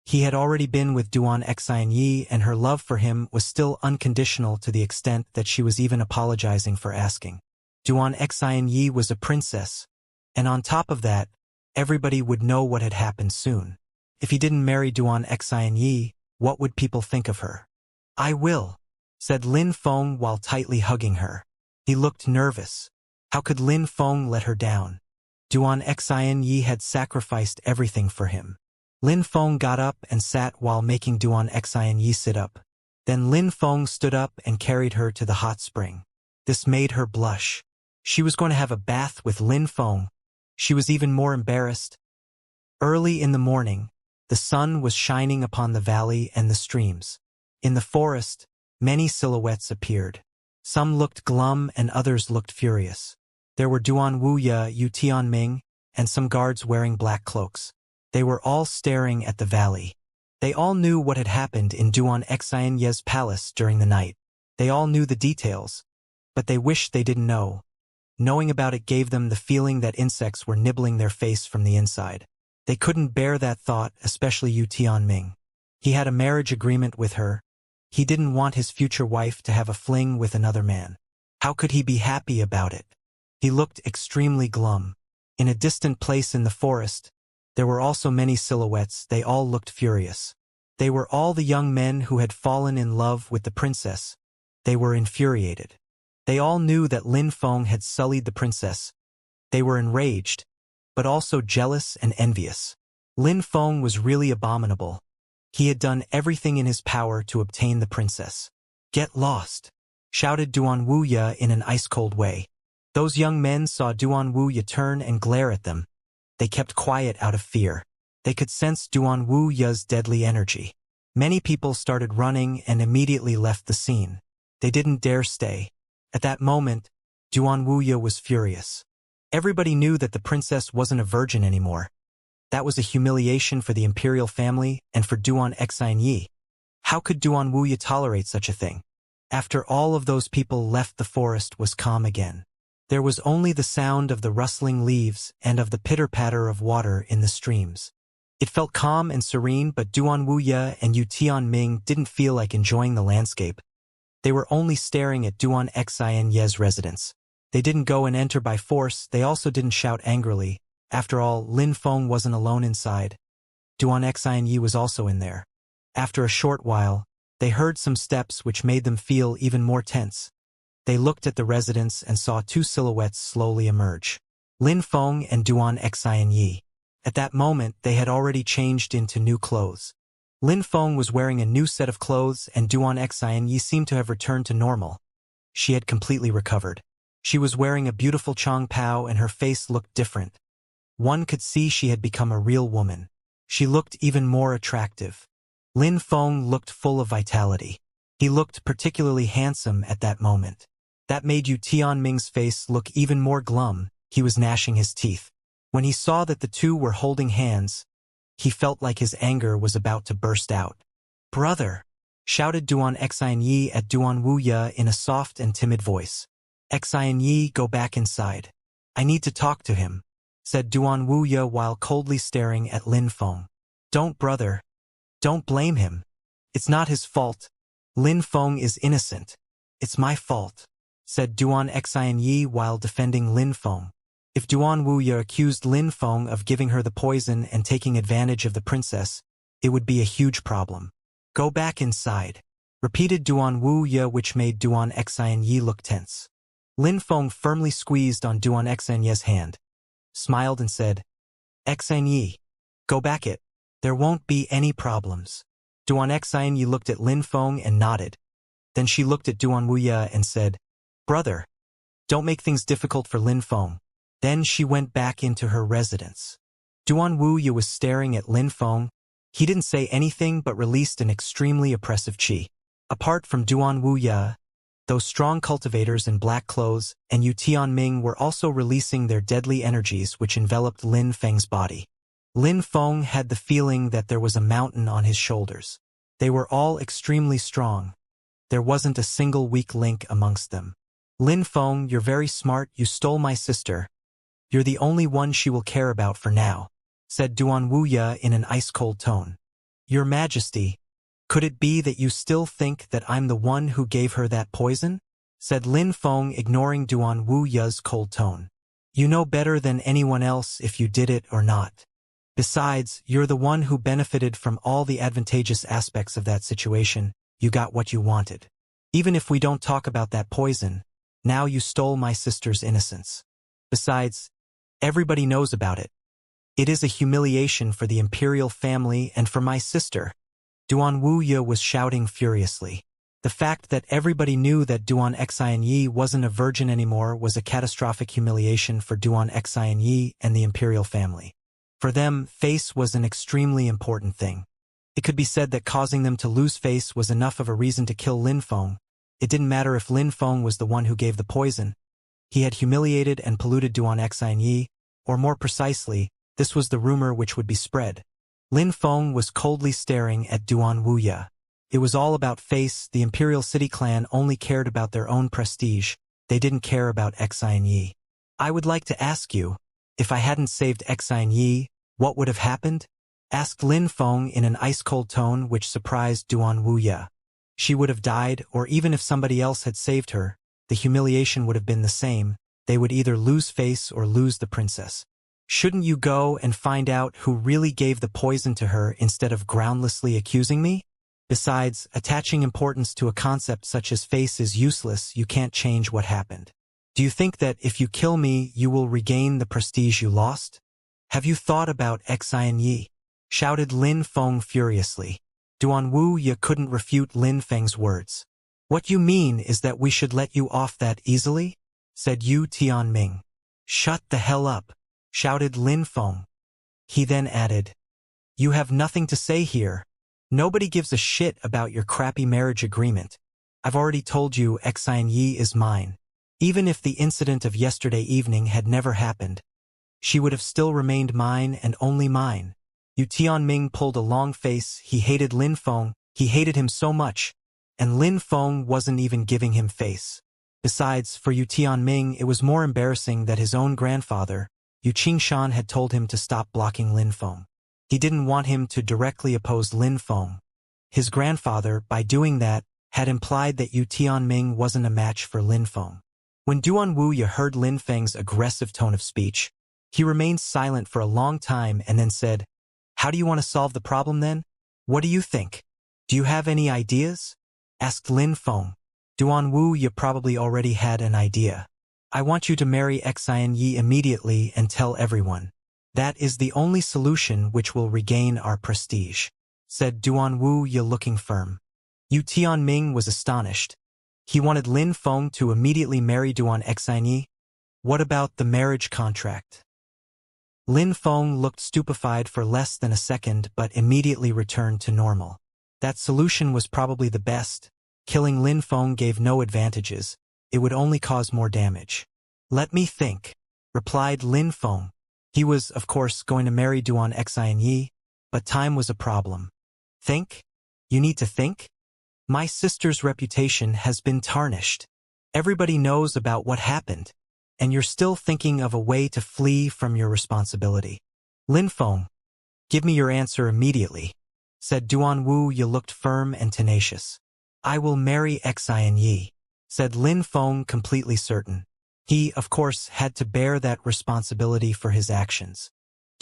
He had already been with Duan Xianxia and her love for him was still unconditional to the extent that she was even apologizing for asking. Duan Xianxia was a princess, and on top of that, everybody would know what had happened soon. If he didn't marry Duan Xianxia, what would people think of her? I will, said Lin Feng while tightly hugging her. He looked nervous. How could Lin Feng let her down? Duan Xianxia had sacrificed everything for him. Lin Feng got up and sat while making Duan Xianxia sit up. Then Lin Feng stood up and carried her to the hot spring. This made her blush. She was going to have a bath with Lin Feng. She was even more embarrassed. Early in the morning, the sun was shining upon the valley and the streams. In the forest, many silhouettes appeared. Some looked glum and others looked furious. There were Duan Wuxia, Yu Tianming, and some guards wearing black cloaks. They were all staring at the valley. They all knew what had happened in Duan Xianxia's palace during the night. They all knew the details, but they wished they didn't know. Knowing about it gave them the feeling that insects were nibbling their face from the inside. They couldn't bear that thought, especially Yu Tianming. He had a marriage agreement with her. He didn't want his future wife to have a fling with another man. How could he be happy about it? He looked extremely glum. In a distant place in the forest, there were also many silhouettes. They all looked furious. They were all the young men who had fallen in love with the princess. They were infuriated. They all knew that Lin Feng had sullied the princess. They were enraged, but also jealous and envious. Lin Feng was really abominable. He had done everything in his power to obtain the princess. "Get lost!" shouted Duan Wuya in an ice-cold way. Those young men saw Duan Wuya turn and glare at them. They kept quiet out of fear. They could sense Duan Wuya's deadly energy. Many people started running and immediately left the scene. They didn't dare stay. At that moment, Duan Wuya was furious. Everybody knew that the princess wasn't a virgin anymore. That was a humiliation for the imperial family and for Duan Xianxia. How could Duan Wuya tolerate such a thing? After all of those people left, the forest was calm again. There was only the sound of the rustling leaves and of the pitter-patter of water in the streams. It felt calm and serene, but Duan Wuya and Yu Tianming didn't feel like enjoying the landscape. They were only staring at Duan Xianxia's residence. They didn't go and enter by force. They also didn't shout angrily. After all, Lin Feng wasn't alone inside. Duan Xianxia was also in there. After a short while, they heard some steps which made them feel even more tense. They looked at the residence and saw two silhouettes slowly emerge. Lin Feng and Duan Xianxia. At that moment, they had already changed into new clothes. Lin Feng was wearing a new set of clothes and Duan Xianxia seemed to have returned to normal. She had completely recovered. She was wearing a beautiful Chong Pao and her face looked different. One could see she had become a real woman. She looked even more attractive. Lin Feng looked full of vitality. He looked particularly handsome at that moment. That made Yu Tianming's face look even more glum. He was gnashing his teeth. When he saw that the two were holding hands, he felt like his anger was about to burst out. "Brother!" shouted Duan Xianxia at Duan Wuya in a soft and timid voice. "Xianxia, go back inside. I need to talk to him," said Duan Wuya while coldly staring at Lin Feng. "Don't, brother. Don't blame him. It's not his fault. Lin Feng is innocent. It's my fault," said Duan Xianxia while defending Lin Feng. If Duan Wuya accused Lin Feng of giving her the poison and taking advantage of the princess, it would be a huge problem. "Go back inside," repeated Duan Wuya, which made Duan Xianxia look tense. Lin Feng firmly squeezed on Duan Xianxia's hand, smiled and said, "Xianxia, go back it. There won't be any problems." Duan Xianxia looked at Lin Feng and nodded. Then she looked at Duan Wuya and said, "Brother, don't make things difficult for Lin Feng." Then she went back into her residence. Duan Wuya was staring at Lin Feng. He didn't say anything but released an extremely oppressive qi. Apart from Duan Wuya, those strong cultivators in black clothes and Yu Tianming were also releasing their deadly energies which enveloped Lin Feng's body. Lin Feng had the feeling that there was a mountain on his shoulders. They were all extremely strong. There wasn't a single weak link amongst them. "Lin Feng, you're very smart. You stole my sister. You're the only one she will care about for now," said Duan Wuya in an ice-cold tone. "Your Majesty, could it be that you still think that I'm the one who gave her that poison?" said Lin Feng, ignoring Duan Wuya's cold tone. "You know better than anyone else if you did it or not. Besides, you're the one who benefited from all the advantageous aspects of that situation. You got what you wanted. Even if we don't talk about that poison, now you stole my sister's innocence. Besides, everybody knows about it. It is a humiliation for the imperial family and for my sister." Duan Wuya was shouting furiously. The fact that everybody knew that Duan Xianxia wasn't a virgin anymore was a catastrophic humiliation for Duan Xianxia and the imperial family. For them, face was an extremely important thing. It could be said that causing them to lose face was enough of a reason to kill Lin Feng. It didn't matter if Lin Feng was the one who gave the poison. He had humiliated and polluted Duan Xianxia, or more precisely, this was the rumor which would be spread. Lin Feng was coldly staring at Duan Wuya. It was all about face. The Imperial City clan only cared about their own prestige. They didn't care about Xianxia. "I would like to ask you, if I hadn't saved Xianxia, What would have happened? Asked Lin Feng in an ice-cold tone which surprised Duan Wuya. She would have died, or even if somebody else had saved her, the humiliation would have been the same. They would either lose face or lose the princess. Shouldn't you go and find out who really gave the poison to her instead of groundlessly accusing me? Besides, attaching importance to a concept such as face is useless. You can't change what happened. Do you think that if you kill me, you will regain the prestige you lost? Have you thought about Xianxia? Shouted Lin Feng furiously. Duan Wuya couldn't refute Lin Feng's words. What you mean is that we should let you off that easily? Said Yu Tianming. Shut the hell up, shouted Lin Feng. He then added, you have nothing to say here. Nobody gives a shit about your crappy marriage agreement. I've already told you Xianxia is mine. Even if the incident of yesterday evening had never happened, she would have still remained mine and only mine. Yu Tianming pulled a long face. He hated Lin Feng. He hated him so much, and Lin Feng wasn't even giving him face. Besides, for Yu Tianming, it was more embarrassing that his own grandfather, Yu Qingshan, had told him to stop blocking Lin Feng. He didn't want him to directly oppose Lin Feng. His grandfather, by doing that, had implied that Yu Tianming wasn't a match for Lin Feng. When Duan Wuya heard Lin Feng's aggressive tone of speech, he remained silent for a long time and then said, how do you want to solve the problem then? What do you think? Do you have any ideas? Asked Lin Feng. Duan Wuya probably already had an idea. I want you to marry Xianxia immediately and tell everyone. That is the only solution which will regain our prestige, said Duan Wuya looking firm. Yu Tianming was astonished. He wanted Lin Feng to immediately marry Duan Xianxia. What about the marriage contract? Lin Feng looked stupefied for less than a second but immediately returned to normal. That solution was probably the best. Killing Lin Feng gave no advantages. It would only cause more damage. Let me think, replied Lin Feng. He was, of course, going to marry Duan Xianxia, but time was a problem. Think? You need to think? My sister's reputation has been tarnished. Everybody knows about what happened, and you're still thinking of a way to flee from your responsibility. Lin Feng, give me your answer immediately, said Duan Wu. You looked firm and tenacious. I will marry Xianxia, said Lin Feng, completely certain. He, of course, had to bear that responsibility for his actions.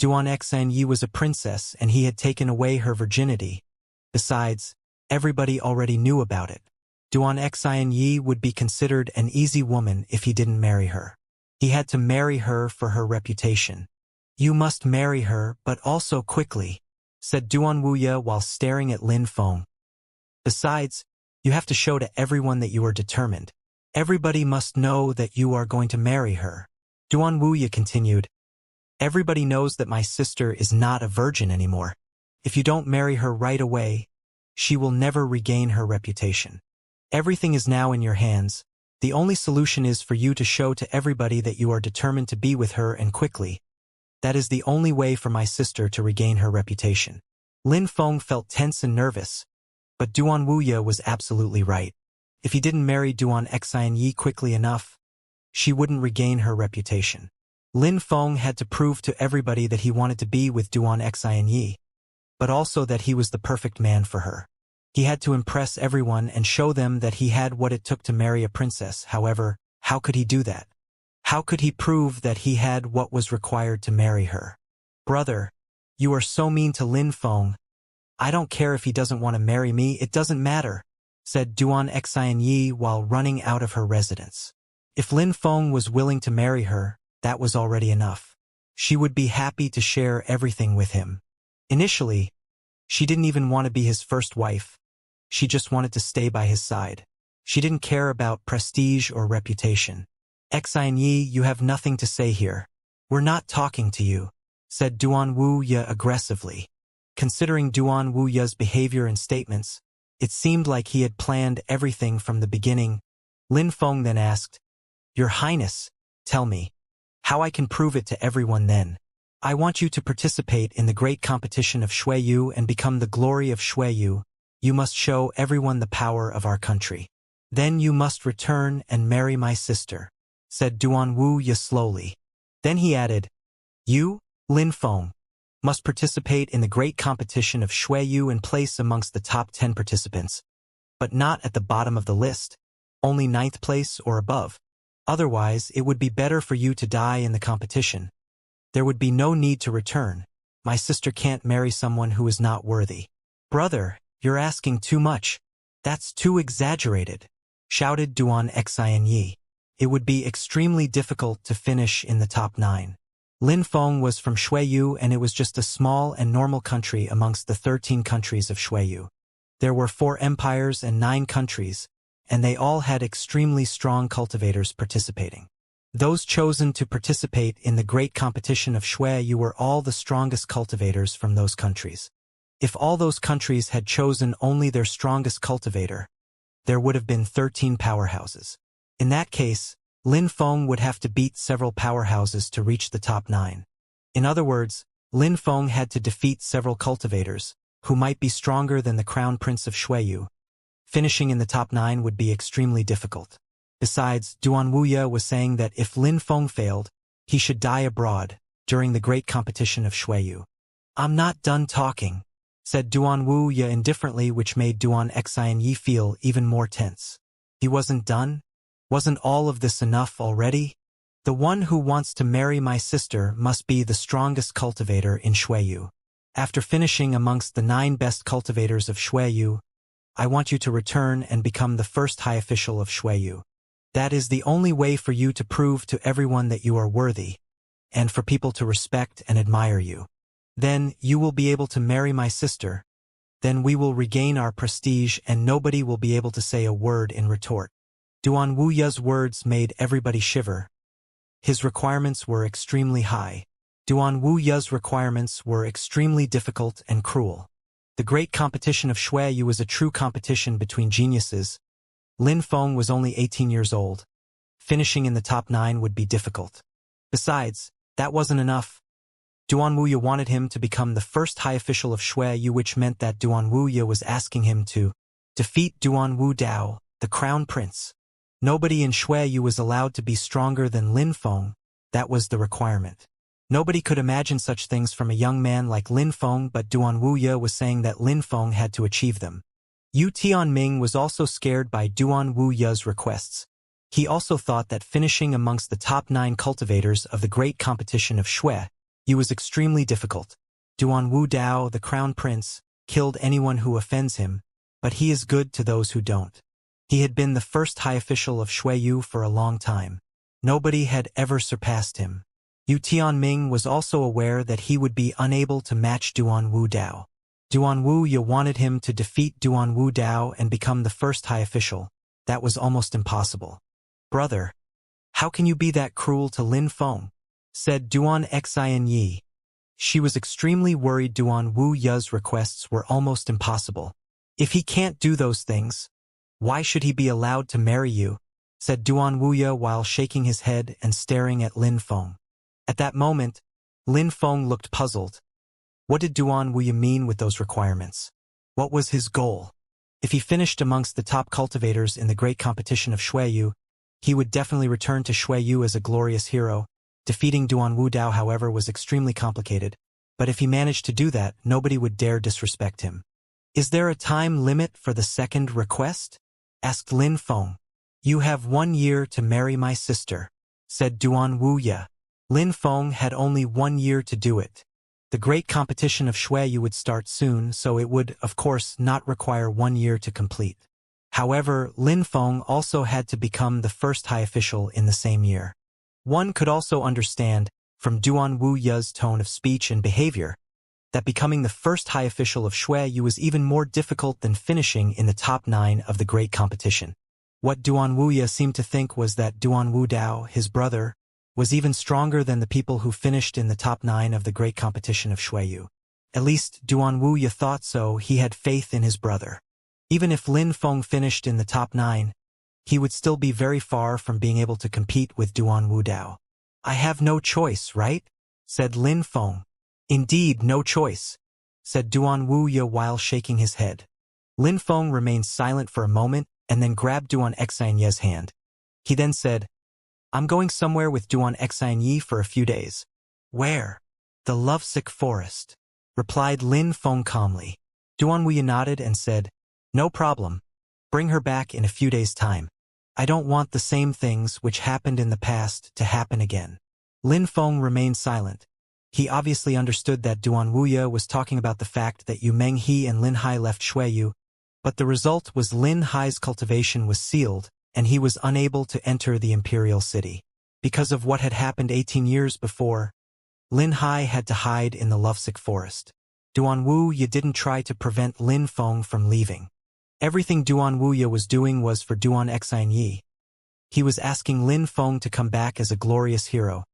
Duan Xianxia was a princess and he had taken away her virginity. Besides, everybody already knew about it. Duan Xianxia would be considered an easy woman if he didn't marry her. He had to marry her for her reputation. You must marry her, but also quickly, said Duan Wuya while staring at Lin Feng. Besides, you have to show to everyone that you are determined. Everybody must know that you are going to marry her. Duan Wuya continued, everybody knows that my sister is not a virgin anymore. If you don't marry her right away, she will never regain her reputation. Everything is now in your hands. The only solution is for you to show to everybody that you are determined to be with her and quickly. That is the only way for my sister to regain her reputation. Lin Feng felt tense and nervous, but Duan Wuya was absolutely right. If he didn't marry Duan Xianxia quickly enough, she wouldn't regain her reputation. Lin Feng had to prove to everybody that he wanted to be with Duan Xianxia, but also that he was the perfect man for her. He had to impress everyone and show them that he had what it took to marry a princess. However, how could he do that? How could he prove that he had what was required to marry her? Brother, you are so mean to Lin Feng. I don't care if he doesn't want to marry me, it doesn't matter, said Duan Xianxia while running out of her residence. If Lin Feng was willing to marry her, that was already enough. She would be happy to share everything with him. Initially, she didn't even want to be his first wife. She just wanted to stay by his side. She didn't care about prestige or reputation. Xianxia, you have nothing to say here. We're not talking to you, said Duan Wuya aggressively. Considering Duan Wuya's behavior and statements, it seemed like he had planned everything from the beginning. Lin Feng then asked, Your Highness, tell me, how I can prove it to everyone then. I want you to participate in the great competition of Shuiyu and become the glory of Shuiyu. You must show everyone the power of our country. Then you must return and marry my sister, said Duan Wuya slowly. Then he added, You, Lin Feng, must participate in the great competition of Xueyu and place amongst the top 10 participants, but not at the bottom of the list, only 9th place or above. Otherwise, it would be better for you to die in the competition. There would be no need to return. My sister can't marry someone who is not worthy. Brother, you're asking too much. That's too exaggerated, shouted Duan Xianyi. It would be extremely difficult to finish in the top 9. Lin Feng was from Xueyu and it was just a small and normal country amongst the 13 countries of Xueyu. There were 4 empires and 9 countries, and they all had extremely strong cultivators participating. Those chosen to participate in the great competition of Xueyu were all the strongest cultivators from those countries. If all those countries had chosen only their strongest cultivator, there would have been 13 powerhouses. In that case, Lin Feng would have to beat several powerhouses to reach the top 9. In other words, Lin Feng had to defeat several cultivators, who might be stronger than the crown prince of Xueyu. Finishing in the top 9 would be extremely difficult. Besides, Duan Wuya was saying that if Lin Feng failed, he should die abroad, during the great competition of Xueyu. I'm not done talking, said Duan Wuya indifferently, which made Duan Xianyi feel even more tense. He wasn't done? Wasn't all of this enough already? The one who wants to marry my sister must be the strongest cultivator in Xueyu. After finishing amongst the 9 best cultivators of Xueyu, I want you to return and become the first high official of Xueyu. That is the only way for you to prove to everyone that you are worthy, and for people to respect and admire you. Then you will be able to marry my sister. Then we will regain our prestige and nobody will be able to say a word in retort. Duan Wuya's words made everybody shiver. His requirements were extremely high. Duan Wuya's requirements were extremely difficult and cruel. The great competition of Xueyu was a true competition between geniuses. Lin Feng was only 18 years old. Finishing in the top 9 would be difficult. Besides, that wasn't enough. Duan Wuya wanted him to become the first high official of Xueyu, which meant that Duan Wuya was asking him to defeat Duan Wu Dao, the crown prince. Nobody in Xueyu was allowed to be stronger than Lin Feng. That was the requirement. Nobody could imagine such things from a young man like Lin Feng, but Duan Wuya was saying that Lin Feng had to achieve them. Yu Tianming was also scared by Duan Wuya's requests. He also thought that finishing amongst the top 9 cultivators of the great competition of Xueyu was extremely difficult. Duan Wu Dao, the crown prince, killed anyone who offends him, but he is good to those who don't. He had been the first high official of Xueyu for a long time. Nobody had ever surpassed him. Yu Tianming was also aware that he would be unable to match Duan Wu Dao. Duan Wuya wanted him to defeat Duan Wu Dao and become the first high official. That was almost impossible. Brother, how can you be that cruel to Lin Feng? Said Duan Xianyi. She was extremely worried. Duan Wuya's requests were almost impossible. If he can't do those things, why should he be allowed to marry you? Said Duan Wuya while shaking his head and staring at Lin Feng. At that moment, Lin Feng looked puzzled. What did Duan Wuya mean with those requirements? What was his goal? If he finished amongst the top cultivators in the great competition of Xueyu, he would definitely return to Xueyu as a glorious hero. Defeating Duan Wu Dao, however, was extremely complicated, but if he managed to do that, nobody would dare disrespect him. Is there a time limit for the second request? Asked Lin Feng. You have 1 year to marry my sister, said Duan Wuya. Lin Feng had only 1 year to do it. The great competition of Xueyu would start soon, so it would, of course, not require 1 year to complete. However, Lin Feng also had to become the first high official in the same year. One could also understand, from Duan Wuya's tone of speech and behavior, that becoming the first high official of Xueyu was even more difficult than finishing in the top 9 of the great competition. What Duan Wuya seemed to think was that Duan Wu Dao, his brother, was even stronger than the people who finished in the top 9 of the great competition of Xueyu. At least Duan Wuya thought so. He had faith in his brother. Even if Lin Feng finished in the top 9, he would still be very far from being able to compete with Duan Wu Dao. I have no choice, right? Said Lin Feng. Indeed, no choice, said Duan Wuya while shaking his head. Lin Feng remained silent for a moment and then grabbed Duan Xianyi's hand. He then said, I'm going somewhere with Duan Xianyi for a few days. Where? The lovesick forest, replied Lin Feng calmly. Duanwu nodded and said, no problem. Bring her back in a few days' time. I don't want the same things which happened in the past to happen again. Lin Feng remained silent. He obviously understood that Duanwu was talking about the fact that Yu Menghe and Lin Hai left Shuiyu, but the result was Lin Hai's cultivation was sealed, and he was unable to enter the imperial city. Because of what had happened 18 years before, Lin Hai had to hide in the lovesick forest. Duanwu didn't try to prevent Lin Feng from leaving. Everything Duanwu was doing was for Duan Xianxia. He was asking Lin Feng to come back as a glorious hero,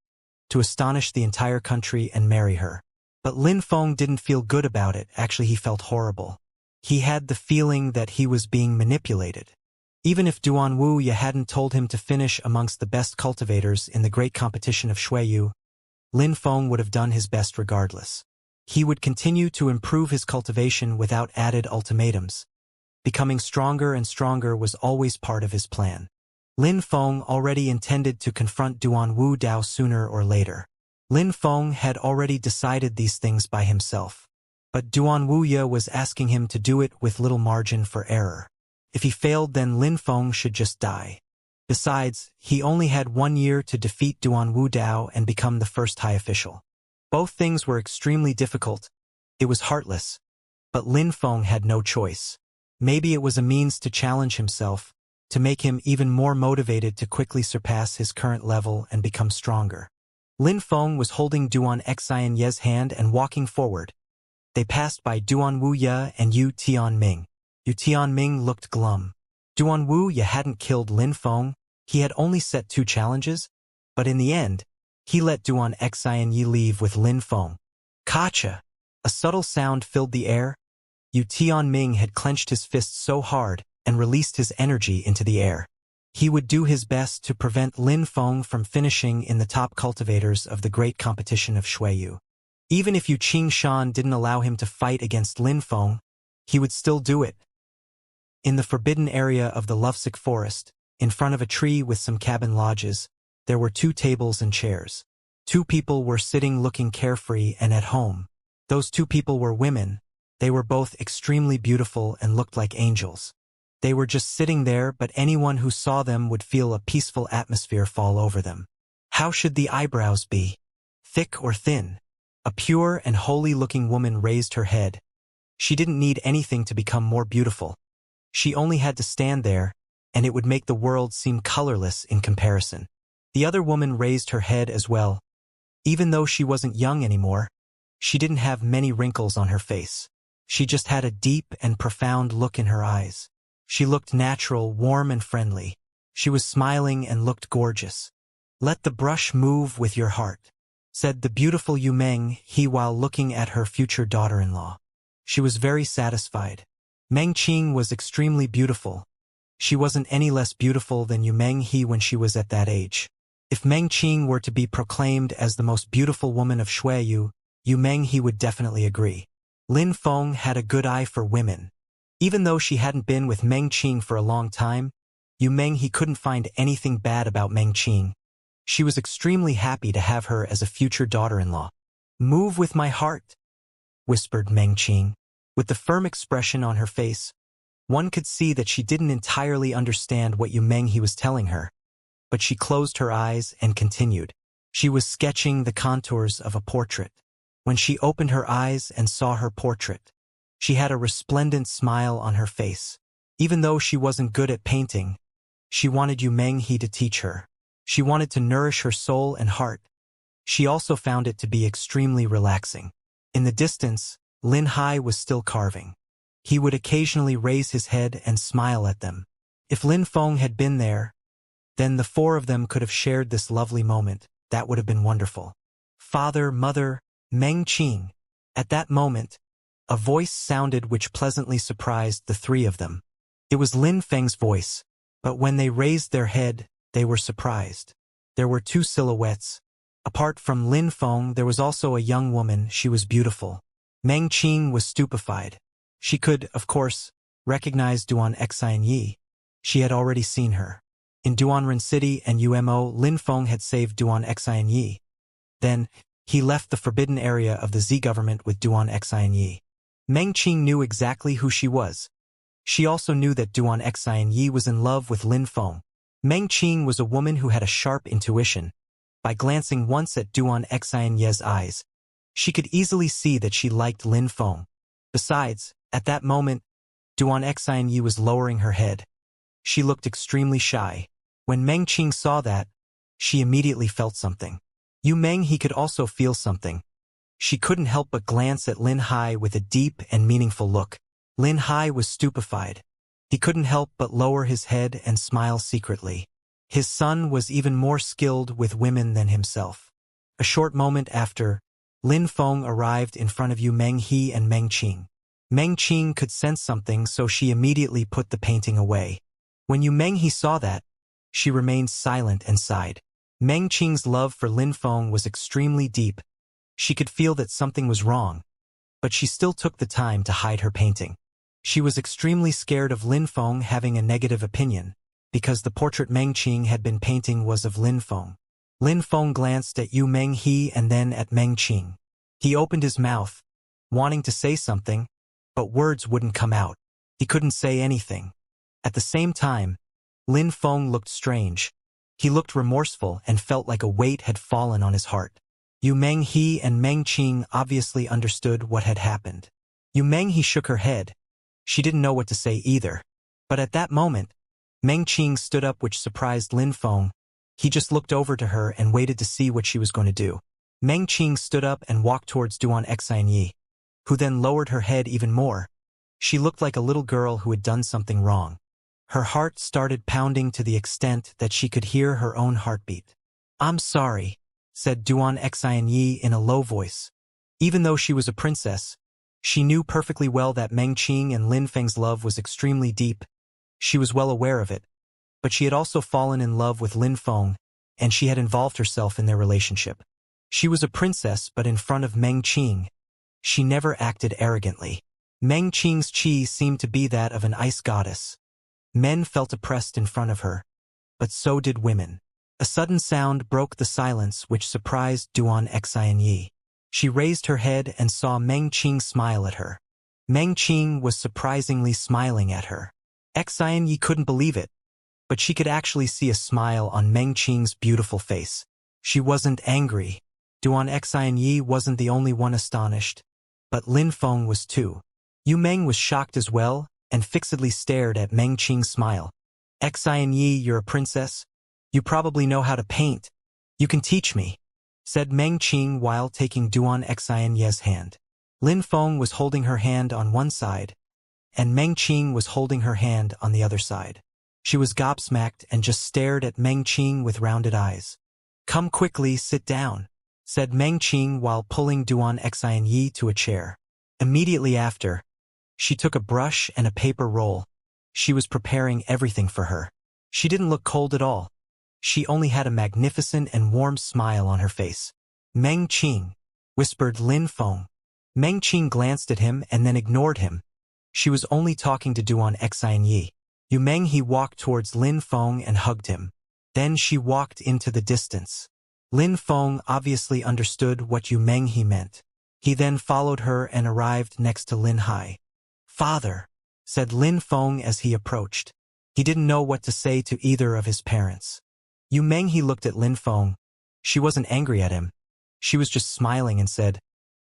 to astonish the entire country and marry her. But Lin Feng didn't feel good about it. Actually, he felt horrible. He had the feeling that he was being manipulated. Even if Duanwu hadn't told him to finish amongst the best cultivators in the great competition of Shuiyu, Lin Feng would have done his best regardless. He would continue to improve his cultivation without added ultimatums. Becoming stronger and stronger was always part of his plan. Lin Feng already intended to confront Duanwu Dao sooner or later. Lin Feng had already decided these things by himself. But Duanwu was asking him to do it with little margin for error. If he failed, then Lin Feng should just die. Besides, he only had 1 year to defeat Duanwu Dao and become the first high official. Both things were extremely difficult. It was heartless. But Lin Feng had no choice. Maybe it was a means to challenge himself, to make him even more motivated to quickly surpass his current level and become stronger. Lin Feng was holding Duan Xianxia's hand and walking forward. They passed by Duanwu and Yu Tianming. Yu Tianming looked glum. Duanwu hadn't killed Lin Feng. He had only set 2 challenges, but in the end, he let Duan Xianxia leave with Lin Feng. Kacha! A subtle sound filled the air. Yu Tianming had clenched his fists so hard and released his energy into the air. He would do his best to prevent Lin Feng from finishing in the top cultivators of the great competition of Shuiyu. Even if Yu Qingshan didn't allow him to fight against Lin Feng, he would still do it. In the forbidden area of the lovesick forest, in front of a tree with some cabin lodges, there were 2 tables and chairs. 2 people were sitting looking carefree and at home. Those 2 people were women. They were both extremely beautiful and looked like angels. They were just sitting there, but anyone who saw them would feel a peaceful atmosphere fall over them. How should the eyebrows be? Thick or thin? A pure and holy-looking woman raised her head. She didn't need anything to become more beautiful. She only had to stand there, and it would make the world seem colorless in comparison. The other woman raised her head as well. Even though she wasn't young anymore, she didn't have many wrinkles on her face. She just had a deep and profound look in her eyes. She looked natural, warm and friendly. She was smiling and looked gorgeous. "Let the brush move with your heart," said the beautiful Yu Menghe while looking at her future daughter-in-law. She was very satisfied. Meng Qing was extremely beautiful. She wasn't any less beautiful than Yu Menghe when she was at that age. If Meng Qing were to be proclaimed as the most beautiful woman of Shuiyu, Yu Menghe would definitely agree. Lin Feng had a good eye for women. Even though she hadn't been with Meng Qing for a long time, Yu Menghe couldn't find anything bad about Meng Qing. She was extremely happy to have her as a future daughter-in-law. "Move with my heart," whispered Meng Qing. With the firm expression on her face, one could see that she didn't entirely understand what Yu Menghe was telling her, but she closed her eyes and continued. She was sketching the contours of a portrait. When she opened her eyes and saw her portrait, she had a resplendent smile on her face. Even though she wasn't good at painting, she wanted Yu Menghe to teach her. She wanted to nourish her soul and heart. She also found it to be extremely relaxing. In the distance, Lin Hai was still carving. He would occasionally raise his head and smile at them. If Lin Feng had been there, then the 4 of them could have shared this lovely moment. That would have been wonderful. "Father, Mother, Meng Qing." At that moment, a voice sounded which pleasantly surprised the 3 of them. It was Lin Feng's voice, but when they raised their head, they were surprised. There were 2 silhouettes. Apart from Lin Feng, there was also a young woman. She was beautiful. Meng Qing was stupefied. She could, of course, recognize Duan Xianxia. She had already seen her. In Duanren City and Umo, Lin Feng had saved Duan Xianxia. Then, He left the forbidden area of the Z government with Duan Xianyi. Meng Qing knew exactly who she was. She also knew that Duan Xianyi was in love with Lin Feng. Meng Qing was a woman who had a sharp intuition. By glancing once at Duan Xianyi's eyes, she could easily see that she liked Lin Feng. Besides, at that moment, Duan Xianyi was lowering her head. She looked extremely shy. When Meng Qing saw that, she immediately felt something. Yu Meng he could also feel something. She couldn't help but glance at Lin Hai with a deep and meaningful look. Lin Hai was stupefied. He couldn't help but lower his head and smile secretly. His son was even more skilled with women than himself. A short moment after, Lin Feng arrived in front of Yu Meng he and Meng Qing. Meng Qing could sense something, so she immediately put the painting away. When Yu Meng he saw that, she remained silent and sighed. Meng Qing's love for Lin Feng was extremely deep. She could feel that something was wrong, but she still took the time to hide her painting. She was extremely scared of Lin Feng having a negative opinion, because the portrait Meng Qing had been painting was of Lin Feng. Lin Feng glanced at Yu Meng he and then at Meng Qing. He opened his mouth, wanting to say something, but words wouldn't come out. He couldn't say anything. At the same time, Lin Feng looked strange. He looked remorseful and felt like a weight had fallen on his heart. Yu Meng he and Meng Qing obviously understood what had happened. Yu Meng he shook her head. She didn't know what to say either. But at that moment, Meng Qing stood up, which surprised Lin Feng. He just looked over to her and waited to see what she was going to do. Meng Qing stood up and walked towards Duan Xianyi, who then lowered her head even more. She looked like a little girl who had done something wrong. Her heart started pounding to the extent that she could hear her own heartbeat. "I'm sorry," said Duan Xianyi in a low voice. Even though she was a princess, she knew perfectly well that Meng Qing and Lin Feng's love was extremely deep. She was well aware of it. But she had also fallen in love with Lin Feng, and she had involved herself in their relationship. She was a princess, but in front of Meng Qing, she never acted arrogantly. Meng Qing's qi seemed to be that of an ice goddess. Men felt oppressed in front of her, but so did women. A sudden sound broke the silence, which surprised Duan Xianyi. She raised her head and saw Meng Qing smile at her. Meng Qing was surprisingly smiling at her. Xianyi couldn't believe it, but she could actually see a smile on Meng Qing's beautiful face. She wasn't angry. Duan Xianyi wasn't the only one astonished, but Lin Feng was too. Yu Meng was shocked as well, and fixedly stared at Meng Qing's smile. "Xianyi, you're a princess? You probably know how to paint. You can teach me," said Meng Qing while taking Duan Xianyi's hand. Lin Feng was holding her hand on one side, and Meng Qing was holding her hand on the other side. She was gobsmacked and just stared at Meng Qing with rounded eyes. "Come quickly, sit down," said Meng Qing while pulling Duan Xianyi to a chair. Immediately after, she took a brush and a paper roll. She was preparing everything for her. She didn't look cold at all. She only had a magnificent and warm smile on her face. "Meng Qing," whispered Lin Feng. Meng Qing glanced at him and then ignored him. She was only talking to Duan Xianyi. Yu Meng he walked towards Lin Feng and hugged him. Then she walked into the distance. Lin Feng obviously understood what Yu Meng he meant. He then followed her and arrived next to Lin Hai. "Father," said Lin Feng as he approached. He didn't know what to say to either of his parents. Yu Meng he looked at Lin Feng. She wasn't angry at him. She was just smiling and said,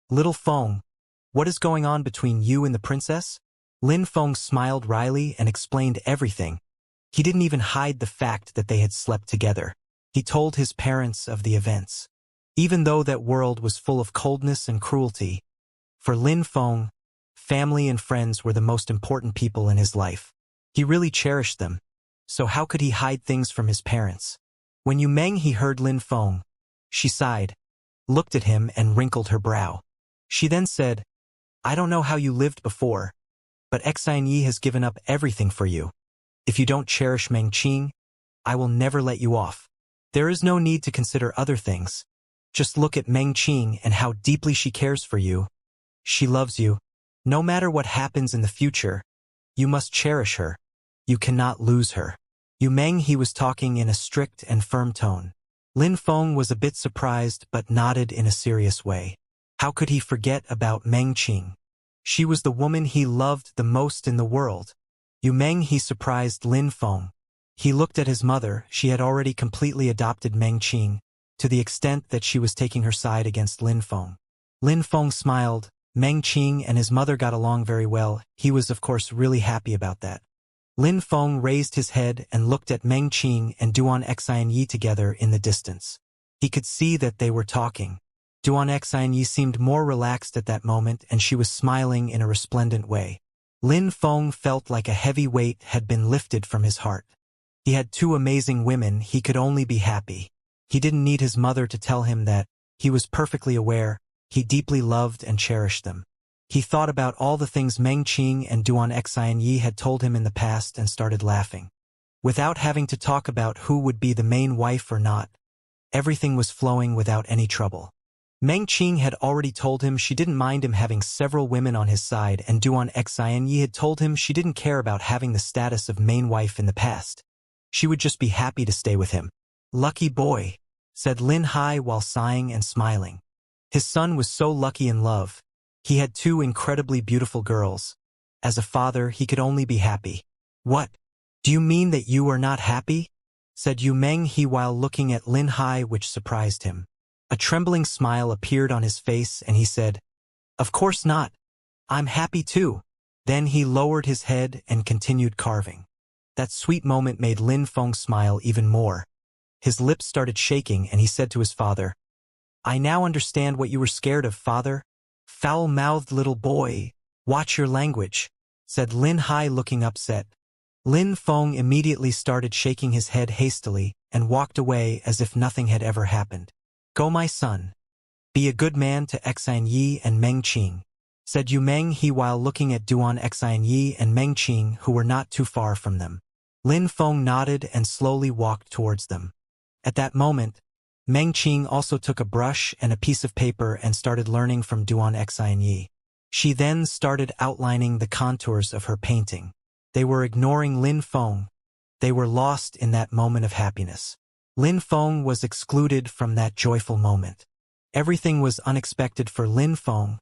"Little Feng, what is going on between you and the princess?" Lin Feng smiled wryly and explained everything. He didn't even hide the fact that they had slept together. He told his parents of the events. Even though that world was full of coldness and cruelty, for Lin Feng, family and friends were the most important people in his life. He really cherished them, so how could he hide things from his parents? When Yu Meng he heard Lin Feng, she sighed, looked at him and wrinkled her brow. She then said, "I don't know how you lived before, but Xianyi has given up everything for you. If you don't cherish Meng Qing, I will never let you off. There is no need to consider other things. Just look at Meng Qing and how deeply she cares for you. She loves you. No matter what happens in the future, you must cherish her. You cannot lose her." Yu Meng he was talking in a strict and firm tone. Lin Feng was a bit surprised but nodded in a serious way. How could he forget about Meng Qing? She was the woman he loved the most in the world. You Meng, he surprised Lin Feng. He looked at his mother. She had already completely adopted Meng Qing, to the extent that she was taking her side against Lin Feng. Lin Feng smiled. Meng Qing and his mother got along very well. He was of course really happy about that. Lin Feng raised his head and looked at Meng Qing and Duan Xianyi together in the distance. He could see that they were talking. Duan Xianyi seemed more relaxed at that moment, and she was smiling in a resplendent way. Lin Feng felt like a heavy weight had been lifted from his heart. He had two amazing women. He could only be happy. He didn't need his mother to tell him that. He was perfectly aware. He deeply loved and cherished them. He thought about all the things Meng Qing and Duan Xianyi had told him in the past and started laughing. Without having to talk about who would be the main wife or not, everything was flowing without any trouble. Meng Qing had already told him she didn't mind him having several women on his side, and Duan Xianyi had told him she didn't care about having the status of main wife in the past. She would just be happy to stay with him. Lucky boy, said Lin Hai while sighing and smiling. His son was so lucky in love. He had two incredibly beautiful girls. As a father, he could only be happy. What? Do you mean that you are not happy? Said Yu Meng he while looking at Lin Hai, which surprised him. A trembling smile appeared on his face and he said, "Of course not. I'm happy too." Then he lowered his head and continued carving. That sweet moment made Lin Feng smile even more. His lips started shaking and he said to his father, "I now understand what you were scared of, father. Foul-mouthed little boy. Watch your language," said Lin Hai looking upset. Lin Feng immediately started shaking his head hastily and walked away as if nothing had ever happened. "Go, my son. Be a good man to Xianyi and Meng Qing," said Yu Meng he while looking at Duan Xianyi and Meng Qing, who were not too far from them. Lin Feng nodded and slowly walked towards them. At that moment, Meng Qing also took a brush and a piece of paper and started learning from Duan Xianyi. She then started outlining the contours of her painting. They were ignoring Lin Feng. They were lost in that moment of happiness. Lin Feng was excluded from that joyful moment. Everything was unexpected for Lin Feng,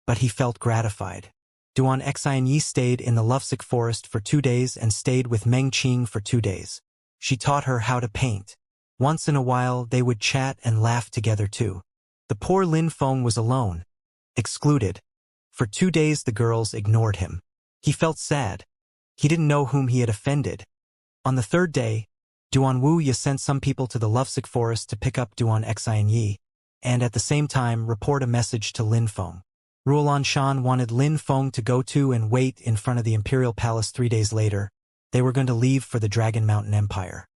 but he felt gratified. Duan Xianyi stayed in the Lufsic forest for 2 days and stayed with Meng Qing for 2 days. She taught her how to paint. Once in a while they would chat and laugh together too. The poor Lin Feng was alone, excluded. For 2 days the girls ignored him. He felt sad. He didn't know whom he had offended. On the 3rd day, Duan Wuya sent some people to the Lufsic forest to pick up Duan Xianyi, and at the same time report a message to Lin Feng. Ruolan Shan wanted Lin Feng to go to and wait in front of the Imperial Palace 3 days later. They were going to leave for the Dragon Mountain Empire.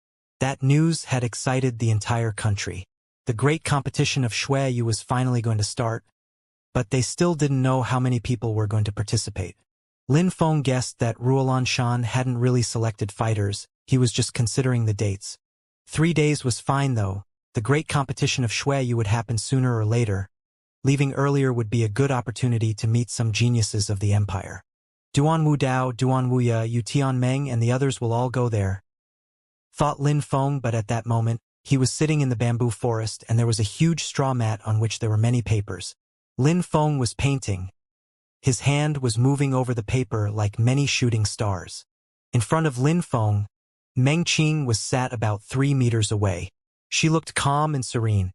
That news had excited the entire country. The great competition of Shuiyu was finally going to start, but they still didn't know how many people were going to participate. Lin Feng guessed that Ruolan Shan hadn't really selected fighters. He was just considering the dates. 3 days was fine though. The great competition of Shuiyu would happen sooner or later. Leaving earlier would be a good opportunity to meet some geniuses of the empire. Duan Wu Dao, Duan Wuya, Yu Tianmeng and the others will all go there, thought Lin Feng, but at that moment, he was sitting in the bamboo forest and there was a huge straw mat on which there were many papers. Lin Feng was painting. His hand was moving over the paper like many shooting stars. In front of Lin Feng, Meng Qing was sat about 3 meters away. She looked calm and serene.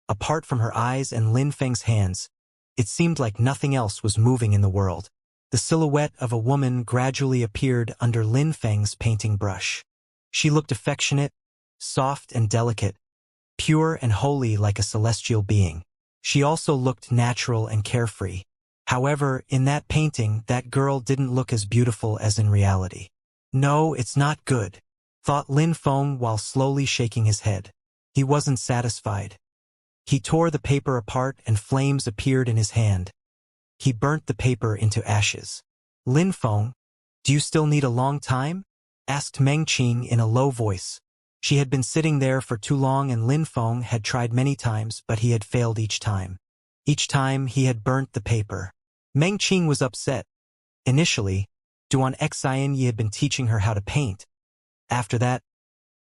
Apart from her eyes and Lin Feng's hands, it seemed like nothing else was moving in the world. The silhouette of a woman gradually appeared under Lin Feng's painting brush. She looked affectionate, soft and delicate, pure and holy like a celestial being. She also looked natural and carefree. However, in that painting, that girl didn't look as beautiful as in reality. "No, it's not good," thought Lin Feng while slowly shaking his head. He wasn't satisfied. He tore the paper apart and flames appeared in his hand. He burnt the paper into ashes. "Lin Feng, do you still need a long time?" asked Meng Qing in a low voice. She had been sitting there for too long and Lin Feng had tried many times, but he had failed each time. Each time he had burnt the paper. Meng Qing was upset. Initially, Duan Xianyi had been teaching her how to paint. After that,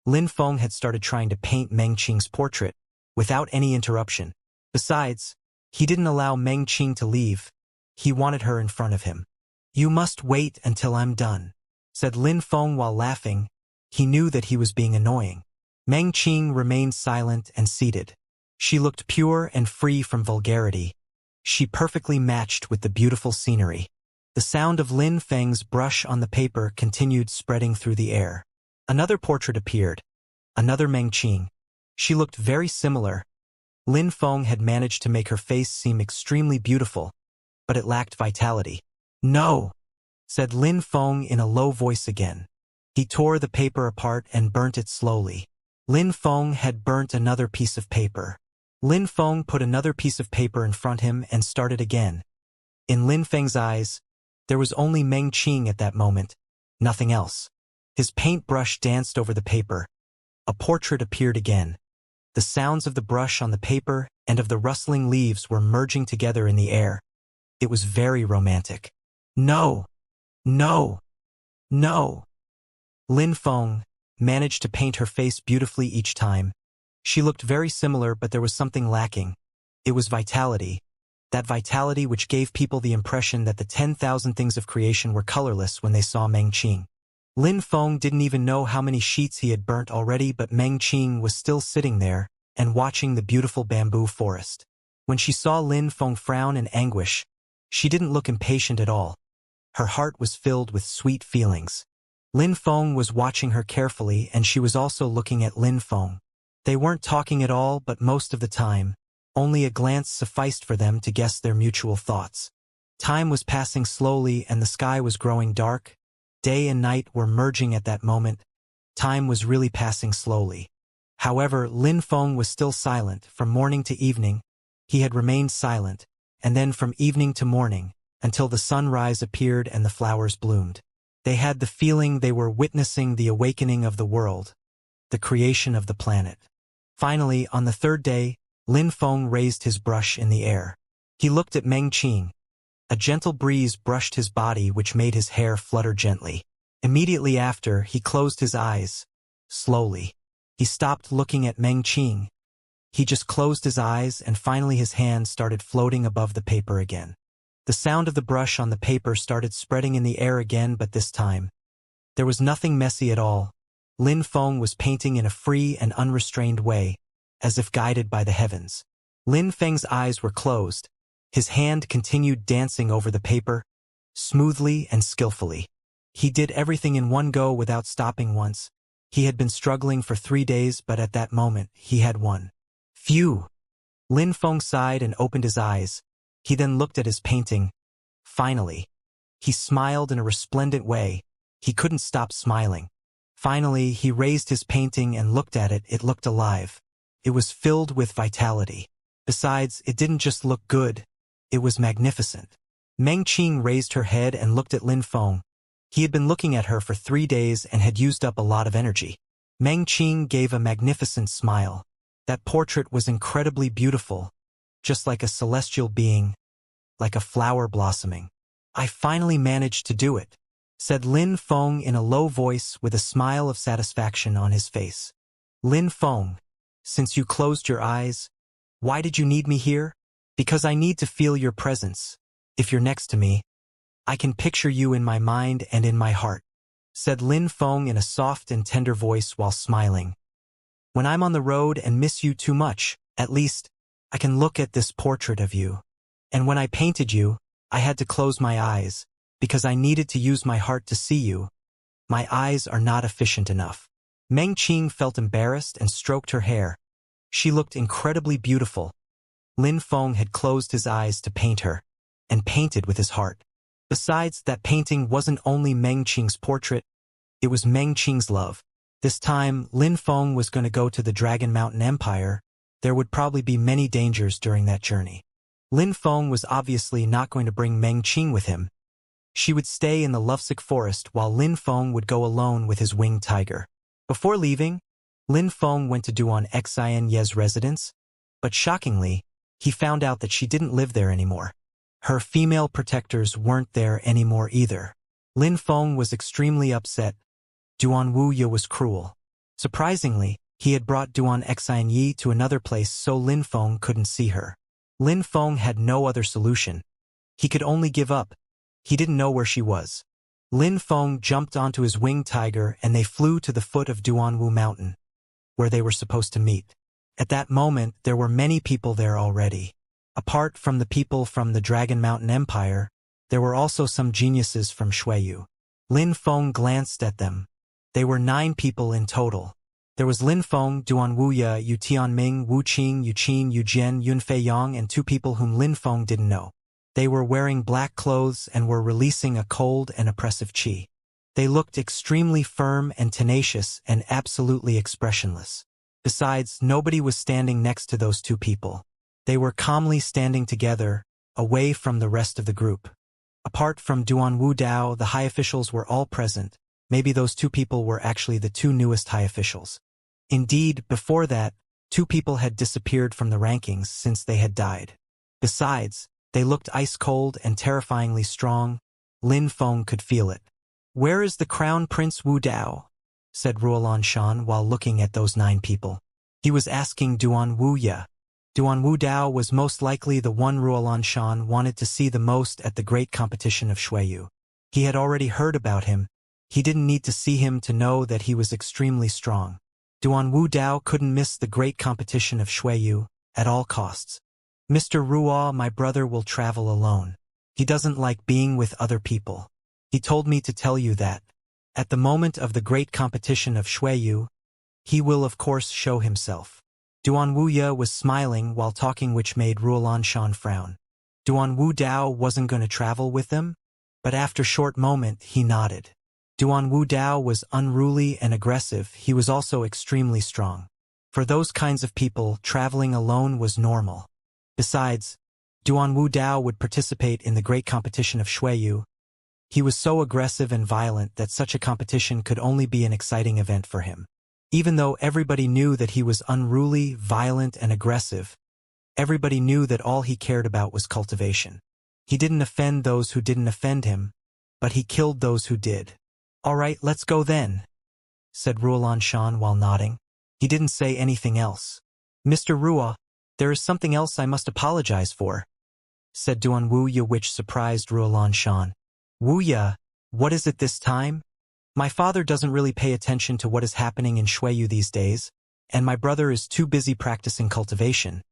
Lin Feng had started trying to paint Meng Qing's portrait. without any interruption. Besides, he didn't allow Meng Qing to leave. He wanted her in front of him. "You must wait until I'm done," said Lin Feng while laughing. He knew that he was being annoying. Meng Qing remained silent and seated. She looked pure and free from vulgarity. She perfectly matched with the beautiful scenery. The sound of Lin Feng's brush on the paper continued spreading through the air. Another portrait appeared. Another Meng Qing. She looked very similar. Lin Feng had managed to make her face seem extremely beautiful, but it lacked vitality. "No," said Lin Feng in a low voice again. He tore the paper apart and burnt it slowly. Lin Feng had burnt another piece of paper. Lin Feng put another piece of paper in front of him and started again. In Lin Feng's eyes, there was only Meng Qing at that moment, nothing else. His paintbrush danced over the paper. A portrait appeared again. The sounds of the brush on the paper and of the rustling leaves were merging together in the air. It was very romantic. "No! No! No!" Lin Feng managed to paint her face beautifully each time. She looked very similar, but there was something lacking. It was vitality. That vitality which gave people the impression that the 10,000 things of creation were colorless when they saw Meng Qing. Lin Feng didn't even know how many sheets he had burnt already, but Meng Qing was still sitting there and watching the beautiful bamboo forest. When she saw Lin Feng frown in anguish, she didn't look impatient at all. Her heart was filled with sweet feelings. Lin Feng was watching her carefully, and she was also looking at Lin Feng. They weren't talking at all, but most of the time, only a glance sufficed for them to guess their mutual thoughts. Time was passing slowly and the sky was growing dark. Day and night were merging at that moment. Time was really passing slowly. However, Lin Feng was still silent. From morning to evening, he had remained silent, and then from evening to morning, until the sunrise appeared and the flowers bloomed. They had the feeling they were witnessing the awakening of the world, the creation of the planet. Finally, on the third day, Lin Feng raised his brush in the air. He looked at Meng Qing. A gentle breeze brushed his body, which made his hair flutter gently. Immediately after, he closed his eyes. Slowly. He stopped looking at Meng Qing. He just closed his eyes, and finally his hand started floating above the paper again. The sound of the brush on the paper started spreading in the air again, but this time, there was nothing messy at all. Lin Feng was painting in a free and unrestrained way, as if guided by the heavens. Lin Feng's eyes were closed. His hand continued dancing over the paper, smoothly and skillfully. He did everything in one go without stopping once. He had been struggling for 3 days, but at that moment, he had won. Phew! Lin Feng sighed and opened his eyes. He then looked at his painting. Finally. He smiled in a resplendent way. He couldn't stop smiling. Finally, he raised his painting and looked at it. It looked alive. It was filled with vitality. Besides, it didn't just look good. It was magnificent. Meng Qing raised her head and looked at Lin Feng. He had been looking at her for 3 days and had used up a lot of energy. Meng Qing gave a magnificent smile. That portrait was incredibly beautiful, just like a celestial being, like a flower blossoming. "I finally managed to do it," said Lin Feng in a low voice with a smile of satisfaction on his face. "Lin Feng, since you closed your eyes, why did you need me here?" "Because I need to feel your presence. If you're next to me, I can picture you in my mind and in my heart," said Lin Feng in a soft and tender voice while smiling. "When I'm on the road and miss you too much, at least, I can look at this portrait of you. And when I painted you, I had to close my eyes, because I needed to use my heart to see you. My eyes are not efficient enough." Meng Qing felt embarrassed and stroked her hair. She looked incredibly beautiful. Lin Feng had closed his eyes to paint her, and painted with his heart. Besides, that painting wasn't only Meng Qing's portrait, it was Meng Qing's love. This time, Lin Feng was going to go to the Dragon Mountain Empire. There would probably be many dangers during that journey. Lin Feng was obviously not going to bring Meng Qing with him. She would stay in the lovesick forest while Lin Feng would go alone with his winged tiger. Before leaving, Lin Feng went to Xianxia's residence, but shockingly, he found out that she didn't live there anymore. Her female protectors weren't there anymore either. Lin Feng was extremely upset. Wuxia was cruel. Surprisingly, He had brought Duan Xianyi to another place so Lin Feng couldn't see her. Lin Feng had no other solution. He could only give up. He didn't know where she was. Lin Feng jumped onto his winged tiger and they flew to the foot of Duanwu Mountain, where they were supposed to meet. At that moment, there were many people there already. Apart from the people from the Dragon Mountain Empire, there were also some geniuses from Xueyu. Lin Feng glanced at them. They were 9 people in total. There was Lin Feng, Duan Wuya, Yu Tianming, Wu Qing, Yu Qin, Yu Jian, Yun Fei Yang, and 2 people whom Lin Feng didn't know. They were wearing black clothes and were releasing a cold and oppressive qi. They looked extremely firm and tenacious and absolutely expressionless. Besides, nobody was standing next to those 2 people. They were calmly standing together, away from the rest of the group. Apart from Duan Wu Dao, the high officials were all present. Maybe those 2 people were actually the 2 newest high officials. Indeed, before that, 2 people had disappeared from the rankings since they had died. Besides, they looked ice-cold and terrifyingly strong. Lin Feng could feel it. "Where is the Crown Prince Wu Dao?" said Ruolan Shan while looking at those 9 people. He was asking Duan Wu Ya. Duan Wu Dao was most likely the one Ruolan Shan wanted to see the most at the great competition of Xueyu. He had already heard about him. He didn't need to see him to know that he was extremely strong. Duan Wu Dao couldn't miss the great competition of Xueyu at all costs. "Mr. Ruo, my brother will travel alone. He doesn't like being with other people. He told me to tell you that. At the moment of the great competition of Xueyu, he will of course show himself." Duan Wuya was smiling while talking, which made Ruolan Shan frown. Duan Wu Dao wasn't going to travel with them? But after a short moment, he nodded. Duan Wu Dao was unruly and aggressive. He was also extremely strong. For those kinds of people, traveling alone was normal. Besides, Duan Wu Dao would participate in the great competition of Xueyu. He was so aggressive and violent that such a competition could only be an exciting event for him. Even though everybody knew that he was unruly, violent, and aggressive, everybody knew that all he cared about was cultivation. He didn't offend those who didn't offend him, but he killed those who did. "All right, let's go then," said Ruolan Shan while nodding. He didn't say anything else. "Mr. Ruo, there is something else I must apologize for," said Duan Wuya, which surprised Ruolan Shan. "Wuya, what is it this time? My father doesn't really pay attention to what is happening in Xueyu these days, and my brother is too busy practicing cultivation.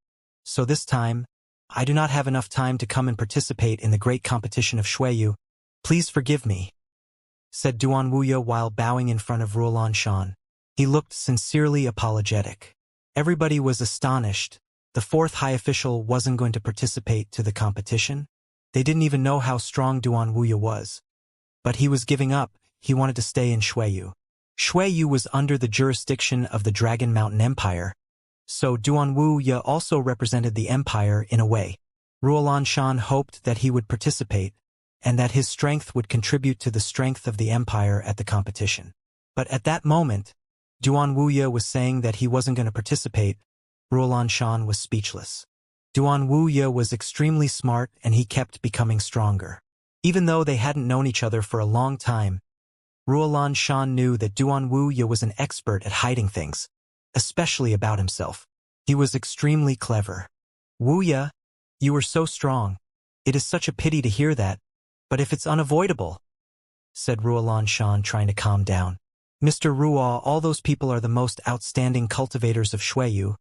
So this time, I do not have enough time to come and participate in the great competition of Xueyu. Please forgive me," said Duan Wuya while bowing in front of Ruolan Shan. He looked sincerely apologetic. Everybody was astonished. The 4th high official wasn't going to participate to the competition. They didn't even know how strong Duan Wuya was. But he was giving up. He wanted to stay in Xueyu. Xueyu was under the jurisdiction of the Dragon Mountain Empire, so Duan Wuya also represented the empire in a way. Ruolan Shan hoped that he would participate, and that his strength would contribute to the strength of the empire at the competition. But at that moment, Duan Wuya was saying that he wasn't going to participate. Ruolan Shan was speechless. Duan Wuya was extremely smart and he kept becoming stronger. Even though they hadn't known each other for a long time, Ruolan Shan knew that Duan Wuya was an expert at hiding things, especially about himself. He was extremely clever. "Wuya, you were so strong. It is such a pity to hear that, but if it's unavoidable," said Ruolan Shan, trying to calm down. "Mr. Ruo, all those people are the most outstanding cultivators of Xueyu.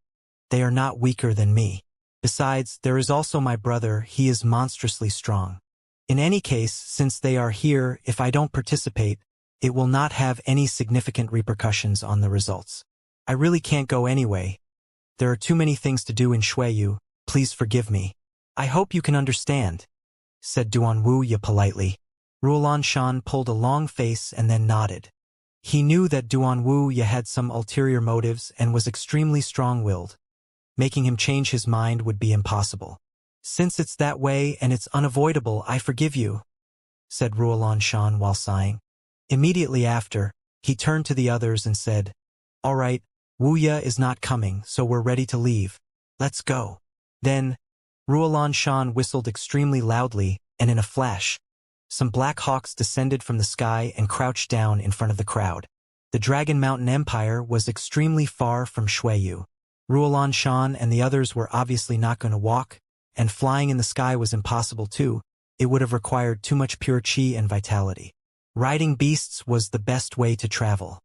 They are not weaker than me. Besides, there is also my brother. He is monstrously strong. In any case, since they are here, if I don't participate, it will not have any significant repercussions on the results. I really can't go anyway. There are too many things to do in Xueyu. Please forgive me. I hope you can understand," said Duan Wuya politely. Ruolan Shan pulled a long face and then nodded. He knew that Duan Wuya had some ulterior motives and was extremely strong-willed. Making him change his mind would be impossible. "Since it's that way and it's unavoidable, I forgive you," said Ruolan Shan while sighing. Immediately after, he turned to the others and said, "All right, Wuya is not coming, so we're ready to leave. Let's go." Then, Ruolan Shan whistled extremely loudly, and in a flash, some black hawks descended from the sky and crouched down in front of the crowd. The Dragon Mountain Empire was extremely far from Xueyu. Ruolan Shan and the others were obviously not going to walk, and flying in the sky was impossible too. It would have required too much pure qi and vitality. Riding beasts was the best way to travel.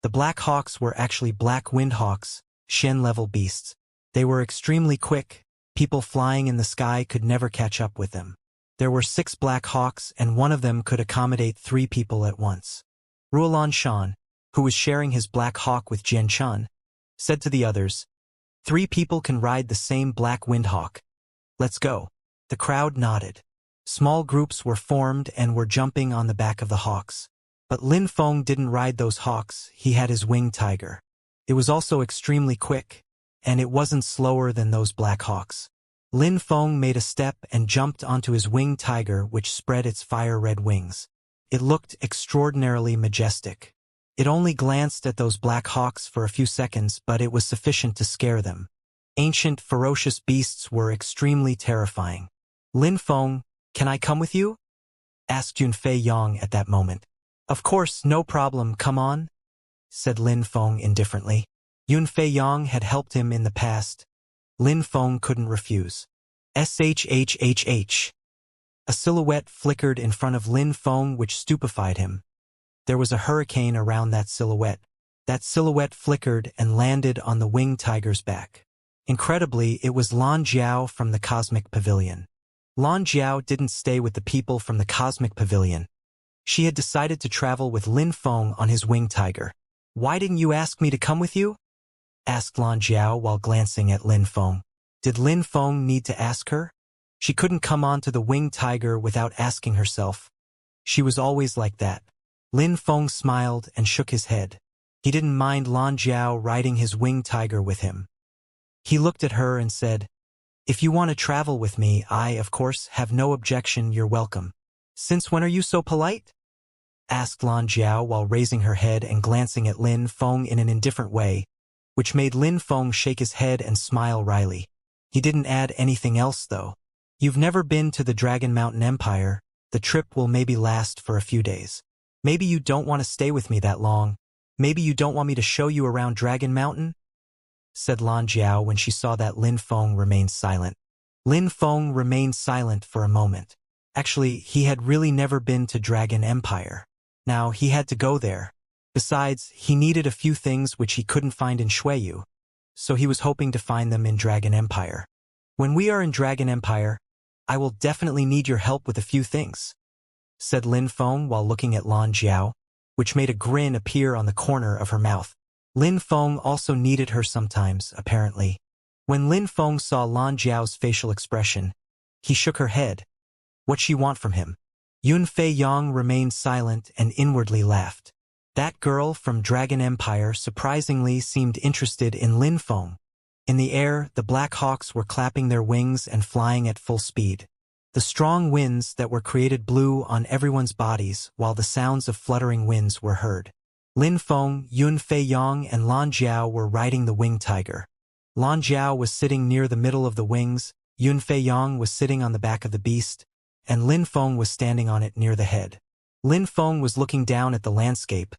The Black Hawks were actually Black Wind Hawks, Shen-level beasts. They were extremely quick. People flying in the sky could never catch up with them. There were 6 Black Hawks and one of them could accommodate 3 people at once. Ruolan Shan, who was sharing his Black Hawk with Jian Chun, said to the others, 3 people can ride the same Black Wind Hawk. Let's go. The crowd nodded. Small groups were formed and were jumping on the back of the hawks. But Lin Feng didn't ride those hawks, he had his winged tiger. It was also extremely quick, and it wasn't slower than those Black Hawks. Lin Feng made a step and jumped onto his winged tiger which spread its fire-red wings. It looked extraordinarily majestic. It only glanced at those Black Hawks for a few seconds, but it was sufficient to scare them. Ancient, ferocious beasts were extremely terrifying. Lin Feng, can I come with you? Asked Yunfei Yang at that moment. Of course, no problem, come on, said Lin Feng indifferently. Yunfei Yang had helped him in the past. Lin Feng couldn't refuse. Shhhh. A silhouette flickered in front of Lin Feng which stupefied him. There was a hurricane around that silhouette. That silhouette flickered and landed on the winged tiger's back. Incredibly, it was Lan Jiao from the Cosmic Pavilion. Lan Jiao didn't stay with the people from the Cosmic Pavilion. She had decided to travel with Lin Feng on his winged tiger. Why didn't you ask me to come with you? Asked Lan Jiao while glancing at Lin Feng. Did Lin Feng need to ask her? She couldn't come onto the winged tiger without asking herself. She was always like that. Lin Feng smiled and shook his head. He didn't mind Lan Jiao riding his winged tiger with him. He looked at her and said, If you want to travel with me, I, of course, have no objection, you're welcome. Since when are you so polite? Asked Lan Jiao while raising her head and glancing at Lin Feng in an indifferent way, which made Lin Feng shake his head and smile wryly. He didn't add anything else, though. You've never been to the Dragon Mountain Empire. The trip will maybe last for a few days. Maybe you don't want to stay with me that long. Maybe you don't want me to show you around Dragon Mountain? Said Lan Jiao when she saw that Lin Feng remained silent. Lin Feng remained silent for a moment. Actually, he had really never been to Dragon Empire. Now, he had to go there. Besides, he needed a few things which he couldn't find in Xueyu, so he was hoping to find them in Dragon Empire. When we are in Dragon Empire, I will definitely need your help with a few things, said Lin Feng while looking at Lan Jiao, which made a grin appear on the corner of her mouth. Lin Feng also needed her sometimes, apparently. When Lin Feng saw Lan Jiao's facial expression, he shook her head. What she want from him? Yunfei Yang remained silent and inwardly laughed. That girl from Dragon Empire surprisingly seemed interested in Lin Feng. In the air, the Black Hawks were clapping their wings and flying at full speed. The strong winds that were created blew on everyone's bodies while the sounds of fluttering winds were heard. Lin Feng, Yunfei Yang, and Lan Jiao were riding the winged tiger. Lan Jiao was sitting near the middle of the wings, Yunfei Yang was sitting on the back of the beast, and Lin Feng was standing on it near the head. Lin Feng was looking down at the landscape.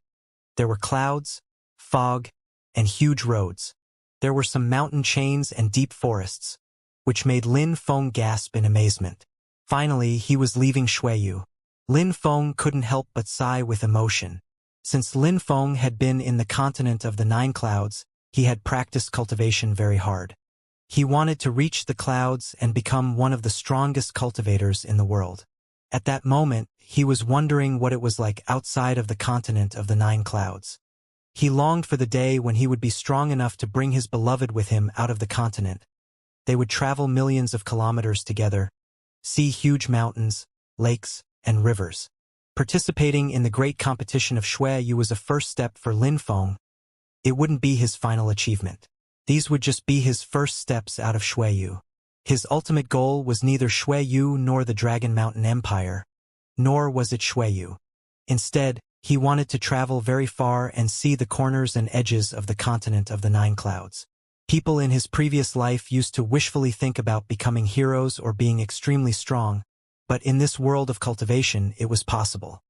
There were clouds, fog, and huge roads. There were some mountain chains and deep forests, which made Lin Feng gasp in amazement. Finally, he was leaving Xueyu. Lin Feng couldn't help but sigh with emotion. Since Lin Feng had been in the continent of the 9 clouds, he had practiced cultivation very hard. He wanted to reach the clouds and become one of the strongest cultivators in the world. At that moment, he was wondering what it was like outside of the continent of the 9 clouds. He longed for the day when he would be strong enough to bring his beloved with him out of the continent. They would travel millions of kilometers together, see huge mountains, lakes, and rivers. Participating in the great competition of Xueyu was a first step for Lin Feng. It wouldn't be his final achievement. These would just be his first steps out of Xueyu. His ultimate goal was neither Xueyu nor the Dragon Mountain Empire, nor was it Xueyu. Instead, he wanted to travel very far and see the corners and edges of the continent of the 9 clouds. People in his previous life used to wishfully think about becoming heroes or being extremely strong, but in this world of cultivation, it was possible.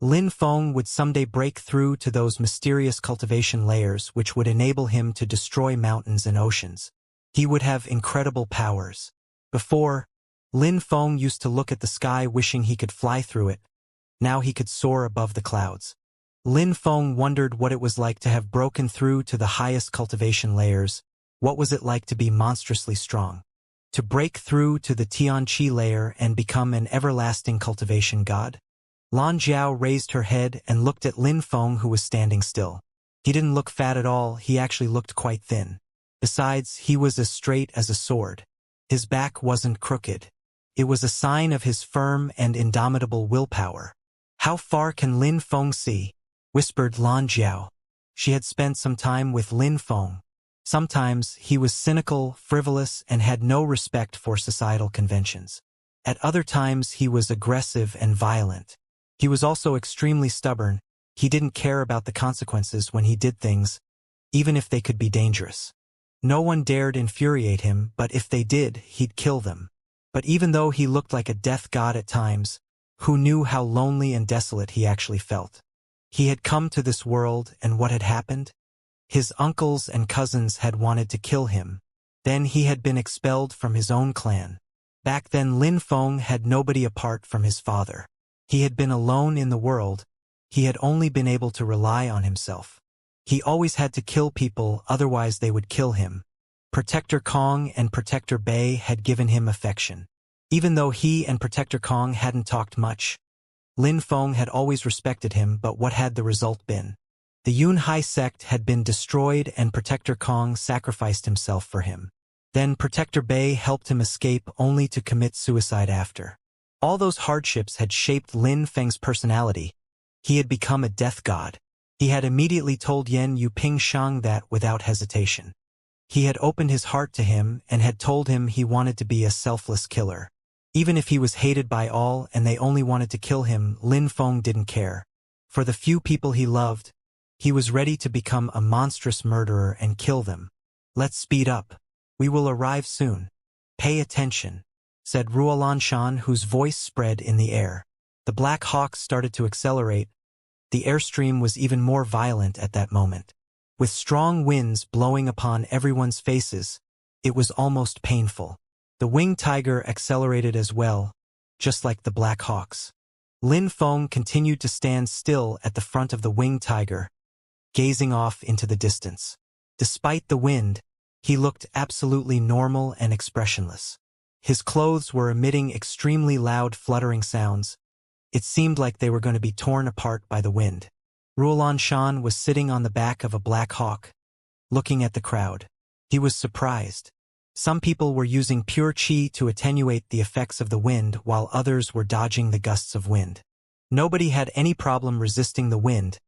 Lin Feng would someday break through to those mysterious cultivation layers which would enable him to destroy mountains and oceans. He would have incredible powers. Before, Lin Feng used to look at the sky wishing he could fly through it. Now he could soar above the clouds. Lin Feng wondered what it was like to have broken through to the highest cultivation layers. What was it like to be monstrously strong? To break through to the Tianqi layer and become an everlasting cultivation god? Lan Jiao raised her head and looked at Lin Feng, who was standing still. He didn't look fat at all, he actually looked quite thin. Besides, he was as straight as a sword. His back wasn't crooked. It was a sign of his firm and indomitable willpower. "How far can Lin Feng see?" whispered Lan Jiao. She had spent some time with Lin Feng. Sometimes he was cynical, frivolous, and had no respect for societal conventions. At other times he was aggressive and violent. He was also extremely stubborn. He didn't care about the consequences when he did things, even if they could be dangerous. No one dared infuriate him, but if they did, he'd kill them. But even though he looked like a death god at times, who knew how lonely and desolate he actually felt? He had come to this world, and what had happened? His uncles and cousins had wanted to kill him. Then he had been expelled from his own clan. Back then Lin Feng had nobody apart from his father. He had been alone in the world. He had only been able to rely on himself. He always had to kill people, otherwise they would kill him. Protector Kong and Protector Bei had given him affection. Even though he and Protector Kong hadn't talked much, Lin Feng had always respected him, but what had the result been? The Yunhai sect had been destroyed and Protector Kong sacrificed himself for him. Then Protector Bei helped him escape only to commit suicide after. All those hardships had shaped Lin Feng's personality. He had become a death god. He had immediately told Yen Yuping Shang that without hesitation. He had opened his heart to him and had told him he wanted to be a selfless killer. Even if he was hated by all and they only wanted to kill him, Lin Feng didn't care. For the few people he loved, he was ready to become a monstrous murderer and kill them. "Let's speed up. We will arrive soon. Pay attention," said Ruolanshan, whose voice spread in the air. The Black Hawk started to accelerate. The airstream was even more violent at that moment. With strong winds blowing upon everyone's faces, it was almost painful. The Winged Tiger accelerated as well, just like the Black Hawks. Lin Feng continued to stand still at the front of the Winged Tiger, gazing off into the distance. Despite the wind, he looked absolutely normal and expressionless. His clothes were emitting extremely loud fluttering sounds. It seemed like they were going to be torn apart by the wind. Ruolanshan was sitting on the back of a Black Hawk, looking at the crowd. He was surprised. Some people were using pure qi to attenuate the effects of the wind while others were dodging the gusts of wind. Nobody had any problem resisting the wind,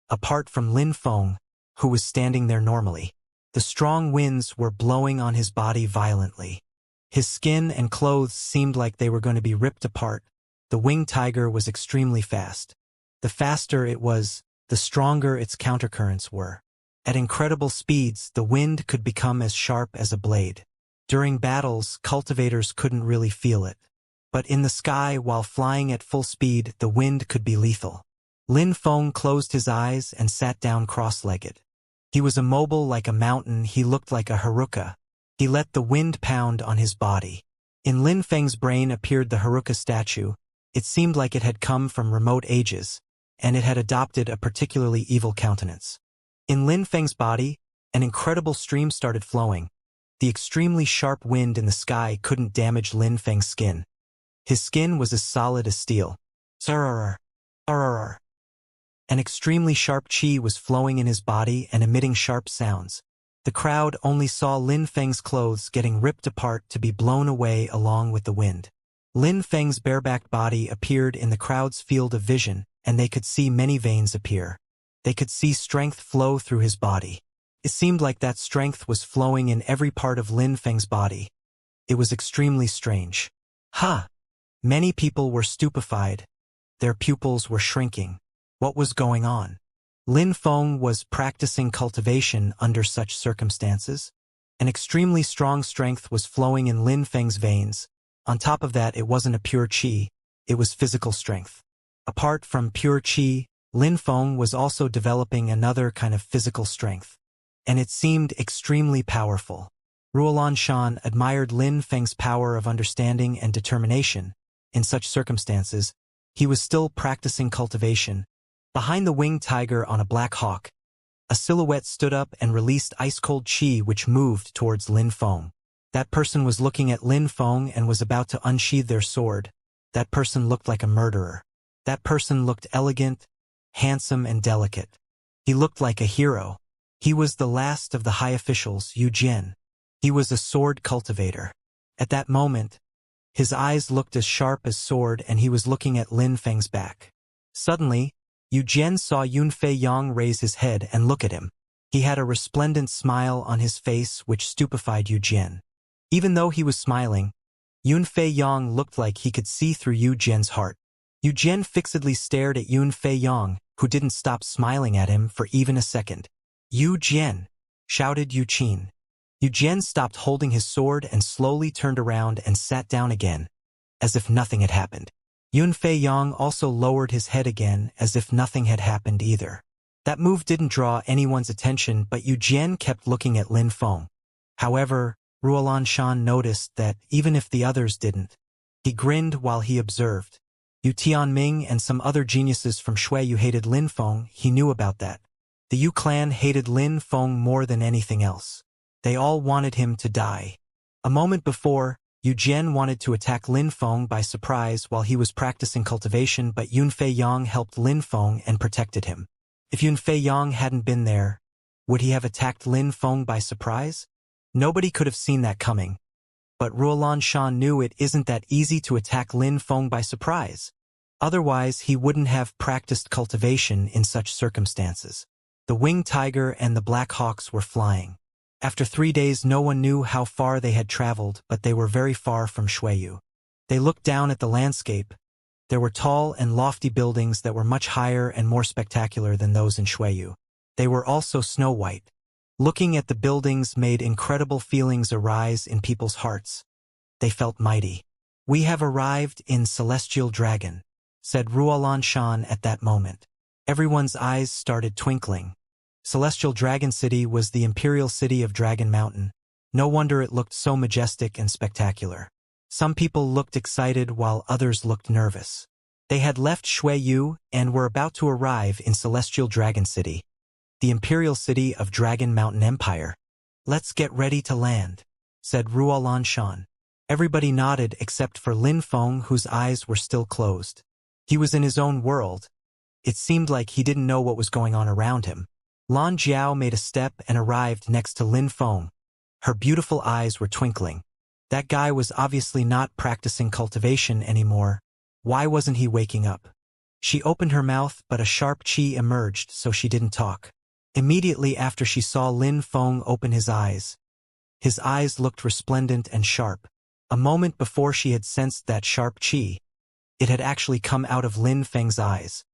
apart from Lin Feng, who was standing there normally. The strong winds were blowing on his body violently. His skin and clothes seemed like they were going to be ripped apart. The Winged Tiger was extremely fast. The faster it was, the stronger its countercurrents were. At incredible speeds, the wind could become as sharp as a blade. During battles, cultivators couldn't really feel it. But in the sky, while flying at full speed, the wind could be lethal. Lin Feng closed his eyes and sat down cross-legged. He was immobile like a mountain. He looked like a Haruka. He let the wind pound on his body. In Lin Feng's brain appeared the Haruka statue. It seemed like it had come from remote ages, and it had adopted a particularly evil countenance. In Lin Feng's body, an incredible stream started flowing. The extremely sharp wind in the sky couldn't damage Lin Feng's skin. His skin was as solid as steel. Sararr. Ararr. An extremely sharp qi was flowing in his body and emitting sharp sounds. The crowd only saw Lin Feng's clothes getting ripped apart to be blown away along with the wind. Lin Feng's barebacked body appeared in the crowd's field of vision, and they could see many veins appear. They could see strength flow through his body. It seemed like that strength was flowing in every part of Lin Feng's body. It was extremely strange. Ha! Many people were stupefied. Their pupils were shrinking. What was going on? Lin Feng was practicing cultivation under such circumstances. An extremely strong strength was flowing in Lin Feng's veins. On top of that, it wasn't a pure qi, it was physical strength. Apart from pure qi, Lin Feng was also developing another kind of physical strength. And it seemed extremely powerful. Ruolan Shan admired Lin Feng's power of understanding and determination. In such circumstances, he was still practicing cultivation. Behind the winged tiger on a black hawk, a silhouette stood up and released ice-cold qi which moved towards Lin Feng. That person was looking at Lin Feng and was about to unsheathe their sword. That person looked like a murderer. That person looked elegant, handsome and delicate. He looked like a hero. He was the last of the high officials, Yu Jian. He was a sword cultivator. At that moment, his eyes looked as sharp as sword and he was looking at Lin Feng's back. Suddenly, Yu Jian saw Yun Fei Yang raise his head and look at him. He had a resplendent smile on his face which stupefied Yu Jian. Even though he was smiling, Yun Fei Yang looked like he could see through Yu Jian's heart. Yu Jian fixedly stared at Yun Fei Yang, who didn't stop smiling at him for even a second. "Yu Jian!" shouted Yu Qin. Yu Jian stopped holding his sword and slowly turned around and sat down again, as if nothing had happened. Yun Fei Yang also lowered his head again as if nothing had happened either. That move didn't draw anyone's attention, but Yu Jian kept looking at Lin Feng. However, Ruolan Shan noticed that even if the others didn't, he grinned while he observed. Yu Tianming and some other geniuses from Shuiyu hated Lin Feng. He knew about that. The Yu clan hated Lin Feng more than anything else. They all wanted him to die. A moment before, Yu Jian wanted to attack Lin Feng by surprise while he was practicing cultivation, but Yun Fei Yang helped Lin Feng and protected him. If Yun Fei Yang hadn't been there, would he have attacked Lin Feng by surprise? Nobody could have seen that coming. But Ruolan Shan knew it isn't that easy to attack Lin Feng by surprise. Otherwise, he wouldn't have practiced cultivation in such circumstances. The winged tiger and the black hawks were flying. After 3 days, no one knew how far they had traveled, but they were very far from Shuiyu. They looked down at the landscape. There were tall and lofty buildings that were much higher and more spectacular than those in Shuiyu. They were also snow-white. Looking at the buildings made incredible feelings arise in people's hearts. They felt mighty. "We have arrived in Celestial Dragon," said Ruolan Shan at that moment. Everyone's eyes started twinkling. Celestial Dragon City was the imperial city of Dragon Mountain. No wonder it looked so majestic and spectacular. Some people looked excited while others looked nervous. They had left Shuiyu and were about to arrive in Celestial Dragon City, the imperial city of Dragon Mountain Empire. "Let's get ready to land," said Ruolan Shan. Everybody nodded except for Lin Feng, whose eyes were still closed. He was in his own world. It seemed like he didn't know what was going on around him. Lan Jiao made a step and arrived next to Lin Feng. Her beautiful eyes were twinkling. That guy was obviously not practicing cultivation anymore. Why wasn't he waking up? She opened her mouth, but a sharp qi emerged, so she didn't talk. Immediately after she saw Lin Feng open his eyes looked resplendent and sharp. A moment before she had sensed that sharp qi. It had actually come out of Lin Feng's eyes.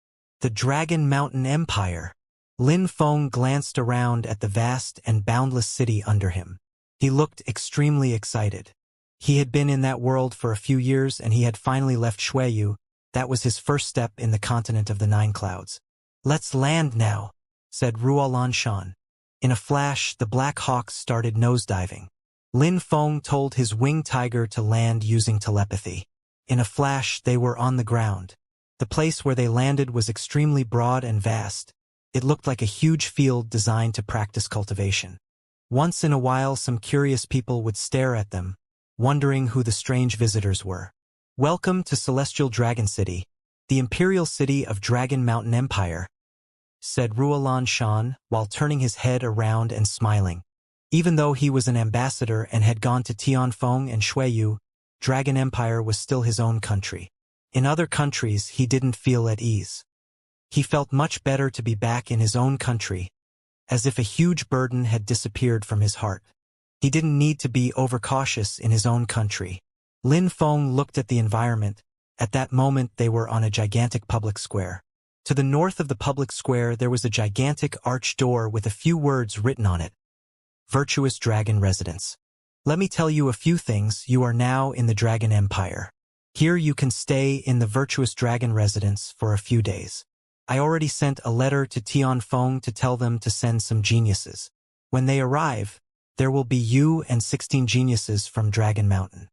The Dragon Mountain Empire. Lin Feng glanced around at the vast and boundless city under him. He looked extremely excited. He had been in that world for a few years and he had finally left Shuiyu. That was his first step in the continent of the Nine Clouds. "Let's land now," said Ruolan Shan. In a flash, the black hawks started nosediving. Lin Feng told his winged tiger to land using telepathy. In a flash, they were on the ground. The place where they landed was extremely broad and vast. It looked like a huge field designed to practice cultivation. Once in a while, some curious people would stare at them, wondering who the strange visitors were. "Welcome to Celestial Dragon City, the imperial city of Dragon Mountain Empire," said Ruolan Shan while turning his head around and smiling. Even though he was an ambassador and had gone to Tianfeng and Shuiyu, Dragon Empire was still his own country. In other countries, he didn't feel at ease. He felt much better to be back in his own country, as if a huge burden had disappeared from his heart. He didn't need to be overcautious in his own country. Lin Feng looked at the environment. At that moment, they were on a gigantic public square. To the north of the public square, there was a gigantic arched door with a few words written on it. "Virtuous Dragon Residence. Let me tell you a few things. You are now in the Dragon Empire." Here you can stay in the virtuous dragon residence for a few days. I already sent a letter to Tianfeng to tell them to send some geniuses. When they arrive, there will be you and 16 geniuses from Dragon Mountain.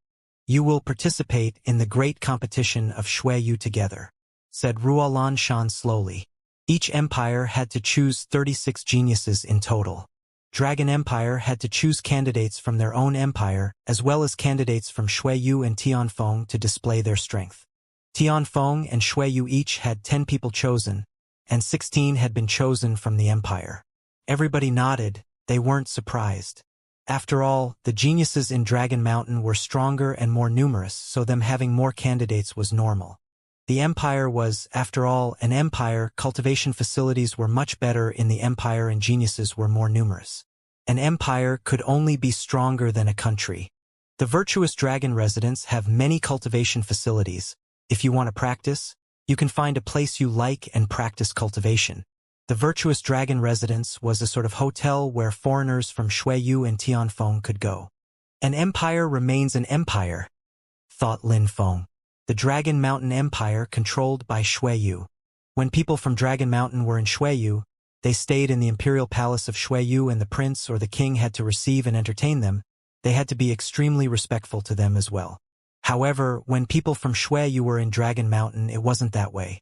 You will participate in the great competition of Xueyu together," said Ruolan Shan slowly. Each empire had to choose 36 geniuses in total. Dragon Empire had to choose candidates from their own empire, as well as candidates from Xueyu and Tianfeng to display their strength. Tianfeng and Xueyu each had 10 people chosen, and 16 had been chosen from the empire. Everybody nodded, they weren't surprised. After all, the geniuses in Dragon Mountain were stronger and more numerous, so them having more candidates was normal. The empire was, after all, an empire. Cultivation facilities were much better in the empire and geniuses were more numerous. An empire could only be stronger than a country. The virtuous dragon residents have many cultivation facilities. If you want to practice, you can find a place you like and practice cultivation. The virtuous dragon residence was a sort of hotel where foreigners from Xueyu and Tianfeng could go. An empire remains an empire, thought Lin Feng. The Dragon Mountain Empire controlled by Xueyu. When people from Dragon Mountain were in Xueyu, they stayed in the imperial palace of Xueyu and the prince or the king had to receive and entertain them. They had to be extremely respectful to them as well. However, when people from Xueyu were in Dragon Mountain, it wasn't that way.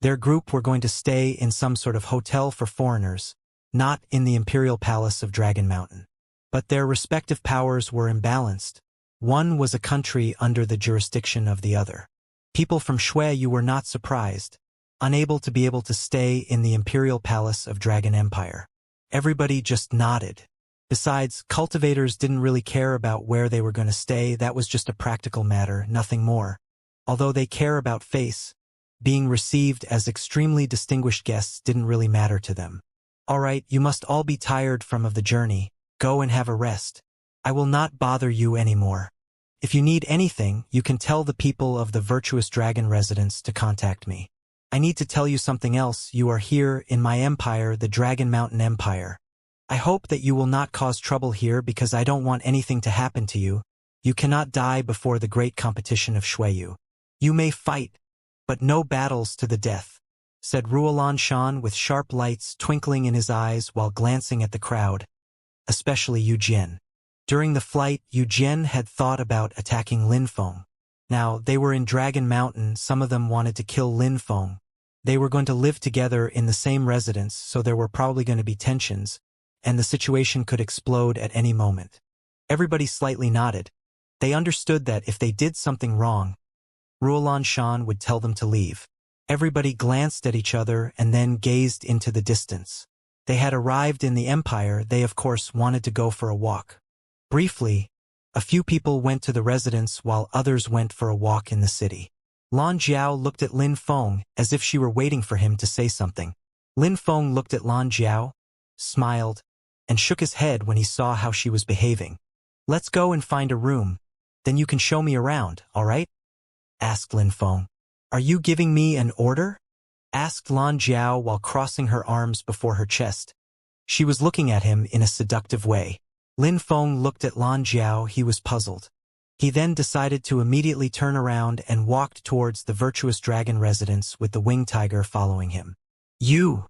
Their group were going to stay in some sort of hotel for foreigners, not in the imperial palace of Dragon Mountain. But their respective powers were imbalanced. One was a country under the jurisdiction of the other. People from Xueyu were not surprised, unable to be able to stay in the imperial palace of Dragon Empire. Everybody just nodded. Besides, cultivators didn't really care about where they were going to stay. That was just a practical matter, nothing more. Although they care about face, being received as extremely distinguished guests didn't really matter to them. All right, you must all be tired of the journey. Go and have a rest. I will not bother you anymore. If you need anything, you can tell the people of the virtuous dragon residence to contact me. I need to tell you something else. You are here in my empire, the Dragon Mountain Empire. I hope that you will not cause trouble here because I don't want anything to happen to you. You cannot die before the great competition of Xueyu. You may fight, but no battles to the death, said Ruolan Shan with sharp lights twinkling in his eyes while glancing at the crowd, especially Yu Jian. During the flight, Yu Jian had thought about attacking Lin Feng. Now, they were in Dragon Mountain. Some of them wanted to kill Lin Feng. They were going to live together in the same residence, so there were probably going to be tensions, and the situation could explode at any moment. Everybody slightly nodded. They understood that if they did something wrong, Ruolan Shan would tell them to leave. Everybody glanced at each other and then gazed into the distance. They had arrived in the empire. They of course wanted to go for a walk. Briefly, a few people went to the residence while others went for a walk in the city. Lan Jiao looked at Lin Feng as if she were waiting for him to say something. Lin Feng looked at Lan Jiao, smiled, and shook his head when he saw how she was behaving. Let's go and find a room. Then you can show me around, all right? Asked Lin Feng. Are you giving me an order? Asked Lan Jiao while crossing her arms before her chest. She was looking at him in a seductive way. Lin Feng looked at Lan Jiao. He was puzzled. He then decided to immediately turn around and walked towards the virtuous dragon residence with the winged tiger following him. You,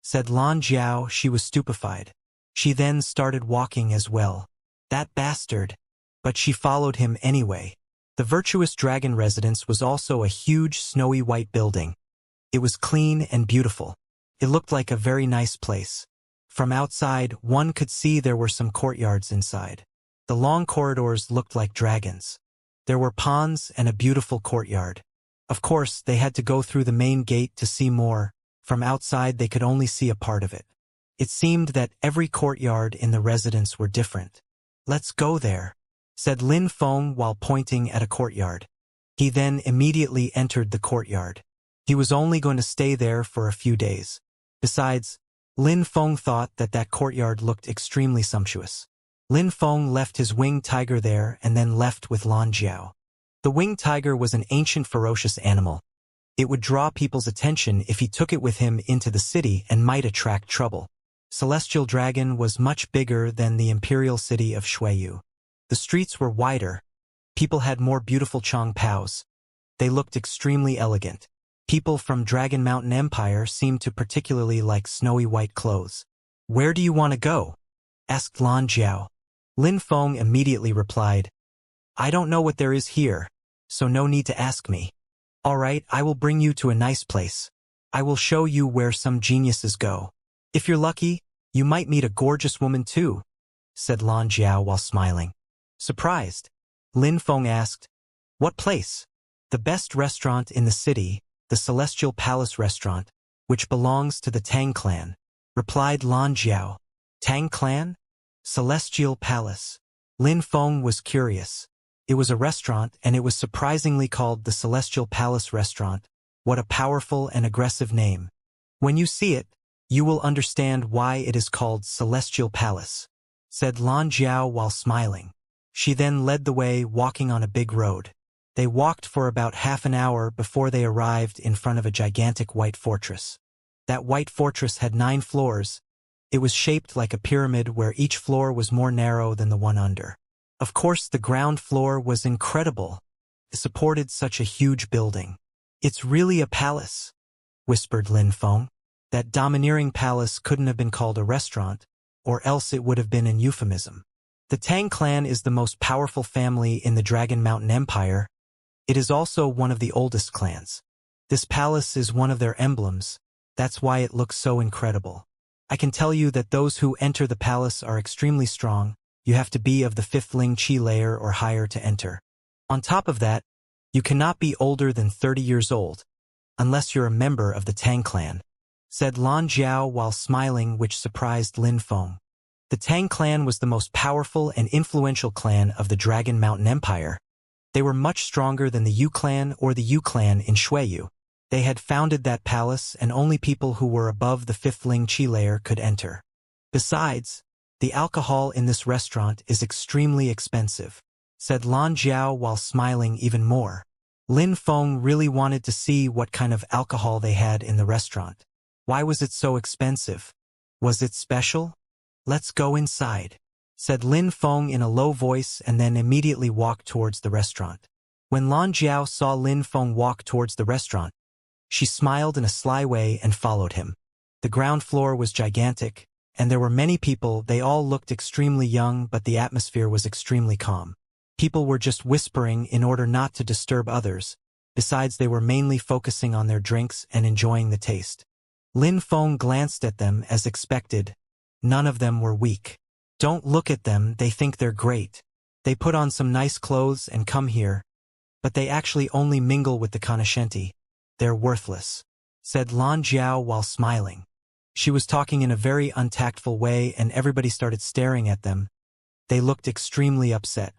said Lan Jiao. She was stupefied. She then started walking as well. That bastard. But she followed him anyway. The virtuous dragon residence was also a huge snowy white building. It was clean and beautiful. It looked like a very nice place. From outside, one could see there were some courtyards inside. The long corridors looked like dragons. There were ponds and a beautiful courtyard. Of course, they had to go through the main gate to see more. From outside, they could only see a part of it. It seemed that every courtyard in the residence were different. Let's go there, said Lin Feng while pointing at a courtyard. He then immediately entered the courtyard. He was only going to stay there for a few days. Besides, Lin Feng thought that that courtyard looked extremely sumptuous. Lin Feng left his winged tiger there and then left with Lan Jiao. The winged tiger was an ancient ferocious animal. It would draw people's attention if he took it with him into the city and might attract trouble. Celestial Dragon was much bigger than the imperial city of Xueyu. The streets were wider. People had more beautiful Chong Paos. They looked extremely elegant. People from Dragon Mountain Empire seemed to particularly like snowy white clothes. "Where do you want to go?" asked Lan Jiao. Lin Feng immediately replied, "I don't know what there is here, so no need to ask me. All right, I will bring you to a nice place. I will show you where some geniuses go. If you're lucky, you might meet a gorgeous woman too," said Lan Jiao while smiling. Surprised, Lin Feng asked, "What place?" "The best restaurant in the city, the Celestial Palace Restaurant, which belongs to the Tang clan," replied Lan Jiao. "Tang clan? Celestial Palace." Lin Feng was curious. It was a restaurant, and it was surprisingly called the Celestial Palace Restaurant. What a powerful and aggressive name. "When you see it, you will understand why it is called Celestial Palace," said Lan Jiao while smiling. She then led the way, walking on a big road. They walked for about half an hour before they arrived in front of a gigantic white fortress. That white fortress had 9 floors. It was shaped like a pyramid where each floor was more narrow than the one under. Of course, the ground floor was incredible. It supported such a huge building. "It's really a palace," whispered Lin Feng. That domineering palace couldn't have been called a restaurant, or else it would have been an euphemism. The Tang clan is the most powerful family in the Dragon Mountain Empire. It is also one of the oldest clans. This palace is one of their emblems. That's why it looks so incredible. I can tell you that those who enter the palace are extremely strong. You have to be of the 5th Ling Qi layer or higher to enter. On top of that, you cannot be older than 30 years old, unless you're a member of the Tang clan, said Lan Jiao while smiling, which surprised Lin Feng. The Tang clan was the most powerful and influential clan of the Dragon Mountain Empire. They were much stronger than the Yu clan or the Yu clan in Shuiyu. They had founded that palace, and only people who were above the 5th Ling Qi layer could enter. Besides, the alcohol in this restaurant is extremely expensive, said Lan Jiao while smiling even more. Lin Feng really wanted to see what kind of alcohol they had in the restaurant. Why was it so expensive? Was it special? "Let's go inside," said Lin Feng in a low voice, and then immediately walked towards the restaurant. When Lan Jiao saw Lin Feng walk towards the restaurant, she smiled in a sly way and followed him. The ground floor was gigantic, and there were many people. They all looked extremely young, but the atmosphere was extremely calm. People were just whispering in order not to disturb others. Besides, they were mainly focusing on their drinks and enjoying the taste. Lin Feng glanced at them as expected. None of them were weak. "Don't look at them, they think they're great. They put on some nice clothes and come here, but they actually only mingle with the Kanashenti. They're worthless," said Lan Jiao while smiling. She was talking in a very untactful way, and everybody started staring at them. They looked extremely upset.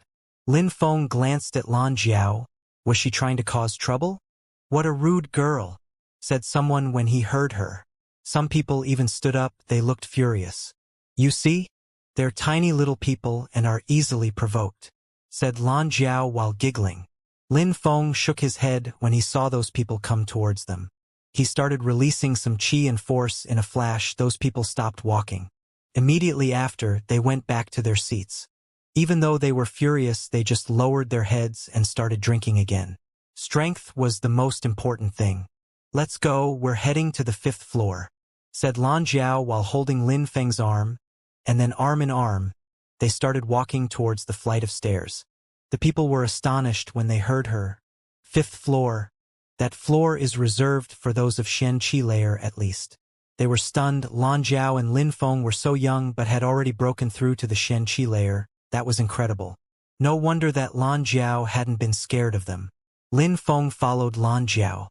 Lin Feng glanced at Lan Jiao. Was she trying to cause trouble? "What a rude girl," said someone when he heard her. Some people even stood up. They looked furious. "You see? They're tiny little people and are easily provoked," said Lan Jiao while giggling. Lin Feng shook his head when he saw those people come towards them. He started releasing some qi and force. In a flash, those people stopped walking. Immediately after, they went back to their seats. Even though they were furious, they just lowered their heads and started drinking again. Strength was the most important thing. "Let's go, we're heading to the 5th floor," said Lan Jiao while holding Lin Feng's arm, and then arm in arm, they started walking towards the flight of stairs. The people were astonished when they heard her. 5th floor. That floor is reserved for those of Shen Qi layer at least. They were stunned. Lan Jiao and Lin Feng were so young but had already broken through to the Shen Qi layer. That was incredible. No wonder that Lan Jiao hadn't been scared of them. Lin Feng followed Lan Jiao.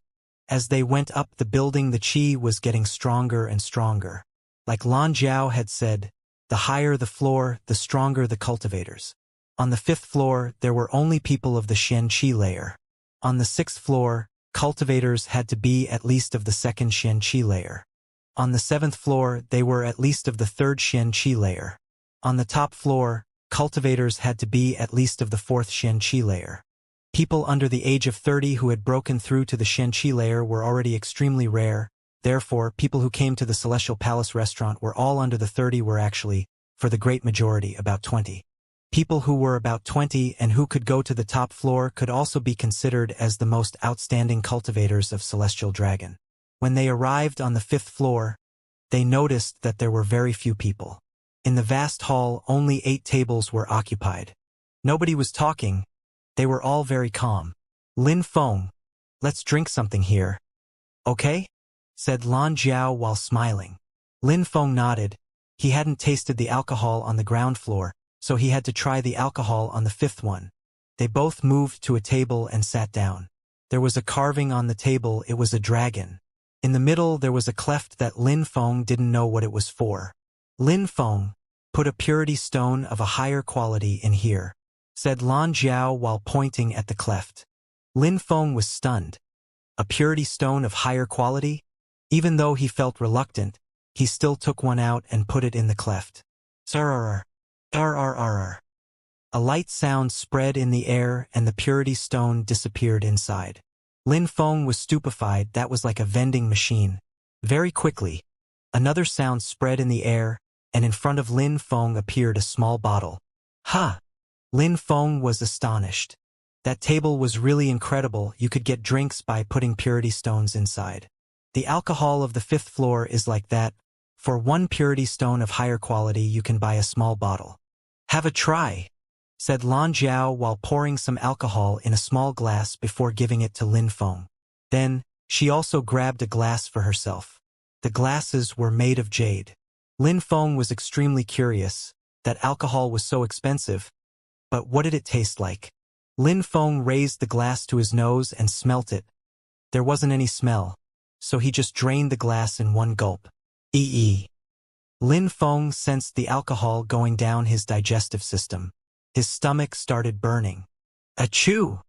As they went up the building, the qi was getting stronger and stronger. Like Lan Jiao had said, the higher the floor, the stronger the cultivators. On the 5th floor, there were only people of the Shen Qi layer. On the 6th floor, cultivators had to be at least of the 2nd Shen Qi layer. On the 7th floor, they were at least of the 3rd Shen Qi layer. On the top floor, cultivators had to be at least of the 4th Shen Qi layer. People under the age of 30 who had broken through to the Shen Qi layer were already extremely rare. Therefore, people who came to the Celestial Palace restaurant were all under the 30 were actually, for the great majority, about 20. People who were about 20 and who could go to the top floor could also be considered as the most outstanding cultivators of celestial dragon. When they arrived on the 5th floor, they noticed that there were very few people. In the vast hall, only 8 tables were occupied. Nobody was talking. They were all very calm. Lin Feng, let's drink something here. Okay? Said Lan Jiao while smiling. Lin Feng nodded. He hadn't tasted the alcohol on the ground floor, so he had to try the alcohol on the 5th one. They both moved to a table and sat down. There was a carving on the table. It was a dragon. In the middle there was a cleft that Lin Feng didn't know what it was for. Lin Feng, put a purity stone of a higher quality in here, said Lan Jiao while pointing at the cleft. Lin Feng was stunned. A purity stone of higher quality? Even though he felt reluctant, he still took one out and put it in the cleft. Sarrrr. Rrrr. A light sound spread in the air and the purity stone disappeared inside. Lin Feng was stupefied. That was like a vending machine. Very quickly, another sound spread in the air, and in front of Lin Feng appeared a small bottle. Ha! Lin Feng was astonished. That table was really incredible. You could get drinks by putting purity stones inside. The alcohol of the 5th floor is like that. For 1 purity stone of higher quality you can buy a small bottle. Have a try, said Lan Jiao while pouring some alcohol in a small glass before giving it to Lin Feng. Then, she also grabbed a glass for herself. The glasses were made of jade. Lin Feng was extremely curious. That alcohol was so expensive. But what did it taste like? Lin Feng raised the glass to his nose and smelt it. There wasn't any smell, so he just drained the glass in one gulp. Lin Feng sensed the alcohol going down his digestive system. His stomach started burning. Achoo!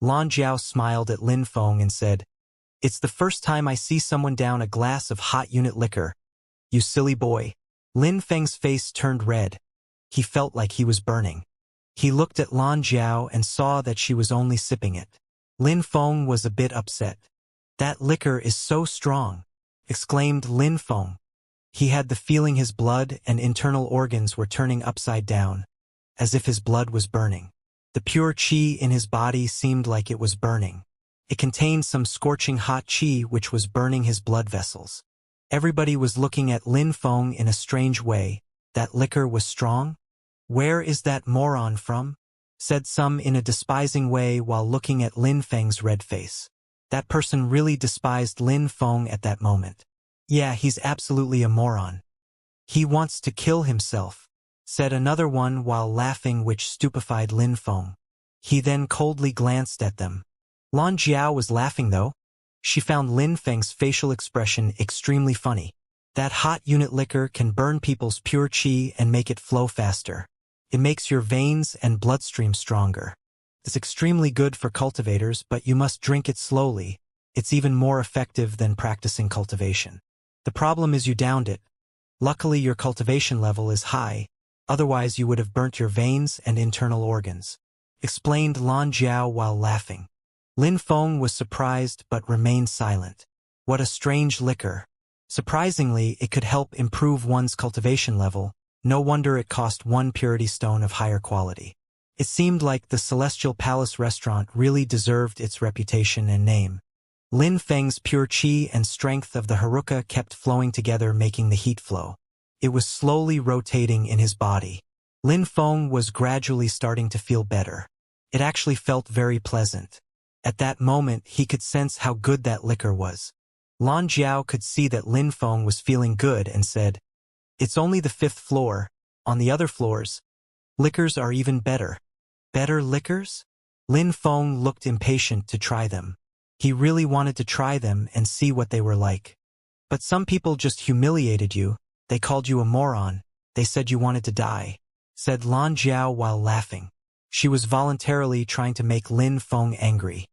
Lan Jiao smiled at Lin Feng and said, "It's the first time I see someone down a glass of hot unit liquor. You silly boy." Lin Feng's face turned red. He felt like he was burning. He looked at Lan Jiao and saw that she was only sipping it. Lin Feng was a bit upset. "That liquor is so strong," exclaimed Lin Feng. He had the feeling his blood and internal organs were turning upside down, as if his blood was burning. The pure qi in his body seemed like it was burning. It contained some scorching hot qi which was burning his blood vessels. Everybody was looking at Lin Feng in a strange way. That liquor was strong? "Where is that moron from?" said some in a despising way while looking at Lin Feng's red face. That person really despised Lin Feng at that moment. "Yeah, he's absolutely a moron. He wants to kill himself," said another one while laughing, which stupefied Lin Feng. He then coldly glanced at them. Lan Jiao was laughing though. She found Lin Feng's facial expression extremely funny. That hot unit liquor can burn people's pure qi and make it flow faster. It makes your veins and bloodstream stronger. It's extremely good for cultivators, but you must drink it slowly. It's even more effective than practicing cultivation. The problem is you downed it. Luckily your cultivation level is high, otherwise you would have burnt your veins and internal organs, explained Lan Jiao while laughing. Lin Feng was surprised but remained silent. What a strange liquor. Surprisingly, it could help improve one's cultivation level. No wonder it cost 1 purity stone of higher quality. It seemed like the Celestial Palace restaurant really deserved its reputation and name. Lin Feng's pure qi and strength of the Haruka kept flowing together, making the heat flow. It was slowly rotating in his body. Lin Feng was gradually starting to feel better. It actually felt very pleasant. At that moment, he could sense how good that liquor was. Lan Jiao could see that Lin Feng was feeling good and said, "It's only the 5th floor. On the other floors, liquors are even better." "Better liquors?" Lin Feng looked impatient to try them. He really wanted to try them and see what they were like. "But some people just humiliated you. They called you a moron. They said you wanted to die," said Lan Jiao while laughing. She was voluntarily trying to make Lin Feng angry.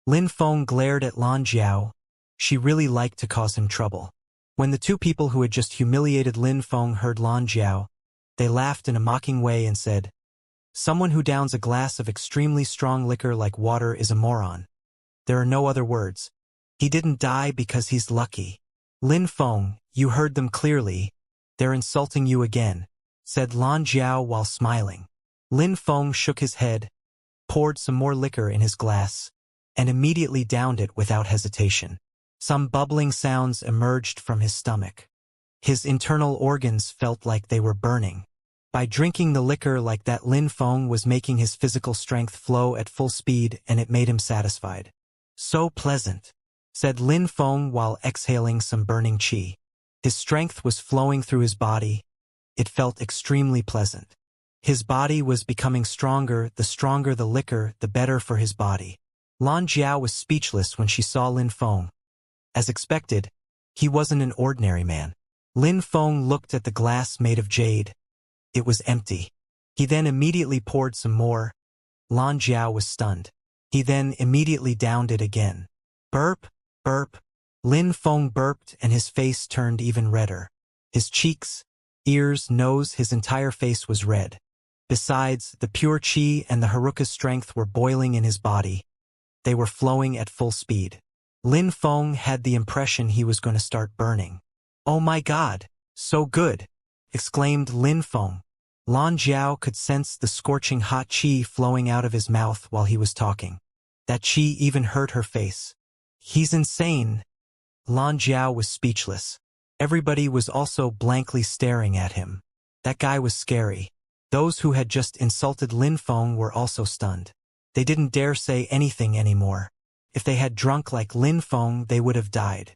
Lin Feng glared at Lan Jiao. She really liked to cause him trouble. When the 2 people who had just humiliated Lin Feng heard Lan Jiao, they laughed in a mocking way and said, "Someone who downs a glass of extremely strong liquor like water is a moron. There are no other words. He didn't die because he's lucky." "Lin Feng, you heard them clearly. They're insulting you again," said Lan Jiao while smiling. Lin Feng shook his head, poured some more liquor in his glass, and immediately downed it without hesitation. Some bubbling sounds emerged from his stomach. His internal organs felt like they were burning. By drinking the liquor like that, Lin Feng was making his physical strength flow at full speed, and it made him satisfied. "So pleasant," said Lin Feng while exhaling some burning qi. His strength was flowing through his body. It felt extremely pleasant. His body was becoming stronger. The stronger the liquor, the better for his body. Lan Jiao was speechless when she saw Lin Feng. As expected, he wasn't an ordinary man. Lin Feng looked at the glass made of jade. It was empty. He then immediately poured some more. Lan Jiao was stunned. He then immediately downed it again. Burp, burp. Lin Feng burped and his face turned even redder. His cheeks, ears, nose, his entire face was red. Besides, the pure qi and the Haruka's strength were boiling in his body. They were flowing at full speed. Lin Feng had the impression he was going to start burning. "Oh my God, so good!" exclaimed Lin Feng. Lan Jiao could sense the scorching hot qi flowing out of his mouth while he was talking. That qi even hurt her face. "He's insane." Lan Jiao was speechless. Everybody was also blankly staring at him. That guy was scary. Those who had just insulted Lin Feng were also stunned. They didn't dare say anything anymore. If they had drunk like Lin Feng, they would have died.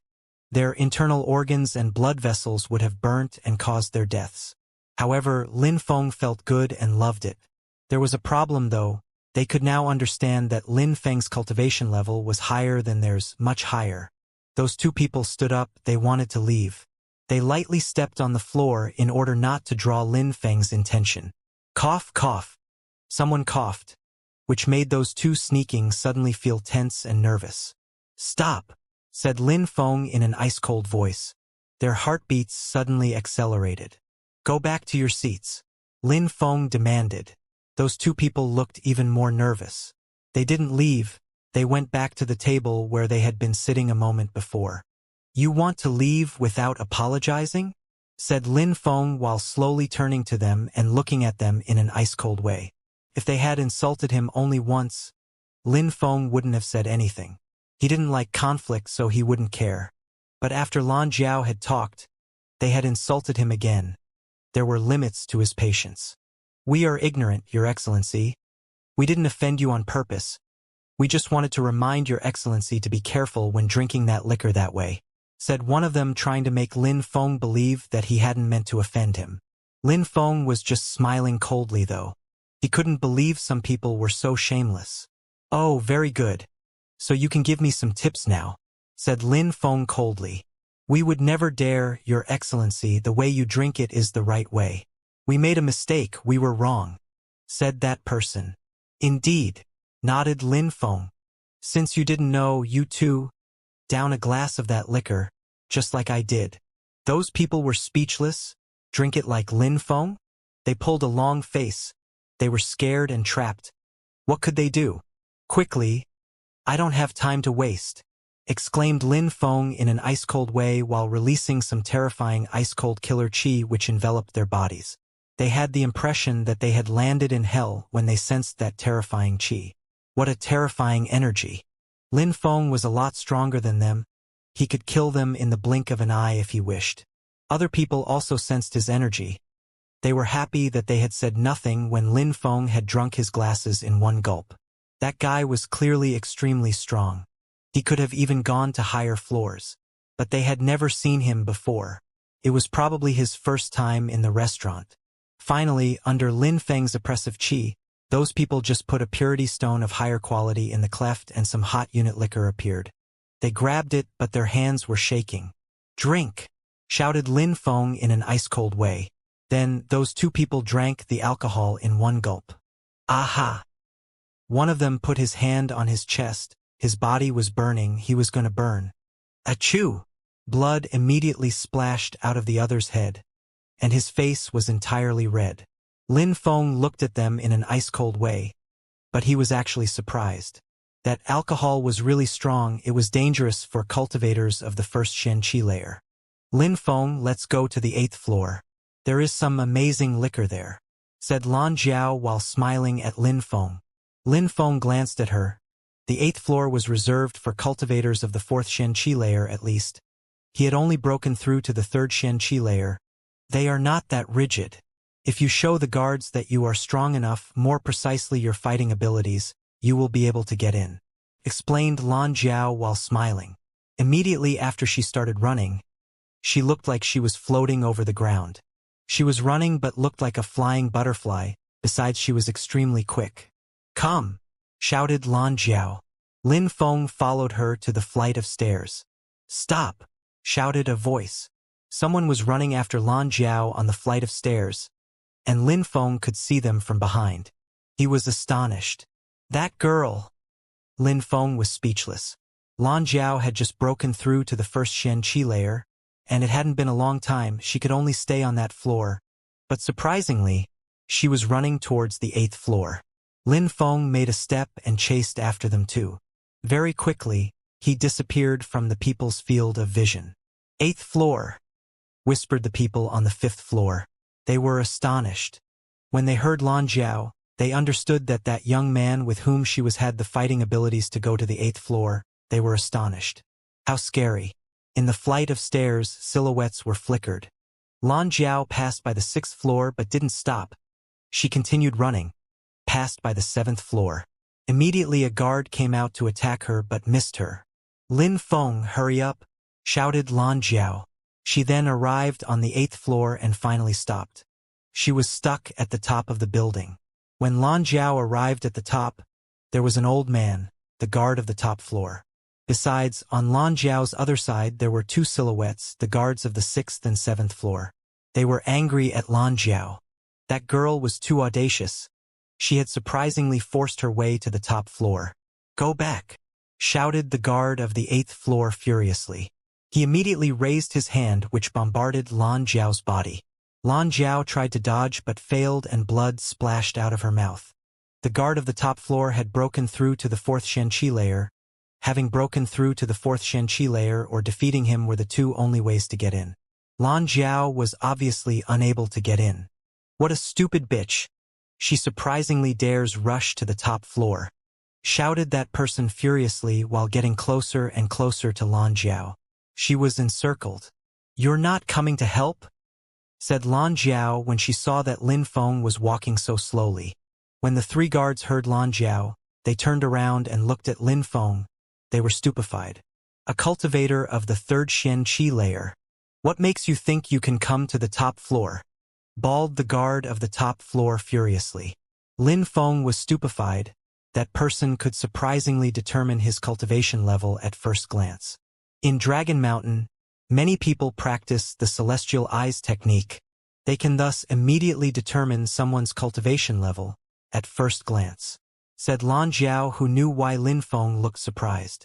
Their internal organs and blood vessels would have burnt and caused their deaths. However, Lin Feng felt good and loved it. There was a problem though. They could now understand that Lin Feng's cultivation level was higher than theirs, much higher. Those two people stood up. They wanted to leave. They lightly stepped on the floor in order not to draw Lin Feng's attention. Cough, cough. Someone coughed, which made those two sneaking suddenly feel tense and nervous. "Stop," said Lin Feng in an ice-cold voice. Their heartbeats suddenly accelerated. "Go back to your seats," Lin Feng demanded. Those two people looked even more nervous. They didn't leave. They went back to the table where they had been sitting a moment before. "You want to leave without apologizing?" said Lin Feng while slowly turning to them and looking at them in an ice-cold way. If they had insulted him only once, Lin Feng wouldn't have said anything. He didn't like conflict, so he wouldn't care. But after Lan Jiao had talked, they had insulted him again. There were limits to his patience. "We are ignorant, Your Excellency. We didn't offend you on purpose. We just wanted to remind Your Excellency to be careful when drinking that liquor that way," said one of them, trying to make Lin Feng believe that he hadn't meant to offend him. Lin Feng was just smiling coldly though. He couldn't believe some people were so shameless. "Oh, very good. So you can give me some tips now," said Lin Feng coldly. "We would never dare, Your Excellency. The way you drink it is the right way. We made a mistake. We were wrong," said that person. "Indeed," nodded Lin Feng. "Since you didn't know, you too, down a glass of that liquor, just like I did." Those people were speechless. Drink it like Lin Feng? They pulled a long face. They were scared and trapped. What could they do? "Quickly, I don't have time to waste," exclaimed Lin Feng in an ice-cold way while releasing some terrifying ice-cold killer qi which enveloped their bodies. They had the impression that they had landed in hell when they sensed that terrifying qi. What a terrifying energy. Lin Feng was a lot stronger than them. He could kill them in the blink of an eye if he wished. Other people also sensed his energy. They were happy that they had said nothing when Lin Feng had drunk his glasses in one gulp. That guy was clearly extremely strong. He could have even gone to higher floors. But they had never seen him before. It was probably his first time in the restaurant. Finally, under Lin Feng's oppressive qi, those people just put a purity stone of higher quality in the cleft and some hot unit liquor appeared. They grabbed it, but their hands were shaking. "Drink!" shouted Lin Feng in an ice-cold way. Then, those two people drank the alcohol in one gulp. Aha! One of them put his hand on his chest. His body was burning. He was going to burn. Achoo! Blood immediately splashed out of the other's head, and his face was entirely red. Lin Feng looked at them in an ice-cold way, but he was actually surprised. That alcohol was really strong. It was dangerous for cultivators of the first Xianxia layer. "Lin Feng, let's go to the 8th floor. There is some amazing liquor there," said Lan Jiao while smiling at Lin Feng. Lin Feng glanced at her. The 8th floor was reserved for cultivators of the 4th Xianxia layer at least. He had only broken through to the 3rd Xianxia layer. They are not that rigid. If you show the guards that you are strong enough, more precisely your fighting abilities, you will be able to get in, explained Lan Jiao while smiling. Immediately after she started running, she looked like she was floating over the ground. She was running but looked like a flying butterfly, besides she was extremely quick. Come! Shouted Lan Jiao. Lin Feng followed her to the flight of stairs. Stop! Shouted a voice. Someone was running after Lan Jiao on the flight of stairs, and Lin Feng could see them from behind. He was astonished. That girl! Lin Feng was speechless. Lan Jiao had just broken through to the 1st Xianxia layer, and it hadn't been a long time. She could only stay on that floor. But surprisingly, she was running towards the 8th floor. Lin Feng made a step and chased after them too. Very quickly, he disappeared from the people's field of vision. 8th floor, whispered the people on the 5th floor. They were astonished. When they heard Lan Jiao, they understood that that young man with whom she was had the fighting abilities to go to the 8th floor. They were astonished. How scary. In the flight of stairs, silhouettes were flickered. Lan Jiao passed by the 6th floor but didn't stop. She continued running, passed by the 7th floor. Immediately a guard came out to attack her but missed her. Lin Feng, hurry up, shouted Lan Jiao. She then arrived on the 8th floor and finally stopped. She was stuck at the top of the building. When Lan Jiao arrived at the top, there was an old man, the guard of the top floor. Besides, on Lan Jiao's other side there were 2 silhouettes, the guards of the 6th and 7th floor. They were angry at Lan Jiao. That girl was too audacious. She had surprisingly forced her way to the top floor. Go back, shouted the guard of the 8th floor furiously. He immediately raised his hand which bombarded Lan Jiao's body. Lan Jiao tried to dodge but failed and blood splashed out of her mouth. The guard of the top floor had broken through to the 4th Xianxia layer. Having broken through to the 4th Xianxia layer or defeating him were the 2 only ways to get in. Lan Jiao was obviously unable to get in. What a stupid bitch. She surprisingly dares rush to the top floor, shouted that person furiously while getting closer and closer to Lan Jiao. She was encircled. You're not coming to help? Said Lan Jiao when she saw that Lin Feng was walking so slowly. When the 3 guards heard Lan Jiao, they turned around and looked at Lin Feng. They were stupefied. A cultivator of the 3rd Xianxia layer. What makes you think you can come to the top floor? Bawled the guard of the top floor furiously. Lin Feng was stupefied. That person could surprisingly determine his cultivation level at first glance. In Dragon Mountain, many people practice the celestial eyes technique. They can thus immediately determine someone's cultivation level at first glance, said Lan Jiao, who knew why Lin Feng looked surprised.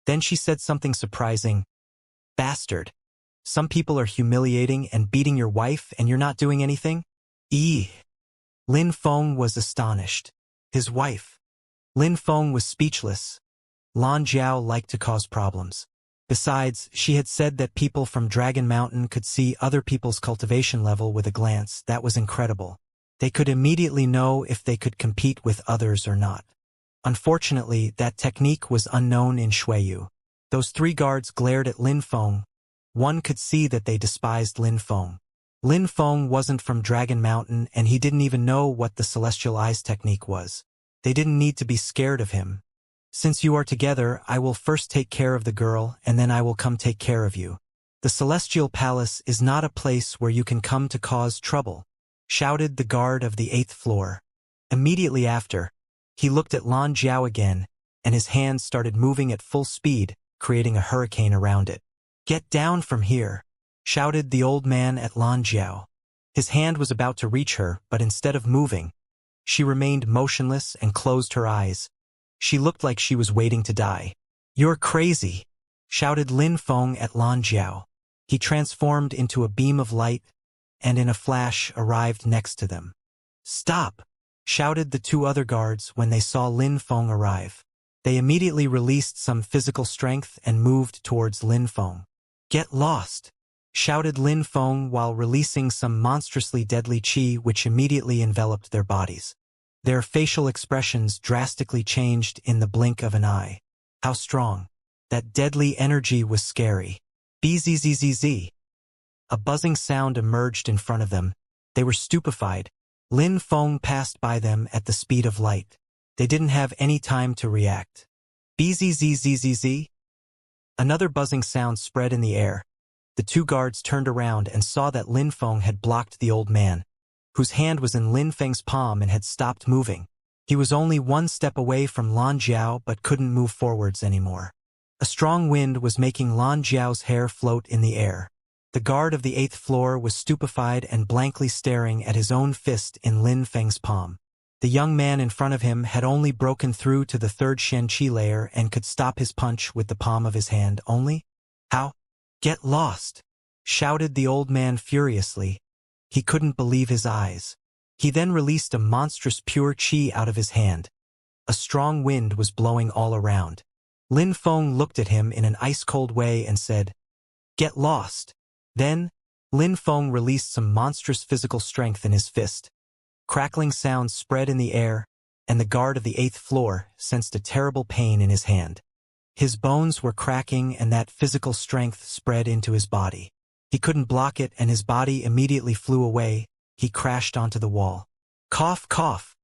Then she said something surprising. Bastard. Some people are humiliating and beating your wife and you're not doing anything? Lin Feng was astonished. His wife. Lin Feng was speechless. Lan Jiao liked to cause problems. Besides, she had said that people from Dragon Mountain could see other people's cultivation level with a glance. That was incredible. They could immediately know if they could compete with others or not. Unfortunately, that technique was unknown in Xueyu. Those 3 guards glared at Lin Feng. One could see that they despised Lin Feng. Lin Feng wasn't from Dragon Mountain and he didn't even know what the Celestial Eyes technique was. They didn't need to be scared of him. Since you are together, I will first take care of the girl and then I will come take care of you. The Celestial Palace is not a place where you can come to cause trouble, shouted the guard of the 8th floor. Immediately after, he looked at Lan Jiao again, and his hand started moving at full speed, creating a hurricane around it. Get down from here, shouted the old man at Lan Jiao. His hand was about to reach her, but instead of moving, she remained motionless and closed her eyes. She looked like she was waiting to die. You're crazy, shouted Lin Feng at Lan Jiao. He transformed into a beam of light, and in a flash arrived next to them. Stop, shouted the 2 other guards when they saw Lin Feng arrive. They immediately released some physical strength and moved towards Lin Feng. Get lost, shouted Lin Feng while releasing some monstrously deadly qi which immediately enveloped their bodies. Their facial expressions drastically changed in the blink of an eye. How strong! That deadly energy was scary. Bzzz. A buzzing sound emerged in front of them. They were stupefied. Lin Feng passed by them at the speed of light. They didn't have any time to react. Bzzz. Another buzzing sound spread in the air. The two guards turned around and saw that Lin Feng had blocked the old man, whose hand was in Lin Feng's palm and had stopped moving. He was only one step away from Lan Jiao but couldn't move forwards anymore. A strong wind was making Lan Jiao's hair float in the air. The guard of the 8th floor was stupefied and blankly staring at his own fist in Lin Feng's palm. The young man in front of him had only broken through to the 3rd Xianxia layer and could stop his punch with the palm of his hand only. How? Get lost! Shouted the old man furiously. He couldn't believe his eyes. He then released a monstrous pure qi out of his hand. A strong wind was blowing all around. Lin Feng looked at him in an ice-cold way and said, "Get lost." Then, Lin Feng released some monstrous physical strength in his fist. Crackling sounds spread in the air, and the guard of the 8th floor sensed a terrible pain in his hand. His bones were cracking and that physical strength spread into his body. He couldn't block it and his body immediately flew away. He crashed onto the wall. Cough, cough.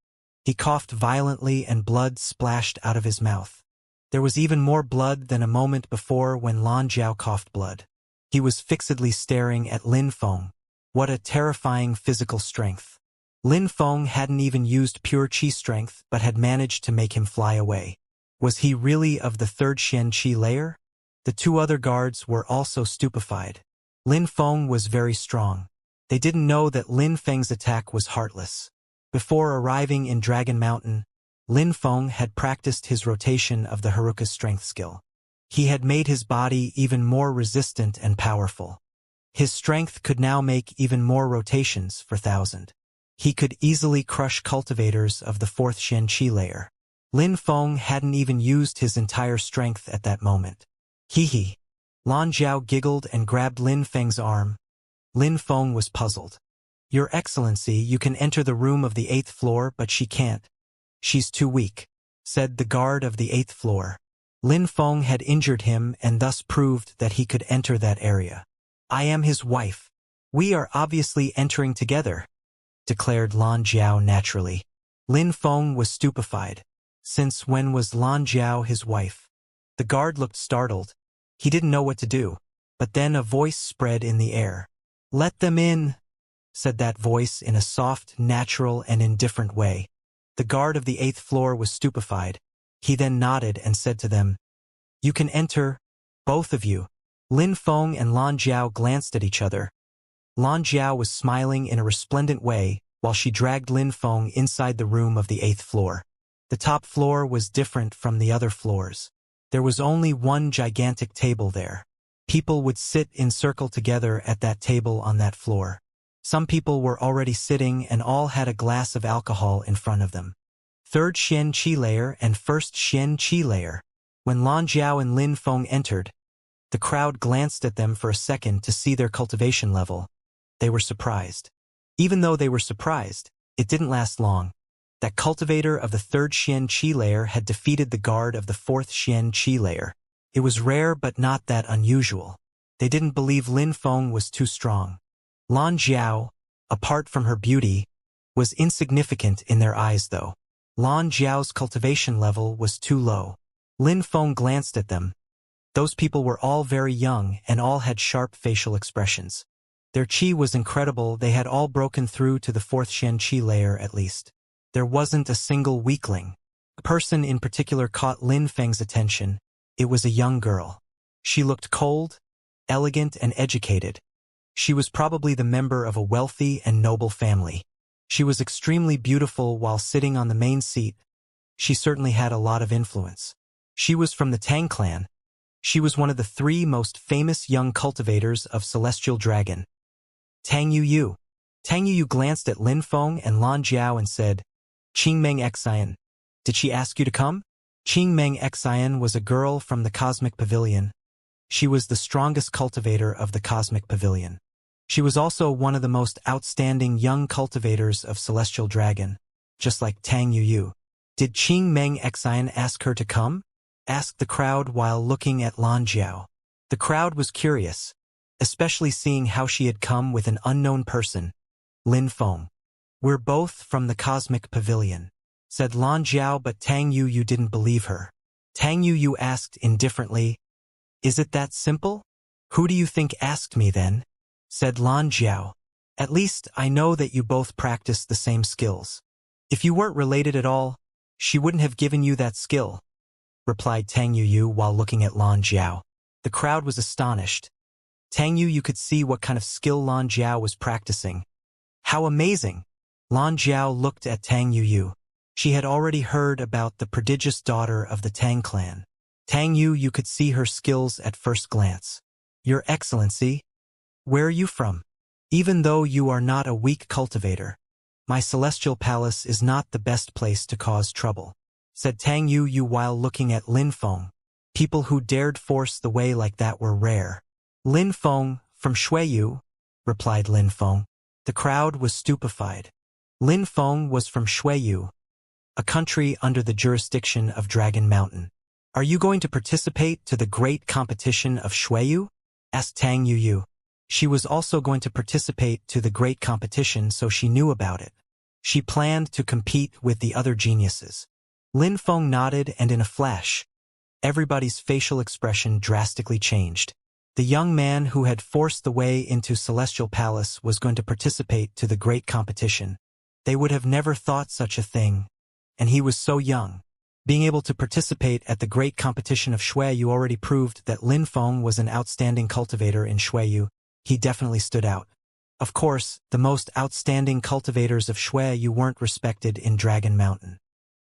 He coughed violently and blood splashed out of his mouth. There was even more blood than a moment before when Lan Jiao coughed blood. He was fixedly staring at Lin Feng. What a terrifying physical strength. Lin Feng hadn't even used pure qi strength but had managed to make him fly away. Was he really of the 3rd Xianxia layer? The two other guards were also stupefied. Lin Feng was very strong. They didn't know that Lin Feng's attack was heartless. Before arriving in Dragon Mountain, Lin Feng had practiced his rotation of the Haruka's strength skill. He had made his body even more resistant and powerful. His strength could now make even more rotations for 1,000. He could easily crush cultivators of the 4th Xianxia layer. Lin Feng hadn't even used his entire strength at that moment. Hee. Lan Jiao giggled and grabbed Lin Feng's arm. Lin Feng was puzzled. "Your Excellency, you can enter the room of the 8th floor, but she can't. She's too weak," said the guard of the 8th floor. Lin Feng had injured him and thus proved that he could enter that area. "I am his wife. We are obviously entering together," declared Lan Jiao naturally. Lin Feng was stupefied. Since when was Lan Jiao his wife? The guard looked startled. He didn't know what to do. But then a voice spread in the air. "Let them in," said that voice in a soft, natural, and indifferent way. The guard of the 8th floor was stupefied. He then nodded and said to them, "You can enter, both of you." Lin Feng and Lan Jiao glanced at each other. Lan Jiao was smiling in a resplendent way while she dragged Lin Feng inside the room of the 8th floor. The top floor was different from the other floors. There was only one gigantic table there. People would sit in circle together at that table on that floor. Some people were already sitting and all had a glass of alcohol in front of them. 3rd Xianxia layer and 1st Xianxia layer. When Lan Jiao and Lin Feng entered, the crowd glanced at them for a second to see their cultivation level. They were surprised. Even though they were surprised, it didn't last long. That cultivator of the 3rd Xianxia layer had defeated the guard of the 4th Xianxia layer. It was rare but not that unusual. They didn't believe Lin Feng was too strong. Lan Jiao, apart from her beauty, was insignificant in their eyes though. Lan Jiao's cultivation level was too low. Lin Feng glanced at them. Those people were all very young and all had sharp facial expressions. Their qi was incredible. They had all broken through to the 4th Xianxia layer at least. There wasn't a single weakling. A person in particular caught Lin Feng's attention. It was a young girl. She looked cold, elegant, and educated. She was probably the member of a wealthy and noble family. She was extremely beautiful while sitting on the main seat. She certainly had a lot of influence. She was from the Tang clan. She was one of the 3 most famous young cultivators of Celestial Dragon. Tang Yu. Tang Yu glanced at Lin Feng and Lan Jiao and said, "Qingmeng Xian, did she ask you to come?" Qingmeng Xian was a girl from the Cosmic Pavilion. She was the strongest cultivator of the Cosmic Pavilion. She was also one of the most outstanding young cultivators of Celestial Dragon, just like Tang Yuyu. Did Qing Meng Xian ask her to come? Asked the crowd while looking at Lan Jiao. The crowd was curious, especially seeing how she had come with an unknown person, Lin Feng. We're both from the Cosmic Pavilion, said Lan Jiao, but Tang Yuyu didn't believe her. Tang Yuyu asked indifferently, is it that simple? Who do you think asked me then? Said Lan Jiao. At least I know that you both practice the same skills. If you weren't related at all, she wouldn't have given you that skill, replied Tang Yuyu while looking at Lan Jiao. The crowd was astonished. Tang Yuyu could see what kind of skill Lan Jiao was practicing. How amazing! Lan Jiao looked at Tang Yuyu. She had already heard about the prodigious daughter of the Tang clan. Tang Yuyu could see her skills at first glance. Your Excellency, where are you from? Even though you are not a weak cultivator, my celestial palace is not the best place to cause trouble, said Tang Yuyu while looking at Lin Feng. People who dared force the way like that were rare. Lin Feng, from Shuiyu, replied Lin Feng. The crowd was stupefied. Lin Feng was from Shuiyu, a country under the jurisdiction of Dragon Mountain. Are you going to participate to the great competition of Shuiyu? Asked Tang Yuyu. She was also going to participate to the great competition, so she knew about it. She planned to compete with the other geniuses. Lin Feng nodded, and in a flash, everybody's facial expression drastically changed. The young man who had forced the way into Celestial Palace was going to participate to the great competition. They would have never thought such a thing, and he was so young. Being able to participate at the great competition of Shuiyu already proved that Lin Feng was an outstanding cultivator in Shuiyu. He definitely stood out. Of course, the most outstanding cultivators of Shuiyu weren't respected in Dragon Mountain.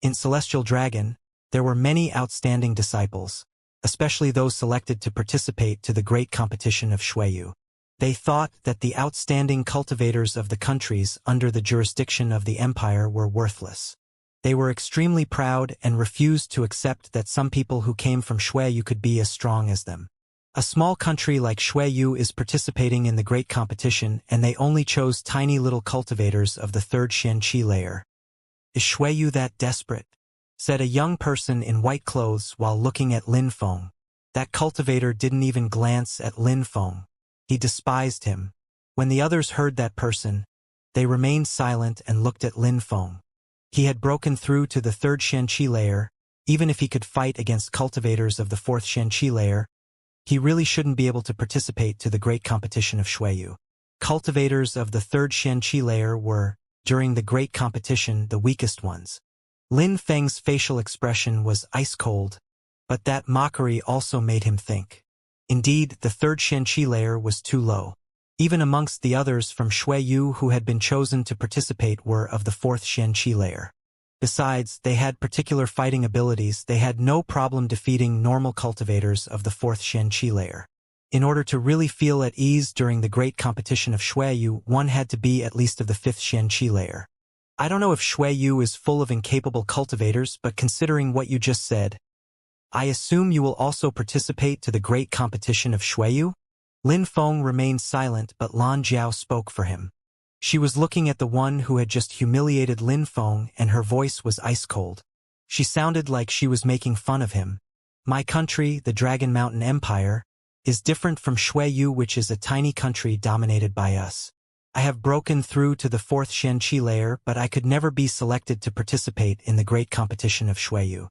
In Celestial Dragon, there were many outstanding disciples, especially those selected to participate to the great competition of Shuiyu. They thought that the outstanding cultivators of the countries under the jurisdiction of the empire were worthless. They were extremely proud and refused to accept that some people who came from Shuiyu could be as strong as them. A small country like Shuiyu is participating in the great competition, and they only chose tiny little cultivators of the third Xianxia layer. Is Shuiyu that desperate? Said a young person in white clothes while looking at Lin Feng. That cultivator didn't even glance at Lin Feng. He despised him. When the others heard that person, they remained silent and looked at Lin Feng. He had broken through to the third Xianxia layer. Even if he could fight against cultivators of the fourth Xianxia layer, he really shouldn't be able to participate to the great competition of Shuiyu. Cultivators of the third Xianxia layer were, during the great competition, the weakest ones. Lin Feng's facial expression was ice-cold, but that mockery also made him think. Indeed, the third Xianxia layer was too low. Even amongst the others from Shuiyu who had been chosen to participate were of the fourth Xianxia layer. Besides, they had particular fighting abilities. They had no problem defeating normal cultivators of the fourth Xianxia layer. In order to really feel at ease during the great competition of Shuiyu, one had to be at least of the fifth Xianxia layer. I don't know if Shuiyu is full of incapable cultivators, but considering what you just said, I assume you will also participate to the great competition of Shuiyu? Lin Feng remained silent, but Lan Jiao spoke for him. She was looking at the one who had just humiliated Lin Feng, and her voice was ice-cold. She sounded like she was making fun of him. My country, the Dragon Mountain Empire, is different from Shuiyu, which is a tiny country dominated by us. I have broken through to the fourth Xianxia layer, but I could never be selected to participate in the great competition of Shuiyu.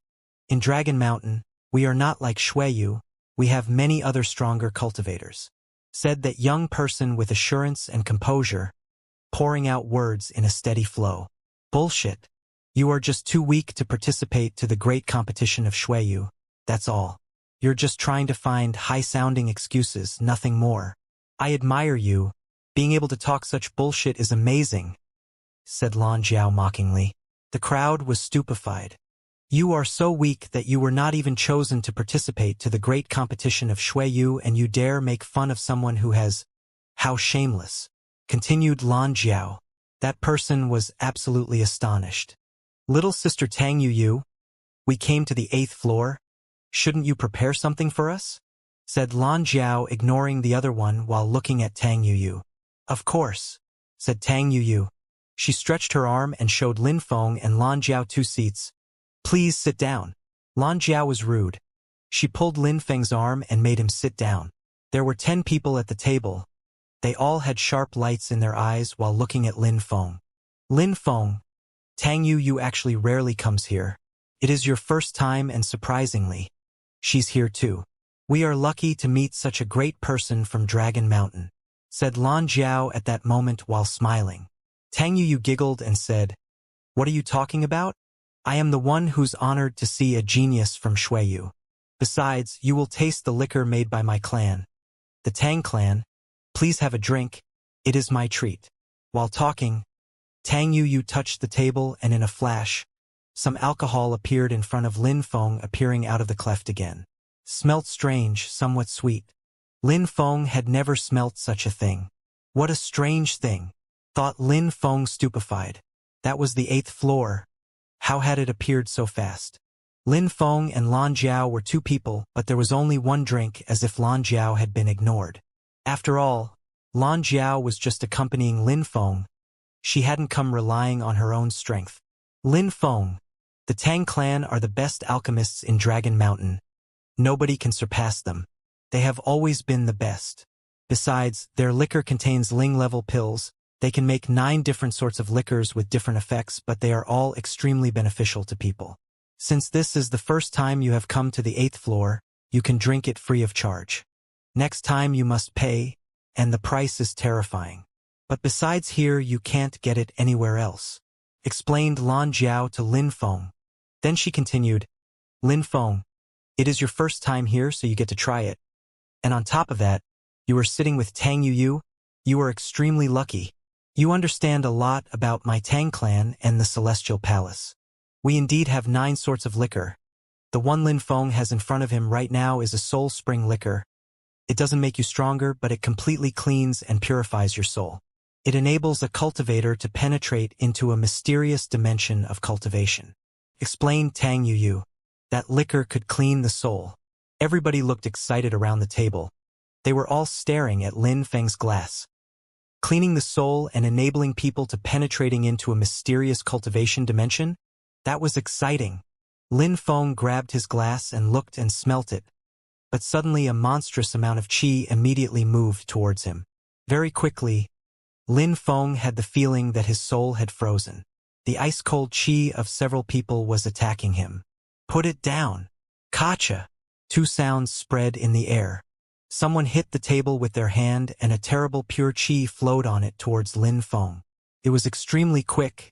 In Dragon Mountain, we are not like Shuiyu. We have many other stronger cultivators, said that young person with assurance and composure, pouring out words in a steady flow. Bullshit. You are just too weak to participate to the great competition of Shuiyu, that's all. You're just trying to find high-sounding excuses, nothing more. I admire you. Being able to talk such bullshit is amazing, said Lan Jiao mockingly. The crowd was stupefied. You are so weak that you were not even chosen to participate to the great competition of Shuiyu, and you dare make fun of someone who has... How shameless, continued Lan Jiao. That person was absolutely astonished. Little sister Tang Yuyu, we came to the 8th floor. Shouldn't you prepare something for us? said Lan Jiao, ignoring the other one while looking at Tang Yuyu. Of course, said Tang Yuyu. She stretched her arm and showed Lin Feng and Lan Jiao 2 seats. Please sit down. Lan Jiao was rude. She pulled Lin Feng's arm and made him sit down. There were 10 people at the table. They all had sharp lights in their eyes while looking at Lin Feng. Lin Feng, Tang Yuyu actually rarely comes here. It is your first time and surprisingly, she's here too. We are lucky to meet such a great person from Dragon Mountain, said Lan Jiao at that moment while smiling. Tang Yuyu giggled and said, What are you talking about? I am the one who's honored to see a genius from Xueyu. Besides, you will taste the liquor made by my clan. The Tang clan. Please have a drink. It is my treat. While talking, Tang Yuyu touched the table and in a flash, some alcohol appeared in front of Lin Feng, appearing out of the cleft again. Smelt strange, somewhat sweet. Lin Feng had never smelt such a thing. What a strange thing, thought Lin Feng, stupefied. That was the 8th floor. How had it appeared so fast? Lin Feng and Lan Jiao were 2 people, but there was only 1 drink, as if Lan Jiao had been ignored. After all, Lan Jiao was just accompanying Lin Feng. She hadn't come relying on her own strength. Lin Feng, the Tang clan are the best alchemists in Dragon Mountain. Nobody can surpass them. They have always been the best. Besides, their liquor contains Ling-level pills. They can make 9 different sorts of liquors with different effects, but they are all extremely beneficial to people. Since this is the first time you have come to the 8th floor, you can drink it free of charge. Next time you must pay, and the price is terrifying. But besides here you can't get it anywhere else, explained Lan Jiao to Lin Feng. Then she continued, Lin Feng, it is your first time here, so you get to try it. And on top of that, you are sitting with Tang Yuyu. You are extremely lucky. You understand a lot about my Tang clan and the Celestial Palace. We indeed have 9 sorts of liquor. The one Lin Feng has in front of him right now is a soul spring liquor. It doesn't make you stronger, but it completely cleans and purifies your soul. It enables a cultivator to penetrate into a mysterious dimension of cultivation, explained Tang Yuyu. That liquor could clean the soul. Everybody looked excited around the table. They were all staring at Lin Feng's glass. Cleaning the soul and enabling people to penetrating into a mysterious cultivation dimension? That was exciting. Lin Feng grabbed his glass and looked and smelt it. But suddenly a monstrous amount of qi immediately moved towards him. Very quickly, Lin Feng had the feeling that his soul had frozen. The ice-cold qi of several people was attacking him. Put it down. Kacha! 2 sounds spread in the air. Someone hit the table with their hand and a terrible pure qi flowed on it towards Lin Feng. It was extremely quick.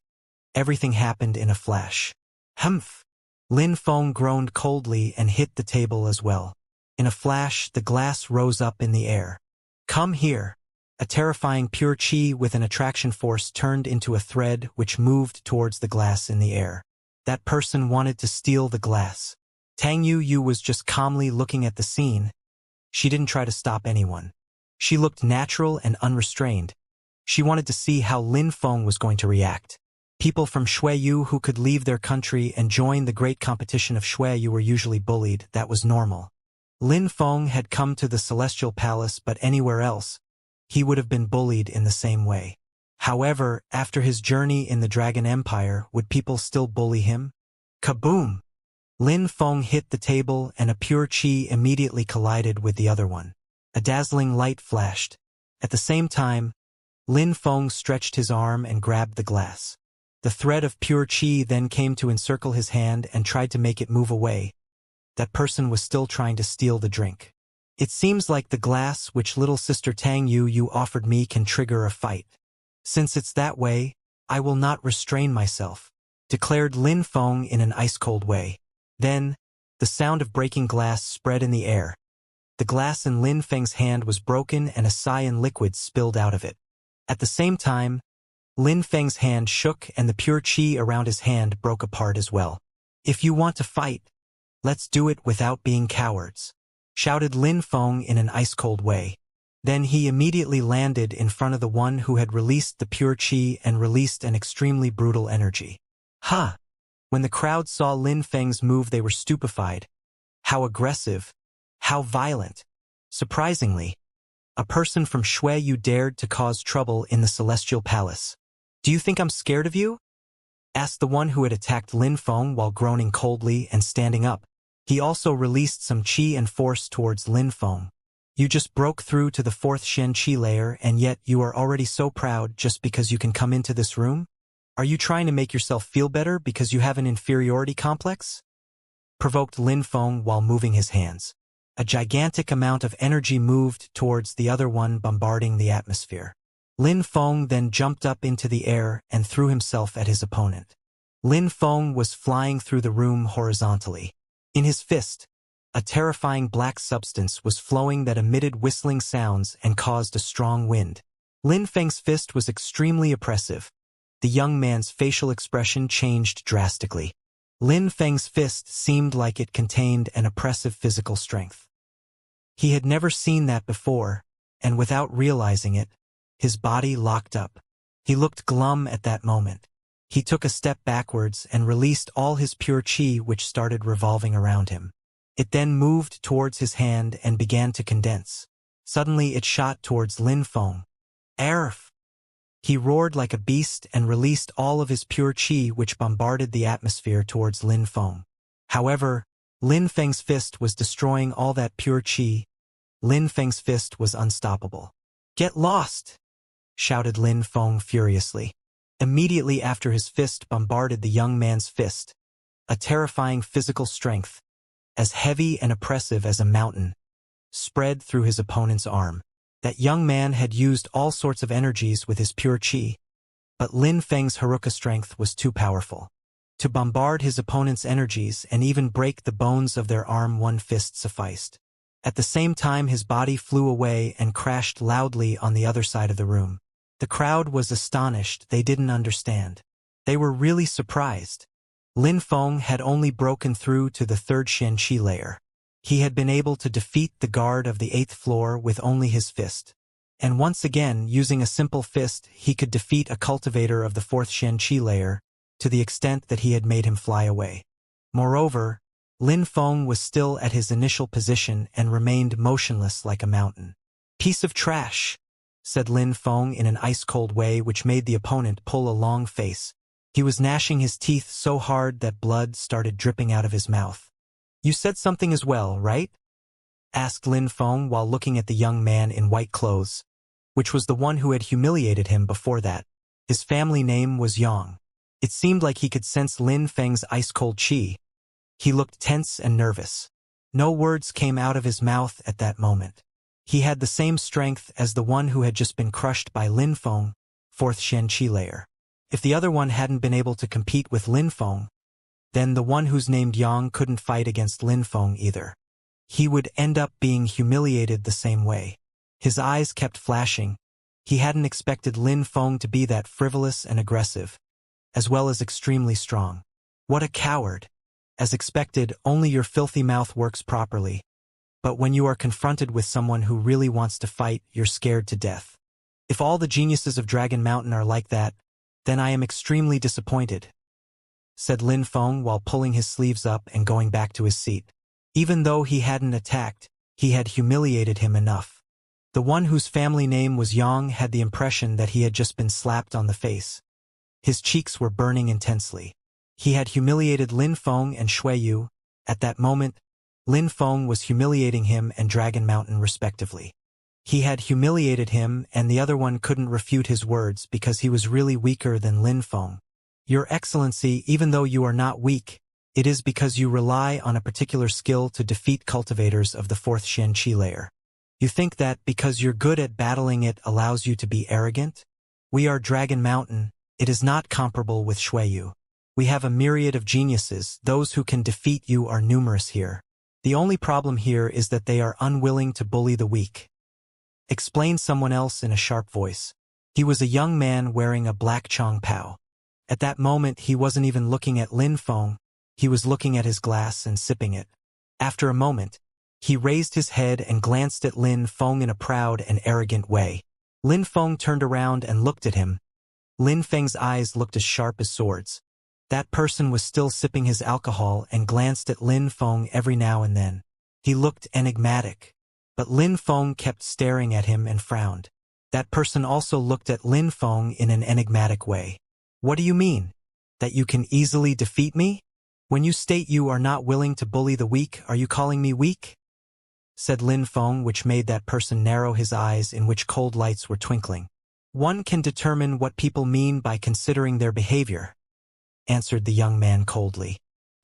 Everything happened in a flash. Humph! Lin Feng groaned coldly and hit the table as well. In a flash, the glass rose up in the air. Come here! A terrifying pure qi with an attraction force turned into a thread which moved towards the glass in the air. That person wanted to steal the glass. Tang Yuyu was just calmly looking at the scene. She didn't try to stop anyone. She looked natural and unrestrained. She wanted to see how Lin Feng was going to react. People from Xueyu who could leave their country and join the great competition of Xueyu were usually bullied. That was normal. Lin Feng had come to the Celestial Palace, but anywhere else, he would have been bullied in the same way. However, after his journey in the Dragon Empire, would people still bully him? Kaboom! Lin Feng hit the table and a pure qi immediately collided with the other one. A dazzling light flashed. At the same time, Lin Feng stretched his arm and grabbed the glass. The thread of pure qi then came to encircle his hand and tried to make it move away. That person was still trying to steal the drink. It seems like the glass which little sister Tang Yuyu offered me can trigger a fight. Since it's that way, I will not restrain myself, declared Lin Feng in an ice-cold way. Then, the sound of breaking glass spread in the air. The glass in Lin Feng's hand was broken and a cyan liquid spilled out of it. At the same time, Lin Feng's hand shook and the pure qi around his hand broke apart as well. If you want to fight, let's do it without being cowards, shouted Lin Feng in an ice-cold way. Then he immediately landed in front of the one who had released the pure qi and released an extremely brutal energy. Ha! When the crowd saw Lin Feng's move, they were stupefied. How aggressive! How violent! Surprisingly, a person from Shui dared to cause trouble in the Celestial Palace. Do you think I'm scared of you? Asked the one who had attacked Lin Feng while groaning coldly and standing up. He also released some qi and force towards Lin Feng. You just broke through to the fourth Shen Qi layer and yet you are already so proud just because you can come into this room? Are you trying to make yourself feel better because you have an inferiority complex? Provoked Lin Feng while moving his hands. A gigantic amount of energy moved towards the other one, bombarding the atmosphere. Lin Feng then jumped up into the air and threw himself at his opponent. Lin Feng was flying through the room horizontally. In his fist, a terrifying black substance was flowing that emitted whistling sounds and caused a strong wind. Lin Feng's fist was extremely oppressive. The young man's facial expression changed drastically. Lin Feng's fist seemed like it contained an oppressive physical strength. He had never seen that before, and without realizing it, his body locked up. He looked glum at that moment. He took a step backwards and released all his pure qi, which started revolving around him. It then moved towards his hand and began to condense. Suddenly it shot towards Lin Feng. Arf! He roared like a beast and released all of his pure qi, which bombarded the atmosphere towards Lin Feng. However, Lin Feng's fist was destroying all that pure qi. Lin Feng's fist was unstoppable. Get lost! Shouted Lin Feng furiously. Immediately after his fist bombarded the young man's fist, a terrifying physical strength, as heavy and oppressive as a mountain, spread through his opponent's arm. That young man had used all sorts of energies with his pure qi, but Lin Feng's Haruka strength was too powerful. To bombard his opponent's energies and even break the bones of their arm, one fist sufficed. At the same time, his body flew away and crashed loudly on the other side of the room. The crowd was astonished. They didn't understand. They were really surprised. Lin Feng had only broken through to the third Shen Qi layer. He had been able to defeat the guard of the 8th floor with only his fist. And once again, using a simple fist, he could defeat a cultivator of the 4th Shen Qi layer, to the extent that he had made him fly away. Moreover, Lin Feng was still at his initial position and remained motionless like a mountain. Piece of trash, said Lin Feng in an ice-cold way which made the opponent pull a long face. He was gnashing his teeth so hard that blood started dripping out of his mouth. You said something as well, right? Asked Lin Feng while looking at the young man in white clothes, which was the one who had humiliated him before that. His family name was Yang. It seemed like he could sense Lin Feng's ice-cold qi. He looked tense and nervous. No words came out of his mouth at that moment. He had the same strength as the one who had just been crushed by Lin Feng, 4th Shen Qi layer. If the other one hadn't been able to compete with Lin Feng, then the one who's named Yang couldn't fight against Lin Feng either. He would end up being humiliated the same way. His eyes kept flashing. He hadn't expected Lin Feng to be that frivolous and aggressive, as well as extremely strong. What a coward! As expected, only your filthy mouth works properly. But when you are confronted with someone who really wants to fight, you're scared to death. If all the geniuses of Dragon Mountain are like that, then I am extremely disappointed, said Lin Feng while pulling his sleeves up and going back to his seat. Even though he hadn't attacked, he had humiliated him enough. The one whose family name was Yang had the impression that he had just been slapped on the face. His cheeks were burning intensely. He had humiliated Lin Feng and Shuiyu. At that moment, Lin Feng was humiliating him and Dragon Mountain respectively. He had humiliated him and the other one couldn't refute his words because he was really weaker than Lin Feng. Your Excellency, even though you are not weak, it is because you rely on a particular skill to defeat cultivators of the 4th Shen Qi layer. You think that because you're good at battling it allows you to be arrogant? We are Dragon Mountain. It is not comparable with Shuiyu. We have a myriad of geniuses. Those who can defeat you are numerous here. The only problem here is that they are unwilling to bully the weak, explained someone else in a sharp voice. He was a young man wearing a black chong pao. At that moment he wasn't even looking at Lin Feng, he was looking at his glass and sipping it. After a moment, he raised his head and glanced at Lin Feng in a proud and arrogant way. Lin Feng turned around and looked at him. Lin Feng's eyes looked as sharp as swords. That person was still sipping his alcohol and glanced at Lin Feng every now and then. He looked enigmatic. But Lin Feng kept staring at him and frowned. That person also looked at Lin Feng in an enigmatic way. What do you mean? That you can easily defeat me? When you state you are not willing to bully the weak, are you calling me weak? Said Lin Feng, which made that person narrow his eyes in which cold lights were twinkling. One can determine what people mean by considering their behavior, answered the young man coldly.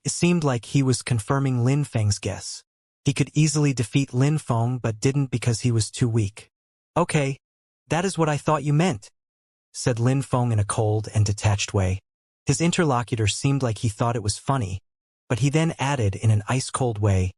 It seemed like he was confirming Lin Feng's guess. He could easily defeat Lin Feng but didn't because he was too weak. Okay, that is what I thought you meant, said Lin Feng in a cold and detached way. His interlocutor seemed like he thought it was funny, but he then added in an ice-cold way,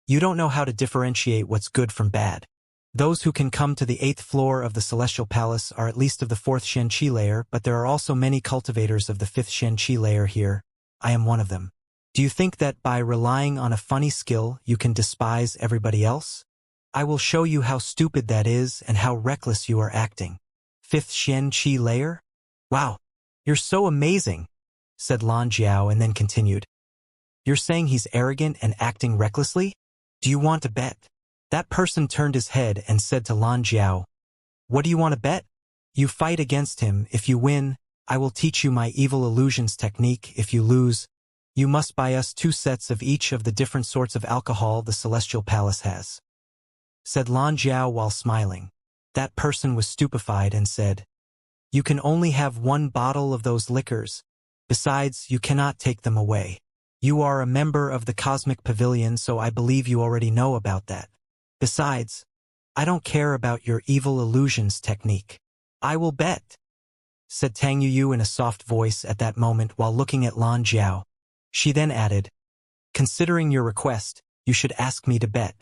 you don't know how to differentiate what's good from bad. Those who can come to the 8th floor of the Celestial Palace are at least of the 4th Xianxia layer, but there are also many cultivators of the 5th Xianxia layer here. I am one of them. Do you think that by relying on a funny skill you can despise everybody else? I will show you how stupid that is and how reckless you are acting. 5th Xianxia layer? Wow, you're so amazing, said Lan Jiao and then continued. You're saying he's arrogant and acting recklessly? Do you want to bet? That person turned his head and said to Lan Jiao, what do you want to bet? You fight against him. If you win, I will teach you my evil illusions technique. If you lose, you must buy us 2 sets of each of the different sorts of alcohol the Celestial Palace has, said Lan Jiao while smiling. That person was stupefied and said, you can only have 1 bottle of those liquors. Besides, you cannot take them away. You are a member of the Cosmic Pavilion, so I believe you already know about that. Besides, I don't care about your evil illusions technique. I will bet, said Tang Yu in a soft voice at that moment while looking at Lan Jiao. She then added, considering your request, you should ask me to bet.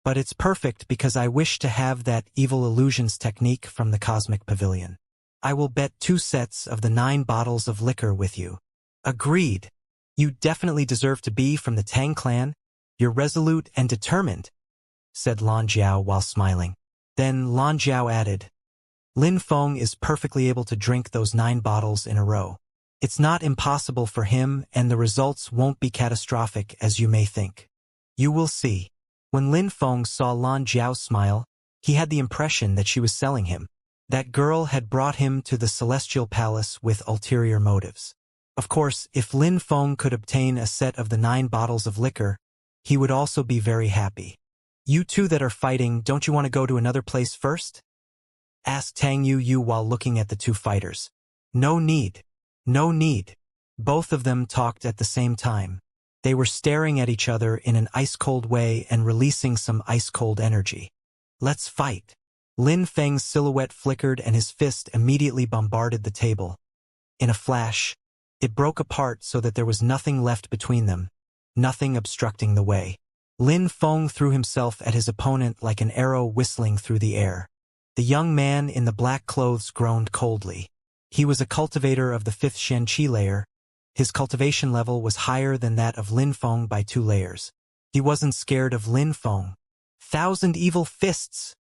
But it's perfect because I wish to have that evil illusions technique from the Cosmic Pavilion. I will bet 2 sets of the 9 bottles of liquor with you. Agreed. You definitely deserve to be from the Tang clan. You're resolute and determined, said Lan Jiao while smiling. Then Lan Jiao added, Lin Feng is perfectly able to drink those 9 bottles in a row. It's not impossible for him, and the results won't be catastrophic as you may think. You will see. When Lin Feng saw Lan Jiao smile, he had the impression that she was selling him. That girl had brought him to the Celestial Palace with ulterior motives. Of course, if Lin Feng could obtain a set of the 9 bottles of liquor, he would also be very happy. You two that are fighting, don't you want to go to another place first? Asked Tang Yu while looking at the 2 fighters. No need. No need. Both of them talked at the same time. They were staring at each other in an ice-cold way and releasing some ice-cold energy. Let's fight. Lin Feng's silhouette flickered and his fist immediately bombarded the table. In a flash, it broke apart so that there was nothing left between them, nothing obstructing the way. Lin Feng threw himself at his opponent like an arrow whistling through the air. The young man in the black clothes groaned coldly. He was a cultivator of the 5th Xianxia layer. His cultivation level was higher than that of Lin Feng by 2 layers. He wasn't scared of Lin Feng. 1,000 evil fists!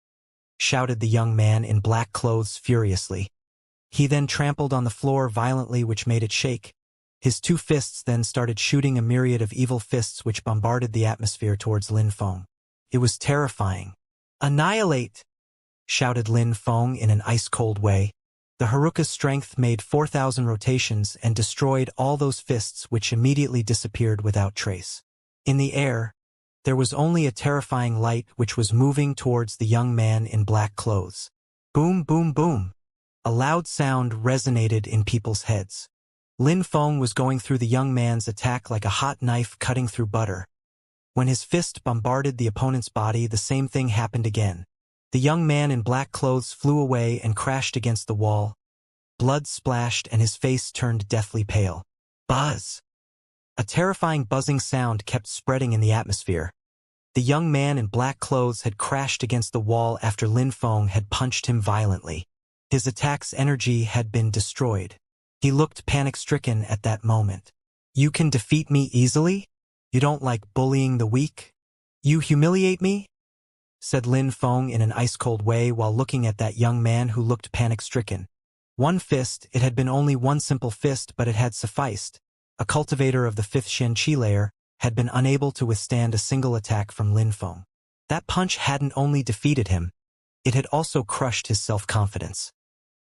Shouted the young man in black clothes furiously. He then trampled on the floor violently, which made it shake. His 2 fists then started shooting a myriad of evil fists which bombarded the atmosphere towards Lin Feng. It was terrifying. Annihilate! Shouted Lin Feng in an ice-cold way. The Haruka's strength made 4,000 rotations and destroyed all those fists which immediately disappeared without trace. In the air, there was only a terrifying light which was moving towards the young man in black clothes. Boom, boom, boom. A loud sound resonated in people's heads. Lin Feng was going through the young man's attack like a hot knife cutting through butter. When his fist bombarded the opponent's body, the same thing happened again. The young man in black clothes flew away and crashed against the wall. Blood splashed and his face turned deathly pale. Buzz! A terrifying buzzing sound kept spreading in the atmosphere. The young man in black clothes had crashed against the wall after Lin Feng had punched him violently. His attack's energy had been destroyed. He looked panic-stricken at that moment. You can defeat me easily? You don't like bullying the weak? You humiliate me? Said Lin Feng in an ice-cold way while looking at that young man who looked panic-stricken. 1 fist, it had been only 1 simple fist, but it had sufficed. A cultivator of the 5th Xianxia layer had been unable to withstand a single attack from Lin Feng. That punch hadn't only defeated him, it had also crushed his self-confidence.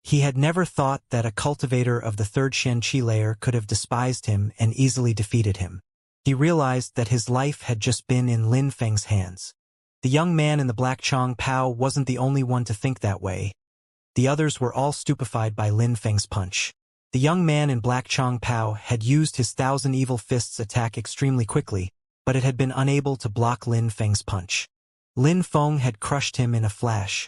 He had never thought that a cultivator of the third Xianxia layer could have despised him and easily defeated him. He realized that his life had just been in Lin Feng's hands. The young man in the black Chong Pao wasn't the only one to think that way. The others were all stupefied by Lin Feng's punch. The young man in black Chong Pao had used his 1,000 evil fists attack extremely quickly, but it had been unable to block Lin Feng's punch. Lin Feng had crushed him in a flash,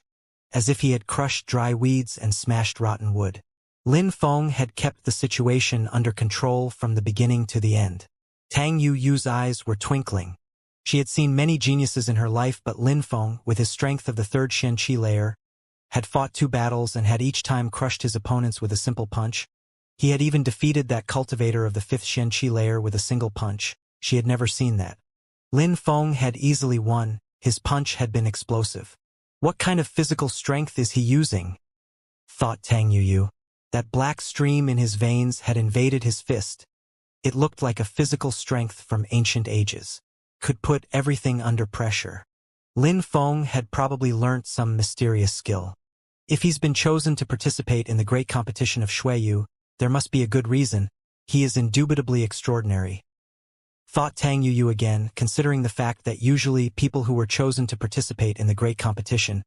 as if he had crushed dry weeds and smashed rotten wood. Lin Feng had kept the situation under control from the beginning to the end. Tang Yu's eyes were twinkling. She had seen many geniuses in her life, but Lin Feng, with his strength of the third Xianxia layer, had fought 2 battles and had each time crushed his opponents with a simple punch. He had even defeated that cultivator of the 5th Xianxia layer with a single punch. She had never seen that. Lin Feng had easily won. His punch had been explosive. What kind of physical strength is he using? Thought Tang Yu. That black stream in his veins had invaded his fist. It looked like a physical strength from ancient ages. Could put everything under pressure. Lin Feng had probably learnt some mysterious skill. If he's been chosen to participate in the great competition of Shuiyu, there must be a good reason. He is indubitably extraordinary. Thought Tang Yu again, considering the fact that usually people who were chosen to participate in the great competition,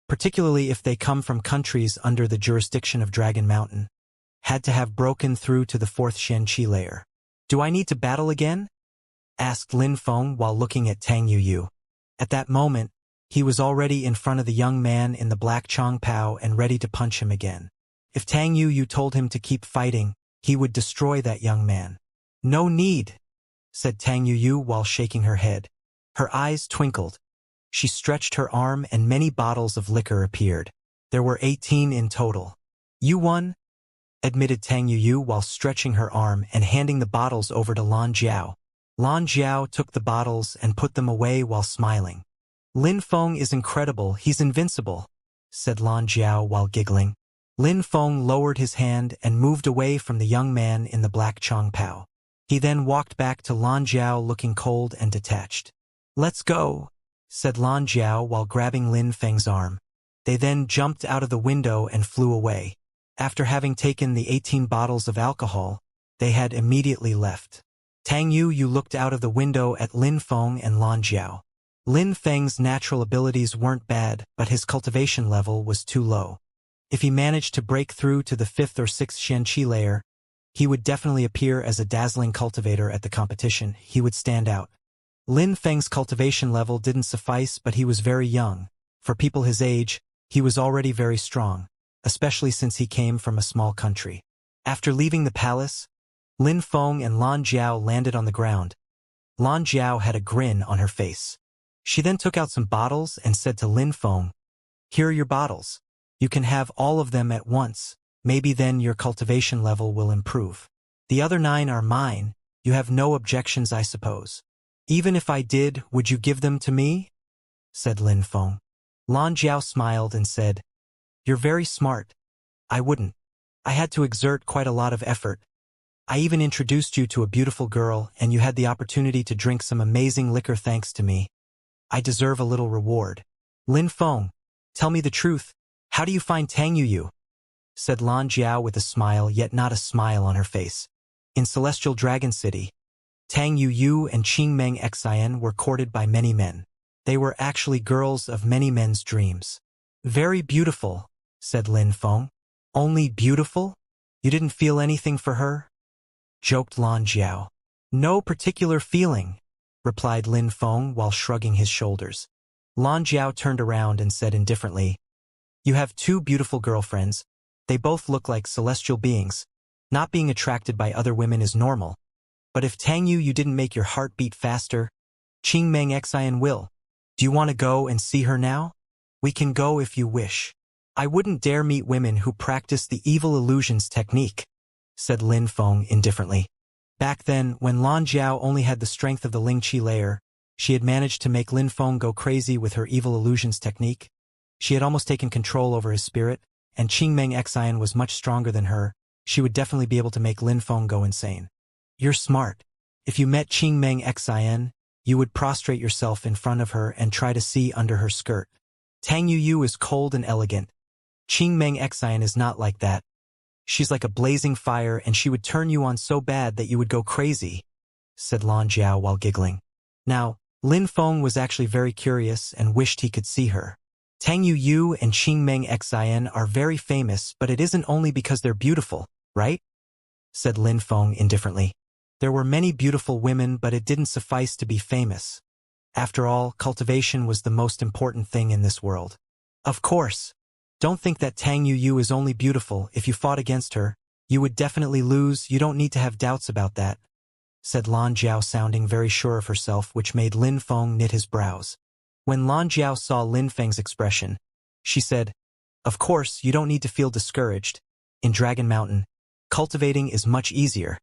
particularly if they come from countries under the jurisdiction of Dragon Mountain, had to have broken through to the 4th Xianxia layer. Do I need to battle again? Asked Lin Feng while looking at Tang Yu. At that moment, he was already in front of the young man in the black Chong Pao and ready to punch him again. If Tang Yu told him to keep fighting, he would destroy that young man. No need, said Tang Yu while shaking her head. Her eyes twinkled. She stretched her arm and many bottles of liquor appeared. There were 18 in total. You won, admitted Tang Yu while stretching her arm and handing the bottles over to Lan Jiao. Lan Jiao took the bottles and put them away while smiling. Lin Feng is incredible, he's invincible, said Lan Jiao while giggling. Lin Feng lowered his hand and moved away from the young man in the black Chong Pao. He then walked back to Lan Jiao looking cold and detached. Let's go, said Lan Jiao while grabbing Lin Feng's arm. They then jumped out of the window and flew away. After having taken the 18 bottles of alcohol, they had immediately left. Tang Yu looked out of the window at Lin Feng and Lan Jiao. Lin Feng's natural abilities weren't bad, but his cultivation level was too low. If he managed to break through to the 5th or 6th Xianxia layer, he would definitely appear as a dazzling cultivator at the competition. He would stand out. Lin Feng's cultivation level didn't suffice, but he was very young. For people his age, he was already very strong, especially since he came from a small country. After leaving the palace, Lin Feng and Lan Jiao landed on the ground. Lan Jiao had a grin on her face. She then took out some bottles and said to Lin Feng, "Here are your bottles. You can have all of them at once. Maybe then your cultivation level will improve. The other 9 are mine. You have no objections, I suppose." "Even if I did, would you give them to me?" said Lin Feng. Lan Jiao smiled and said, "You're very smart. I wouldn't. I had to exert quite a lot of effort. I even introduced you to a beautiful girl, and you had the opportunity to drink some amazing liquor thanks to me. I deserve a little reward." "Lin Feng, tell me the truth. How do you find Tang Yu?" said Lan Jiao with a smile, yet not a smile on her face. In Celestial Dragon City, Tang Yu and Qingmeng Xian were courted by many men. They were actually girls of many men's dreams. "Very beautiful," said Lin Feng. "Only beautiful? You didn't feel anything for her?" joked Lan Jiao. "No particular feeling," replied Lin Feng while shrugging his shoulders. Lan Jiao turned around and said indifferently, "You have 2 beautiful girlfriends. They both look like celestial beings. Not being attracted by other women is normal. But if Tang Yu didn't make your heart beat faster, Qingmeng Xian will. Do you want to go and see her now? We can go if you wish." "I wouldn't dare meet women who practice the evil illusions technique," said Lin Feng indifferently. Back then, when Lan Jiao only had the strength of the Ling Qi layer, she had managed to make Lin Feng go crazy with her evil illusions technique. She had almost taken control over his spirit, and Qingmeng Xian was much stronger than her. She would definitely be able to make Lin Feng go insane. "You're smart. If you met Qingmeng Xian, you would prostrate yourself in front of her and try to see under her skirt. Tang Yu is cold and elegant. Qingmeng Xian is not like that. She's like a blazing fire and she would turn you on so bad that you would go crazy, said Lan Jiao while giggling. Now, Lin Feng was actually very curious and wished he could see her. Tang Yu and Qingmeng Xian are very famous, but it isn't only because they're beautiful, right? Said Lin Feng indifferently. There were many beautiful women, but it didn't suffice to be famous. After all, cultivation was the most important thing in this world. Of course. Don't think that Tang Yu is only beautiful. If you fought against her, you would definitely lose. You don't need to have doubts about that, said Lan Jiao, sounding very sure of herself, which made Lin Feng knit his brows. When Lan Jiao saw Lin Feng's expression, she said, "Of course, you don't need to feel discouraged. In Dragon Mountain, cultivating is much easier.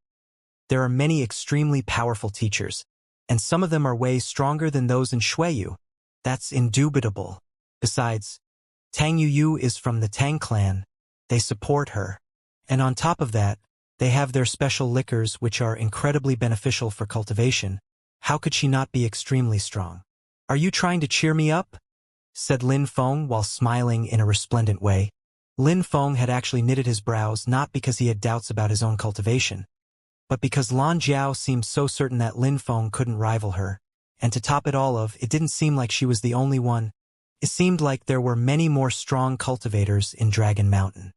There are many extremely powerful teachers, and some of them are way stronger than those in Xueyu. That's indubitable. Besides, Tang Yu is from the Tang clan. They support her. And on top of that, they have their special liquors which are incredibly beneficial for cultivation. How could she not be extremely strong?" "Are you trying to cheer me up?" said Lin Feng while smiling in a resplendent way. Lin Feng had actually knitted his brows not because he had doubts about his own cultivation, but because Lan Jiao seemed so certain that Lin Feng couldn't rival her, and to top it all off, it didn't seem like she was the only one. It seemed like there were many more strong cultivators in Dragon Mountain.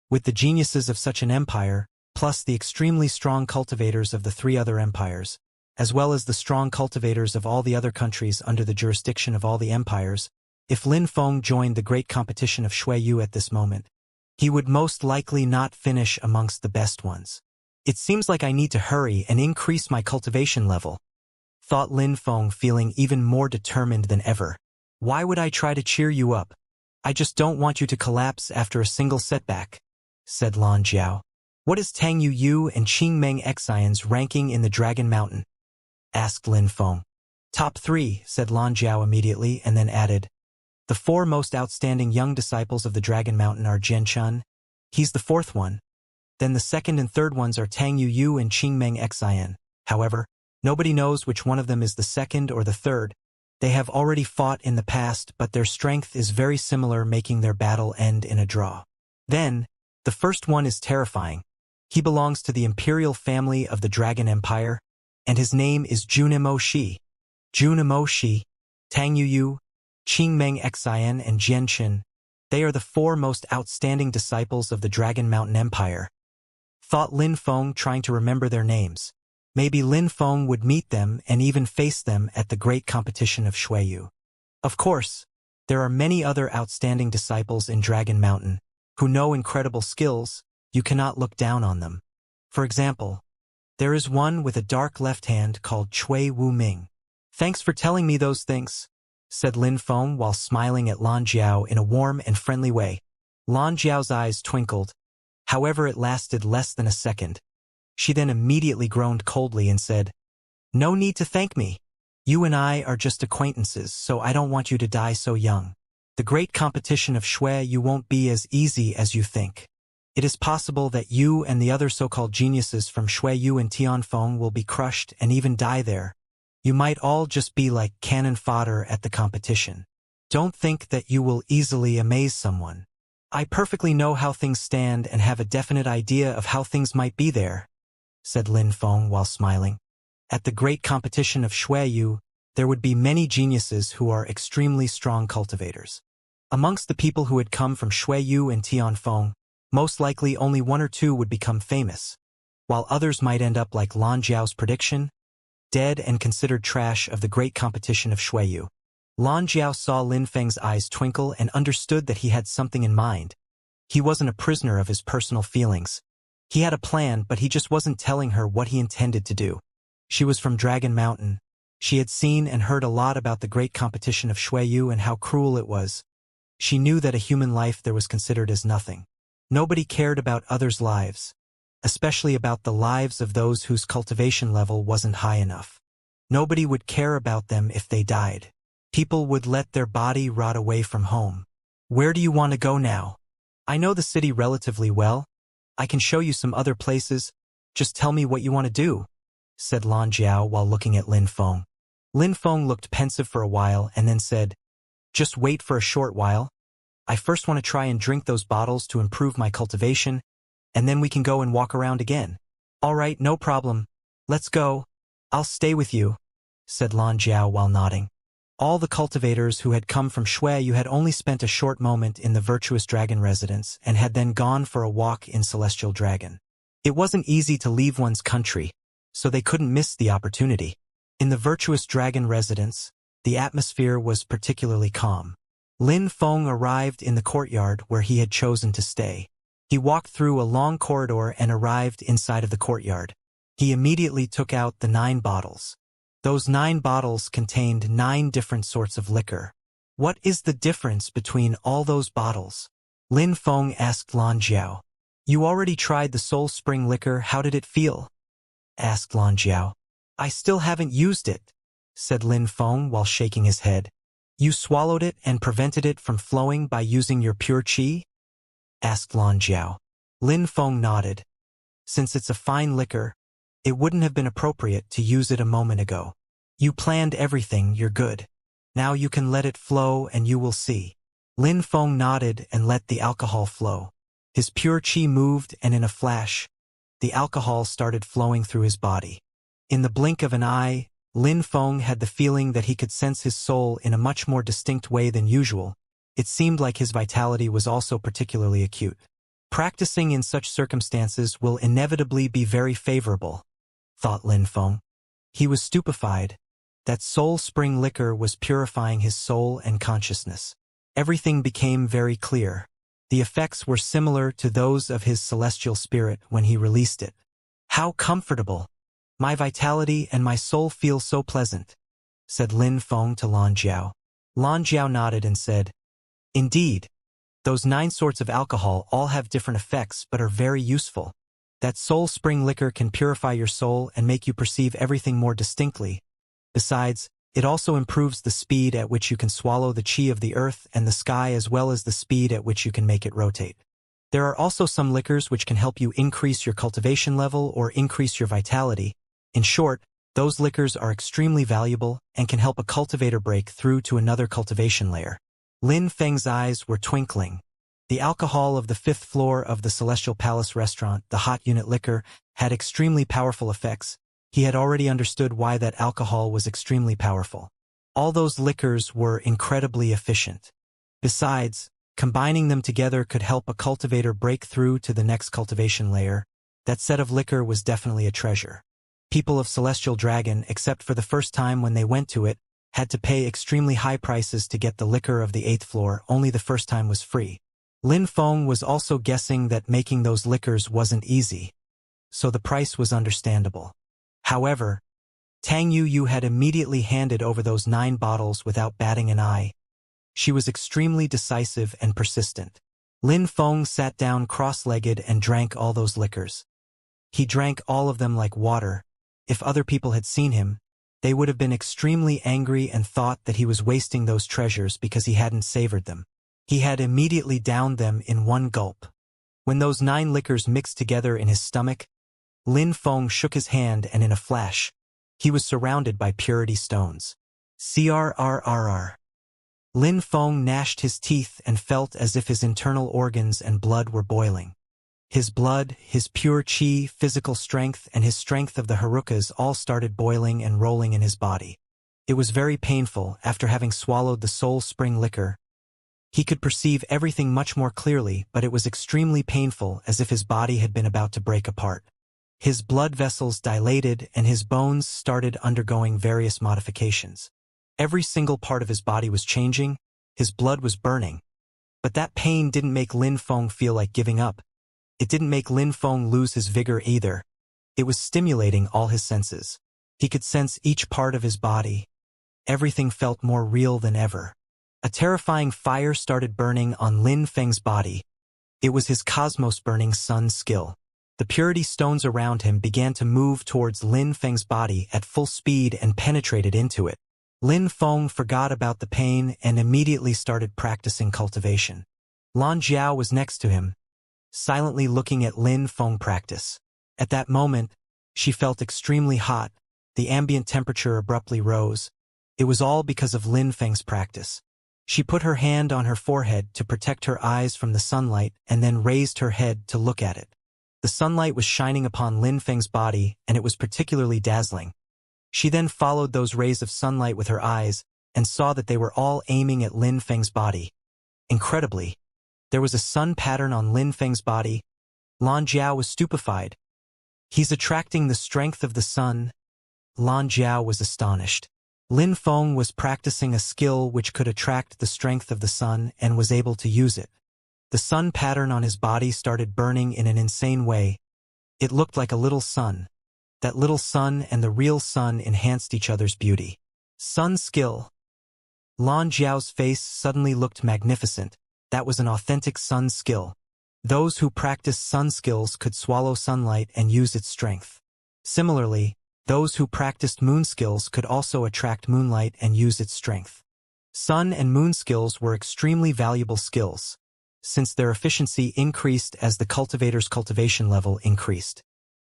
With the geniuses of such an empire, plus the extremely strong cultivators of the 3 other empires, as well as the strong cultivators of all the other countries under the jurisdiction of all the empires, if Lin Feng joined the great competition of Xueyu at this moment, he would most likely not finish amongst the best ones. "It seems like I need to hurry and increase my cultivation level," thought Lin Feng, feeling even more determined than ever. "Why would I try to cheer you up? I just don't want you to collapse after a single setback," said Lan Jiao. "What is Tang Yu and Qingmeng Xian's ranking in the Dragon Mountain?" asked Lin Feng. "Top 3, said Lan Jiao immediately, and then added, "The 4 most outstanding young disciples of the Dragon Mountain are Jianchun. He's the 4th one. Then the 2nd and 3rd ones are Tang Yu and Qingmeng Xian. However, nobody knows which one of them is the 2nd or the 3rd. They have already fought in the past, but their strength is very similar, making their battle end in a draw. Then, the 1st one is terrifying. He belongs to the imperial family of the Dragon Empire, and his name is Junimo Shi. Junimo Shi, Tang Yu, Qingmeng Xian, and Jianchun. They are the 4 most outstanding disciples of the Dragon Mountain Empire," thought Lin Feng, trying to remember their names. Maybe Lin Feng would meet them and even face them at the great competition of Xueyu. Of course, there are many other outstanding disciples in Dragon Mountain who know incredible skills. You cannot look down on them. For example, there is one with a dark left hand called Cui Wu Ming. "Thanks for telling me those things," said Lin Feng while smiling at Lan Jiao in a warm and friendly way. Lan Jiao's eyes twinkled. However, it lasted less than a second. She then immediately groaned coldly and said, "No need to thank me. You and I are just acquaintances, so I don't want you to die so young. The great competition of Xueyu won't be as easy as you think. It is possible that you and the other so-called geniuses from Xueyu and Tianfeng will be crushed and even die there. You might all just be like cannon fodder at the competition. Don't think that you will easily amaze someone. I perfectly know how things stand and have a definite idea of how things might be there," said Lin Feng while smiling. "At the great competition of Xueyu, there would be many geniuses who are extremely strong cultivators. Amongst the people who had come from Xueyu and Tianfeng, most likely only 1 or 2 would become famous, while others might end up like Lan Jiao's prediction, dead and considered trash of the great competition of Xueyu." Lan Jiao saw Lin Feng's eyes twinkle and understood that he had something in mind. He wasn't a prisoner of his personal feelings. He had a plan, but he just wasn't telling her what he intended to do. She was from Dragon Mountain. She had seen and heard a lot about the great competition of Xueyu and how cruel it was. She knew that a human life there was considered as nothing. Nobody cared about others' lives, especially about the lives of those whose cultivation level wasn't high enough. Nobody would care about them if they died. People would let their body rot away from home. "Where do you want to go now? I know the city relatively well. I can show you some other places. Just tell me what you want to do," said Lan Jiao while looking at Lin Feng. Lin Feng looked pensive for a while and then said, "Just wait for a short while. I first want to try and drink those bottles to improve my cultivation, and then we can go and walk around again." "All right, no problem. Let's go. I'll stay with you," said Lan Jiao while nodding. All the cultivators who had come from Shui had only spent a short moment in the Virtuous Dragon residence and had then gone for a walk in Celestial Dragon. It wasn't easy to leave one's country, so they couldn't miss the opportunity. In the Virtuous Dragon residence, the atmosphere was particularly calm. Lin Feng arrived in the courtyard where he had chosen to stay. He walked through a long corridor and arrived inside of the courtyard. He immediately took out the 9 bottles. Those 9 bottles contained 9 different sorts of liquor. "What is the difference between all those bottles?" Lin Feng asked Lan Jiao. "You already tried the Soul Spring liquor, how did it feel?" asked Lan Jiao. "I still haven't used it," said Lin Feng while shaking his head. "You swallowed it and prevented it from flowing by using your pure qi?" asked Lan Jiao. Lin Feng nodded. "Since it's a fine liquor, it wouldn't have been appropriate to use it a moment ago. You planned everything, you're good. Now you can let it flow and you will see." Lin Feng nodded and let the alcohol flow. His pure qi moved and in a flash, the alcohol started flowing through his body. In the blink of an eye, Lin Feng had the feeling that he could sense his soul in a much more distinct way than usual. It seemed like his vitality was also particularly acute. Practicing in such circumstances will inevitably be very favorable, thought Lin Feng. He was stupefied. That Soul Spring liquor was purifying his soul and consciousness. Everything became very clear. The effects were similar to those of his celestial spirit when he released it. "How comfortable! My vitality and my soul feel so pleasant," said Lin Feng to Lan Jiao. Lan Jiao nodded and said, "Indeed, those 9 sorts of alcohol all have different effects but are very useful. That Soul Spring liquor can purify your soul and make you perceive everything more distinctly. Besides, it also improves the speed at which you can swallow the qi of the earth and the sky as well as the speed at which you can make it rotate. There are also some liquors which can help you increase your cultivation level or increase your vitality. In short, those liquors are extremely valuable and can help a cultivator break through to another cultivation layer." Lin Feng's eyes were twinkling. The alcohol of the 5th floor of the Celestial Palace restaurant, the hot unit liquor, had extremely powerful effects. He had already understood why that alcohol was extremely powerful. All those liquors were incredibly efficient. Besides, combining them together could help a cultivator break through to the next cultivation layer. That set of liquor was definitely a treasure. People of Celestial Dragon, except for the first time when they went to it, had to pay extremely high prices to get the liquor of the 8th floor, only the first time was free. Lin Feng was also guessing that making those liquors wasn't easy, so the price was understandable. However, Tang Yu had immediately handed over those 9 bottles without batting an eye. She was extremely decisive and persistent. Lin Feng sat down cross-legged and drank all those liquors. He drank all of them like water. If other people had seen him, they would have been extremely angry and thought that he was wasting those treasures because he hadn't savored them. He had immediately downed them in one gulp. When those 9 liquors mixed together in his stomach, Lin Feng shook his hand and in a flash, he was surrounded by purity stones. Crrrr. Lin Feng gnashed his teeth and felt as if his internal organs and blood were boiling. His blood, his pure qi, physical strength, and his strength of the Harukas all started boiling and rolling in his body. It was very painful after having swallowed the Soul Spring liquor. He could perceive everything much more clearly, but it was extremely painful as if his body had been about to break apart. His blood vessels dilated and his bones started undergoing various modifications. Every single part of his body was changing, his blood was burning. But that pain didn't make Lin Feng feel like giving up. It didn't make Lin Feng lose his vigor either. It was stimulating all his senses. He could sense each part of his body. Everything felt more real than ever. A terrifying fire started burning on Lin Feng's body. It was his cosmos burning sun skill. The purity stones around him began to move towards Lin Feng's body at full speed and penetrated into it. Lin Feng forgot about the pain and immediately started practicing cultivation. Lan Jiao was next to him, silently looking at Lin Feng practice. At that moment, she felt extremely hot. The ambient temperature abruptly rose. It was all because of Lin Feng's practice. She put her hand on her forehead to protect her eyes from the sunlight and then raised her head to look at it. The sunlight was shining upon Lin Feng's body, and it was particularly dazzling. She then followed those rays of sunlight with her eyes and saw that they were all aiming at Lin Feng's body. Incredibly, there was a sun pattern on Lin Feng's body. Lan Jiao was stupefied. He's attracting the strength of the sun. Lan Jiao was astonished. Lin Feng was practicing a skill which could attract the strength of the sun and was able to use it. The sun pattern on his body started burning in an insane way. It looked like a little sun. That little sun and the real sun enhanced each other's beauty. Sun skill. Lan Jiao's face suddenly looked magnificent. That was an authentic sun skill. Those who practiced sun skills could swallow sunlight and use its strength. Similarly, those who practiced moon skills could also attract moonlight and use its strength. Sun and moon skills were extremely valuable skills, since their efficiency increased as the cultivator's cultivation level increased.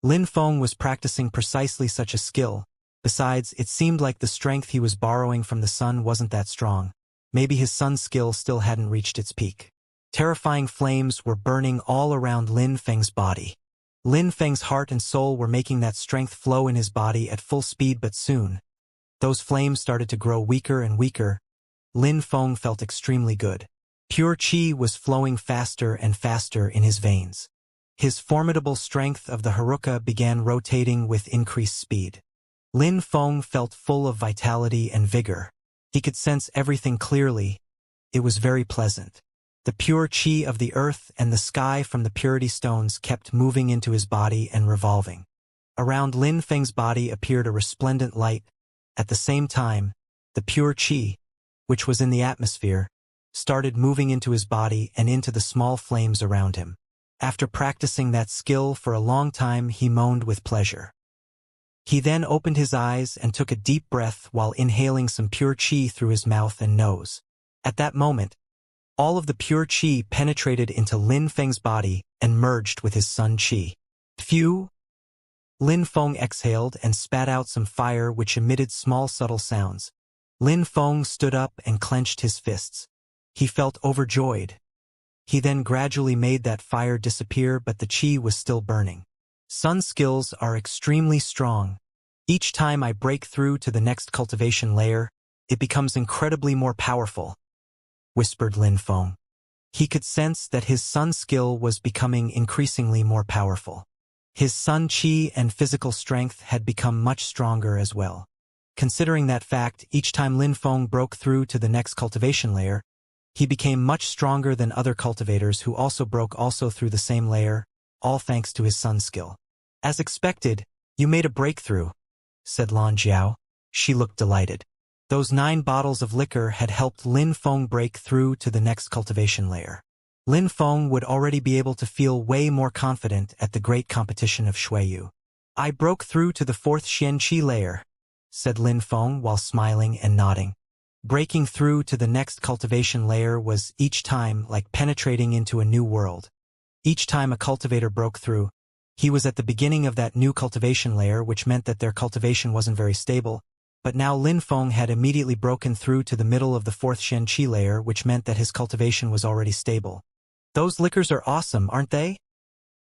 Lin Feng was practicing precisely such a skill. Besides, it seemed like the strength he was borrowing from the sun wasn't that strong. Maybe his sun skill still hadn't reached its peak. Terrifying flames were burning all around Lin Feng's body. Lin Feng's heart and soul were making that strength flow in his body at full speed, but soon, those flames started to grow weaker and weaker. Lin Feng felt extremely good. Pure qi was flowing faster and faster in his veins. His formidable strength of the Haruka began rotating with increased speed. Lin Feng felt full of vitality and vigor. He could sense everything clearly. It was very pleasant. The pure qi of the earth and the sky from the purity stones kept moving into his body and revolving. Around Lin Feng's body appeared a resplendent light. At the same time, the pure qi, which was in the atmosphere, started moving into his body and into the small flames around him. After practicing that skill for a long time, he moaned with pleasure. He then opened his eyes and took a deep breath while inhaling some pure qi through his mouth and nose. At that moment, all of the pure qi penetrated into Lin Feng's body and merged with his sun qi. Phew! Lin Feng exhaled and spat out some fire which emitted small subtle sounds. Lin Feng stood up and clenched his fists. He felt overjoyed. He then gradually made that fire disappear, but the qi was still burning. Sun skills are extremely strong. Each time I break through to the next cultivation layer, it becomes incredibly more powerful, whispered Lin Feng. He could sense that his sun skill was becoming increasingly more powerful. His sun qi and physical strength had become much stronger as well. Considering that fact, each time Lin Feng broke through to the next cultivation layer, he became much stronger than other cultivators who also broke through the same layer, all thanks to his sun skill. As expected, you made a breakthrough, said Lan Jiao. She looked delighted. Those 9 bottles of liquor had helped Lin Feng break through to the next cultivation layer. Lin Feng would already be able to feel way more confident at the great competition of Shuiyu. I broke through to the 4th Xianxia layer, said Lin Feng while smiling and nodding. Breaking through to the next cultivation layer was each time like penetrating into a new world. Each time a cultivator broke through, he was at the beginning of that new cultivation layer, which meant that their cultivation wasn't very stable. But now Lin Feng had immediately broken through to the middle of the 4th Xianxia layer, which meant that his cultivation was already stable. Those liquors are awesome, aren't they?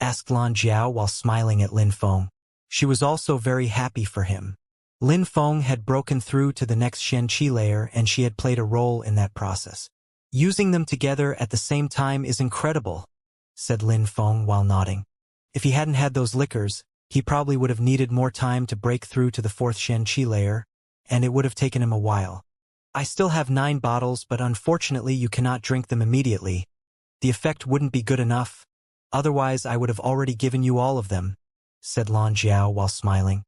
Asked Lan Jiao while smiling at Lin Feng. She was also very happy for him. Lin Feng had broken through to the next Xianxia layer, and she had played a role in that process. Using them together at the same time is incredible, said Lin Feng while nodding. If he hadn't had those liquors, he probably would have needed more time to break through to the 4th Xianxia layer, and it would have taken him a while. I still have 9 bottles, but unfortunately you cannot drink them immediately. The effect wouldn't be good enough. Otherwise I would have already given you all of them, said Lan Jiao while smiling.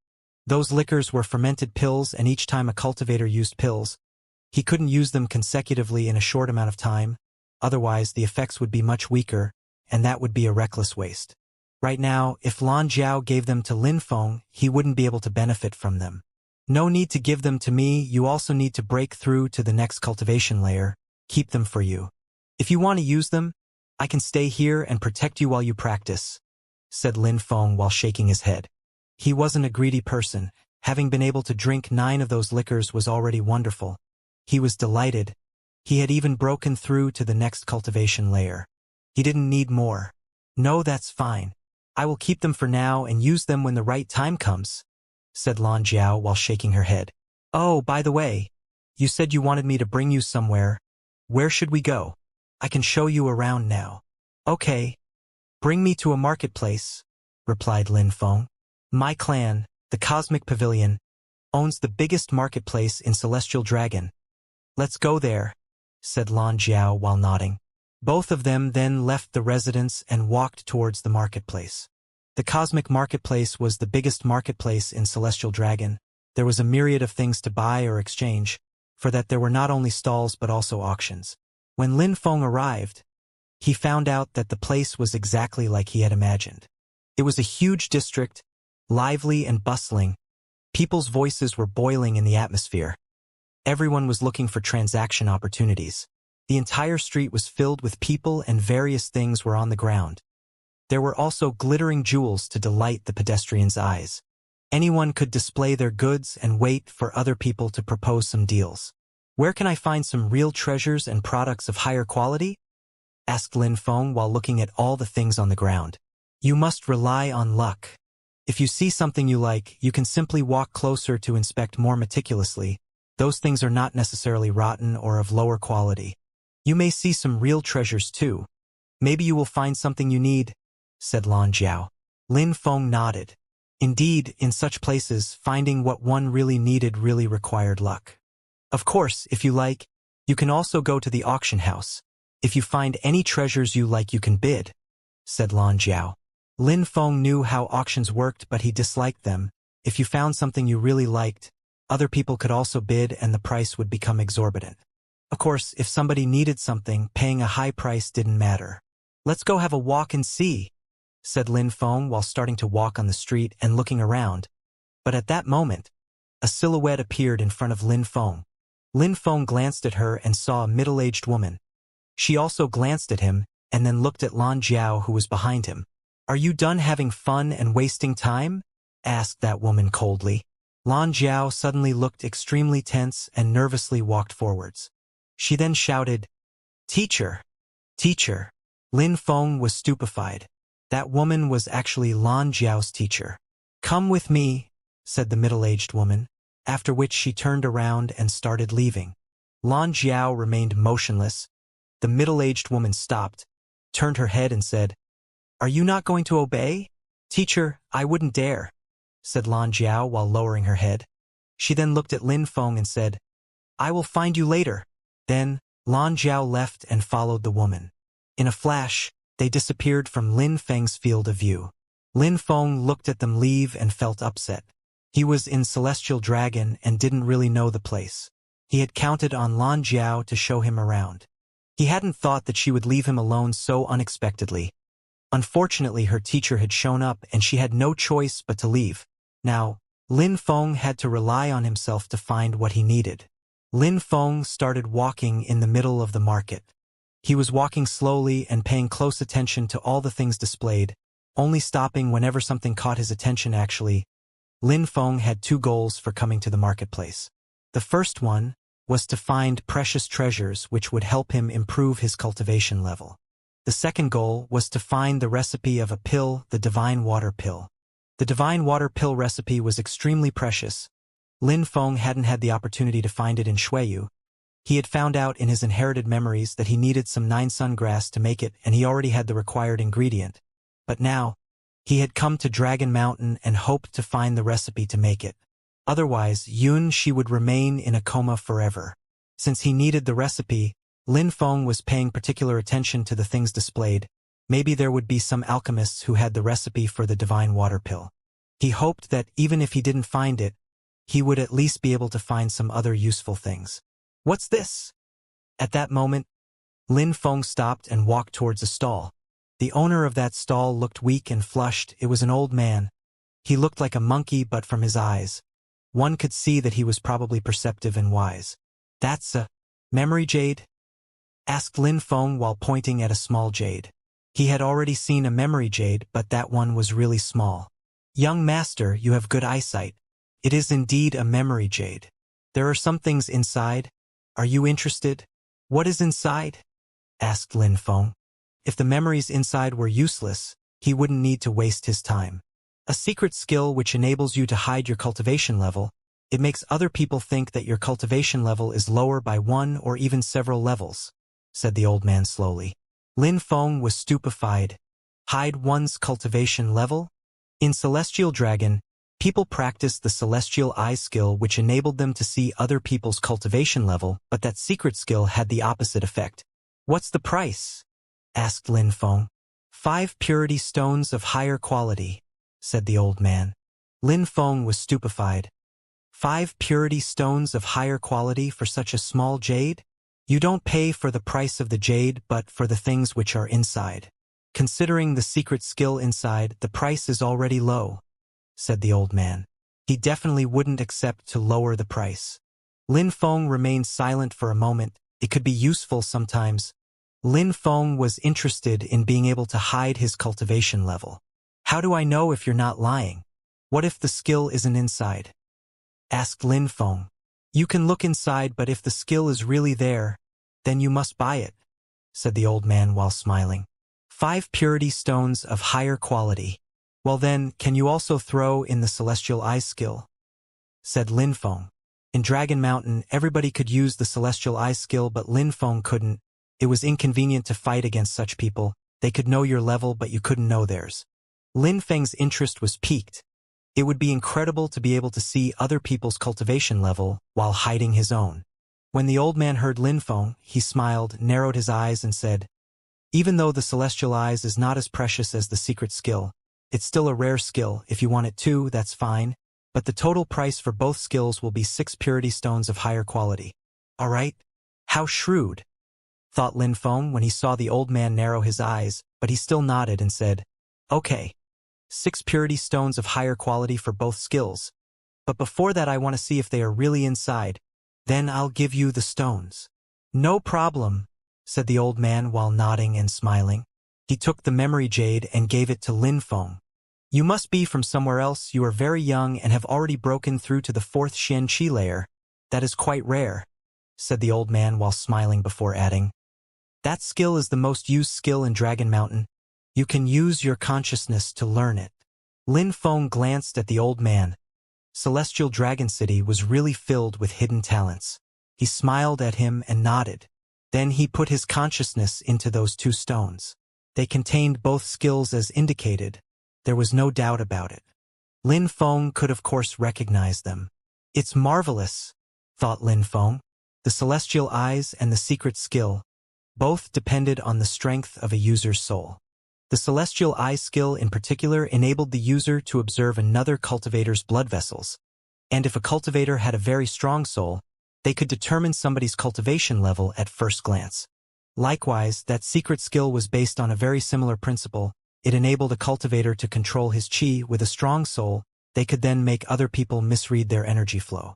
Those liquors were fermented pills, and each time a cultivator used pills, he couldn't use them consecutively in a short amount of time. Otherwise the effects would be much weaker, and that would be a reckless waste. Right now, if Lan Jiao gave them to Lin Feng, he wouldn't be able to benefit from them. No need to give them to me. You also need to break through to the next cultivation layer. Keep them for you. If you want to use them, I can stay here and protect you while you practice, said Lin Feng while shaking his head. He wasn't a greedy person. Having been able to drink 9 of those liquors was already wonderful. He was delighted. He had even broken through to the next cultivation layer. He didn't need more. No, that's fine. I will keep them for now and use them when the right time comes, said Lan Jiao while shaking her head. Oh, by the way, you said you wanted me to bring you somewhere. Where should we go? I can show you around now. Okay. Bring me to a marketplace, replied Lin Feng. My clan, the Cosmic Pavilion, owns the biggest marketplace in Celestial Dragon. Let's go there, said Lan Jiao while nodding. Both of them then left the residence and walked towards the marketplace. The Cosmic Marketplace was the biggest marketplace in Celestial Dragon. There was a myriad of things to buy or exchange, for that there were not only stalls but also auctions. When Lin Feng arrived, he found out that the place was exactly like he had imagined. It was a huge district, lively and bustling. People's voices were boiling in the atmosphere. Everyone was looking for transaction opportunities. The entire street was filled with people and various things were on the ground. There were also glittering jewels to delight the pedestrians' eyes. Anyone could display their goods and wait for other people to propose some deals. Where can I find some real treasures and products of higher quality? Asked Lin Feng while looking at all the things on the ground. You must rely on luck. If you see something you like, you can simply walk closer to inspect more meticulously. Those things are not necessarily rotten or of lower quality. You may see some real treasures too. Maybe you will find something you need, said Lan Jiao. Lin Feng nodded. Indeed, in such places, finding what one really needed really required luck. Of course, if you like, you can also go to the auction house. If you find any treasures you like, you can bid, said Lan Jiao. Lin Feng knew how auctions worked, but he disliked them. If you found something you really liked, other people could also bid and the price would become exorbitant. Of course, if somebody needed something, paying a high price didn't matter. Let's go have a walk and see, said Lin Feng while starting to walk on the street and looking around. But at that moment, a silhouette appeared in front of Lin Feng. Lin Feng glanced at her and saw a middle-aged woman. She also glanced at him and then looked at Lan Jiao, who was behind him. Are you done having fun and wasting time? Asked that woman coldly. Lan Jiao suddenly looked extremely tense and nervously walked forwards. She then shouted, Teacher! Teacher! Lin Feng was stupefied. That woman was actually Lan Jiao's teacher. Come with me, said the middle-aged woman, after which she turned around and started leaving. Lan Jiao remained motionless. The middle-aged woman stopped, turned her head and said, Are you not going to obey? Teacher, I wouldn't dare, said Lan Jiao while lowering her head. She then looked at Lin Feng and said, I will find you later. Then, Lan Jiao left and followed the woman. In a flash, they disappeared from Lin Feng's field of view. Lin Feng looked at them leave and felt upset. He was in Celestial Dragon and didn't really know the place. He had counted on Lan Jiao to show him around. He hadn't thought that she would leave him alone so unexpectedly. Unfortunately, her teacher had shown up and she had no choice but to leave. Now, Lin Feng had to rely on himself to find what he needed. Lin Feng started walking in the middle of the market. He was walking slowly and paying close attention to all the things displayed, only stopping whenever something caught his attention. Actually, Lin Feng had 2 goals for coming to the marketplace. The first one was to find precious treasures which would help him improve his cultivation level. The second goal was to find the recipe of a pill, the Divine Water Pill. The Divine Water Pill recipe was extremely precious. Lin Feng hadn't had the opportunity to find it in Xueyu. He had found out in his inherited memories that he needed some 9 sun grass to make it, and he already had the required ingredient. But now, he had come to Dragon Mountain and hoped to find the recipe to make it. Otherwise, she would remain in a coma forever. Since he needed the recipe, Lin Feng was paying particular attention to the things displayed. Maybe there would be some alchemists who had the recipe for the Divine Water Pill. He hoped that even if he didn't find it, he would at least be able to find some other useful things. What's this? At that moment, Lin Feng stopped and walked towards a stall. The owner of that stall looked weak and flushed. It was an old man. He looked like a monkey, but from his eyes, one could see that he was probably perceptive and wise. That's a memory jade? Asked Lin Feng while pointing at a small jade. He had already seen a memory jade, but that one was really small. Young master, you have good eyesight. It is indeed a memory jade. There are some things inside. Are you interested? What is inside? Asked Lin Feng. If the memories inside were useless, he wouldn't need to waste his time. A secret skill which enables you to hide your cultivation level. It makes other people think that your cultivation level is lower by one or even several levels, said the old man slowly. Lin Feng was stupefied. Hide one's cultivation level? In Celestial Dragon, people practiced the Celestial Eye skill which enabled them to see other people's cultivation level, but that secret skill had the opposite effect. What's the price? Asked Lin Feng. 5 purity stones of higher quality, said the old man. Lin Feng was stupefied. 5 purity stones of higher quality for such a small jade? You don't pay for the price of the jade but for the things which are inside. Considering the secret skill inside, the price is already low, said the old man. He definitely wouldn't accept to lower the price. Lin Feng remained silent for a moment. It could be useful sometimes. Lin Feng was interested in being able to hide his cultivation level. How do I know if you're not lying? What if the skill isn't inside? Asked Lin Feng. You can look inside, but if the skill is really there, then you must buy it, said the old man while smiling. 5 purity stones of higher quality. Well then, can you also throw in the Celestial Eye skill? Said Lin Feng. In Dragon Mountain, everybody could use the Celestial Eye skill, but Lin Feng couldn't. It was inconvenient to fight against such people. They could know your level, but you couldn't know theirs. Lin Feng's interest was piqued. It would be incredible to be able to see other people's cultivation level while hiding his own. When the old man heard Lin Feng, he smiled, narrowed his eyes, and said, even though the Celestial Eyes is not as precious as the secret skill, it's still a rare skill. If you want it too, that's fine. But the total price for both skills will be 6 purity stones of higher quality. All right? How shrewd, thought Lin Feng when he saw the old man narrow his eyes, but he still nodded and said, okay. 6 purity stones of higher quality for both skills. But before that I want to see if they are really inside. Then I'll give you the stones. No problem, said the old man while nodding and smiling. He took the memory jade and gave it to Lin Feng. You must be from somewhere else. You are very young and have already broken through to the 4th Xianxia layer. That is quite rare, said the old man while smiling before adding. That skill is the most used skill in Dragon Mountain. You can use your consciousness to learn it. Lin Feng glanced at the old man. Celestial Dragon City was really filled with hidden talents. He smiled at him and nodded. Then he put his consciousness into those 2 stones. They contained both skills as indicated. There was no doubt about it. Lin Feng could of course recognize them. It's marvelous, thought Lin Feng. The Celestial Eyes and the secret skill both depended on the strength of a user's soul. The Celestial Eye skill in particular enabled the user to observe another cultivator's blood vessels. And if a cultivator had a very strong soul, they could determine somebody's cultivation level at first glance. Likewise, that secret skill was based on a very similar principle. It enabled a cultivator to control his chi with a strong soul. They could then make other people misread their energy flow.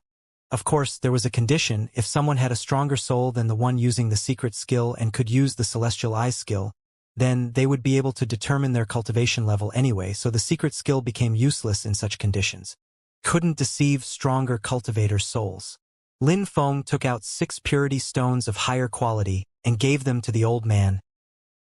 Of course, there was a condition. If someone had a stronger soul than the one using the secret skill and could use the Celestial Eye skill, then they would be able to determine their cultivation level anyway, so the secret skill became useless in such conditions. Couldn't deceive stronger cultivator souls. Lin Feng took out 6 purity stones of higher quality and gave them to the old man.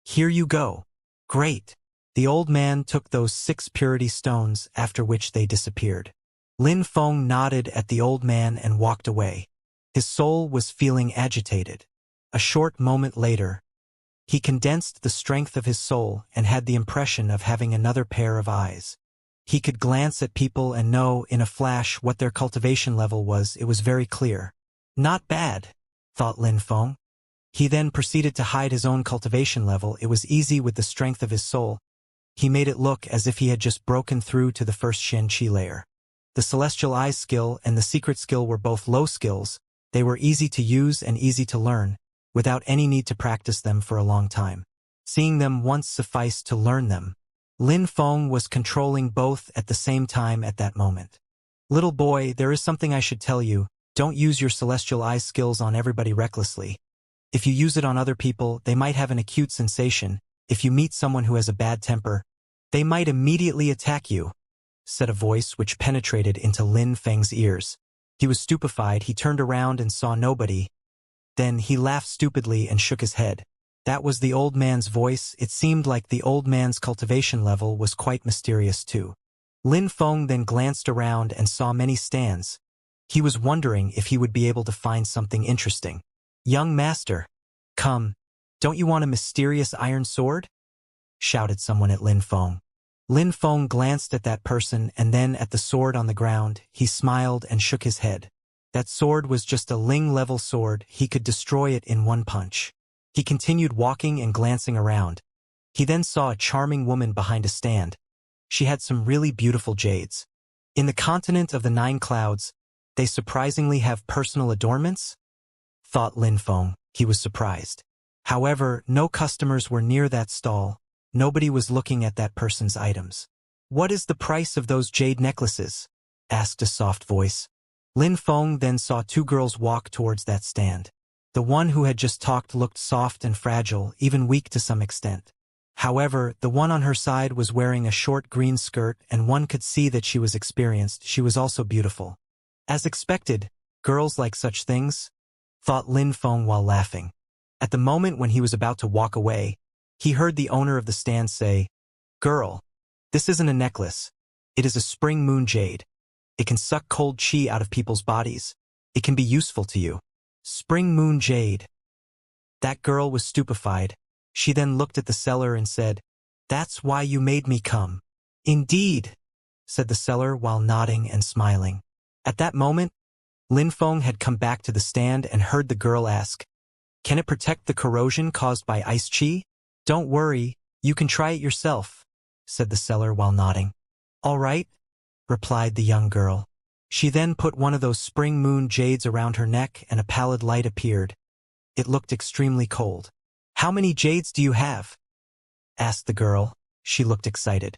Here you go. Great. The old man took those 6 purity stones, after which they disappeared. Lin Feng nodded at the old man and walked away. His soul was feeling agitated. A short moment later, he condensed the strength of his soul and had the impression of having another pair of eyes. He could glance at people and know in a flash what their cultivation level was. It was very clear. Not bad, thought Lin Feng. He then proceeded to hide his own cultivation level. It was easy with the strength of his soul. He made it look as if he had just broken through to the 1st Xianxia layer. The Celestial Eye skill and the secret skill were both low skills. They were easy to use and easy to learn, without any need to practice them for a long time. Seeing them once sufficed to learn them. Lin Feng was controlling both at the same time at that moment. Little boy, there is something I should tell you. Don't use your Celestial Eye skills on everybody recklessly. If you use it on other people, they might have an acute sensation. If you meet someone who has a bad temper, they might immediately attack you, said a voice which penetrated into Lin Feng's ears. He was stupefied. He turned around and saw nobody. Then he laughed stupidly and shook his head. That was the old man's voice. It seemed like the old man's cultivation level was quite mysterious too. Lin Feng then glanced around and saw many stands. He was wondering if he would be able to find something interesting. "Young master, come, don't you want a mysterious iron sword?" shouted someone at Lin Feng. Lin Feng glanced at that person and then at the sword on the ground. He smiled and shook his head. That sword was just a Ling-level sword. He could destroy it in one punch. He continued walking and glancing around. He then saw a charming woman behind a stand. She had some really beautiful jades. In the continent of the 9 clouds, they surprisingly have personal adornments? Thought Lin Feng. He was surprised. However, no customers were near that stall. Nobody was looking at that person's items. "What is the price of those jade necklaces?" asked a soft voice. Lin Feng then saw 2 girls walk towards that stand. The one who had just talked looked soft and fragile, even weak to some extent. However, the one on her side was wearing a short green skirt and one could see that she was experienced. She was also beautiful. As expected, girls like such things, thought Lin Feng while laughing. At the moment when he was about to walk away, he heard the owner of the stand say, "Girl, this isn't a necklace. It is a spring moon jade. It can suck cold chi out of people's bodies. It can be useful to you." Spring moon jade. That girl was stupefied. She then looked at the seller and said, "That's why you made me come." "Indeed," said the seller while nodding and smiling. At that moment, Lin Feng had come back to the stand and heard the girl ask, "Can it protect the corrosion caused by ice chi?" "Don't worry, you can try it yourself," said the seller while nodding. "All right," replied the young girl. She then put one of those spring moon jades around her neck and a pallid light appeared. It looked extremely cold. "How many jades do you have?" asked the girl. She looked excited.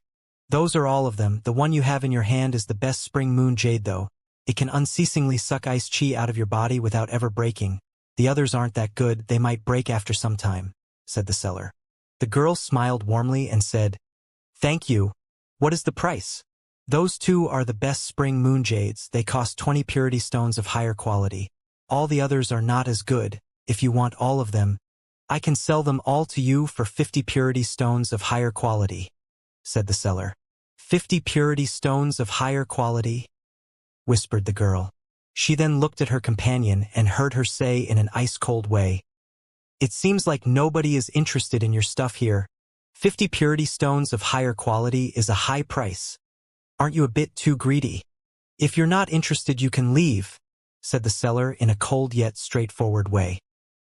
"Those are all of them. The one you have in your hand is the best spring moon jade though. It can unceasingly suck ice chi out of your body without ever breaking. The others aren't that good. They might break after some time," said the seller. The girl smiled warmly and said, "Thank you. What is the price?" "Those 2 are the best spring moon jades. They cost 20 purity stones of higher quality. All the others are not as good. If you want all of them, I can sell them all to you for 50 purity stones of higher quality," said the seller. 50 purity stones of higher quality, whispered the girl. She then looked at her companion and heard her say in an ice-cold way, "It seems like nobody is interested in your stuff here. 50 purity stones of higher quality is a high price. Aren't you a bit too greedy? If you're not interested you can leave," said the seller in a cold yet straightforward way.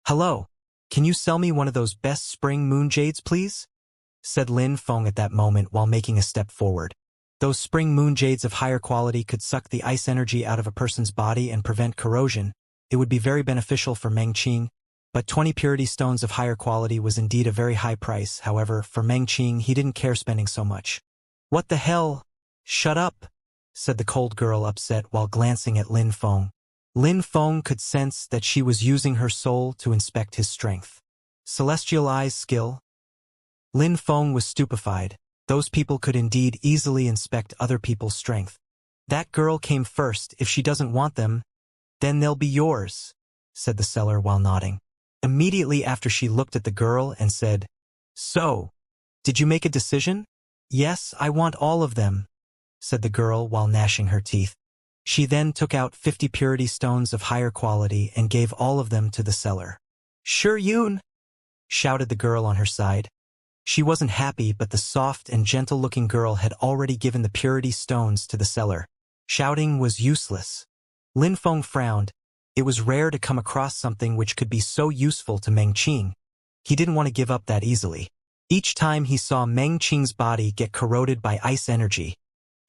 "Hello, can you sell me one of those best spring moon jades please?" said Lin Feng at that moment while making a step forward. Those spring moon jades of higher quality could suck the ice energy out of a person's body and prevent corrosion. It would be very beneficial for Meng Qing. But 20 purity stones of higher quality was indeed a very high price. However, for Meng Qing he didn't care spending so much. "What the hell? Shut up," said the cold girl upset while glancing at Lin Feng. Lin Feng could sense that she was using her soul to inspect his strength. Celestial Eyes skill? Lin Feng was stupefied. Those people could indeed easily inspect other people's strength. "That girl came first. If she doesn't want them, then they'll be yours," said the seller while nodding. Immediately after she looked at the girl and said, "So, did you make a decision?" "Yes, I want all of them," said the girl while gnashing her teeth. She then took out 50 purity stones of higher quality and gave all of them to the seller. "Sure Yoon!" shouted the girl on her side. She wasn't happy, but the soft and gentle-looking girl had already given the purity stones to the seller. Shouting was useless. Lin Feng frowned. It was rare to come across something which could be so useful to Meng Qing. He didn't want to give up that easily. Each time he saw Meng Qing's body get corroded by ice energy,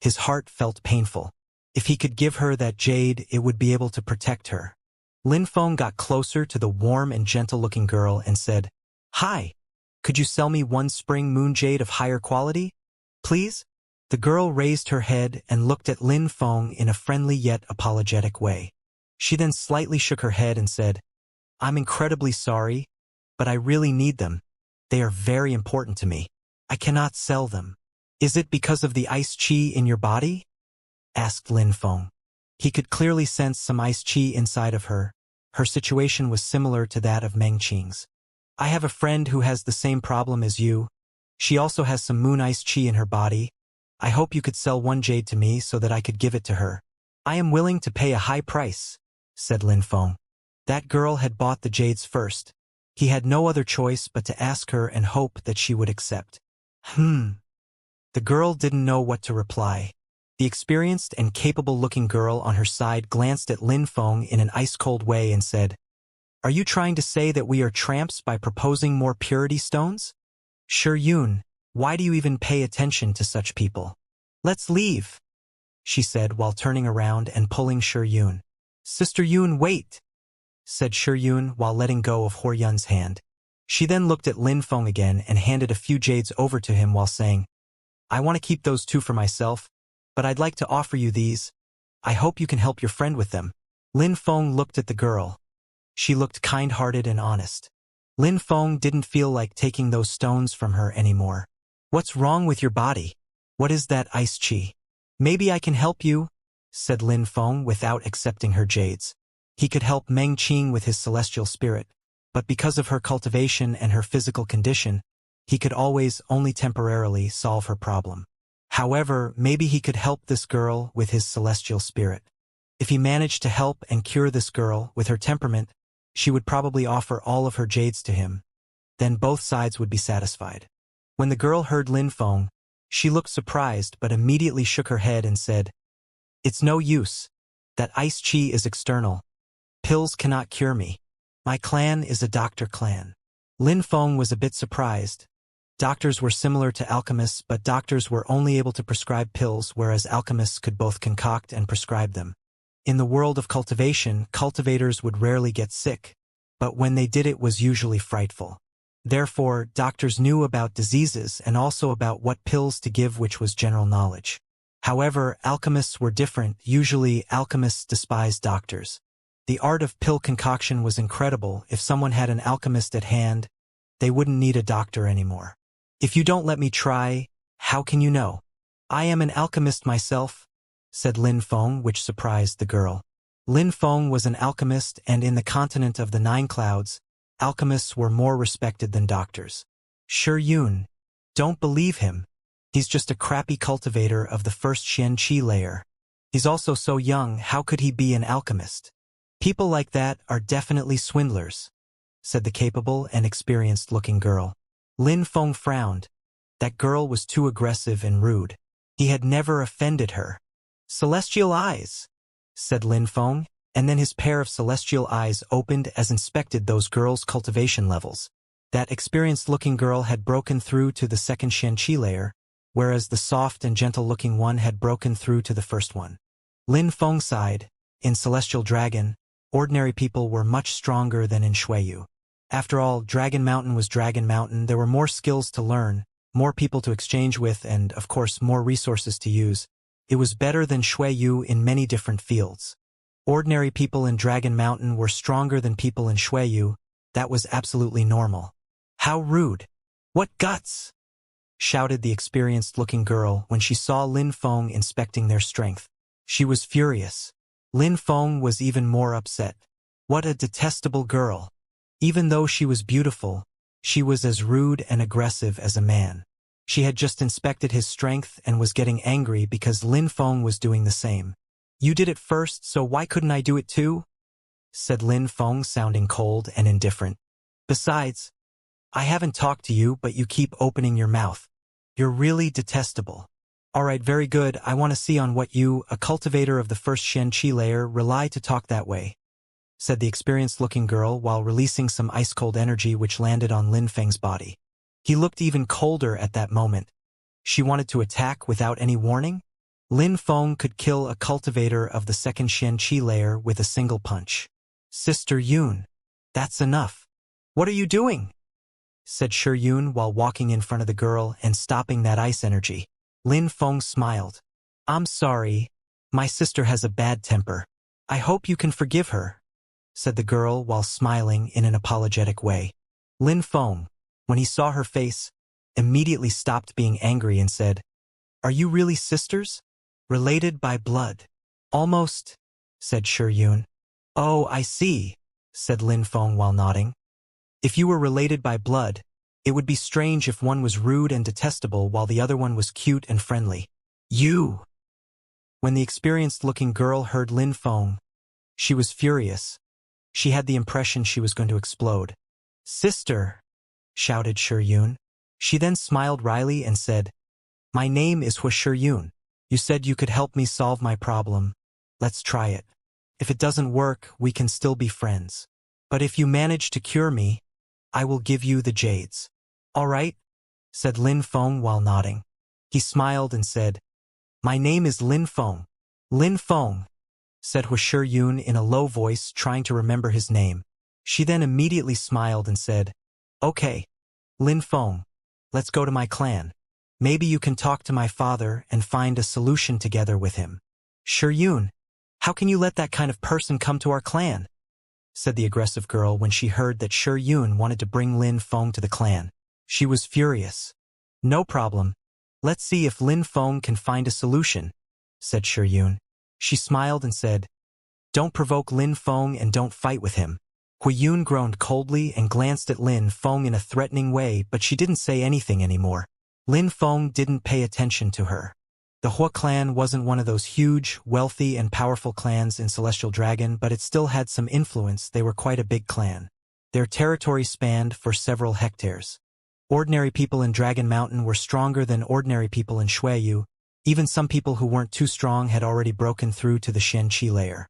his heart felt painful. If he could give her that jade, it would be able to protect her. Lin Feng got closer to the warm and gentle-looking girl and said, "Hi, could you sell me one spring moon jade of higher quality, please?" The girl raised her head and looked at Lin Feng in a friendly yet apologetic way. She then slightly shook her head and said, "I'm incredibly sorry, but I really need them. They are very important to me. I cannot sell them." "Is it because of the ice chi in your body?" asked Lin Feng. He could clearly sense some ice qi inside of her. Her situation was similar to that of Meng Qing's. I have a friend who has the same problem as you. She also has some moon ice qi in her body. I hope you could sell one jade to me so that I could give it to her. I am willing to pay a high price, said Lin Feng. That girl had bought the jades first. He had no other choice but to ask her and hope that she would accept. The girl didn't know what to reply. The experienced and capable-looking girl on her side glanced at Lin Feng in an ice-cold way and said, Are you trying to say that we are tramps by proposing more purity stones? Shi Yun, why do you even pay attention to such people? Let's leave, she said while turning around and pulling Shi Yun. Sister Yun, wait, said Shi Yun while letting go of Hor Yun's hand. She then looked at Lin Feng again and handed a few jades over to him while saying, I want to keep those two for myself, but I'd like to offer you these. I hope you can help your friend with them. Lin Feng looked at the girl. She looked kind-hearted and honest. Lin Feng didn't feel like taking those stones from her anymore. What's wrong with your body? What is that ice qi? Maybe I can help you, said Lin Feng without accepting her jades. He could help Meng Qing with his celestial spirit, but because of her cultivation and her physical condition, he could always only temporarily solve her problem. However, maybe he could help this girl with his celestial spirit. If he managed to help and cure this girl with her temperament, she would probably offer all of her jades to him. Then both sides would be satisfied. When the girl heard Lin Feng, she looked surprised but immediately shook her head and said, It's no use. That ice qi is external. Pills cannot cure me. My clan is a doctor clan. Lin Feng was a bit surprised. Doctors were similar to alchemists, but doctors were only able to prescribe pills, whereas alchemists could both concoct and prescribe them. In the world of cultivation, cultivators would rarely get sick, but when they did it was usually frightful. Therefore, doctors knew about diseases and also about what pills to give, which was general knowledge. However, alchemists were different. Usually, alchemists despised doctors. The art of pill concoction was incredible. If someone had an alchemist at hand, they wouldn't need a doctor anymore. If you don't let me try, how can you know? I am an alchemist myself, said Lin Feng, which surprised the girl. Lin Feng was an alchemist, and in the continent of the Nine Clouds, alchemists were more respected than doctors. Shi Yun, don't believe him. He's just a crappy cultivator of the first Xianxia layer. He's also so young, how could he be an alchemist? People like that are definitely swindlers, said the capable and experienced-looking girl. Lin Feng frowned. That girl was too aggressive and rude. He had never offended her. Celestial eyes, said Lin Feng, and then his pair of celestial eyes opened as inspected those girls' cultivation levels. That experienced-looking girl had broken through to the second Xianxia layer, whereas the soft and gentle-looking one had broken through to the first one. Lin Feng sighed. In Celestial Dragon, ordinary people were much stronger than in Xueyu. After all, Dragon Mountain was Dragon Mountain. There were more skills to learn, more people to exchange with, and, of course, more resources to use. It was better than Xueyu in many different fields. Ordinary people in Dragon Mountain were stronger than people in Xueyu. That was absolutely normal. How rude! What guts! Shouted the experienced-looking girl when she saw Lin Feng inspecting their strength. She was furious. Lin Feng was even more upset. What a detestable girl! Even though she was beautiful, she was as rude and aggressive as a man. She had just inspected his strength and was getting angry because Lin Feng was doing the same. You did it first, so why couldn't I do it too? Said Lin Feng, sounding cold and indifferent. Besides, I haven't talked to you, but you keep opening your mouth. You're really detestable. All right, very good. I want to see on what you, a cultivator of the first Xianxia layer, rely to talk that way, said the experienced-looking girl while releasing some ice-cold energy which landed on Lin Feng's body. He looked even colder at that moment. She wanted to attack without any warning? Lin Feng could kill a cultivator of the second Xianxia layer with a single punch. Sister Yun, that's enough. What are you doing? Said Shi Yun while walking in front of the girl and stopping that ice energy. Lin Feng smiled. I'm sorry. My sister has a bad temper. I hope you can forgive her, said the girl while smiling in an apologetic way. Lin Feng, when he saw her face, immediately stopped being angry and said, Are you really sisters? Related by blood. Almost, said Yun. Oh, I see, said Lin Feng while nodding. If you were related by blood, it would be strange if one was rude and detestable while the other one was cute and friendly. You! When the experienced-looking girl heard Lin Feng, she was furious. She had the impression she was going to explode. Sister! Shouted Yun. She then smiled wryly and said, My name is Yun. You said you could help me solve my problem. Let's try it. If it doesn't work, we can still be friends. But if you manage to cure me, I will give you the jades. All right, said Lin Feng while nodding. He smiled and said, My name is Lin Feng. Lin Feng, said Yun in a low voice, trying to remember his name. She then immediately smiled and said, Okay, Lin Feng, let's go to my clan. Maybe you can talk to my father and find a solution together with him. Yun, how can you let that kind of person come to our clan? Said the aggressive girl when she heard that Yun wanted to bring Lin Feng to the clan. She was furious. No problem. Let's see if Lin Feng can find a solution, said Yun. She smiled and said, Don't provoke Lin Feng and don't fight with him. Yun groaned coldly and glanced at Lin Feng in a threatening way, but she didn't say anything anymore. Lin Feng didn't pay attention to her. The Hua clan wasn't one of those huge, wealthy, and powerful clans in Celestial Dragon, but it still had some influence. They were quite a big clan. Their territory spanned for several hectares. Ordinary people in Dragon Mountain were stronger than ordinary people in Xueyu. Even some people who weren't too strong had already broken through to the Xianxia layer.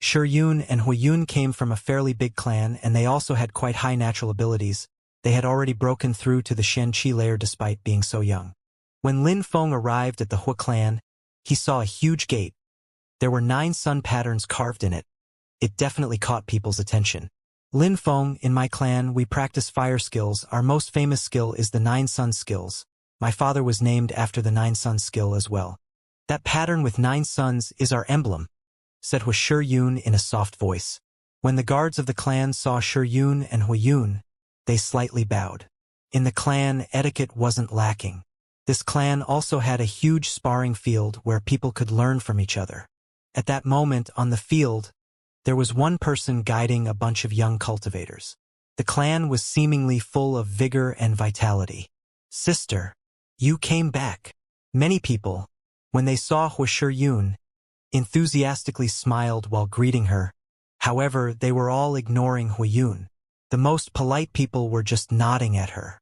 Yun and Yun came from a fairly big clan, and they also had quite high natural abilities. They had already broken through to the Xianxia layer despite being so young. When Lin Feng arrived at the Hua clan, he saw a huge gate. There were 9 sun patterns carved in it. It definitely caught people's attention. Lin Feng, in my clan, we practice fire skills. Our most famous skill is the 9 sun skills. My father was named after the 9 sun skill as well. That pattern with 9 suns is our emblem, said Yun in a soft voice. When the guards of the clan saw Yun and Yun, they slightly bowed. In the clan, etiquette wasn't lacking. This clan also had a huge sparring field where people could learn from each other. At that moment, on the field, there was one person guiding a bunch of young cultivators. The clan was seemingly full of vigor and vitality. Sister, you came back. Many people, when they saw Yun, enthusiastically smiled while greeting her. However, they were all ignoring Yun. The most polite people were just nodding at her.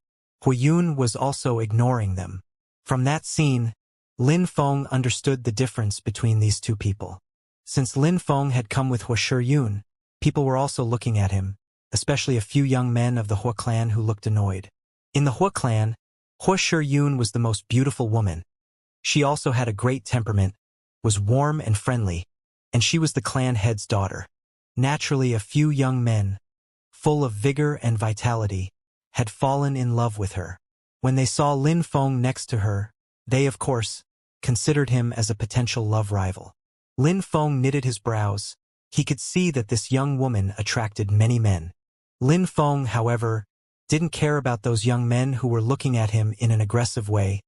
Yun was also ignoring them. From that scene, Lin Feng understood the difference between these two people. Since Lin Feng had come with Yun, people were also looking at him, especially a few young men of the Hua clan who looked annoyed. In the Hua clan, Yun was the most beautiful woman. She also had a great temperament, was warm and friendly, and she was the clan head's daughter. Naturally, a few young men, full of vigor and vitality, had fallen in love with her. When they saw Lin Feng next to her, they, of course, considered him as a potential love rival. Lin Feng knitted his brows. He could see that this young woman attracted many men. Lin Feng, however, didn't care about those young men who were looking at him in an aggressive way.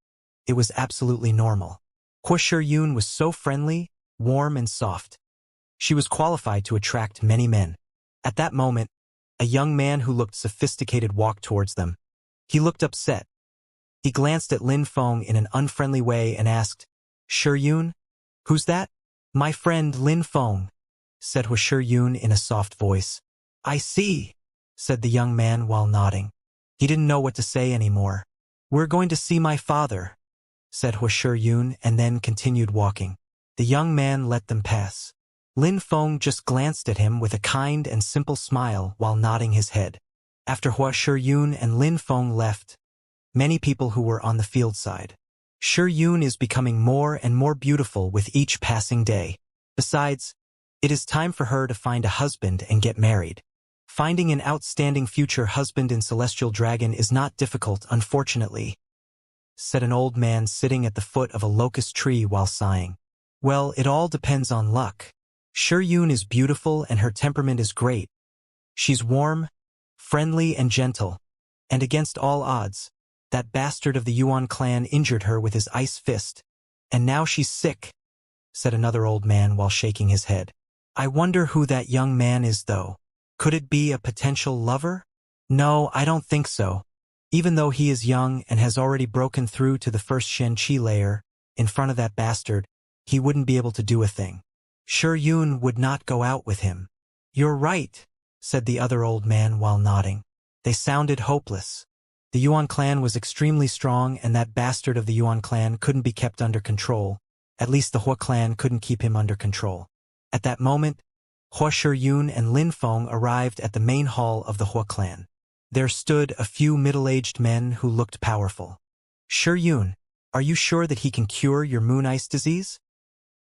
It was absolutely normal. Yun was so friendly, warm, and soft. She was qualified to attract many men. At that moment, a young man who looked sophisticated walked towards them. He looked upset. He glanced at Lin Feng in an unfriendly way and asked, Yun? Who's that? My friend Lin Feng, said Yun in a soft voice. I see, said the young man while nodding. He didn't know what to say anymore. We're going to see my father, said Yun, and then continued walking. The young man let them pass. Lin Feng just glanced at him with a kind and simple smile while nodding his head. After Yun and Lin Feng left, many people who were on the field side. Yun is becoming more and more beautiful with each passing day. Besides, it is time for her to find a husband and get married. Finding an outstanding future husband in Celestial Dragon is not difficult, unfortunately, said an old man sitting at the foot of a locust tree while sighing. Well, it all depends on luck. Yun is beautiful and her temperament is great. She's warm, friendly, and gentle. And against all odds, that bastard of the Yuan clan injured her with his ice fist. And now she's sick. said another old man while shaking his head. I wonder who that young man is though. Could it be a potential lover? No, I don't think so. Even though he is young and has already broken through to the first Xianxia layer, in front of that bastard, he wouldn't be able to do a thing. Yun would not go out with him. You're right, said the other old man while nodding. They sounded hopeless. The Yuan clan was extremely strong and that bastard of the Yuan clan couldn't be kept under control. At least the Hua clan couldn't keep him under control. At that moment, Hua Yun and Lin Feng arrived at the main hall of the Hua clan. There stood a few middle-aged men who looked powerful. Yun, are you sure that he can cure your moon ice disease?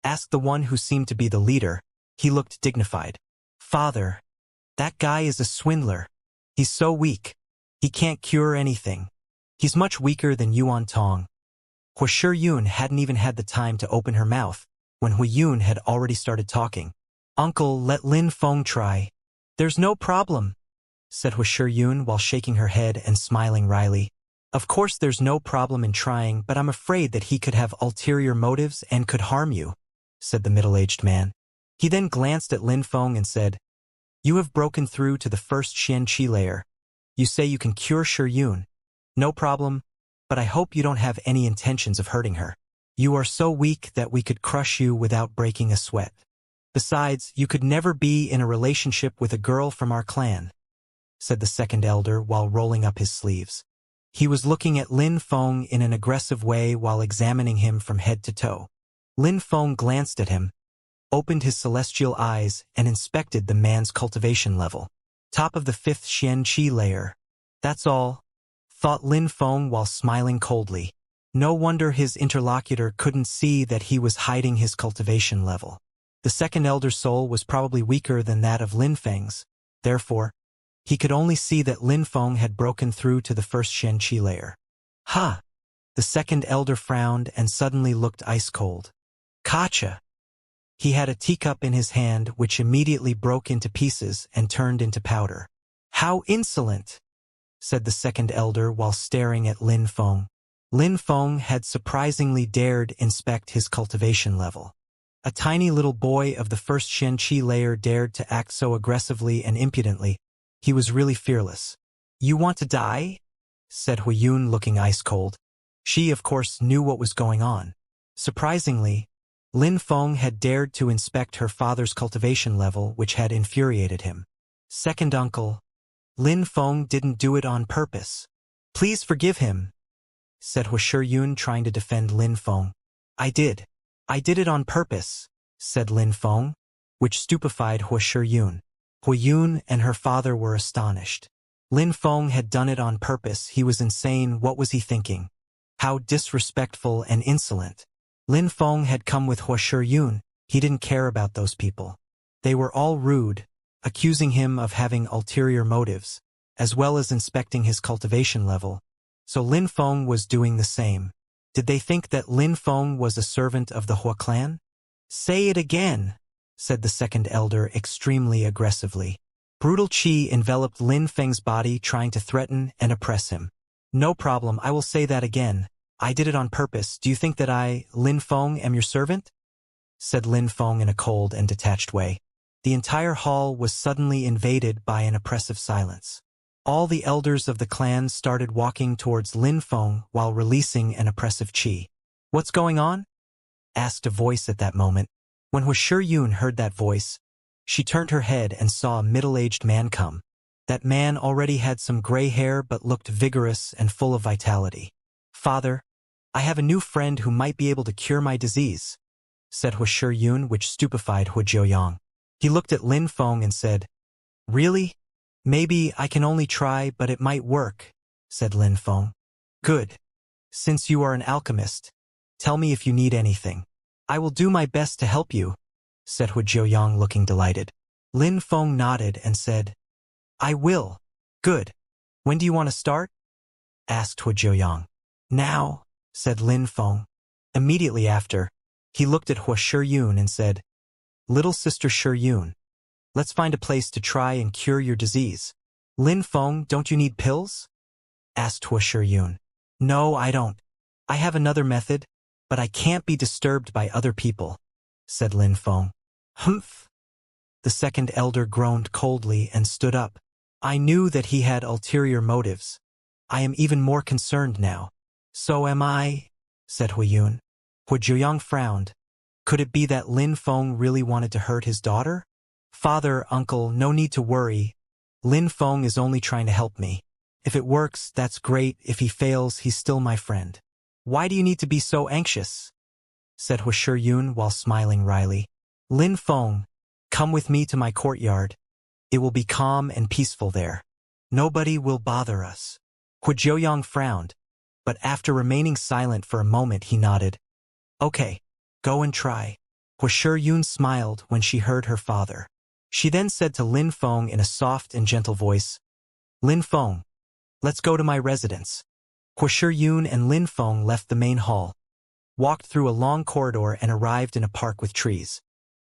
Asked the one who seemed to be the leader. He looked dignified. Father, that guy is a swindler. He's so weak. He can't cure anything. He's much weaker than Yuan Tong. Hua Yun hadn't even had the time to open her mouth when Hui Yun had already started talking. Uncle, let Lin Feng try. There's no problem, said Hua Yun while shaking her head and smiling wryly. Of course there's no problem in trying, but I'm afraid that he could have ulterior motives and could harm you, said the middle-aged man. He then glanced at Lin Feng and said, You have broken through to the first Xianxia layer. You say you can cure Yun. No problem, but I hope you don't have any intentions of hurting her. You are so weak that we could crush you without breaking a sweat. Besides, you could never be in a relationship with a girl from our clan, said the second elder while rolling up his sleeves. He was looking at Lin Feng in an aggressive way while examining him from head to toe. Lin Feng glanced at him, opened his celestial eyes, and inspected the man's cultivation level. Top of the 5th Xianxia layer. That's all, thought Lin Feng while smiling coldly. No wonder his interlocutor couldn't see that he was hiding his cultivation level. The second elder's soul was probably weaker than that of Lin Feng's. Therefore, he could only see that Lin Feng had broken through to the first Xianxia layer. Ha! The second elder frowned and suddenly looked ice-cold. Gotcha! He had a teacup in his hand which immediately broke into pieces and turned into powder. How insolent! Said the second elder while staring at Lin Feng. Lin Feng had surprisingly dared inspect his cultivation level. A tiny little boy of the first Xianxia layer dared to act so aggressively and impudently. He was really fearless. You want to die? Said Hui Yun looking ice-cold. She, of course, knew what was going on. Surprisingly, Lin Feng had dared to inspect her father's cultivation level, which had infuriated him. Second uncle, Lin Feng didn't do it on purpose. Please forgive him, said Hua Yun trying to defend Lin Feng. I did it on purpose, said Lin Feng, which stupefied Hua Yun. Hui Yun and her father were astonished. Lin Feng had done it on purpose. He was insane. What was he thinking? How disrespectful and insolent. Lin Feng had come with Hua Yun. He didn't care about those people. They were all rude, accusing him of having ulterior motives, as well as inspecting his cultivation level. So Lin Feng was doing the same. Did they think that Lin Feng was a servant of the Hua clan? Say it again, said the second elder extremely aggressively. Brutal qi enveloped Lin Feng's body, trying to threaten and oppress him. No problem, I will say that again. I did it on purpose. Do you think that I, Lin Feng, am your servant? Said Lin Feng in a cold and detached way. The entire hall was suddenly invaded by an oppressive silence. All the elders of the clan started walking towards Lin Feng while releasing an oppressive qi. What's going on? Asked a voice at that moment. When Hua Yun heard that voice, she turned her head and saw a middle-aged man come. That man already had some gray hair but looked vigorous and full of vitality. Father, I have a new friend who might be able to cure my disease, said Hua Yun, which stupefied Hu Jiuyang. He looked at Lin Feng and said, Really? Maybe I can only try, but it might work, said Lin Feng. Good. Since you are an alchemist, tell me if you need anything. I will do my best to help you, said Hu Jiuyang looking delighted. Lin Feng nodded and said, I will. Good. When do you want to start? Asked Hu Jiuyang. Now, said Lin Feng. Immediately after, he looked at Hua Yun and said, Little sister Yun, let's find a place to try and cure your disease. Lin Feng, don't you need pills? Asked Hua Yun. No, I don't. I have another method, but I can't be disturbed by other people. said Lin Feng. Humph. The second elder groaned coldly and stood up. I knew that he had ulterior motives. I am even more concerned now. So am I, said Huiyun. Hu Jiuyang frowned. Could it be that Lin Feng really wanted to hurt his daughter? Father, uncle, no need to worry. Lin Feng is only trying to help me. If it works, that's great. If he fails, he's still my friend. Why do you need to be so anxious? Said Hu Shiyun while smiling wryly. Lin Feng, come with me to my courtyard. It will be calm and peaceful there. Nobody will bother us. Hu Jiuyang frowned, but after remaining silent for a moment he nodded. Okay, go and try. Hu Shiyun smiled when she heard her father. She then said to Lin Feng in a soft and gentle voice, Lin Feng, let's go to my residence. Hu Shiyun and Lin Feng left the main hall, walked through a long corridor and arrived in a park with trees.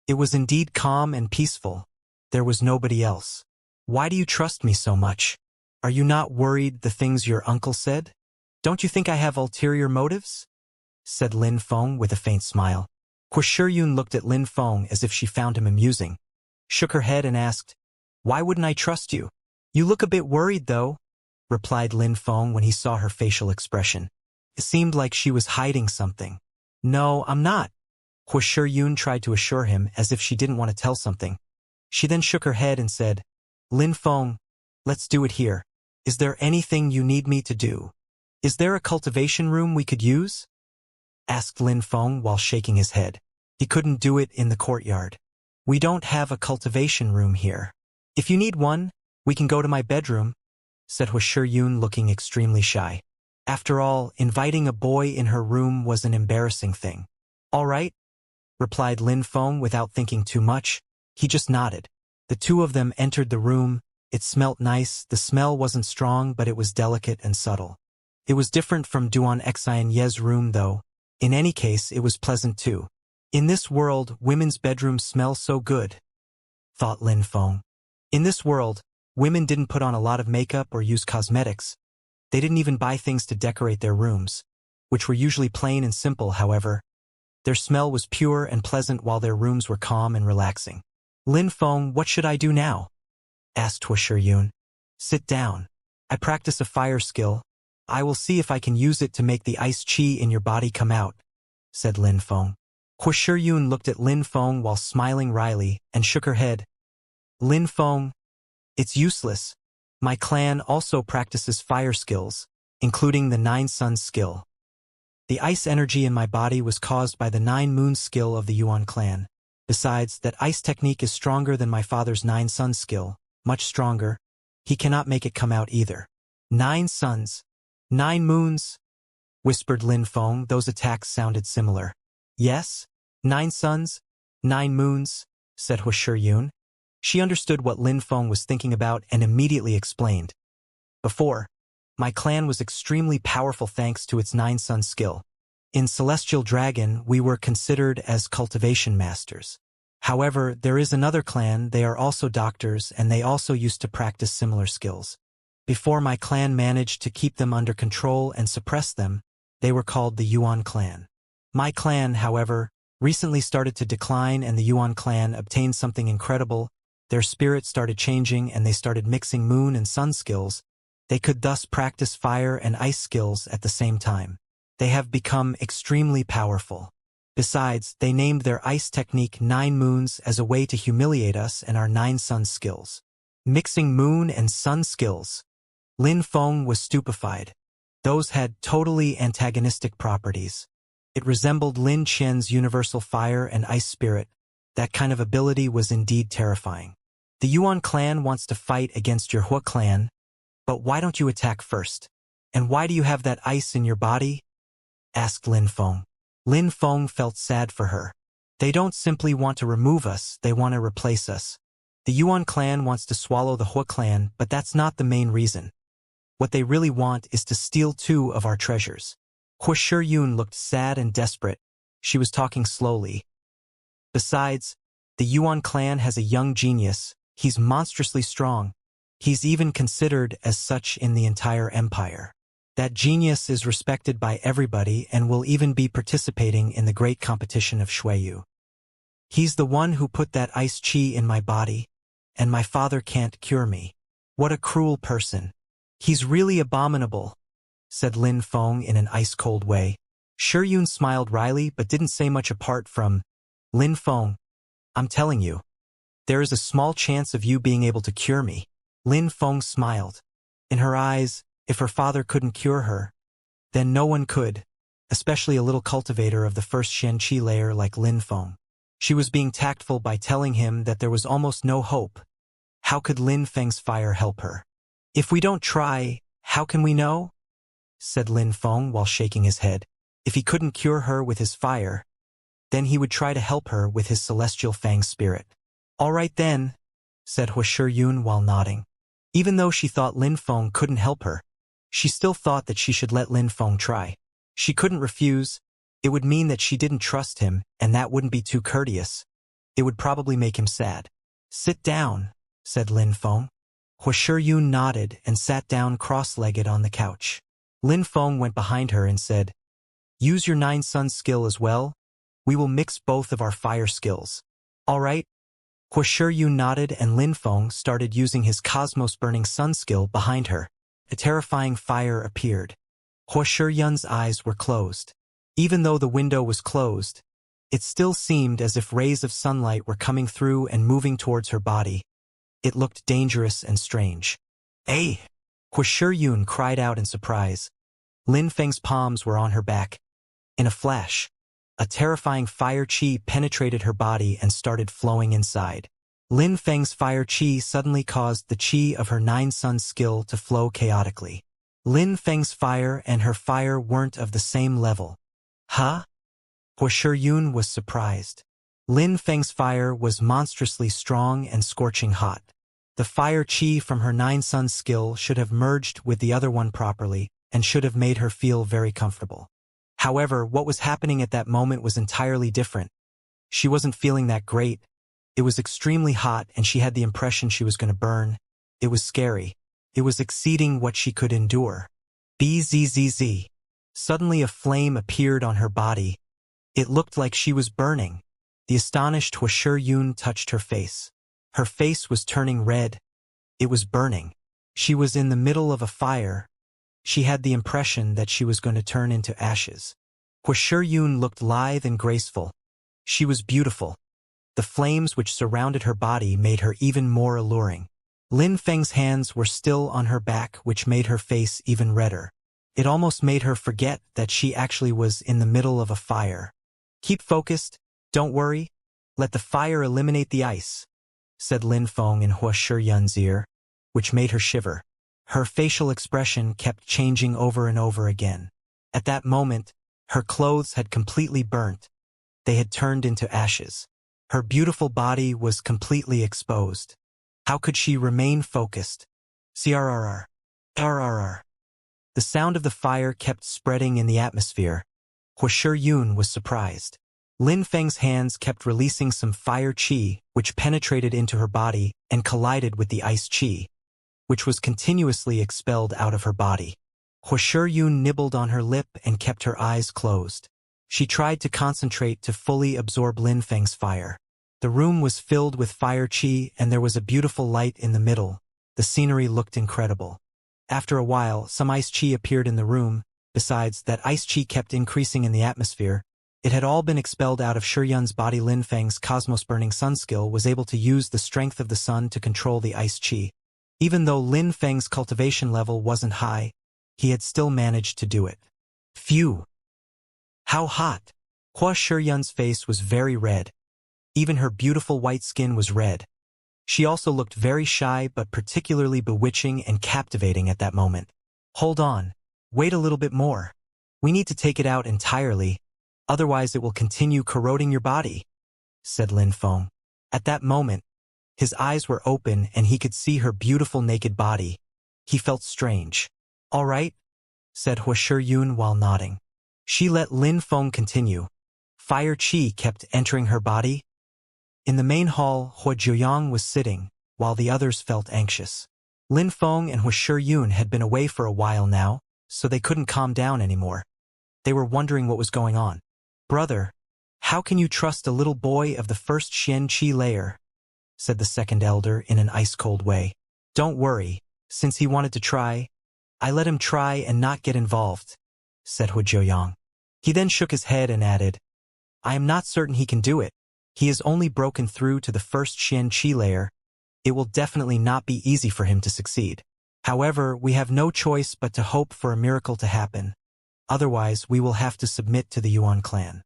It was indeed calm and peaceful. There was nobody else. Why do you trust me so much? Are you not worried the things your uncle said? Don't you think I have ulterior motives? Said Lin Feng with a faint smile. Hu Shiyun looked at Lin Feng as if she found him amusing, shook her head and asked, Why wouldn't I trust you? You look a bit worried though, replied Lin Feng when he saw her facial expression. It seemed like she was hiding something. No, I'm not. Hu Shiyun tried to assure him as if she didn't want to tell something. She then shook her head and said, Lin Feng, let's do it here. Is there anything you need me to do? Is there a cultivation room we could use? Asked Lin Feng while shaking his head. He couldn't do it in the courtyard. We don't have a cultivation room here. If you need one, we can go to my bedroom, said Hu Shiyun looking extremely shy. After all, inviting a boy in her room was an embarrassing thing. All right, replied Lin Feng without thinking too much. He just nodded. The two of them entered the room. It smelt nice. The smell wasn't strong, but it was delicate and subtle. It was different from Duan Xianxia's room, though. In any case, it was pleasant too. In this world, women's bedrooms smell so good, thought Lin Feng. In this world, women didn't put on a lot of makeup or use cosmetics. They didn't even buy things to decorate their rooms, which were usually plain and simple, however. Their smell was pure and pleasant while their rooms were calm and relaxing. Lin Feng, what should I do now? Asked Hu Shiyun. Sit down. I practice a fire skill. I will see if I can use it to make the ice chi in your body come out, said Lin Feng. Hu Shiyun looked at Lin Feng while smiling wryly and shook her head. Lin Feng, it's useless. My clan also practices fire skills, including the 9 Suns skill. The ice energy in my body was caused by the 9 Moons skill of the Yuan clan. Besides, that ice technique is stronger than my father's 9 Suns skill, much stronger. He cannot make it come out either. 9 Suns, 9 Moons, whispered Lin Feng. Those attacks sounded similar. Yes, 9 Suns, 9 Moons, said Hu Shiyun. She understood what Lin Feng was thinking about and immediately explained. Before, my clan was extremely powerful thanks to its 9 Suns skill. In Celestial Dragon, we were considered as cultivation masters. However, there is another clan, they are also doctors, and they also used to practice similar skills. Before my clan managed to keep them under control and suppress them, they were called the Yuan clan. My clan, however, recently started to decline, and the Yuan clan obtained something incredible. Their spirit started changing and they started mixing moon and sun skills. They could thus practice fire and ice skills at the same time. They have become extremely powerful. Besides, they named their ice technique 9 Moons as a way to humiliate us and our 9 Sun skills. Mixing moon and sun skills. Lin Feng was stupefied. Those had totally antagonistic properties. It resembled Lin Qian's universal fire and ice spirit. That kind of ability was indeed terrifying. The Yuan clan wants to fight against your Hu clan, but why don't you attack first? And why do you have that ice in your body? Asked Lin Feng. Lin Feng felt sad for her. They don't simply want to remove us, they want to replace us. The Yuan clan wants to swallow the Hu clan, but that's not the main reason. What they really want is to steal 2 of our treasures. Hu Shiyun looked sad and desperate. She was talking slowly. Besides, the Yuan clan has a young genius. He's monstrously strong. He's even considered as such in the entire empire. That genius is respected by everybody and will even be participating in the great competition of Shuiyu. He's the one who put that ice chi in my body, and my father can't cure me. What a cruel person. He's really abominable, said Lin Feng in an ice-cold way. Yun smiled wryly but didn't say much apart from, Lin Feng, I'm telling you, there is a small chance of you being able to cure me. Lin Feng smiled. In her eyes, if her father couldn't cure her, then no one could, especially a little cultivator of the first Xianxia layer like Lin Feng. She was being tactful by telling him that there was almost no hope. How could Lin Feng's fire help her? If we don't try, how can we know? Said Lin Feng while shaking his head. If he couldn't cure her with his fire, then he would try to help her with his celestial fang spirit. All right then, said Yun while nodding. Even though she thought Lin Feng couldn't help her, she still thought that she should let Lin Feng try. She couldn't refuse. It would mean that she didn't trust him, and that wouldn't be too courteous. It would probably make him sad. Sit down, said Lin Feng. Yun nodded and sat down cross-legged on the couch. Lin Feng went behind her and said, Use your 9 sun skill as well. We will mix both of our fire skills. All right? Yun nodded and Lin Feng started using his cosmos burning sun skill behind her. A terrifying fire appeared. Yun's eyes were closed. Even though the window was closed, it still seemed as if rays of sunlight were coming through and moving towards her body. It looked dangerous and strange. Hey! Yun cried out in surprise. Lin Feng's palms were on her back. In a flash, a terrifying fire chi penetrated her body and started flowing inside. Lin Feng's fire chi suddenly caused the chi of her 9 sun skill to flow chaotically. Lin Feng's fire and her fire weren't of the same level. Huh? Yun was surprised. Lin Feng's fire was monstrously strong and scorching hot. The fire chi from her 9 sun skill should have merged with the other one properly and should have made her feel very comfortable. However, what was happening at that moment was entirely different. She wasn't feeling that great. It was extremely hot and she had the impression she was going to burn. It was scary. It was exceeding what she could endure. Bzzz. Suddenly a flame appeared on her body. It looked like she was burning. The astonished Yun touched her face. Her face was turning red. It was burning. She was in the middle of a fire. She had the impression that she was going to turn into ashes. Yun looked lithe and graceful. She was beautiful. The flames which surrounded her body made her even more alluring. Lin Feng's hands were still on her back, which made her face even redder. It almost made her forget that she actually was in the middle of a fire. Keep focused. Don't worry. Let the fire eliminate the ice, said Lin Feng in Yun's ear, which made her shiver. Her facial expression kept changing over and over again. At that moment, her clothes had completely burnt. They had turned into ashes. Her beautiful body was completely exposed. How could she remain focused? CRRR. RRR. The sound of the fire kept spreading in the atmosphere. Yun was surprised. Lin Feng's hands kept releasing some fire chi, which penetrated into her body and collided with the ice chi, which was continuously expelled out of her body. Yun nibbled on her lip and kept her eyes closed. She tried to concentrate to fully absorb Lin Feng's fire. The room was filled with fire chi and there was a beautiful light in the middle. The scenery looked incredible. After a while, some ice chi appeared in the room. Besides, that ice chi kept increasing in the atmosphere. It had all been expelled out of Yun's body. Lin Feng's cosmos-burning sun skill was able to use the strength of the sun to control the ice chi. Even though Lin Feng's cultivation level wasn't high, he had still managed to do it. Phew! How hot! Yun's face was very red. Even her beautiful white skin was red. She also looked very shy but particularly bewitching and captivating at that moment. Hold on. Wait a little bit more. We need to take it out entirely, otherwise it will continue corroding your body, said Lin Feng. At that moment, his eyes were open and he could see her beautiful naked body. He felt strange. All right, said Yun while nodding. She let Lin Feng continue. Fire chi kept entering her body. In the main hall, Jiuyang was sitting, while the others felt anxious. Lin Feng and Yun had been away for a while now, so they couldn't calm down anymore. They were wondering what was going on. Brother, How can you trust a little boy of the first Xianxia layer? Said the second elder in an ice-cold way. Don't worry, since he wanted to try, I let him try and not get involved, said Huizhou. He then shook his head and added, I am not certain he can do it. He has only broken through to the first Xianxia layer. It will definitely not be easy for him to succeed. However, we have no choice but to hope for a miracle to happen. Otherwise, we will have to submit to the Yuan clan.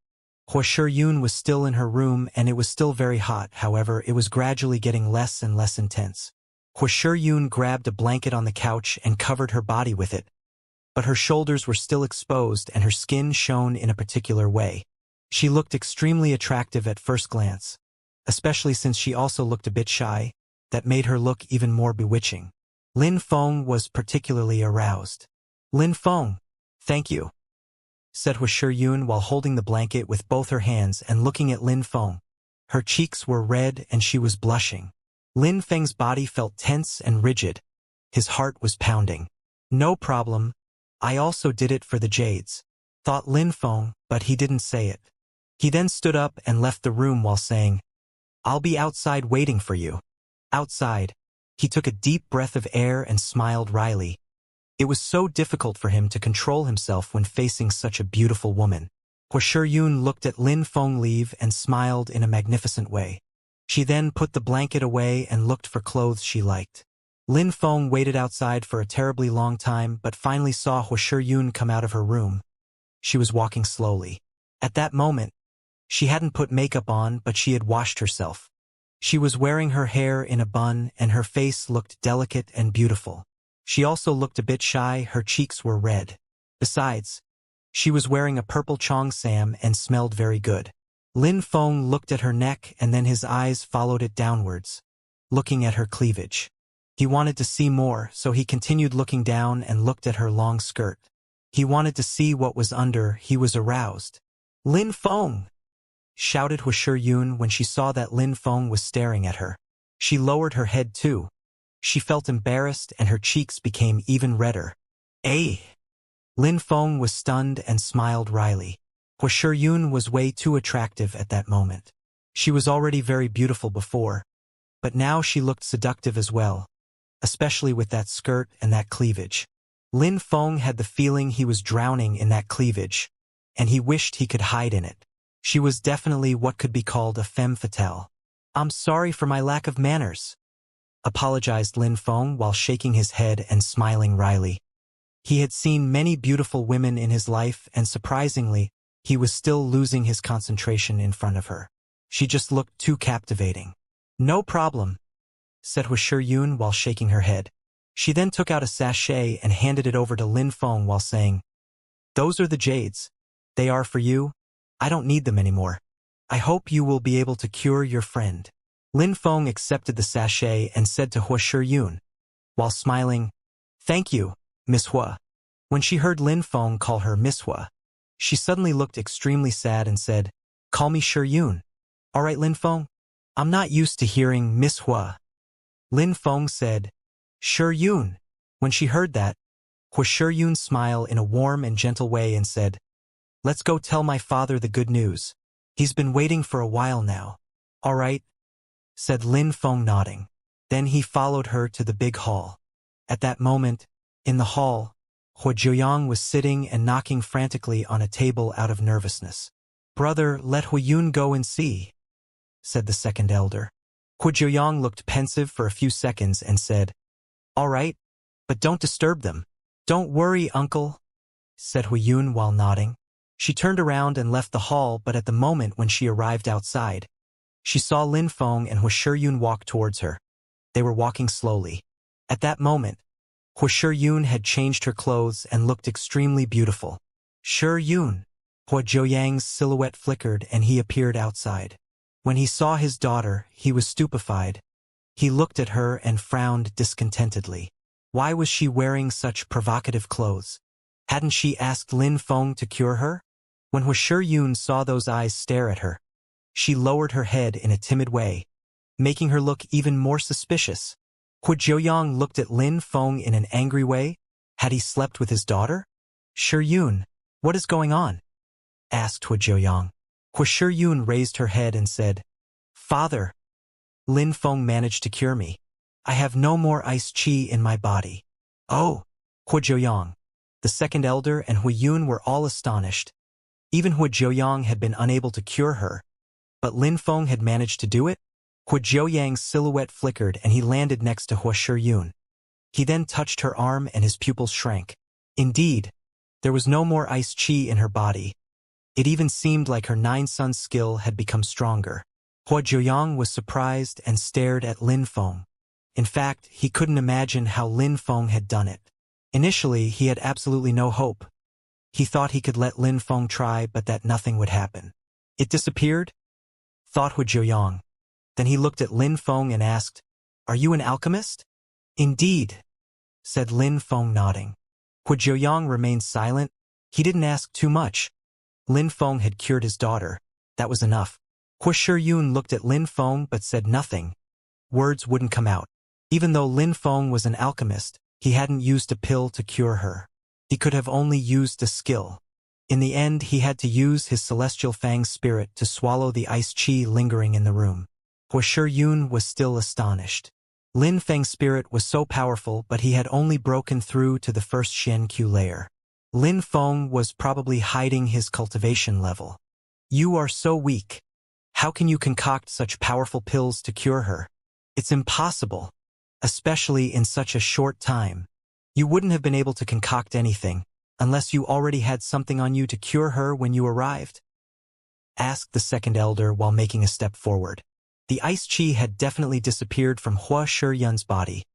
Huizhou was still in her room and it was still very hot, however, it was gradually getting less and less intense. Huizhou grabbed a blanket on the couch and covered her body with it. But her shoulders were still exposed and her skin shone in a particular way. She looked extremely attractive at first glance, especially since she also looked a bit shy. That made her look even more bewitching. Lin Feng was particularly aroused. Lin Feng, thank you, said Huizhou while holding the blanket with both her hands and looking at Lin Feng. Her cheeks were red and she was blushing. Lin Feng's body felt tense and rigid. His heart was pounding. No problem. I also did it for the jades, thought Lin Feng, but he didn't say it. He then stood up and left the room while saying, I'll be outside waiting for you. Outside, he took a deep breath of air and smiled wryly. It was so difficult for him to control himself when facing such a beautiful woman. Huizhou looked at Lin Feng leave and smiled in a magnificent way. She then put the blanket away and looked for clothes she liked. Lin Feng waited outside for a terribly long time but finally saw Huizhou come out of her room. She was walking slowly. At that moment, she hadn't put makeup on but she had washed herself. She was wearing her hair in a bun and her face looked delicate and beautiful. She also looked a bit shy, her cheeks were red. Besides, she was wearing a purple cheongsam and smelled very good. Lin Feng looked at her neck and then his eyes followed it downwards, looking at her cleavage. He wanted to see more, so he continued looking down and looked at her long skirt. He wanted to see what was under, he was aroused. Lin Feng! Shouted Huizhou when she saw that Lin Feng was staring at her. She lowered her head too. She felt embarrassed and her cheeks became even redder. Eh? Lin Feng was stunned and smiled wryly. Huizhou was way too attractive at that moment. She was already very beautiful before, but now she looked seductive as well, especially with that skirt and that cleavage. Lin Feng had the feeling he was drowning in that cleavage, and he wished he could hide in it. She was definitely what could be called a femme fatale. I'm sorry for my lack of manners, apologized Lin Feng while shaking his head and smiling wryly. He had seen many beautiful women in his life and surprisingly, he was still losing his concentration in front of her. She just looked too captivating. No problem, said Huizhou while shaking her head. She then took out a sachet and handed it over to Lin Feng while saying, Those are the jades. They are for you. I don't need them anymore. I hope you will be able to cure your friend. Lin Feng accepted the sachet and said to Huizhou, while smiling, Thank you, Miss Hua. When she heard Lin Feng call her Miss Hua, she suddenly looked extremely sad and said, Call me Shiyun. All right, Lin Feng. I'm not used to hearing Miss Hua. Lin Feng said, Shiyun. When she heard that, Huizhou smiled in a warm and gentle way and said, Let's go tell my father the good news. He's been waiting for a while now. All right, said Lin Feng nodding. Then he followed her to the big hall. At that moment, in the hall, Huizhou was sitting and knocking frantically on a table out of nervousness. Brother, let Huiyun go and see, said the second elder. Huizhou looked pensive for a few seconds and said, All right, but don't disturb them. Don't worry, uncle, said Huiyun while nodding. She turned around and left the hall, but at the moment when she arrived outside, she saw Lin Feng and Huizhou walk towards her. They were walking slowly. At that moment, Huizhou had changed her clothes and looked extremely beautiful. Shiyun! Huizhou's silhouette flickered and he appeared outside. When he saw his daughter, he was stupefied. He looked at her and frowned discontentedly. Why was she wearing such provocative clothes? Hadn't she asked Lin Feng to cure her? When Huizhou saw those eyes stare at her, she lowered her head in a timid way, making her look even more suspicious. Huizhou looked at Lin Feng in an angry way. Had he slept with his daughter? Shiyun, what is going on? Asked Huizhou. Hua Yun raised her head and said, "Father, Lin Feng managed to cure me. I have no more ice qi in my body." "Oh!" Hua Jiuyang, the second elder, and Hui Yun were all astonished. Even Hua Jiuyang had been unable to cure her, but Lin Feng had managed to do it? Hua Jiuyang's silhouette flickered and he landed next to Hua Yun. He then touched her arm and his pupils shrank. Indeed, there was no more ice qi in her body. It even seemed like her nine-sun skill had become stronger. Hua Jiuyang was surprised and stared at Lin Feng. In fact, he couldn't imagine how Lin Feng had done it. Initially, he had absolutely no hope. He thought he could let Lin Feng try, but that nothing would happen. "It disappeared?" thought Hua Jiuyang. Then he looked at Lin Feng and asked, "Are you an alchemist?" "Indeed," said Lin Feng, nodding. Hua Jiuyang remained silent. He didn't ask too much. Lin Feng had cured his daughter. That was enough. Hua Yun looked at Lin Feng but said nothing. Words wouldn't come out. Even though Lin Feng was an alchemist, he hadn't used a pill to cure her. He could have only used a skill. In the end, he had to use his celestial fang spirit to swallow the ice qi lingering in the room. Hua Yun was still astonished. Lin Feng's spirit was so powerful, but he had only broken through to the first Xianxia layer. Lin Feng was probably hiding his cultivation level. "You are so weak. How can you concoct such powerful pills to cure her? It's impossible, especially in such a short time. You wouldn't have been able to concoct anything, unless you already had something on you to cure her when you arrived?" asked the second elder while making a step forward. The ice qi had definitely disappeared from Hua Yun's body.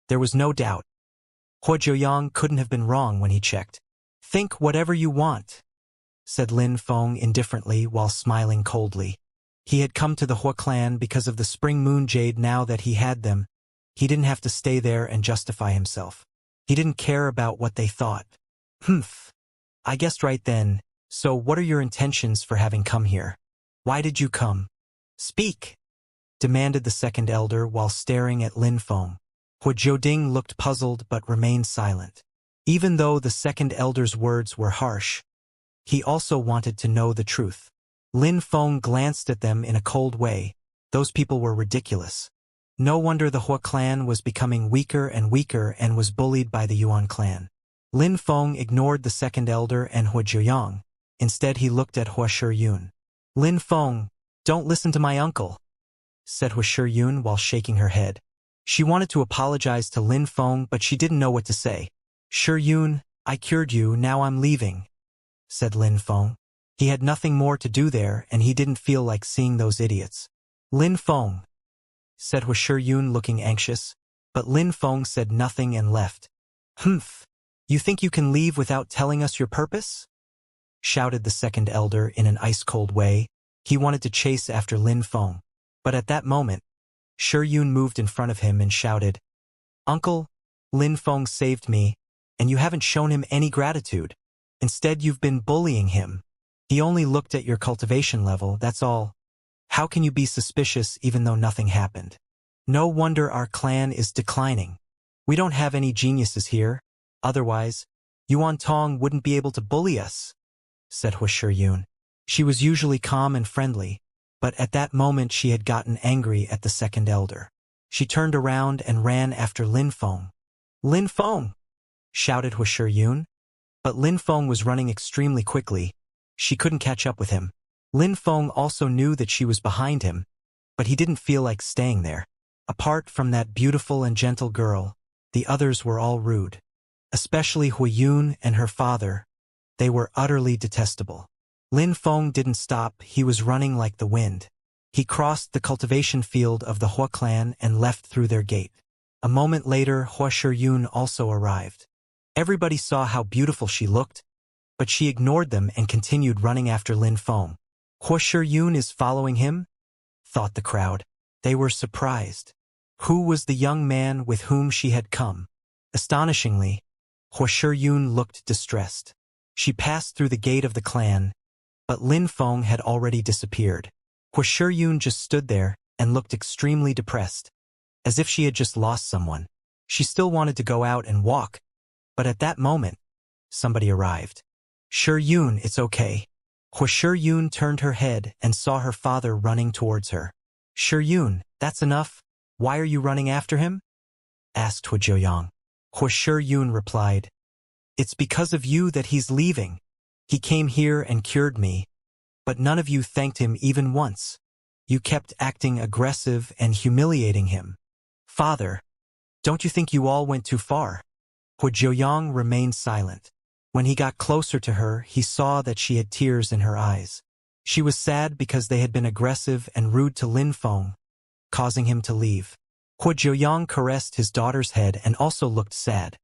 There was no doubt. Hua Jiuyang couldn't have been wrong when he checked. "Think whatever you want," said Lin Feng indifferently while smiling coldly. He had come to the Hua clan because of the Spring Moon Jade. Now that he had them, he didn't have to stay there and justify himself. He didn't care about what they thought. "Humph. I guessed right then. So what are your intentions for having come here? Why did you come? Speak," demanded the second elder while staring at Lin Feng. Hua Jiuding looked puzzled but remained silent. Even though the second elder's words were harsh, he also wanted to know the truth. Lin Feng glanced at them in a cold way. Those people were ridiculous. No wonder the Hua clan was becoming weaker and weaker and was bullied by the Yuan clan. Lin Feng ignored the second elder and Hua Jiuyang. Instead, he looked at Hua Yun. "Lin Feng, don't listen to my uncle," said Hua Yun while shaking her head. She wanted to apologize to Lin Feng, but she didn't know what to say. "Yun, I cured you, now I'm leaving," said Lin Feng. He had nothing more to do there, and he didn't feel like seeing those idiots. "Lin Feng," said Hua Yun looking anxious, but Lin Feng said nothing and left. "Humph, you think you can leave without telling us your purpose?" shouted the second elder in an ice-cold way. He wanted to chase after Lin Feng. But at that moment, Yun moved in front of him and shouted, "Uncle, Lin Feng saved me, and you haven't shown him any gratitude. Instead, you've been bullying him. He only looked at your cultivation level, that's all. How can you be suspicious even though nothing happened? No wonder our clan is declining. We don't have any geniuses here. Otherwise, Yuan Tong wouldn't be able to bully us," said Hua Yun. She was usually calm and friendly, but at that moment she had gotten angry at the second elder. She turned around and ran after Lin Feng. "Lin Feng!" shouted Hua Yun. But Lin Feng was running extremely quickly. She couldn't catch up with him. Lin Feng also knew that she was behind him, but he didn't feel like staying there. Apart from that beautiful and gentle girl, the others were all rude. Especially Hui Yun and her father. They were utterly detestable. Lin Feng didn't stop, he was running like the wind. He crossed the cultivation field of the Hua clan and left through their gate. A moment later, Hua Yun also arrived. Everybody saw how beautiful she looked, but she ignored them and continued running after Lin Feng. Hua Yun is following him? Thought the crowd. They were surprised. Who was the young man with whom she had come? Astonishingly, Hua Yun looked distressed. She passed through the gate of the clan, but Lin Feng had already disappeared. Hua Yun just stood there and looked extremely depressed, as if she had just lost someone. She still wanted to go out and walk, but at that moment, somebody arrived. "Yun, it's okay. Hu Shiyun turned her head and saw her father running towards her. Shiyun, that's enough. Why are you running after him? Asked Hu Jiuyang. Hu Shiyun replied, It's because of you that he's leaving. He came here and cured me, but none of you thanked him even once. You kept acting aggressive and humiliating him. Father, don't you think you all went too far? Hu Jiuyang remained silent. When he got closer to her, he saw that she had tears in her eyes. She was sad because they had been aggressive and rude to Lin Feng, causing him to leave. Hu Jiuyang caressed his daughter's head and also looked sad.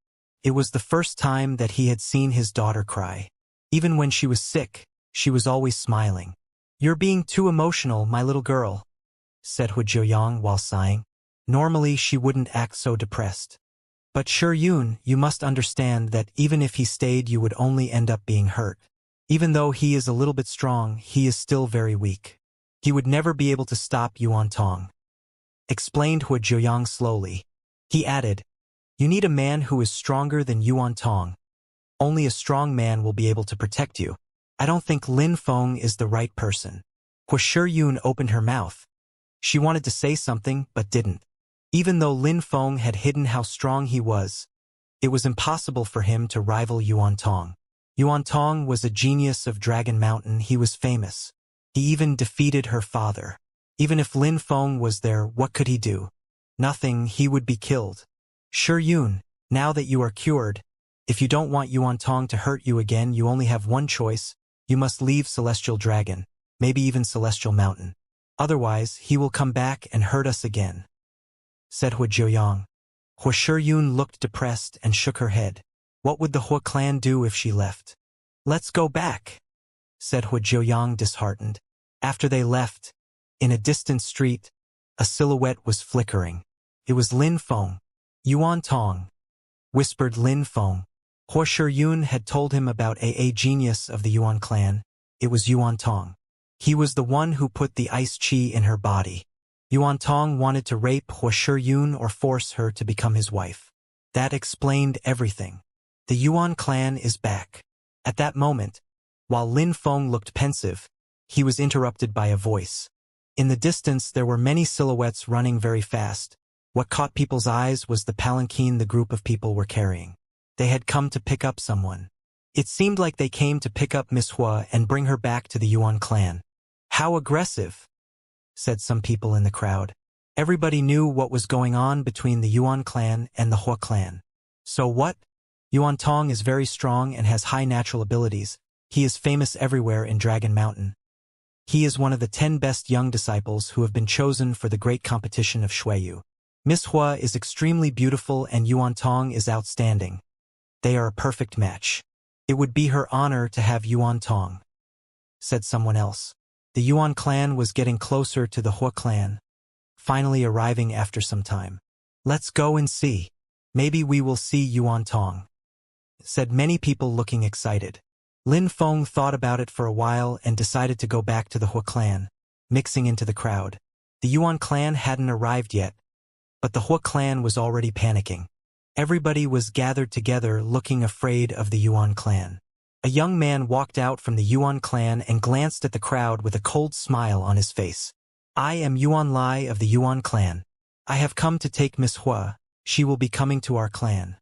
It was the first time that he had seen his daughter cry. Even when she was sick, she was always smiling. You're being too emotional, my little girl, said Hu Jiuyang while sighing. Normally she wouldn't act so depressed. But Shiyun, you must understand that even if he stayed you would only end up being hurt. Even though he is a little bit strong, he is still very weak. He would never be able to stop Yuan Tong. Explained Hu Jiuyang slowly. He added, You need a man who is stronger than Yuan Tong. Only a strong man will be able to protect you. I don't think Lin Feng is the right person. Hu Shiyun opened her mouth. She wanted to say something but didn't. Even though Lin Feng had hidden how strong he was, it was impossible for him to rival Yuan Tong. Yuan Tong was a genius of Dragon Mountain. He was famous. He even defeated her father. Even if Lin Feng was there, what could he do? Nothing, he would be killed. Shiyun, now that you are cured, if you don't want Yuan Tong to hurt you again, you only have one choice. You must leave Celestial Dragon, maybe even Celestial Mountain. Otherwise, he will come back and hurt us again, said Hu Jiuyang. Hu Shiyun looked depressed and shook her head. What would the Hu clan do if she left? Let's go back, said Hu Jiuyang disheartened. After they left, in a distant street, a silhouette was flickering. It was Lin Feng. Yuan Tong, whispered Lin Feng. Hu Shiyun had told him about a genius of the Yuan clan. It was Yuan Tong. He was the one who put the ice chi in her body. Yuan Tong wanted to rape Hu Shiyun or force her to become his wife. That explained everything. The Yuan clan is back. At that moment, while Lin Feng looked pensive, he was interrupted by a voice. In the distance there were many silhouettes running very fast. What caught people's eyes was the palanquin the group of people were carrying. They had come to pick up someone. It seemed like they came to pick up Miss Hua and bring her back to the Yuan clan. How aggressive, said some people in the crowd. Everybody knew what was going on between the Yuan clan and the Hua clan. So what? Yuan Tong is very strong and has high natural abilities. He is famous everywhere in Dragon Mountain. He is one of the 10 best young disciples who have been chosen for the great competition of Shuiyu. Miss Hua is extremely beautiful and Yuan Tong is outstanding. They are a perfect match. It would be her honor to have Yuan Tong, said someone else. The Yuan clan was getting closer to the Hua clan, finally arriving after some time. Let's go and see. Maybe we will see Yuan Tong, said many people looking excited. Lin Feng thought about it for a while and decided to go back to the Hua clan, mixing into the crowd. The Yuan clan hadn't arrived yet, but the Hua clan was already panicking. Everybody was gathered together looking afraid of the Yuan clan. A young man walked out from the Yuan clan and glanced at the crowd with a cold smile on his face. I am Yuan Lai of the Yuan clan. I have come to take Miss Hua. She will be coming to our clan,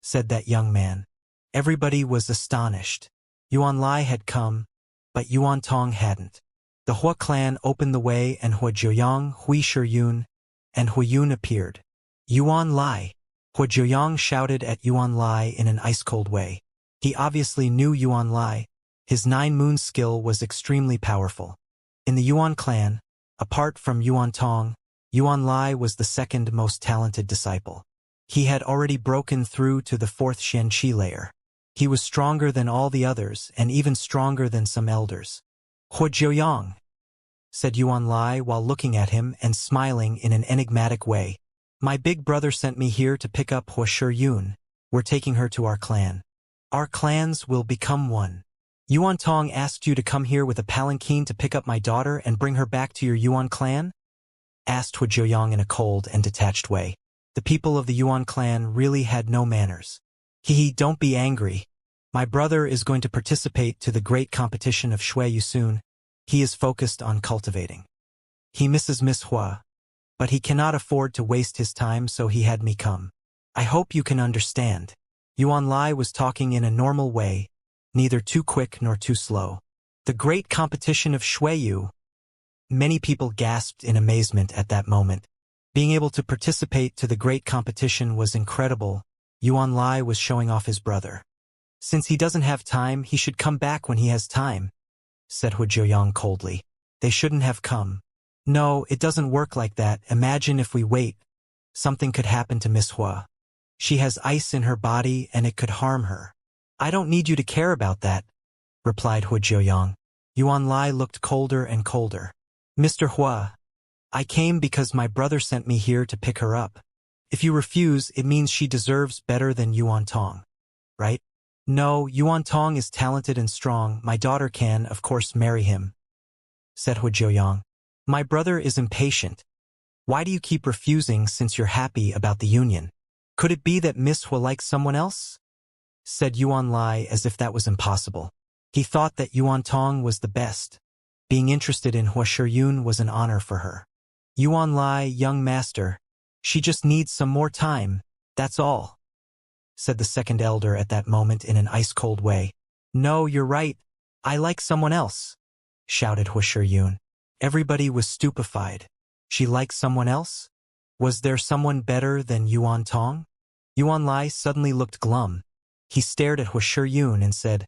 said that young man. Everybody was astonished. Yuan Lai had come, but Yuan Tong hadn't. The Hua clan opened the way and Hu Jiuyang, Hui Shiyun, and Hu Yun appeared. Yuan Lai. Hu Jiuyang shouted at Yuan Lai in an ice-cold way. He obviously knew Yuan Lai. His 9-moon skill was extremely powerful. In the Yuan clan, apart from Yuan Tong, Yuan Lai was the second most talented disciple. He had already broken through to the 4th Xianxia layer. He was stronger than all the others and even stronger than some elders. Hu Jiuyang, said Yuan Lai while looking at him and smiling in an enigmatic way. My big brother sent me here to pick up Hu Shiyun. We're taking her to our clan. Our clans will become one. Yuan Tong asked you to come here with a palanquin to pick up my daughter and bring her back to your Yuan clan? Asked Hu Jiuyang in a cold and detached way. The people of the Yuan clan really had no manners. Don't be angry. My brother is going to participate to the great competition of Shuiyu soon. He is focused on cultivating. He misses Miss Hua, but he cannot afford to waste his time, so he had me come. I hope you can understand. Yuan Lai was talking in a normal way, neither too quick nor too slow. The great competition of Shuiyu. Many people gasped in amazement at that moment. Being able to participate to the great competition was incredible. Yuan Lai was showing off his brother. Since he doesn't have time, he should come back when he has time, said Hu Jiuyang coldly. They shouldn't have come. No, it doesn't work like that. Imagine if we wait. Something could happen to Miss Hua. She has ice in her body and it could harm her. I don't need you to care about that, replied Hu Jiuyang. Yuan Lai looked colder and colder. Mr. Hua, I came because my brother sent me here to pick her up. If you refuse, it means she deserves better than Yuan Tong, right? No, Yuan Tong is talented and strong. My daughter can, of course, marry him, said Hu Jiuyang. My brother is impatient. Why do you keep refusing since you're happy about the union? Could it be that Miss Hua likes someone else? Said Yuan Lai as if that was impossible. He thought that Yuan Tong was the best. Being interested in Hua Shiyun was an honor for her. Yuan Lai, young master, she just needs some more time, that's all, said the second elder at that moment in an ice-cold way. No, you're right. I like someone else, shouted Hua Shiyun. Everybody was stupefied. She likes someone else? Was there someone better than Yuan Tong? Yuan Lai suddenly looked glum. He stared at Hua Shiyun and said,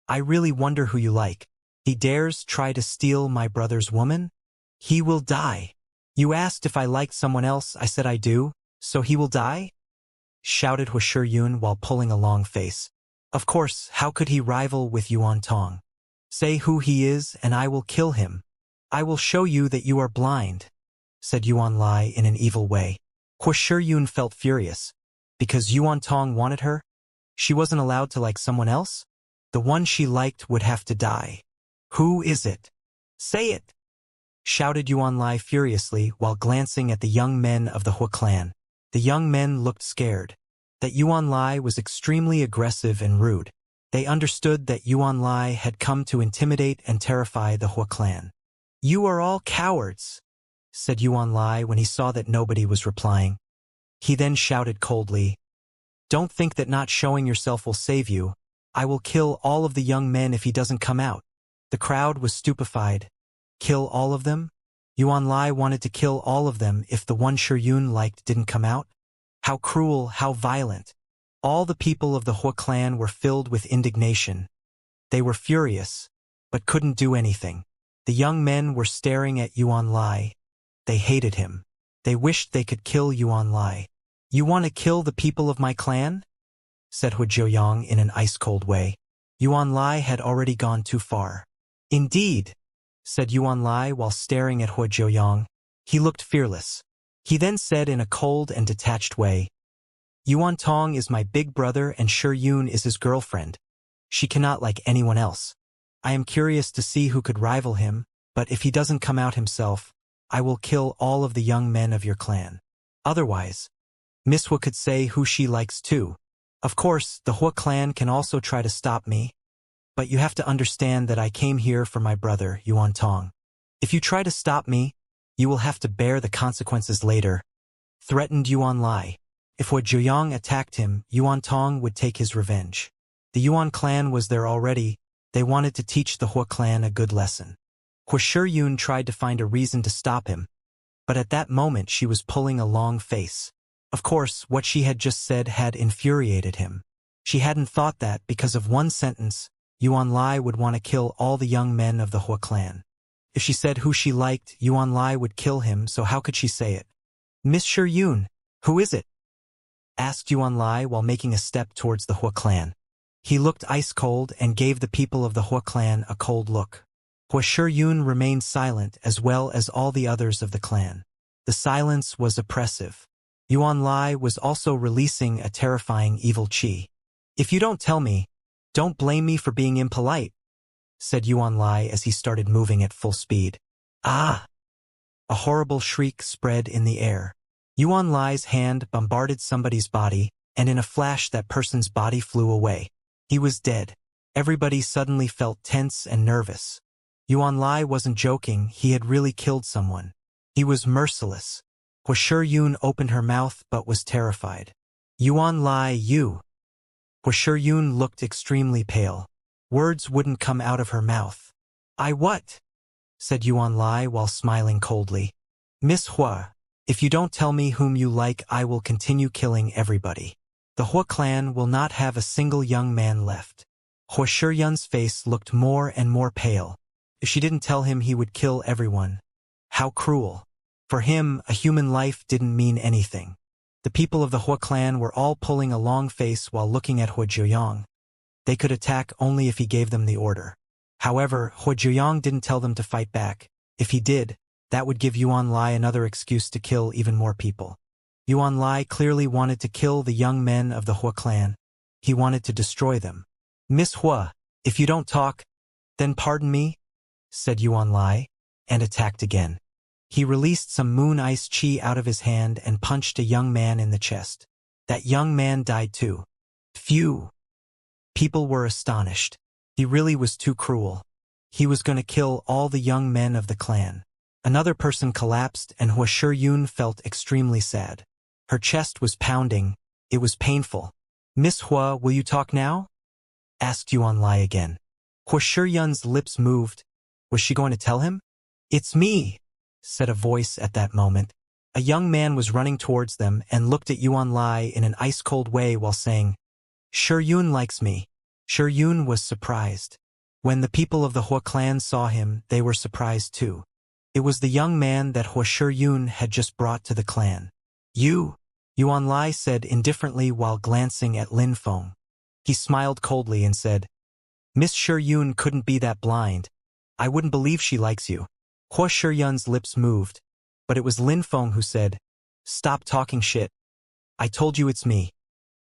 I really wonder who you like. He dares try to steal my brother's woman? He will die. You asked if I liked someone else. I said I do, so he will die? Shouted Hua Shiyun while pulling a long face. Of course, how could he rival with Yuan Tong? Say who he is and I will kill him. I will show you that you are blind, said Yuan Lai in an evil way. Hua Shiyun felt furious. Because Yuan Tong wanted her? She wasn't allowed to like someone else? The one she liked would have to die. Who is it? Say it! Shouted Yuan Lai furiously while glancing at the young men of the Hua clan. The young men looked scared. That Yuan Lai was extremely aggressive and rude. They understood that Yuan Lai had come to intimidate and terrify the Hua clan. You are all cowards, said Yuan Lai when he saw that nobody was replying. He then shouted coldly, Don't think that not showing yourself will save you. I will kill all of the young men if he doesn't come out. The crowd was stupefied. Kill all of them? Yuan Lai wanted to kill all of them if the one Shiyun liked didn't come out? How cruel, how violent. All the people of the Hua clan were filled with indignation. They were furious, but couldn't do anything. The young men were staring at Yuan Lai. They hated him. They wished they could kill Yuan Lai. You want to kill the people of my clan? Said Hu Jiuyang in an ice-cold way. Yuan Lai had already gone too far. Indeed, said Yuan Lai while staring at Hu Jiuyang. He looked fearless. He then said in a cold and detached way, Yuan Tong is my big brother and Shiyun is his girlfriend. She cannot like anyone else. I am curious to see who could rival him, but if he doesn't come out himself, I will kill all of the young men of your clan. Otherwise, Miss Hua could say who she likes too. Of course, the Hua clan can also try to stop me, but you have to understand that I came here for my brother, Yuan Tong. If you try to stop me, you will have to bear the consequences later, threatened Yuan Lai. If Hu Jiuyang attacked him, Yuan Tong would take his revenge. The Yuan clan was there already. They wanted to teach the Hua clan a good lesson. Hua Shiyun tried to find a reason to stop him, but at that moment she was pulling a long face. Of course, what she had just said had infuriated him. She hadn't thought that because of one sentence, Yuan Lai would want to kill all the young men of the Hua clan. If she said who she liked, Yuan Lai would kill him, so how could she say it? Miss Shiyun, who is it? Asked Yuan Lai while making a step towards the Hua clan. He looked ice-cold and gave the people of the Hua clan a cold look. Hua Shiyun remained silent as well as all the others of the clan. The silence was oppressive. Yuan Lai was also releasing a terrifying evil qi. If you don't tell me, don't blame me for being impolite, said Yuan Lai as he started moving at full speed. Ah! A horrible shriek spread in the air. Yuan Lai's hand bombarded somebody's body, and in a flash that person's body flew away. He was dead. Everybody suddenly felt tense and nervous. Yuan Lai wasn't joking, he had really killed someone. He was merciless. Hua Shiyun opened her mouth but was terrified. Yuan Lai, you. Hua Shiyun looked extremely pale. Words wouldn't come out of her mouth. I what? Said Yuan Lai while smiling coldly. Miss Hua, if you don't tell me whom you like, I will continue killing everybody. The Hua clan will not have a single young man left. Hua Shiyun's face looked more and more pale. If she didn't tell him, he would kill everyone. How cruel. For him, a human life didn't mean anything. The people of the Hua clan were all pulling a long face while looking at Hua Zhuyang. They could attack only if he gave them the order. However, Hua Zhuyang didn't tell them to fight back. If he did, that would give Yuan Lai another excuse to kill even more people. Yuan Lai clearly wanted to kill the young men of the Hua clan. He wanted to destroy them. Miss Hua, if you don't talk, then pardon me, said Yuan Lai, and attacked again. He released some moon ice chi out of his hand and punched a young man in the chest. That young man died too. Phew. People were astonished. He really was too cruel. He was going to kill all the young men of the clan. Another person collapsed and Hua Shiyun felt extremely sad. Her chest was pounding. It was painful. Miss Hua, will you talk now? Asked Yuan Lai again. Hua Shiyun's lips moved. Was she going to tell him? It's me, said a voice at that moment. A young man was running towards them and looked at Yuan Lai in an ice-cold way while saying, Shiyun likes me. Shiyun was surprised. When the people of the Hua clan saw him, they were surprised too. It was the young man that Hua Shiyun had just brought to the clan. You, Yuan Lai said indifferently while glancing at Lin Feng. He smiled coldly and said, Miss Shiyun couldn't be that blind. I wouldn't believe she likes you. Hua Shiyun's lips moved, but it was Lin Feng who said, Stop talking shit. I told you it's me.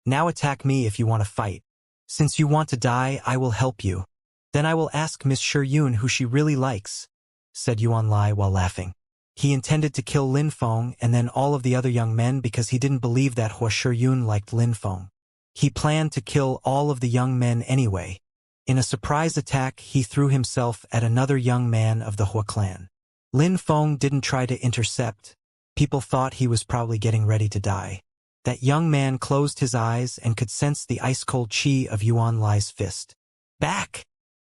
Now attack me if you want to fight. Since you want to die, I will help you. Then I will ask Miss Shiyun who she really likes, said Yuan Lai while laughing. He intended to kill Lin Feng and then all of the other young men because he didn't believe that Hua Shiyun liked Lin Feng. He planned to kill all of the young men anyway. In a surprise attack, he threw himself at another young man of the Hua clan. Lin Feng didn't try to intercept. People thought he was probably getting ready to die. That young man closed his eyes and could sense the ice-cold chi of Yuan Lai's fist. Back!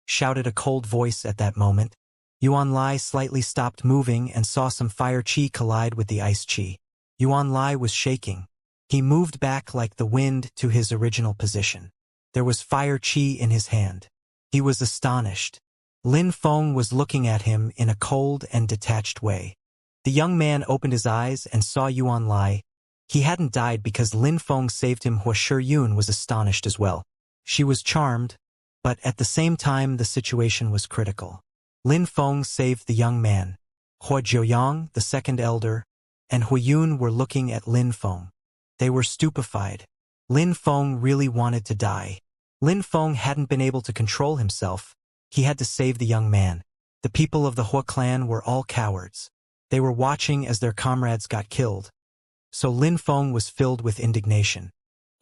Shouted a cold voice at that moment. Yuan Lai slightly stopped moving and saw some fire chi collide with the ice chi. Yuan Lai was shaking. He moved back like the wind to his original position. There was fire chi in his hand. He was astonished. Lin Feng was looking at him in a cold and detached way. The young man opened his eyes and saw Yuan Lai. He hadn't died because Lin Feng saved him. Hua Shiyun was astonished as well. She was charmed, but at the same time the situation was critical. Lin Feng saved the young man. Hua Zhuyang, the second elder, and Hua Yun were looking at Lin Feng. They were stupefied. Lin Feng really wanted to die. Lin Feng hadn't been able to control himself. He had to save the young man. The people of the Hua clan were all cowards. They were watching as their comrades got killed. So Lin Feng was filled with indignation.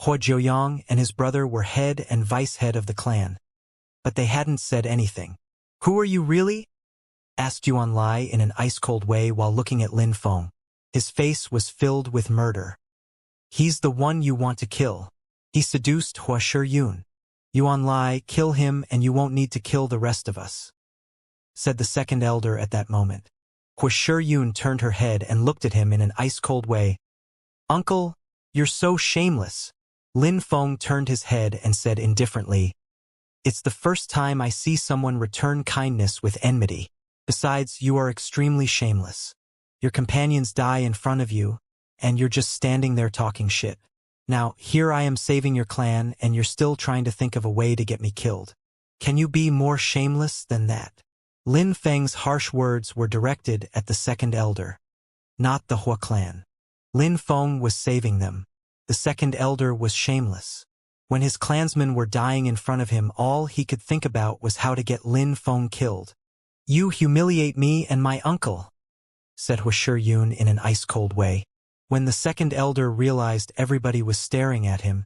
Hua Zhuyang and his brother were head and vice-head of the clan. But they hadn't said anything. Who are you really? Asked Yuan Lai in an ice-cold way while looking at Lin Feng. His face was filled with murder. He's the one you want to kill. He seduced Hua Shiyun. Yuan Lai, kill him and you won't need to kill the rest of us, said the second elder at that moment. Hua Shiyun turned her head and looked at him in an ice-cold way. Uncle, you're so shameless. Lin Feng turned his head and said indifferently, It's the first time I see someone return kindness with enmity. Besides, you are extremely shameless. Your companions die in front of you, and you're just standing there talking shit. Now, here I am saving your clan, and you're still trying to think of a way to get me killed. Can you be more shameless than that? Lin Feng's harsh words were directed at the second elder, not the Hua clan. Lin Feng was saving them. The second elder was shameless. When his clansmen were dying in front of him, all he could think about was how to get Lin Feng killed. You humiliate me and my uncle, said Hua Shiyun in an ice-cold way. When the second elder realized everybody was staring at him,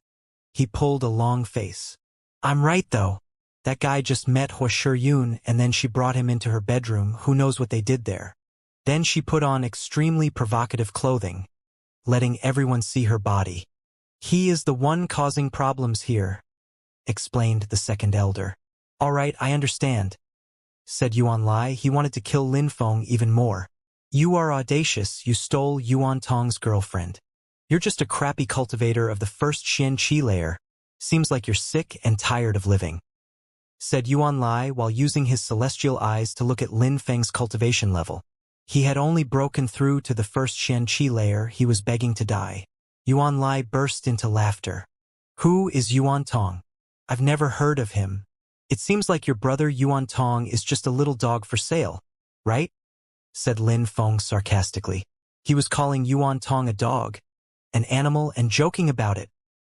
he pulled a long face. I'm right though. That guy just met Huo Yun and then she brought him into her bedroom, who knows what they did there. Then she put on extremely provocative clothing, letting everyone see her body. He is the one causing problems here, explained the second elder. All right, I understand, said Yuan Lai. He wanted to kill Lin Feng even more. You are audacious, you stole Yuan Tong's girlfriend. You're just a crappy cultivator of the first Xianxia layer. Seems like you're sick and tired of living, said Yuan Lai while using his celestial eyes to look at Lin Feng's cultivation level. He had only broken through to the first Xianxia layer. He was begging to die. Yuan Lai burst into laughter. Who is Yuan Tong? I've never heard of him. It seems like your brother Yuan Tong is just a little dog for sale, right? Said Lin Feng sarcastically. He was calling Yuan Tong a dog, an animal, and joking about it.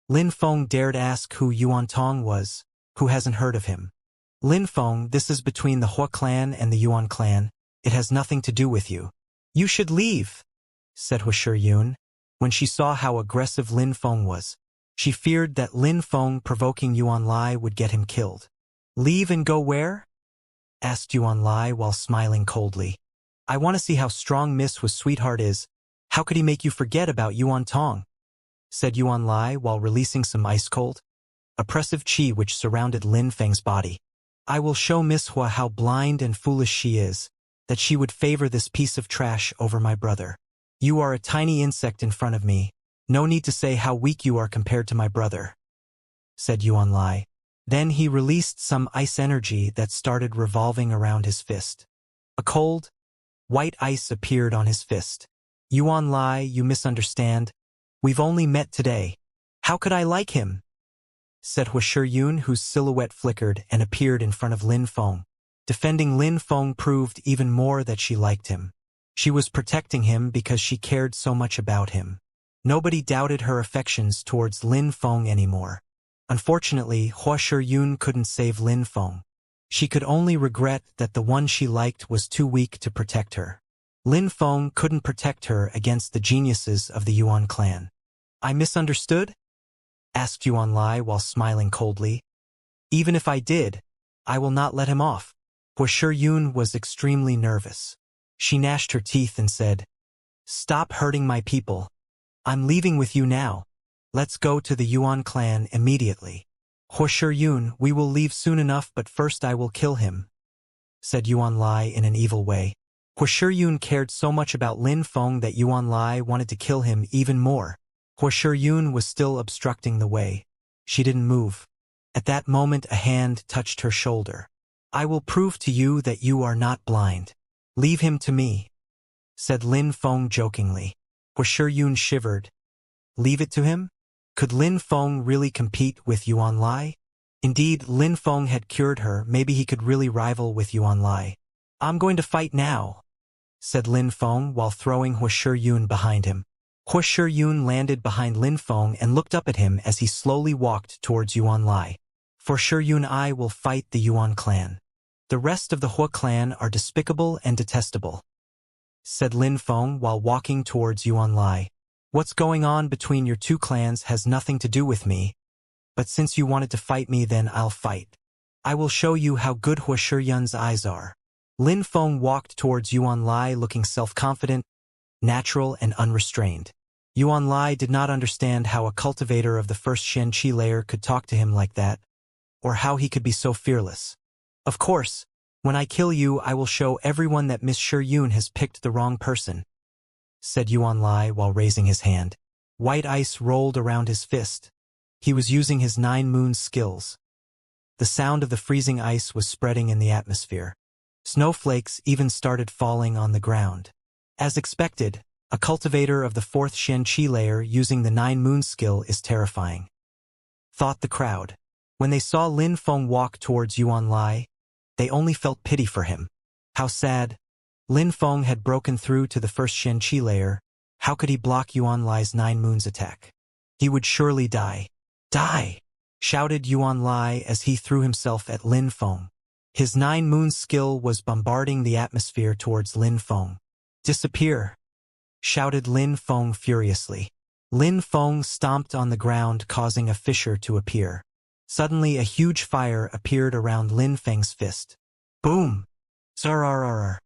Lin Feng dared ask who Yuan Tong was. Who hasn't heard of him? Lin Feng, this is between the Hua clan and the Yuan clan. It has nothing to do with you. You should leave, said Huo Yun. When she saw how aggressive Lin Feng was, she feared that Lin Feng provoking Yuan Lai would get him killed. Leave and go where? Asked Yuan Lai while smiling coldly. I want to see how strong Miss Hua's sweetheart is. How could he make you forget about Yuan Tong? Said Yuan Lai while releasing some ice-cold, oppressive qi which surrounded Lin Feng's body. I will show Miss Hua how blind and foolish she is, that she would favor this piece of trash over my brother. You are a tiny insect in front of me. No need to say how weak you are compared to my brother, said Yuan Lai. Then he released some ice energy that started revolving around his fist. A cold, white ice appeared on his fist. Yuan Lai, you misunderstand. We've only met today. How could I like him? Said Huo Yun, whose silhouette flickered and appeared in front of Lin Feng. Defending Lin Feng proved even more that she liked him. She was protecting him because she cared so much about him. Nobody doubted her affections towards Lin Feng anymore. Unfortunately, Huo Yun couldn't save Lin Feng. She could only regret that the one she liked was too weak to protect her. Lin Feng couldn't protect her against the geniuses of the Yuan clan. I misunderstood? Asked Yuan Lai while smiling coldly. Even if I did, I will not let him off. Huo Yun was extremely nervous. She gnashed her teeth and said, Stop hurting my people. I'm leaving with you now. Let's go to the Yuan clan immediately. Huo Yun, we will leave soon enough, but first I will kill him, said Yuan Lai in an evil way. Huo Yun cared so much about Lin Feng that Yuan Lai wanted to kill him even more. Huo Yun was still obstructing the way. She didn't move. At that moment a hand touched her shoulder. I will prove to you that you are not blind. Leave him to me, said Lin Feng jokingly. Huo Yun shivered. Leave it to him? Could Lin Feng really compete with Yuan Lai? Indeed, Lin Feng had cured her. Maybe he could really rival with Yuan Lai. I'm going to fight now, said Lin Feng while throwing Huo Yun behind him. Huo Yun landed behind Lin Feng and looked up at him as he slowly walked towards Yuan Lai. For sure Yun I will fight the Yuan clan. The rest of the Hua clan are despicable and detestable, said Lin Feng while walking towards Yuan Lai. What's going on between your two clans has nothing to do with me, but since you wanted to fight me, then I'll fight. I will show you how good Huo Yun's eyes are. Lin Feng walked towards Yuan Lai looking self-confident, natural, and unrestrained. Yuan Lai did not understand how a cultivator of the first Xianxia layer could talk to him like that, or how he could be so fearless. Of course, when I kill you, I will show everyone that Miss Yun has picked the wrong person, said Yuan Lai while raising his hand. White ice rolled around his fist. He was using his 9 moon skills. The sound of the freezing ice was spreading in the atmosphere. Snowflakes even started falling on the ground. As expected, a cultivator of the 4th Xianxia layer using the 9 moon skill is terrifying, thought the crowd. When they saw Lin Feng walk towards Yuan Lai, they only felt pity for him. How sad. Lin Feng had broken through to the first Xianxia layer. How could he block Yuan Lai's 9 moons attack? He would surely die. Die! Shouted Yuan Lai as he threw himself at Lin Feng. His 9 moon skill was bombarding the atmosphere towards Lin Feng. Disappear! Shouted Lin Feng furiously. Lin Feng stomped on the ground, causing a fissure to appear. Suddenly a huge fire appeared around Lin Feng's fist. Boom! Zrrrrrrr.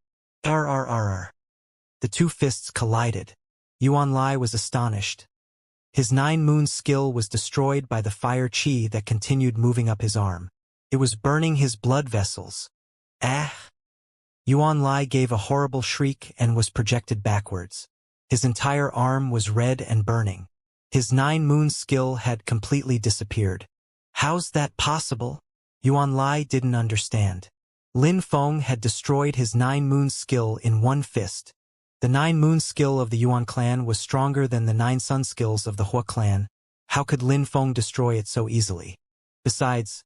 Rrrrrr. The two fists collided. Yuan Lai was astonished. His 9-moon skill was destroyed by the fire chi that continued moving up his arm. It was burning his blood vessels. Ah! Yuan Lai gave a horrible shriek and was projected backwards. His entire arm was red and burning. His 9-moon skill had completely disappeared. How's that possible? Yuan Lai didn't understand. Lin Feng had destroyed his 9-moon skill in one fist. The 9-moon skill of the Yuan clan was stronger than the 9 sun skills of the Hua clan. How could Lin Feng destroy it so easily? Besides,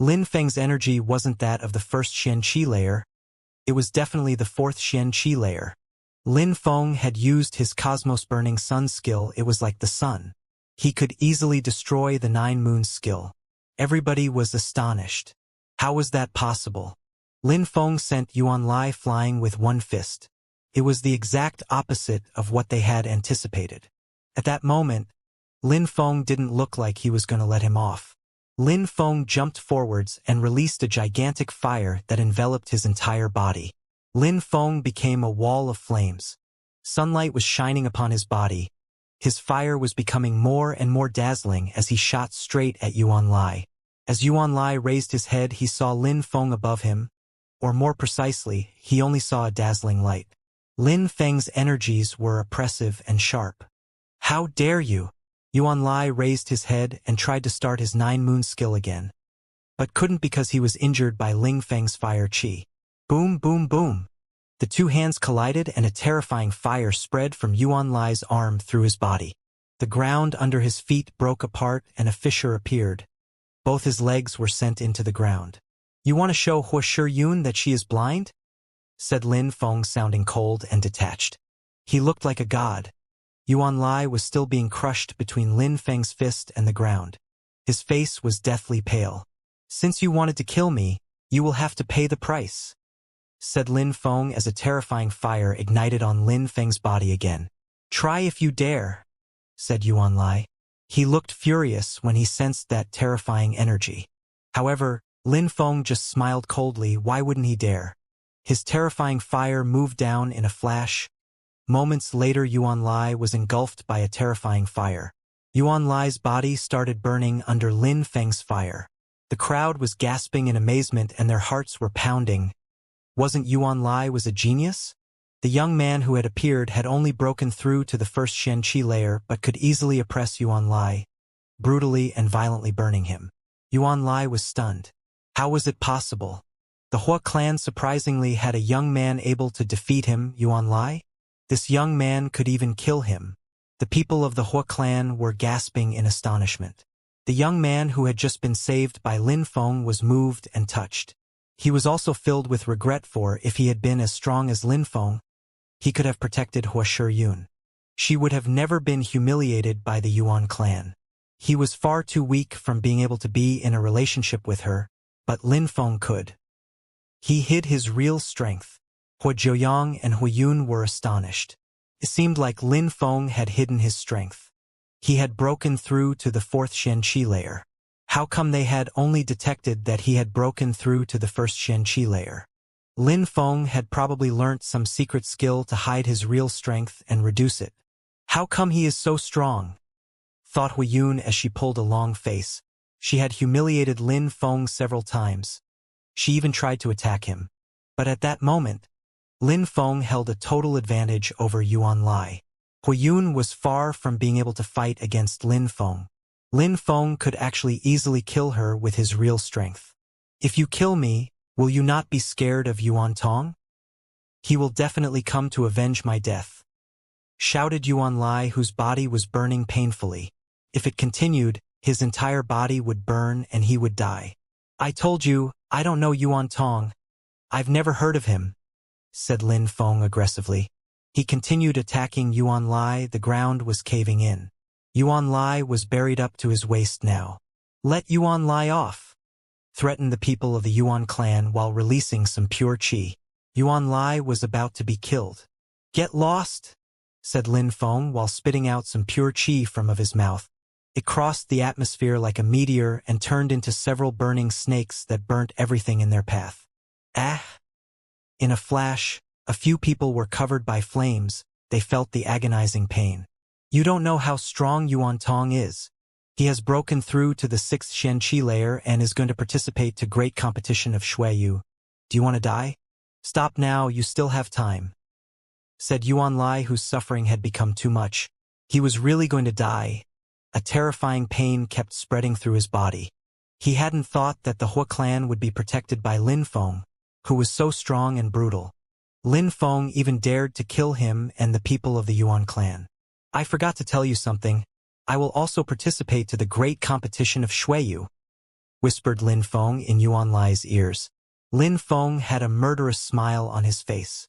Lin Feng's energy wasn't that of the first Xianxia layer. It was definitely the 4th Xianxia layer. Lin Feng had used his cosmos burning sun skill. It was like the sun. He could easily destroy the 9-moon skill. Everybody was astonished. How was that possible? Lin Feng sent Yuan Lai flying with one fist. It was the exact opposite of what they had anticipated. At that moment, Lin Feng didn't look like he was going to let him off. Lin Feng jumped forwards and released a gigantic fire that enveloped his entire body. Lin Feng became a wall of flames. Sunlight was shining upon his body. His fire was becoming more and more dazzling as he shot straight at Yuan Lai. As Yuan Lai raised his head, he saw Lin Feng above him, or more precisely, he only saw a dazzling light. Lin Feng's energies were oppressive and sharp. How dare you? Yuan Lai raised his head and tried to start his 9-moon skill again, but couldn't because he was injured by Lin Feng's fire chi. Boom, boom, boom. The two hands collided and a terrifying fire spread from Yuan Lai's arm through his body. The ground under his feet broke apart and a fissure appeared. Both his legs were sent into the ground. You want to show Hua Shiyun that she is blind? Said Lin Feng, sounding cold and detached. He looked like a god. Yuan Lai was still being crushed between Lin Feng's fist and the ground. His face was deathly pale. Since you wanted to kill me, you will have to pay the price, said Lin Feng as a terrifying fire ignited on Lin Feng's body again. Try if you dare, said Yuan Lai. He looked furious when he sensed that terrifying energy. However, Lin Feng just smiled coldly. Why wouldn't he dare? His terrifying fire moved down in a flash. Moments later, Yuan Lai was engulfed by a terrifying fire. Yuan Lai's body started burning under Lin Feng's fire. The crowd was gasping in amazement and their hearts were pounding. Wasn't Yuan Lai was a genius? The young man who had appeared had only broken through to the first Xianxia layer but could easily oppress Yuan Lai, brutally and violently burning him. Yuan Lai was stunned. How was it possible? The Hua clan surprisingly had a young man able to defeat him, Yuan Lai? This young man could even kill him. The people of the Hua clan were gasping in astonishment. The young man who had just been saved by Lin Feng was moved and touched. He was also filled with regret, for if he had been as strong as Lin Feng, he could have protected Hua Shiyun. She would have never been humiliated by the Yuan clan. He was far too weak from being able to be in a relationship with her, but Lin Feng could. He hid his real strength. Hua Jiuyang and Hu Yun were astonished. It seemed like Lin Feng had hidden his strength. He had broken through to the 4th Xianxia layer. How come they had only detected that he had broken through to the first Xianxia layer? Lin Feng had probably learnt some secret skill to hide his real strength and reduce it. How come he is so strong? Thought Hu Yun as she pulled a long face. She had humiliated Lin Feng several times. She even tried to attack him. But at that moment, Lin Feng held a total advantage over Yuan Lai. Hu Yun was far from being able to fight against Lin Feng. Lin Feng could actually easily kill her with his real strength. If you kill me, will you not be scared of Yuan Tong? He will definitely come to avenge my death, shouted Yuan Lai, whose body was burning painfully. If it continued, his entire body would burn and he would die. I told you, I don't know Yuan Tong. I've never heard of him, said Lin Feng aggressively. He continued attacking Yuan Lai. The ground was caving in. Yuan Lai was buried up to his waist now. Let Yuan Lai off, threatened the people of the Yuan clan while releasing some pure qi. Yuan Lai was about to be killed. Get lost, said Lin Feng while spitting out some pure qi from his mouth. It crossed the atmosphere like a meteor and turned into several burning snakes that burnt everything in their path. Ah! In a flash, a few people were covered by flames. They felt the agonizing pain. You don't know how strong Yuan Tong is. He has broken through to the 6th Xianxia layer and is going to participate to great competition of Shuiyu. Do you want to die? Stop now, you still have time, said Yuan Lai, whose suffering had become too much. He was really going to die. A terrifying pain kept spreading through his body. He hadn't thought that the Hua clan would be protected by Lin Feng, who was so strong and brutal. Lin Feng even dared to kill him and the people of the Yuan clan. I forgot to tell you something. I will also participate to the great competition of Shuiyu, whispered Lin Feng in Yuan Lai's ears. Lin Feng had a murderous smile on his face.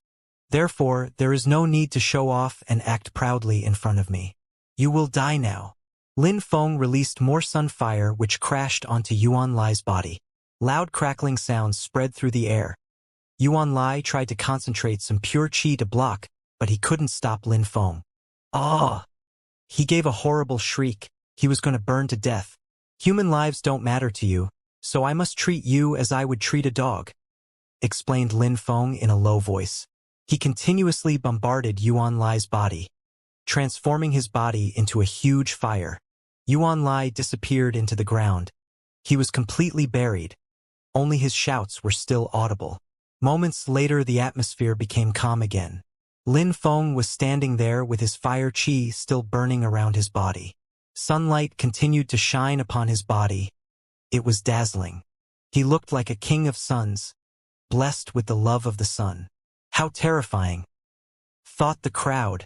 Therefore, there is no need to show off and act proudly in front of me. You will die now. Lin Feng released more sunfire which crashed onto Yuan Lai's body. Loud crackling sounds spread through the air. Yuan Lai tried to concentrate some pure qi to block, but he couldn't stop Lin Feng. Ah! He gave a horrible shriek. He was going to burn to death. Human lives don't matter to you, so I must treat you as I would treat a dog, explained Lin Feng in a low voice. He continuously bombarded Yuan Lai's body, transforming his body into a huge fire. Yuan Lai disappeared into the ground. He was completely buried. Only his shouts were still audible. Moments later, the atmosphere became calm again. Lin Feng was standing there with his fire qi still burning around his body. Sunlight continued to shine upon his body. It was dazzling. He looked like a king of suns, blessed with the love of the sun. How terrifying, thought the crowd.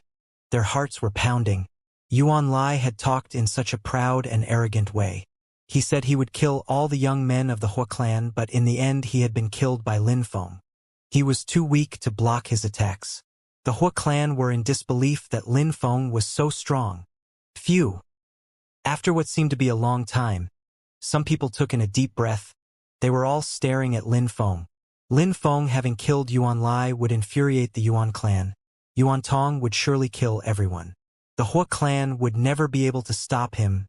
Their hearts were pounding. Yuan Lai had talked in such a proud and arrogant way. He said he would kill all the young men of the Hua clan, but in the end he had been killed by Lin Feng. He was too weak to block his attacks. The Hua clan were in disbelief that Lin Feng was so strong. Phew! After what seemed to be a long time, some people took in a deep breath. They were all staring at Lin Feng. Lin Feng having killed Yuan Lai would infuriate the Yuan clan. Yuan Tong would surely kill everyone. The Hua clan would never be able to stop him.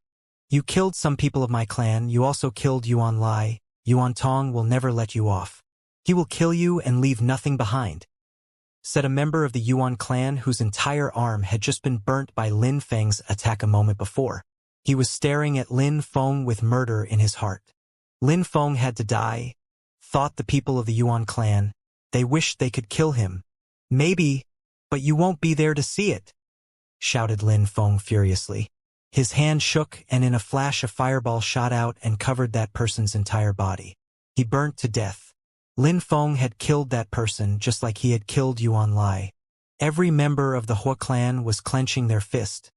You killed some people of my clan, you also killed Yuan Lai. Yuan Tong will never let you off. He will kill you and leave nothing behind, said a member of the Yuan clan whose entire arm had just been burnt by Lin Feng's attack a moment before. He was staring at Lin Feng with murder in his heart. Lin Feng had to die, thought the people of the Yuan clan. They wished they could kill him. Maybe, but you won't be there to see it, shouted Lin Feng furiously. His hand shook and in a flash a fireball shot out and covered that person's entire body. He burnt to death. Lin Feng had killed that person just like he had killed Yuan Lai. Every member of the Hua clan was clenching their fist,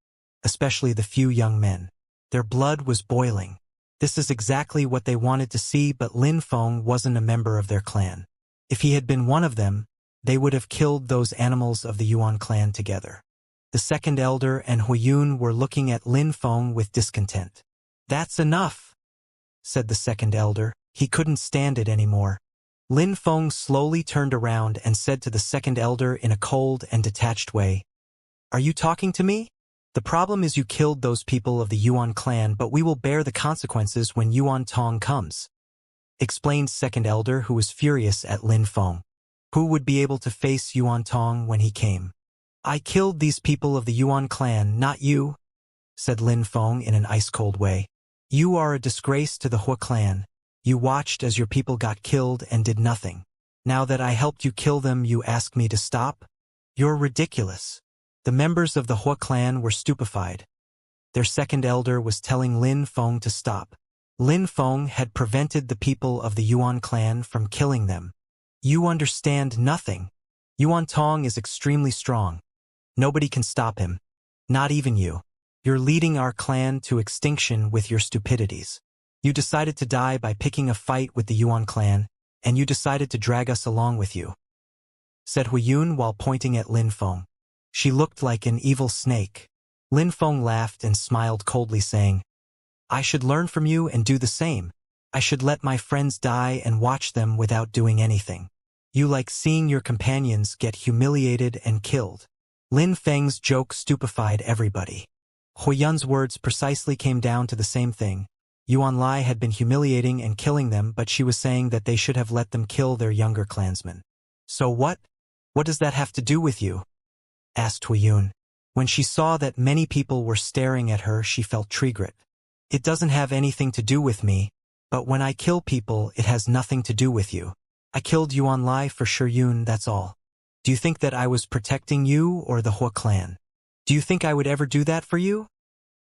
especially the few young men. Their blood was boiling. This is exactly what they wanted to see, but Lin Feng wasn't a member of their clan. If he had been one of them, they would have killed those animals of the Yuan clan together. The second elder and Huiyun were looking at Lin Feng with discontent. That's enough, said the second elder. He couldn't stand it anymore. Lin Feng slowly turned around and said to the second elder in a cold and detached way, "Are you talking to me? The problem is you killed those people of the Yuan clan, but we will bear the consequences when Yuan Tong comes," explained second elder, who was furious at Lin Feng. Who would be able to face Yuan Tong when he came? I killed these people of the Yuan clan, not you, said Lin Feng in an ice-cold way. You are a disgrace to the Hua clan. You watched as your people got killed and did nothing. Now that I helped you kill them, you ask me to stop? You're ridiculous. The members of the Hua clan were stupefied. Their second elder was telling Lin Feng to stop. Lin Feng had prevented the people of the Yuan clan from killing them. You understand nothing. Yuan Tong is extremely strong. Nobody can stop him. Not even you. You're leading our clan to extinction with your stupidities. You decided to die by picking a fight with the Yuan clan, and you decided to drag us along with you, said Huiyun while pointing at Lin Feng. She looked like an evil snake. Lin Feng laughed and smiled coldly, saying, I should learn from you and do the same. I should let my friends die and watch them without doing anything. You like seeing your companions get humiliated and killed. Lin Feng's joke stupefied everybody. Huiyun's words precisely came down to the same thing. Yuan Lai had been humiliating and killing them, but she was saying that they should have let them kill their younger clansmen. So what? What does that have to do with you? Asked Huiyun. When she saw that many people were staring at her, she felt triggered. It doesn't have anything to do with me, but when I kill people, it has nothing to do with you. I killed Yuan Lai for Yun, that's all. Do you think that I was protecting you or the Hua clan? Do you think I would ever do that for you?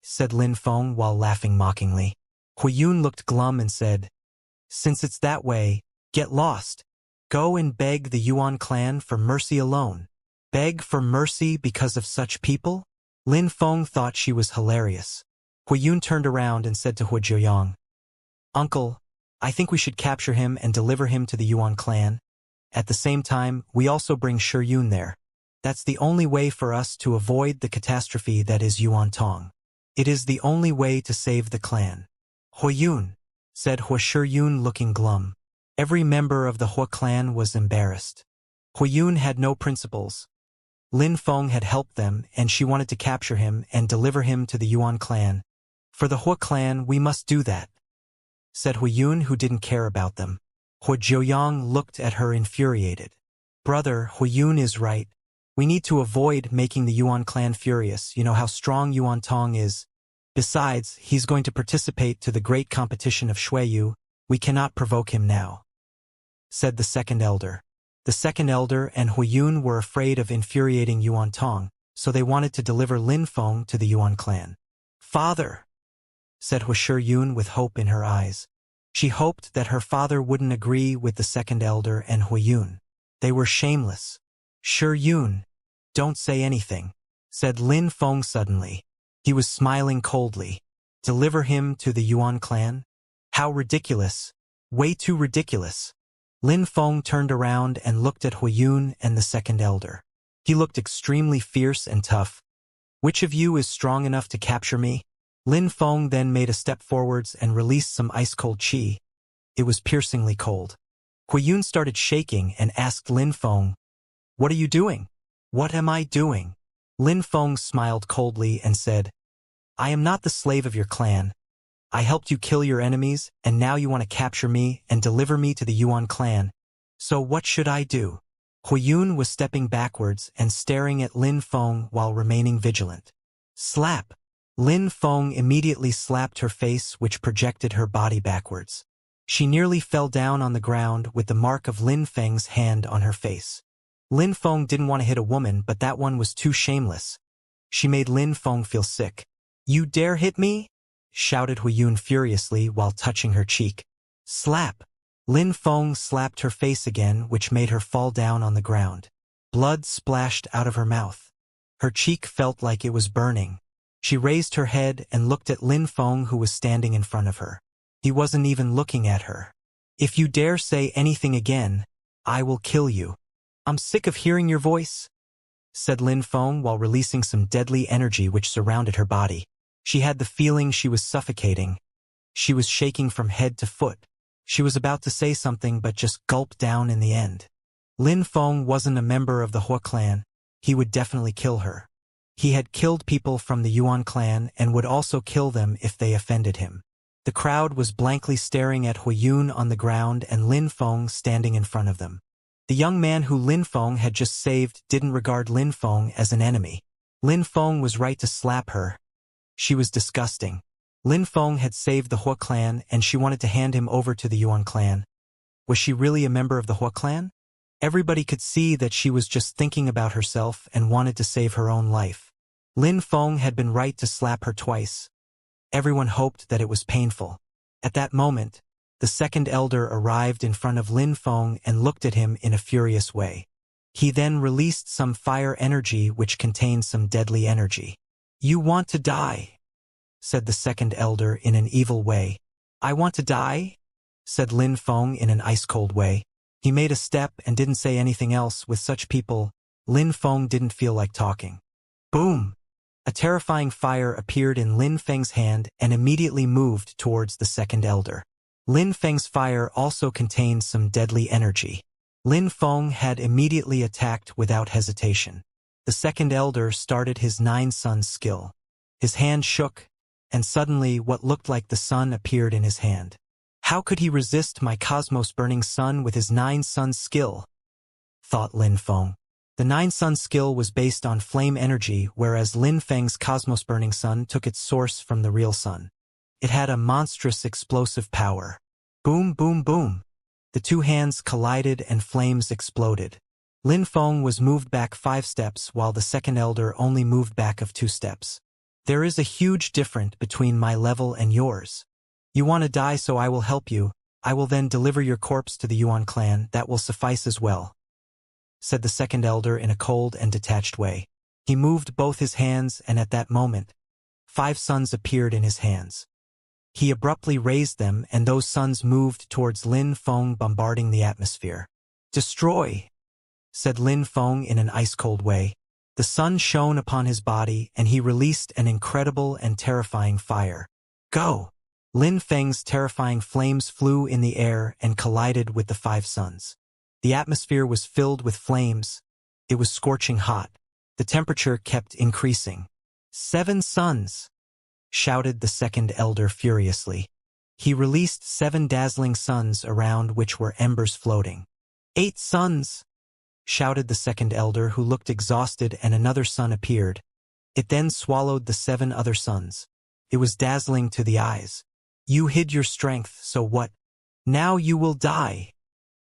Said Lin Feng while laughing mockingly. Huiyun looked glum and said, Since it's that way, get lost. Go and beg the Yuan clan for mercy alone. Beg for mercy because of such people? Lin Feng thought she was hilarious. Huiyun turned around and said to Hu Jiuyang, Uncle, I think we should capture him and deliver him to the Yuan clan. At the same time, we also bring Yun there. That's the only way for us to avoid the catastrophe that is Yuan Tong. It is the only way to save the clan. Huiyun, said Hu Yun looking glum. Every member of the Hua clan was embarrassed. Huiyun had no principles. Lin Feng had helped them, and she wanted to capture him and deliver him to the Yuan clan. For the Hua clan, we must do that, said Huiyun, who didn't care about them. Hu Jiuyang looked at her infuriated. Brother, Huiyun is right. We need to avoid making the Yuan clan furious. You know how strong Yuan Tong is. Besides, he's going to participate to the great competition of Shuiyu. We cannot provoke him now, said the second elder. The second elder and Huiyun were afraid of infuriating Yuan Tong, so they wanted to deliver Lin Feng to the Yuan clan. Father, said Hu Yun with hope in her eyes. She hoped that her father wouldn't agree with the second elder and Huiyun. They were shameless. Yun, don't say anything, said Lin Feng suddenly. He was smiling coldly. Deliver him to the Yuan clan? How ridiculous. Way too ridiculous. Lin Feng turned around and looked at Huiyun and the second elder. He looked extremely fierce and tough. Which of you is strong enough to capture me? Lin Feng then made a step forwards and released some ice-cold qi. It was piercingly cold. Huiyun started shaking and asked Lin Feng, What are you doing? What am I doing? Lin Feng smiled coldly and said, I am not the slave of your clan. I helped you kill your enemies, and now you want to capture me and deliver me to the Yuan clan. So what should I do? Huiyun was stepping backwards and staring at Lin Feng while remaining vigilant. Slap! Lin Feng immediately slapped her face, which projected her body backwards. She nearly fell down on the ground with the mark of Lin Feng's hand on her face. Lin Feng didn't want to hit a woman, but that one was too shameless. She made Lin Feng feel sick. You dare hit me? Shouted Huiyun furiously while touching her cheek. Slap! Lin Feng slapped her face again, which made her fall down on the ground. Blood splashed out of her mouth. Her cheek felt like it was burning. She raised her head and looked at Lin Feng, who was standing in front of her. He wasn't even looking at her. If you dare say anything again, I will kill you. I'm sick of hearing your voice, said Lin Feng while releasing some deadly energy which surrounded her body. She had the feeling she was suffocating. She was shaking from head to foot. She was about to say something but just gulped down in the end. Lin Feng wasn't a member of the Hua clan. He would definitely kill her. He had killed people from the Yuan clan and would also kill them if they offended him. The crowd was blankly staring at Huiyun on the ground and Lin Feng standing in front of them. The young man who Lin Feng had just saved didn't regard Lin Feng as an enemy. Lin Feng was right to slap her. She was disgusting. Lin Feng had saved the Hua clan and she wanted to hand him over to the Yuan clan. Was she really a member of the Hua clan? Everybody could see that she was just thinking about herself and wanted to save her own life. Lin Feng had been right to slap her twice. Everyone hoped that it was painful. At that moment, the second elder arrived in front of Lin Feng and looked at him in a furious way. He then released some fire energy which contained some deadly energy. You want to die, said the second elder in an evil way. I want to die, said Lin Feng in an ice-cold way. He made a step and didn't say anything else. With such people, Lin Feng didn't feel like talking. Boom! A terrifying fire appeared in Lin Feng's hand and immediately moved towards the second elder. Lin Feng's fire also contained some deadly energy. Lin Feng had immediately attacked without hesitation. The second elder started his 9 suns skill. His hand shook, and suddenly what looked like the sun appeared in his hand. How could he resist my cosmos-burning sun with his 9-sun skill? Thought Lin Feng. The 9-sun skill was based on flame energy, whereas Lin Feng's cosmos-burning sun took its source from the real sun. It had a monstrous explosive power. Boom, boom, boom. The two hands collided and flames exploded. Lin Feng was moved back 5 steps while the second elder only moved back of 2 steps. There is a huge difference between my level and yours. You want to die, so I will help you. I will then deliver your corpse to the Yuan clan. That will suffice as well, said the second elder in a cold and detached way. He moved both his hands, and at that moment, 5 suns appeared in his hands. He abruptly raised them, and those suns moved towards Lin Feng, bombarding the atmosphere. Destroy, said Lin Feng in an ice-cold way. The sun shone upon his body, and he released an incredible and terrifying fire. Go! Lin Feng's terrifying flames flew in the air and collided with the 5 suns. The atmosphere was filled with flames. It was scorching hot. The temperature kept increasing. 7 suns! Shouted the second elder furiously. He released 7 dazzling suns around which were embers floating. 8 suns! Shouted the second elder, who looked exhausted, and another sun appeared. It then swallowed the 7 other suns. It was dazzling to the eyes. You hid your strength, so what? Now you will die,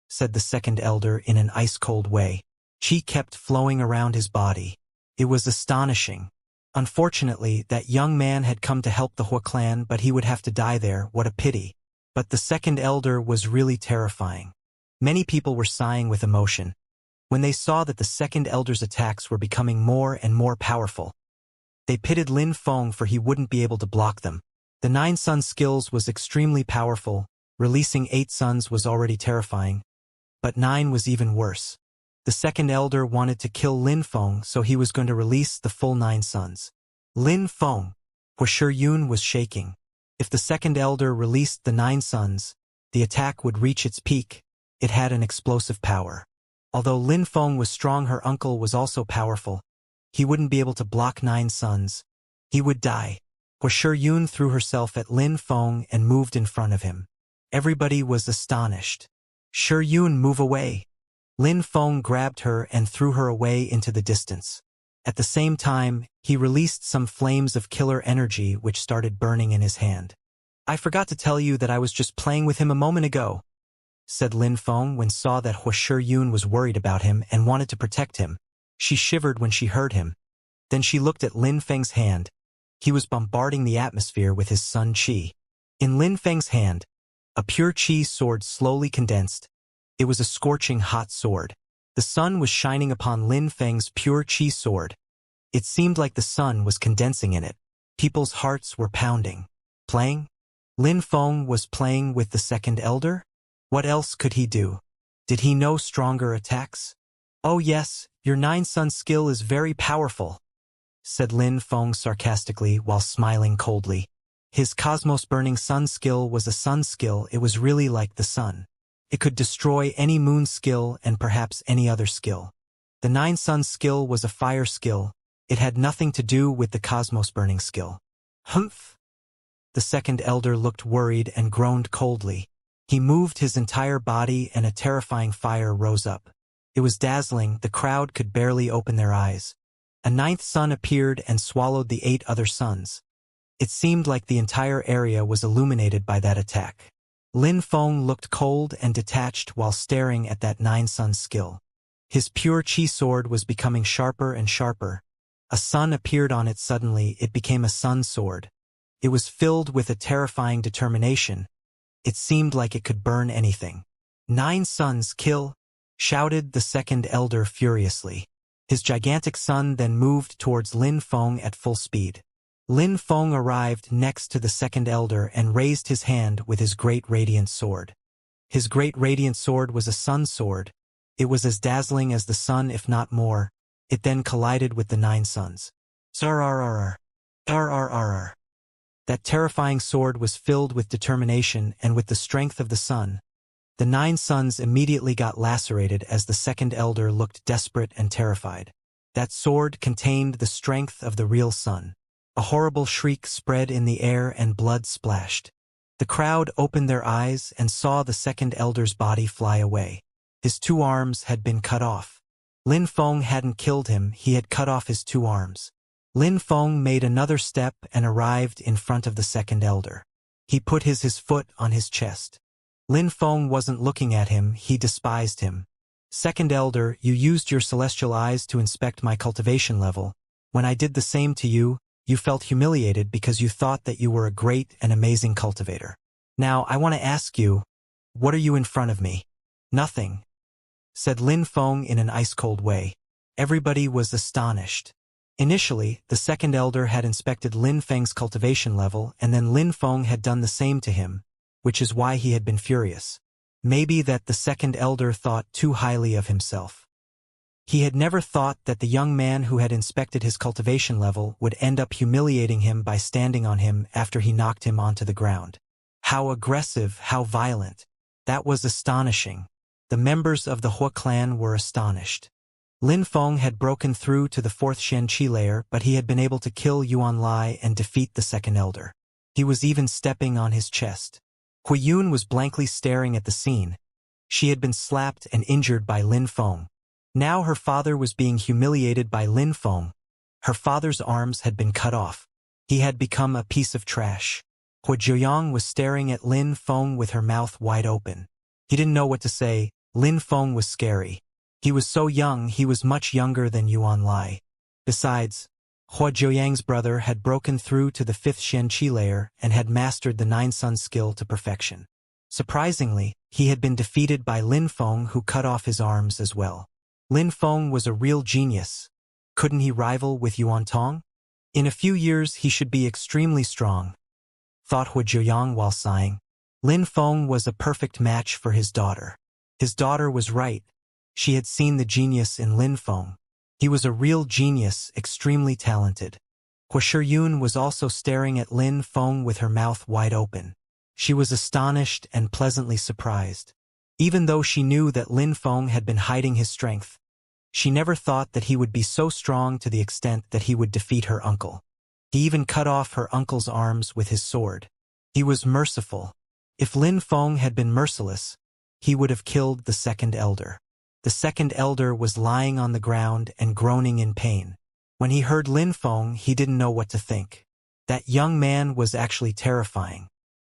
said the second elder in an ice-cold way. Qi kept flowing around his body. It was astonishing. Unfortunately, that young man had come to help the Hua clan, but he would have to die there. What a pity. But the second elder was really terrifying. Many people were sighing with emotion when they saw that the second elder's attacks were becoming more and more powerful. They pitied Lin Feng, for he wouldn't be able to block them. The 9-sun skills was extremely powerful. Releasing 8 suns was already terrifying, but 9 was even worse. The second elder wanted to kill Lin Feng, so he was going to release the full 9 suns. Lin Feng, Wuxia Yun was shaking. If the second elder released the 9 suns, the attack would reach its peak. It had an explosive power. Although Lin Feng was strong, her uncle was also powerful. He wouldn't be able to block 9 suns. He would die. Wuxia Yun threw herself at Lin Feng and moved in front of him. Everybody was astonished. Shi Yun, move away. Lin Feng grabbed her and threw her away into the distance. At the same time, he released some flames of killer energy which started burning in his hand. I forgot to tell you that I was just playing with him a moment ago, said Lin Feng when saw that Wuxia Yun was worried about him and wanted to protect him. She shivered when she heard him. Then she looked at Lin Feng's hand. He was bombarding the atmosphere with his sun qi. In Lin Feng's hand, a pure qi sword slowly condensed. It was a scorching hot sword. The sun was shining upon Lin Feng's pure qi sword. It seemed like the sun was condensing in it. People's hearts were pounding. Playing? Lin Feng was playing with the second elder? What else could he do? Did he know stronger attacks? Oh yes, your 9-sun skill is very powerful, said Lin Feng sarcastically while smiling coldly. His cosmos-burning sun skill was a sun skill. It was really like the sun. It could destroy any moon skill and perhaps any other skill. The 9-sun skill was a fire skill. It had nothing to do with the cosmos-burning skill. Humph! The second elder looked worried and groaned coldly. He moved his entire body and a terrifying fire rose up. It was dazzling. The crowd could barely open their eyes. A 9th sun appeared and swallowed the 8 other suns. It seemed like the entire area was illuminated by that attack. Lin Feng looked cold and detached while staring at that 9-sun skill. His pure qi sword was becoming sharper and sharper. A sun appeared on it suddenly. It became a sun sword. It was filled with a terrifying determination. It seemed like it could burn anything. 9 suns kill, shouted the second elder furiously. His gigantic sun then moved towards Lin Feng at full speed. Lin Feng arrived next to the second elder and raised his hand with his great radiant sword. His great radiant sword was a sun sword. It was as dazzling as the sun, if not more. It then collided with the 9 suns. Rrrr. Rrrr. That terrifying sword was filled with determination and with the strength of the sun. The 9 suns immediately got lacerated as the second elder looked desperate and terrified. That sword contained the strength of the real sun. A horrible shriek spread in the air and blood splashed. The crowd opened their eyes and saw the second elder's body fly away. His 2 arms had been cut off. Lin Feng hadn't killed him, he had cut off his 2 arms. Lin Feng made another step and arrived in front of the second elder. He put his foot on his chest. Lin Feng wasn't looking at him, he despised him. Second elder, you used your celestial eyes to inspect my cultivation level. When I did the same to you, you felt humiliated because you thought that you were a great and amazing cultivator. Now I want to ask you, what are you in front of me? Nothing, said Lin Feng in an ice-cold way. Everybody was astonished. Initially, the second elder had inspected Lin Feng's cultivation level, and then Lin Feng had done the same to him, which is why he had been furious. Maybe that the second elder thought too highly of himself. He had never thought that the young man who had inspected his cultivation level would end up humiliating him by standing on him after he knocked him onto the ground. How aggressive, how violent. That was astonishing. The members of the Hua clan were astonished. Lin Feng had broken through to the 4th Xianxia layer, but he had been able to kill Yuan Lai and defeat the second elder. He was even stepping on his chest. Hui Yun was blankly staring at the scene. She had been slapped and injured by Lin Feng. Now her father was being humiliated by Lin Feng. Her father's arms had been cut off. He had become a piece of trash. Hui Jiuyang was staring at Lin Feng with her mouth wide open. He didn't know what to say. Lin Feng was scary. He was so young, he was much younger than Yuan Lai. Besides, Hua Jiuyang's brother had broken through to the 5th Xianxia layer and had mastered the 9 Sun skill to perfection. Surprisingly, he had been defeated by Lin Feng, who cut off his arms as well. Lin Feng was a real genius. Couldn't he rival with Yuan Tong? In a few years he should be extremely strong, thought Hua Jiuyang while sighing. Lin Feng was a perfect match for his daughter. His daughter was right. She had seen the genius in Lin Feng. He was a real genius, extremely talented. Hua Shiyun was also staring at Lin Feng with her mouth wide open. She was astonished and pleasantly surprised. Even though she knew that Lin Feng had been hiding his strength, she never thought that he would be so strong to the extent that he would defeat her uncle. He even cut off her uncle's arms with his sword. He was merciful. If Lin Feng had been merciless, he would have killed the second elder. The second elder was lying on the ground and groaning in pain. When he heard Lin Feng, he didn't know what to think. That young man was actually terrifying.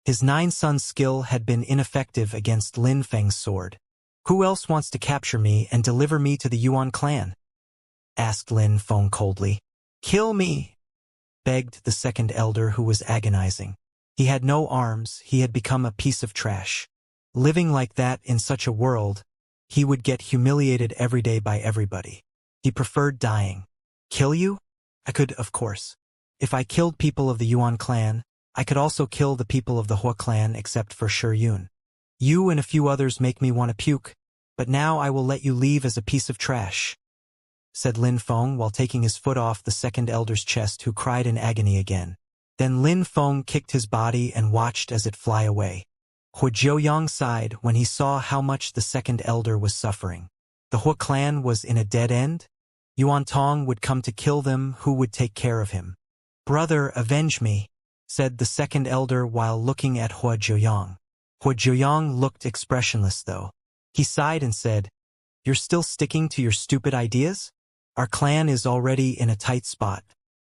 His 9 Sun skill had been ineffective against Lin Feng's sword. Who else wants to capture me and deliver me to the Yuan clan? Asked Lin Feng coldly. Kill me, begged the second elder, who was agonizing. He had no arms, he had become a piece of trash. Living like that in such a world, he would get humiliated every day by everybody. He preferred dying. Kill you? I could, of course. If I killed people of the Yuan clan, I could also kill the people of the Hua clan except for Shiyun. You and a few others make me want to puke, but now I will let you leave as a piece of trash, said Lin Feng while taking his foot off the second elder's chest, who cried in agony again. Then Lin Feng kicked his body and watched as it fly away. Hua Jiuyang sighed when he saw how much the second elder was suffering. The Hua clan was in a dead end? Yuan Tong would come to kill them. Who would take care of him? Brother, avenge me, said the second elder while looking at Hua Jiuyang. Hua Jiuyang looked expressionless though. He sighed and said, You're still sticking to your stupid ideas? Our clan is already in a tight spot.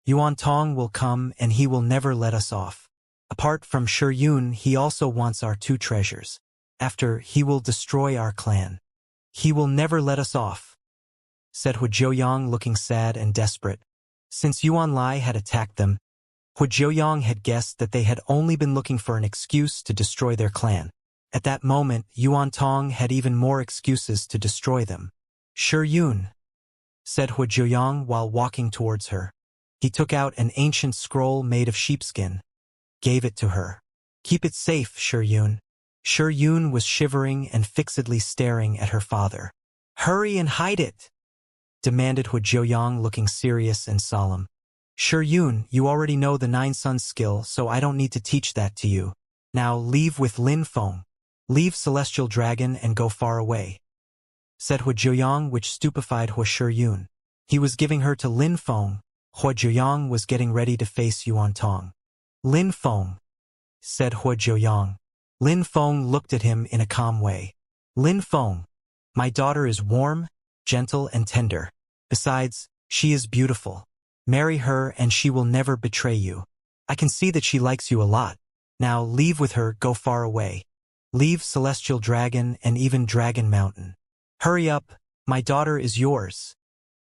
Yuan Tong will come and he will never let us off. Apart from Shiyun, he also wants our 2 treasures. After, he will destroy our clan. He will never let us off, said Hua Jiuyang, looking sad and desperate. Since Yuan Lai had attacked them, Hua Jiuyang had guessed that they had only been looking for an excuse to destroy their clan. At that moment, Yuan Tong had even more excuses to destroy them. Shiyun, said Hua Jiuyang while walking towards her. He took out an ancient scroll made of sheepskin, gave it to her. Keep it safe, Shiyun. Shiyun was shivering and fixedly staring at her father. Hurry and hide it, demanded Hua Jiuyang, looking serious and solemn. Shiyun, you already know the 9 Sun skill, so I don't need to teach that to you. Now leave with Lin Feng. Leave Celestial Dragon and go far away, said Hua Jiuyang, which stupefied Hua Shiyun. He was giving her to Lin Feng, Hua Jiuyang was getting ready to face Yuan Tong. Lin Feng, said Hua Jiuyang. Lin Feng looked at him in a calm way. Lin Feng, my daughter is warm, gentle, and tender. Besides, she is beautiful. Marry her and she will never betray you. I can see that she likes you a lot. Now leave with her, go far away. Leave Celestial Dragon and even Dragon Mountain. Hurry up, my daughter is yours,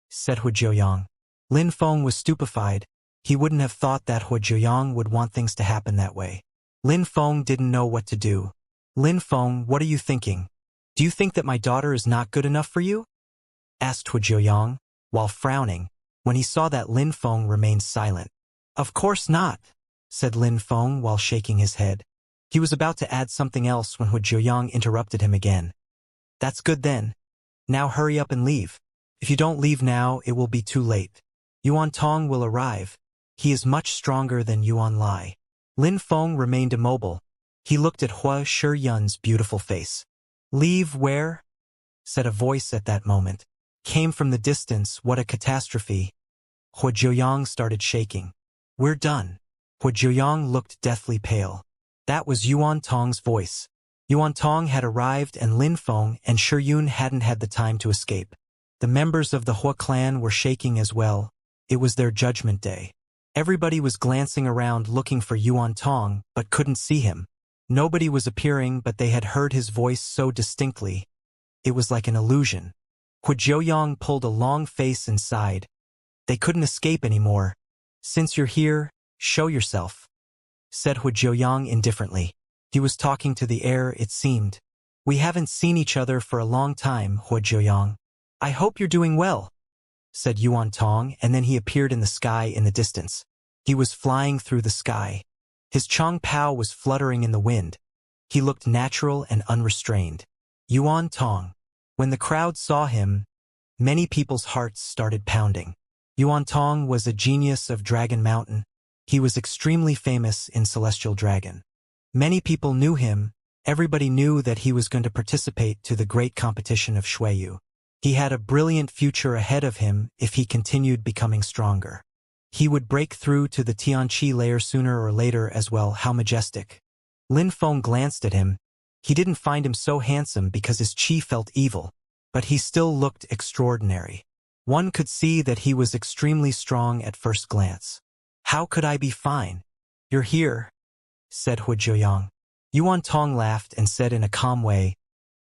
said Hua Jiuyang. Lin Feng was stupefied. He wouldn't have thought that Hua Jiuyang would want things to happen that way. Lin Feng didn't know what to do. Lin Feng, what are you thinking? Do you think that my daughter is not good enough for you? Asked Hua Jiuyang, while frowning, when he saw that Lin Feng remained silent. Of course not, said Lin Feng while shaking his head. He was about to add something else when Hua Jiuyang interrupted him again. That's good then. Now hurry up and leave. If you don't leave now, it will be too late. Yuan Tong will arrive. He is much stronger than Yuan Lai. Lin Feng remained immobile. He looked at Hua Shiyun's beautiful face. Leave where? Said a voice at that moment. Came from the distance. What a catastrophe. Hua Jiuyang started shaking. We're done. Hua Jiuyang looked deathly pale. That was Yuan Tong's voice. Yuan Tong had arrived and Lin Feng and Shiyun hadn't had the time to escape. The members of the Hua clan were shaking as well. It was their judgment day. Everybody was glancing around looking for Yuan Tong, but couldn't see him. Nobody was appearing, but they had heard his voice so distinctly. It was like an illusion. Hua Jiuyang pulled a long face and sighed. They couldn't escape anymore. Since you're here, show yourself, said Hua Jiuyang indifferently. He was talking to the air, it seemed. We haven't seen each other for a long time, Hua Jiuyang. I hope you're doing well, said Yuan Tong, and then he appeared in the sky in the distance. He was flying through the sky. His Chong Pao was fluttering in the wind. He looked natural and unrestrained. Yuan Tong. When the crowd saw him, many people's hearts started pounding. Yuan Tong was a genius of Dragon Mountain. He was extremely famous in Celestial Dragon. Many people knew him. Everybody knew that he was going to participate to the great competition of Shuiyu. He had a brilliant future ahead of him if he continued becoming stronger. He would break through to the Tianqi layer sooner or later as well. How majestic. Lin Feng glanced at him. He didn't find him so handsome because his qi felt evil, but he still looked extraordinary. One could see that he was extremely strong at first glance. How could I be fine? You're here, said Hua Jiuyang. Yuan Tong laughed and said in a calm way,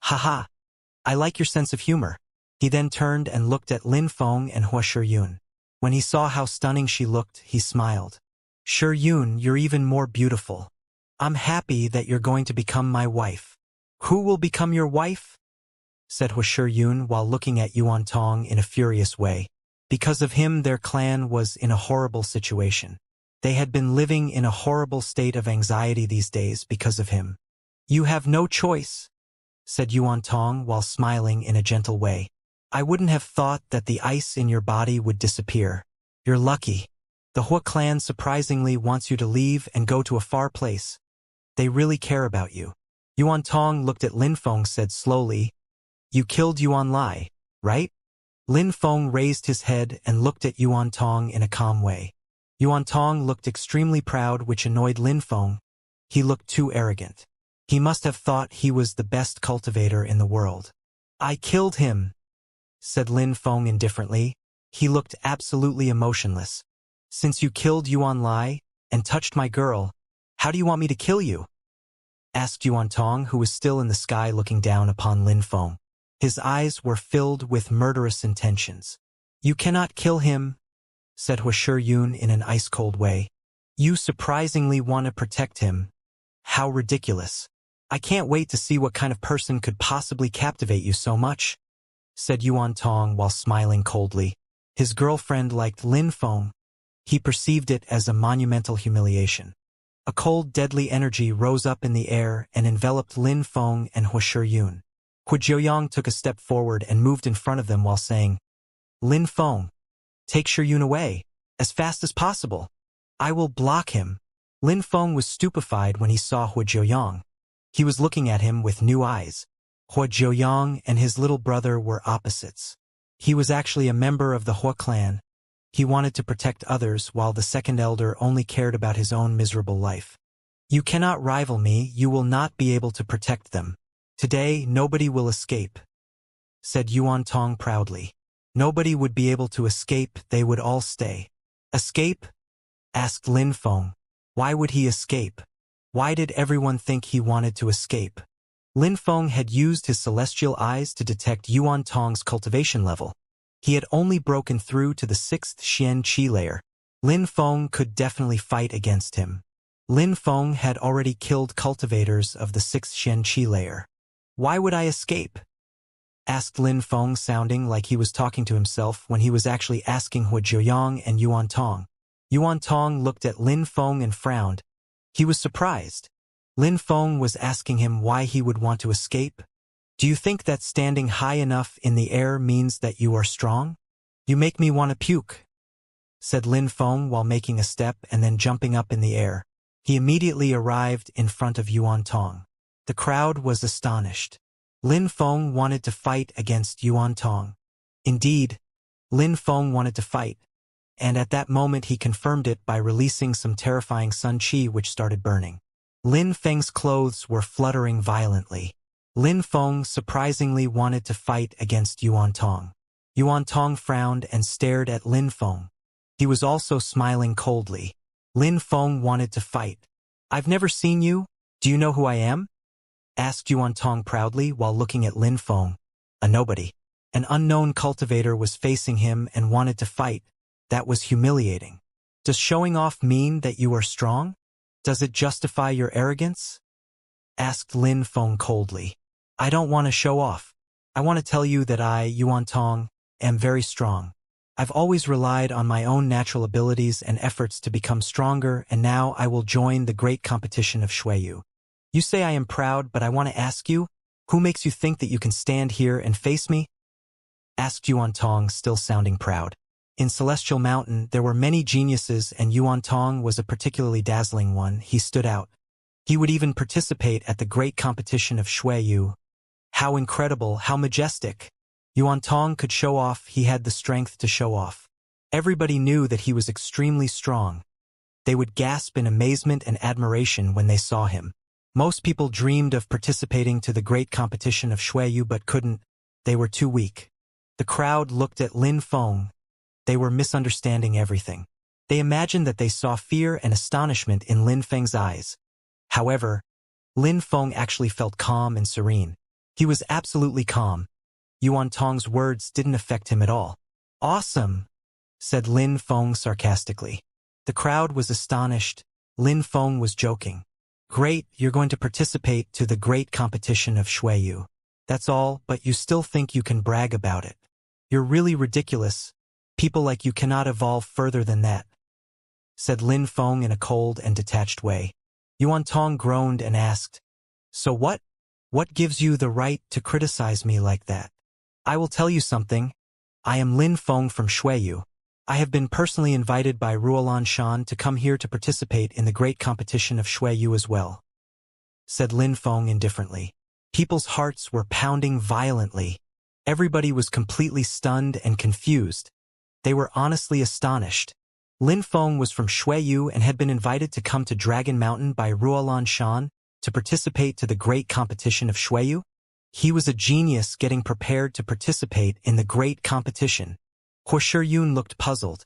Haha, I like your sense of humor. He then turned and looked at Lin Feng and Hua Shiyun. When he saw how stunning she looked, he smiled. Shiyun, you're even more beautiful. I'm happy that you're going to become my wife. Who will become your wife? Said Hua Shiyun while looking at Yuan Tong in a furious way. Because of him, their clan was in a horrible situation. They had been living in a horrible state of anxiety these days because of him. You have no choice, said Yuan Tong while smiling in a gentle way. I wouldn't have thought that the ice in your body would disappear. You're lucky. The Hua clan surprisingly wants you to leave and go to a far place. They really care about you. Yuan Tong looked at Lin Feng, said slowly, You killed Yuan Lai, right? Lin Feng raised his head and looked at Yuan Tong in a calm way. Yuan Tong looked extremely proud, which annoyed Lin Feng. He looked too arrogant. He must have thought he was the best cultivator in the world. I killed him, said Lin Feng indifferently. He looked absolutely emotionless. Since you killed Yuan Lai and touched my girl, how do you want me to kill you? Asked Yuan Tong, who was still in the sky looking down upon Lin Feng. His eyes were filled with murderous intentions. You cannot kill him, said Hua Shiyun in an ice-cold way. You surprisingly want to protect him. How ridiculous. I can't wait to see what kind of person could possibly captivate you so much, said Yuan Tong while smiling coldly. His girlfriend liked Lin Feng. He perceived it as a monumental humiliation. A cold, deadly energy rose up in the air and enveloped Lin Feng and Hua Shiyun. Hua Jiuyang took a step forward and moved in front of them while saying, Lin Feng, take Shiyun away, as fast as possible. I will block him. Lin Feng was stupefied when he saw Hua Jiuyang. He was looking at him with new eyes. Hua Jiuyang and his little brother were opposites. He was actually a member of the Hua clan. He wanted to protect others while the second elder only cared about his own miserable life. You cannot rival me, you will not be able to protect them. Today, nobody will escape, said Yuan Tong proudly. Nobody would be able to escape, they would all stay. Escape? Asked Lin Feng. Why would he escape? Why did everyone think he wanted to escape? Lin Feng had used his celestial eyes to detect Yuan Tong's cultivation level. He had only broken through to the 6th Xianxia layer. Lin Feng could definitely fight against him. Lin Feng had already killed cultivators of the 6th Xianxia layer. Why would I escape? Asked Lin Feng, sounding like he was talking to himself when he was actually asking Hu Jiuyang and Yuan Tong. Yuan Tong looked at Lin Feng and frowned. He was surprised. Lin Feng was asking him why he would want to escape. Do you think that standing high enough in the air means that you are strong? You make me want to puke, said Lin Feng while making a step and then jumping up in the air. He immediately arrived in front of Yuan Tong. The crowd was astonished. Lin Feng wanted to fight against Yuan Tong. Indeed, Lin Feng wanted to fight, and at that moment he confirmed it by releasing some terrifying sun qi which started burning. Lin Feng's clothes were fluttering violently. Lin Feng surprisingly wanted to fight against Yuan Tong. Yuan Tong frowned and stared at Lin Feng. He was also smiling coldly. Lin Feng wanted to fight. I've never seen you. Do you know who I am? Asked Yuan Tong proudly while looking at Lin Feng. A nobody. An unknown cultivator was facing him and wanted to fight. That was humiliating. Does showing off mean that you are strong? Does it justify your arrogance? Asked Lin Feng coldly. I don't want to show off. I want to tell you that I, Yuan Tong, am very strong. I've always relied on my own natural abilities and efforts to become stronger, and now I will join the great competition of Shuiyu. You say I am proud, but I want to ask you, who makes you think that you can stand here and face me? Asked Yuan Tong, still sounding proud. In Celestial Mountain, there were many geniuses, and Yuan Tong was a particularly dazzling one. He stood out. He would even participate at the great competition of Shuiyu. How incredible, how majestic! Yuan Tong could show off, he had the strength to show off. Everybody knew that he was extremely strong. They would gasp in amazement and admiration when they saw him. Most people dreamed of participating to the great competition of Shuiyu but couldn't. They were too weak. The crowd looked at Lin Feng. They were misunderstanding everything. They imagined that they saw fear and astonishment in Lin Feng's eyes. However, Lin Feng actually felt calm and serene. He was absolutely calm. Yuan Tong's words didn't affect him at all. Awesome, said Lin Feng sarcastically. The crowd was astonished. Lin Feng was joking. Great, you're going to participate to the great competition of Shuiyu. That's all, but you still think you can brag about it. You're really ridiculous. People like you cannot evolve further than that, said Lin Feng in a cold and detached way. Yuan Tong groaned and asked, So what? What gives you the right to criticize me like that? I will tell you something. I am Lin Feng from Shuiyu. I have been personally invited by Ruolan Shan to come here to participate in the great competition of Shuiyu as well, said Lin Feng indifferently. People's hearts were pounding violently. Everybody was completely stunned and confused. They were honestly astonished. Lin Feng was from Shuiyu and had been invited to come to Dragon Mountain by Ruolan Shan to participate to the great competition of Shuiyu. He was a genius getting prepared to participate in the great competition. Hu Shiyun looked puzzled.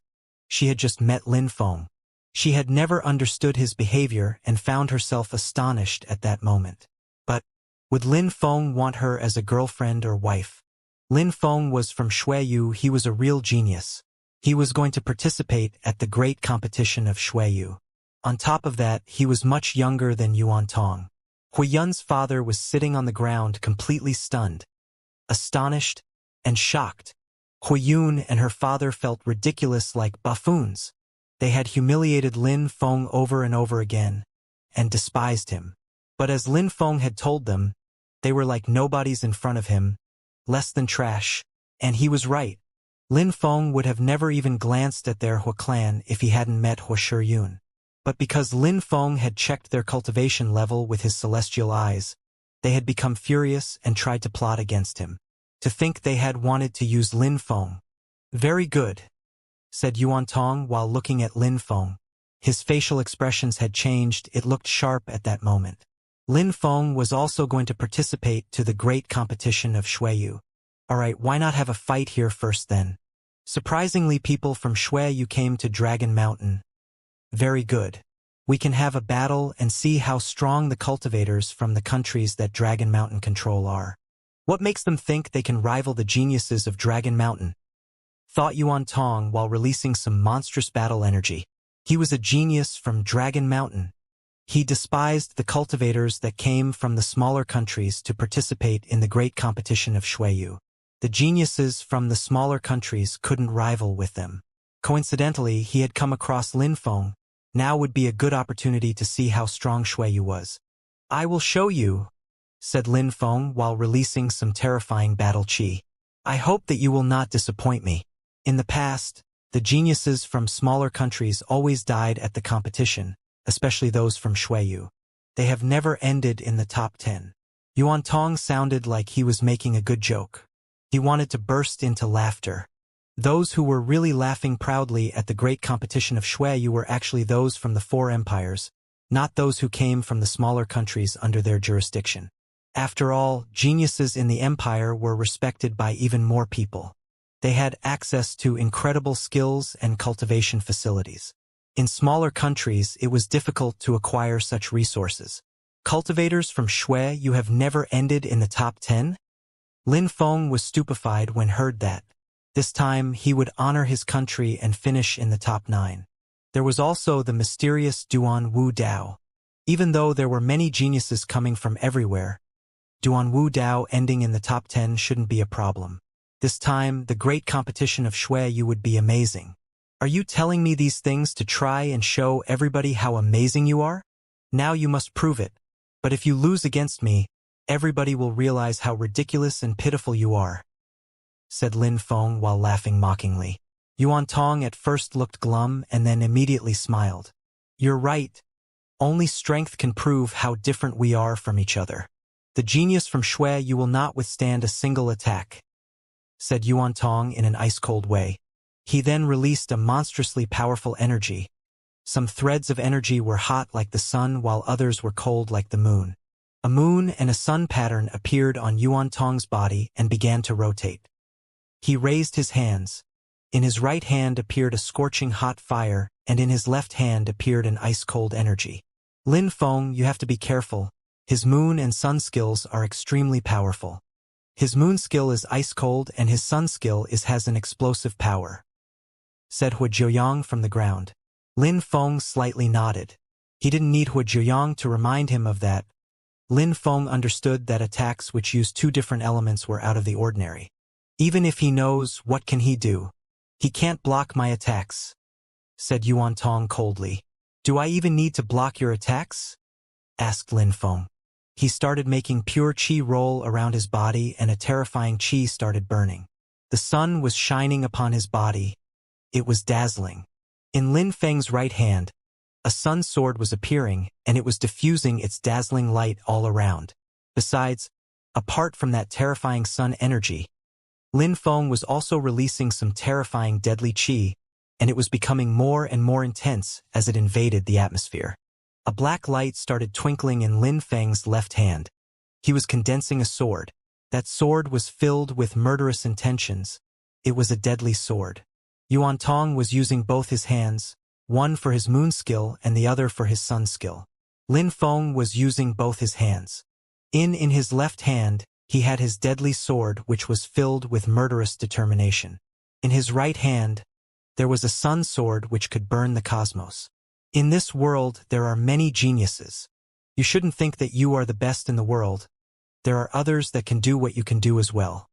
She had just met Lin Feng. She had never understood his behavior and found herself astonished at that moment. But would Lin Feng want her as a girlfriend or wife? Lin Feng was from Shuiyu. He was a real genius. He was going to participate at the great competition of Shuiyu. On top of that, he was much younger than Yuan Tong. Hui Yun's father was sitting on the ground completely stunned, astonished, and shocked. Hui Yun and her father felt ridiculous like buffoons. They had humiliated Lin Feng over and over again, and despised him. But as Lin Feng had told them, they were like nobodies in front of him, less than trash, and he was right. Lin Feng would have never even glanced at their Hu clan if he hadn't met Hu Shiyun. But because Lin Feng had checked their cultivation level with his celestial eyes, they had become furious and tried to plot against him. To think they had wanted to use Lin Feng. Very good, said Yuan Tong while looking at Lin Feng. His facial expressions had changed, it looked sharp at that moment. Lin Feng was also going to participate to the great competition of Xueyu. Alright, why not have a fight here first then? Surprisingly, people from Xueyu came to Dragon Mountain. Very good. We can have a battle and see how strong the cultivators from the countries that Dragon Mountain control are. What makes them think they can rival the geniuses of Dragon Mountain? Thought Yuan Tong while releasing some monstrous battle energy. He was a genius from Dragon Mountain. He despised the cultivators that came from the smaller countries to participate in the great competition of Xueyu. The geniuses from the smaller countries couldn't rival with them. Coincidentally, he had come across Lin Feng. Now would be a good opportunity to see how strong Xueyu was. I will show you, said Lin Feng while releasing some terrifying battle chi. I hope that you will not disappoint me. In the past, the geniuses from smaller countries always died at the competition, especially those from Xueyu. They have never ended in the top 10. Yuan Tong sounded like he was making a good joke. He wanted to burst into laughter. Those who were really laughing proudly at the great competition of Xueyu were actually those from the four empires, not those who came from the smaller countries under their jurisdiction. After all, geniuses in the empire were respected by even more people. They had access to incredible skills and cultivation facilities. In smaller countries, it was difficult to acquire such resources. Cultivators from Xueyu have never ended in the top 10? Lin Feng was stupefied when heard that. This time, he would honor his country and finish in the top 9. There was also the mysterious Duan Wu Dao. Even though there were many geniuses coming from everywhere, Duan Wu Dao ending in the top 10 shouldn't be a problem. This time, the great competition of Xueyu would be amazing. Are you telling me these things to try and show everybody how amazing you are? Now you must prove it. But if you lose against me, everybody will realize how ridiculous and pitiful you are, said Lin Feng while laughing mockingly. Yuan Tong at first looked glum and then immediately smiled. You're right. Only strength can prove how different we are from each other. The genius from Xueyu will not withstand a single attack, said Yuan Tong in an ice-cold way. He then released a monstrously powerful energy. Some threads of energy were hot like the sun while others were cold like the moon. A moon and a sun pattern appeared on Yuan Tong's body and began to rotate. He raised his hands. In his right hand appeared a scorching hot fire, and in his left hand appeared an ice-cold energy. Lin Feng, you have to be careful. His moon and sun skills are extremely powerful. His moon skill is ice-cold and his sun skill has an explosive power, said Hu Jiuyang from the ground. Lin Feng slightly nodded. He didn't need Hu Jiuyang to remind him of that. Lin Feng understood that attacks which used two different elements were out of the ordinary. Even if he knows, what can he do? He can't block my attacks, said Yuan Tong coldly. Do I even need to block your attacks? Asked Lin Feng. He started making pure qi roll around his body and a terrifying qi started burning. The sun was shining upon his body. It was dazzling. In Lin Feng's right hand, a sun sword was appearing and it was diffusing its dazzling light all around. Besides, apart from that terrifying sun energy, Lin Feng was also releasing some terrifying deadly qi, and it was becoming more and more intense as it invaded the atmosphere. A black light started twinkling in Lin Feng's left hand. He was condensing a sword. That sword was filled with murderous intentions. It was a deadly sword. Yuan Tong was using both his hands, one for his moon skill and the other for his sun skill. Lin Feng was using both his hands. In his left hand, he had his deadly sword which was filled with murderous determination. In his right hand, there was a sun sword which could burn the cosmos. In this world, there are many geniuses. You shouldn't think that you are the best in the world. There are others that can do what you can do as well,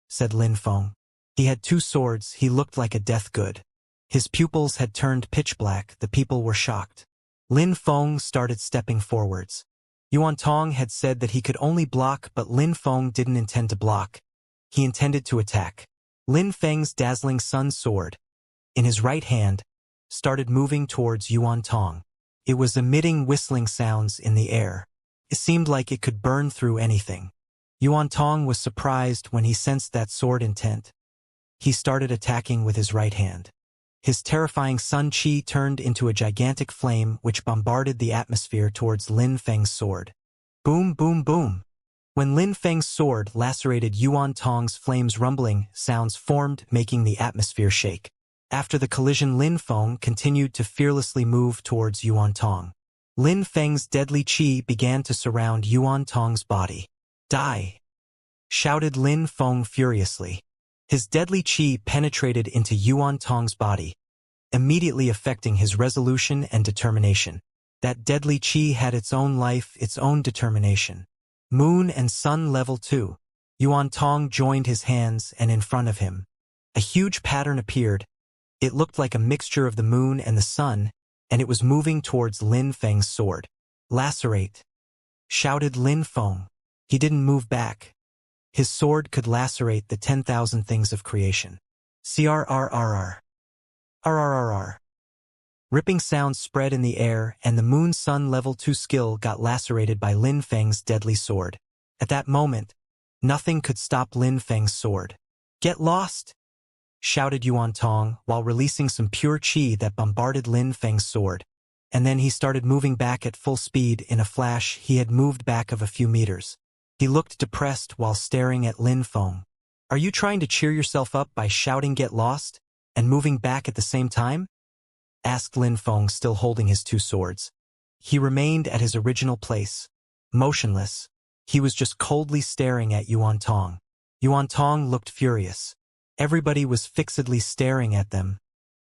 said Lin Feng. He had two swords, he looked like a death good. His pupils had turned pitch black, the people were shocked. Lin Feng started stepping forwards. Yuan Tong had said that he could only block, but Lin Feng didn't intend to block. He intended to attack. Lin Feng's dazzling sun sword, in his right hand, started moving towards Yuan Tong. It was emitting whistling sounds in the air. It seemed like it could burn through anything. Yuan Tong was surprised when he sensed that sword intent. He started attacking with his right hand. His terrifying sun chi turned into a gigantic flame which bombarded the atmosphere towards Lin Feng's sword. Boom, boom, boom. When Lin Feng's sword lacerated Yuan Tong's flames, rumbling sounds formed, making the atmosphere shake. After the collision, Lin Feng continued to fearlessly move towards Yuan Tong. Lin Feng's deadly qi began to surround Yuan Tong's body. Die! Shouted Lin Feng furiously. His deadly qi penetrated into Yuan Tong's body, immediately affecting his resolution and determination. That deadly qi had its own life, its own determination. Moon and Sun level 2. Yuan Tong joined his hands, and in front of him, a huge pattern appeared. It looked like a mixture of the moon and the sun, and it was moving towards Lin Feng's sword. Lacerate! Shouted Lin Feng. He didn't move back. His sword could lacerate the 10,000 things of creation. CRRRR. RRRR. Ripping sounds spread in the air, and the Moon-Sun level 2 skill got lacerated by Lin Feng's deadly sword. At that moment, nothing could stop Lin Feng's sword. Get lost! Shouted Yuan Tong while releasing some pure qi that bombarded Lin Feng's sword. And then he started moving back at full speed. In a flash, he had moved back of a few meters. He looked depressed while staring at Lin Feng. Are you trying to cheer yourself up by shouting "Get lost" and moving back at the same time? Asked Lin Feng, still holding his two swords. He remained at his original place, motionless. He was just coldly staring at Yuan Tong. Yuan Tong looked furious. Everybody was fixedly staring at them.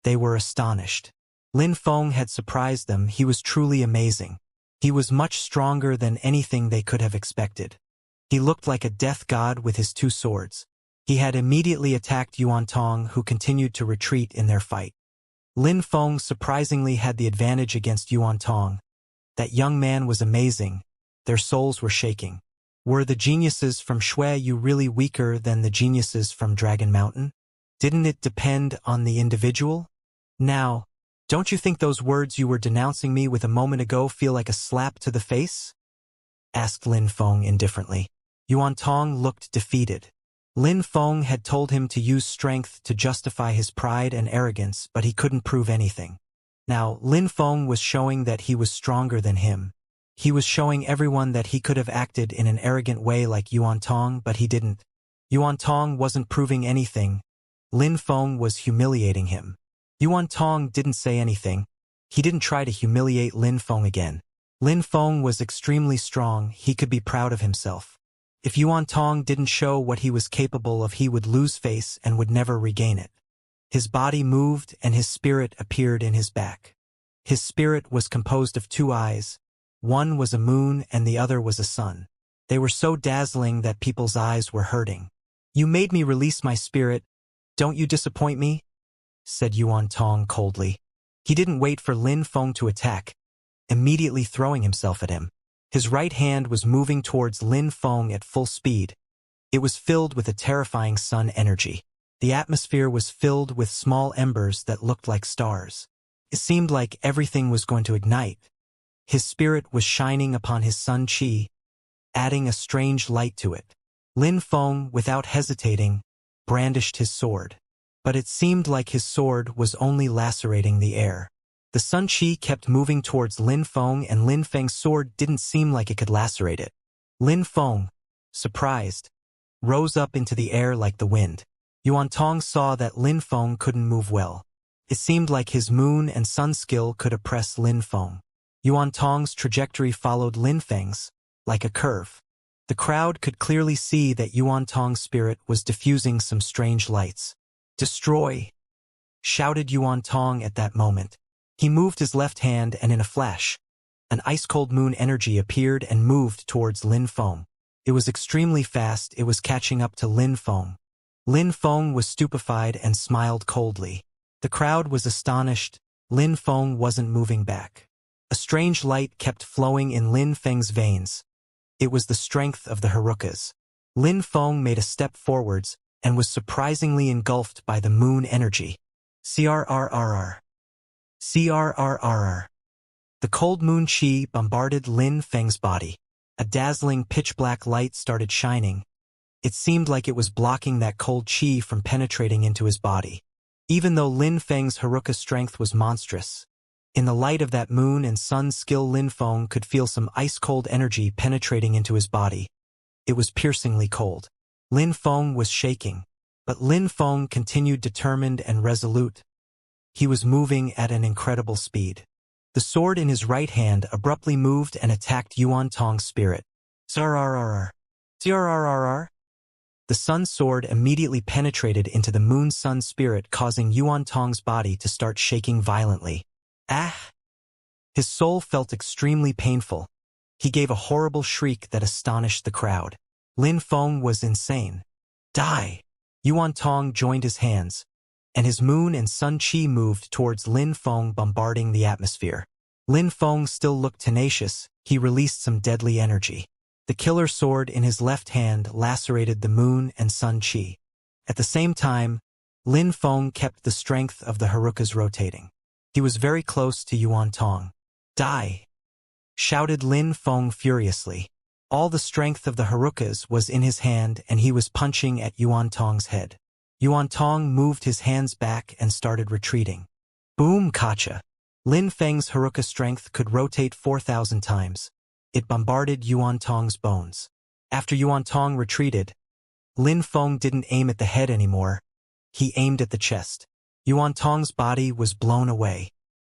They were astonished. Lin Feng had surprised them. He was truly amazing. He was much stronger than anything they could have expected. He looked like a death god with his two swords. He had immediately attacked Yuan Tong, who continued to retreat in their fight. Lin Feng surprisingly had the advantage against Yuan Tong. That young man was amazing. Their souls were shaking. Were the geniuses from Shui Yu really weaker than the geniuses from Dragon Mountain? Didn't it depend on the individual? Now, don't you think those words you were denouncing me with a moment ago feel like a slap to the face? Asked Lin Feng indifferently. Yuan Tong looked defeated. Lin Feng had told him to use strength to justify his pride and arrogance, but he couldn't prove anything. Now, Lin Feng was showing that he was stronger than him. He was showing everyone that he could have acted in an arrogant way like Yuan Tong, but he didn't. Yuan Tong wasn't proving anything. Lin Feng was humiliating him. Yuan Tong didn't say anything. He didn't try to humiliate Lin Feng again. Lin Feng was extremely strong. He could be proud of himself. If Yuan Tong didn't show what he was capable of, he would lose face and would never regain it. His body moved and his spirit appeared in his back. His spirit was composed of two eyes. One was a moon and the other was a sun. They were so dazzling that people's eyes were hurting. You made me release my spirit. Don't you disappoint me? Said Yuan Tong coldly. He didn't wait for Lin Feng to attack, immediately throwing himself at him. His right hand was moving towards Lin Feng at full speed. It was filled with a terrifying sun energy. The atmosphere was filled with small embers that looked like stars. It seemed like everything was going to ignite. His spirit was shining upon his sun qi, adding a strange light to it. Lin Feng, without hesitating, brandished his sword. But it seemed like his sword was only lacerating the air. The sun qi kept moving towards Lin Feng, and Lin Feng's sword didn't seem like it could lacerate it. Lin Feng, surprised, rose up into the air like the wind. Yuan Tong saw that Lin Feng couldn't move well. It seemed like his moon and sun skill could oppress Lin Feng. Yuan Tong's trajectory followed Lin Feng's, like a curve. The crowd could clearly see that Yuan Tong's spirit was diffusing some strange lights. Destroy! Shouted Yuan Tong at that moment. He moved his left hand, and in a flash, an ice-cold moon energy appeared and moved towards Lin Feng. It was extremely fast. It was catching up to Lin Feng. Lin Feng was stupefied and smiled coldly. The crowd was astonished. Lin Feng wasn't moving back. A strange light kept flowing in Lin Feng's veins. It was the strength of the Harukas. Lin Feng made a step forwards and was surprisingly engulfed by the moon energy. CRRRR. CRRRR. The cold moon qi bombarded Lin Feng's body. A dazzling pitch-black light started shining. It seemed like it was blocking that cold qi from penetrating into his body. Even though Lin Feng's Haruka strength was monstrous, in the light of that moon and sun skill Lin Feng could feel some ice-cold energy penetrating into his body. It was piercingly cold. Lin Feng was shaking, but Lin Feng continued determined and resolute. He was moving at an incredible speed. The sword in his right hand abruptly moved and attacked Yuan Tong's spirit. Zrrrrrr. Zrrrrrr. The sun sword immediately penetrated into the moon sun spirit, causing Yuan Tong's body to start shaking violently. Ah! His soul felt extremely painful. He gave a horrible shriek that astonished the crowd. Lin Feng was insane. Die! Yuan Tong joined his hands, and his moon and sun chi moved towards Lin Feng, bombarding the atmosphere. Lin Feng still looked tenacious. He released some deadly energy. The killer sword in his left hand lacerated the moon and sun chi. At the same time, Lin Feng kept the strength of the Harukas rotating. He was very close to Yuan Tong. Die! Shouted Lin Feng furiously. All the strength of the Harukas was in his hand and he was punching at Yuan Tong's head. Yuan Tong moved his hands back and started retreating. Boom kacha! Lin Feng's Haruka strength could rotate 4,000 times. It bombarded Yuan Tong's bones. After Yuan Tong retreated, Lin Feng didn't aim at the head anymore. He aimed at the chest. Yuan Tong's body was blown away.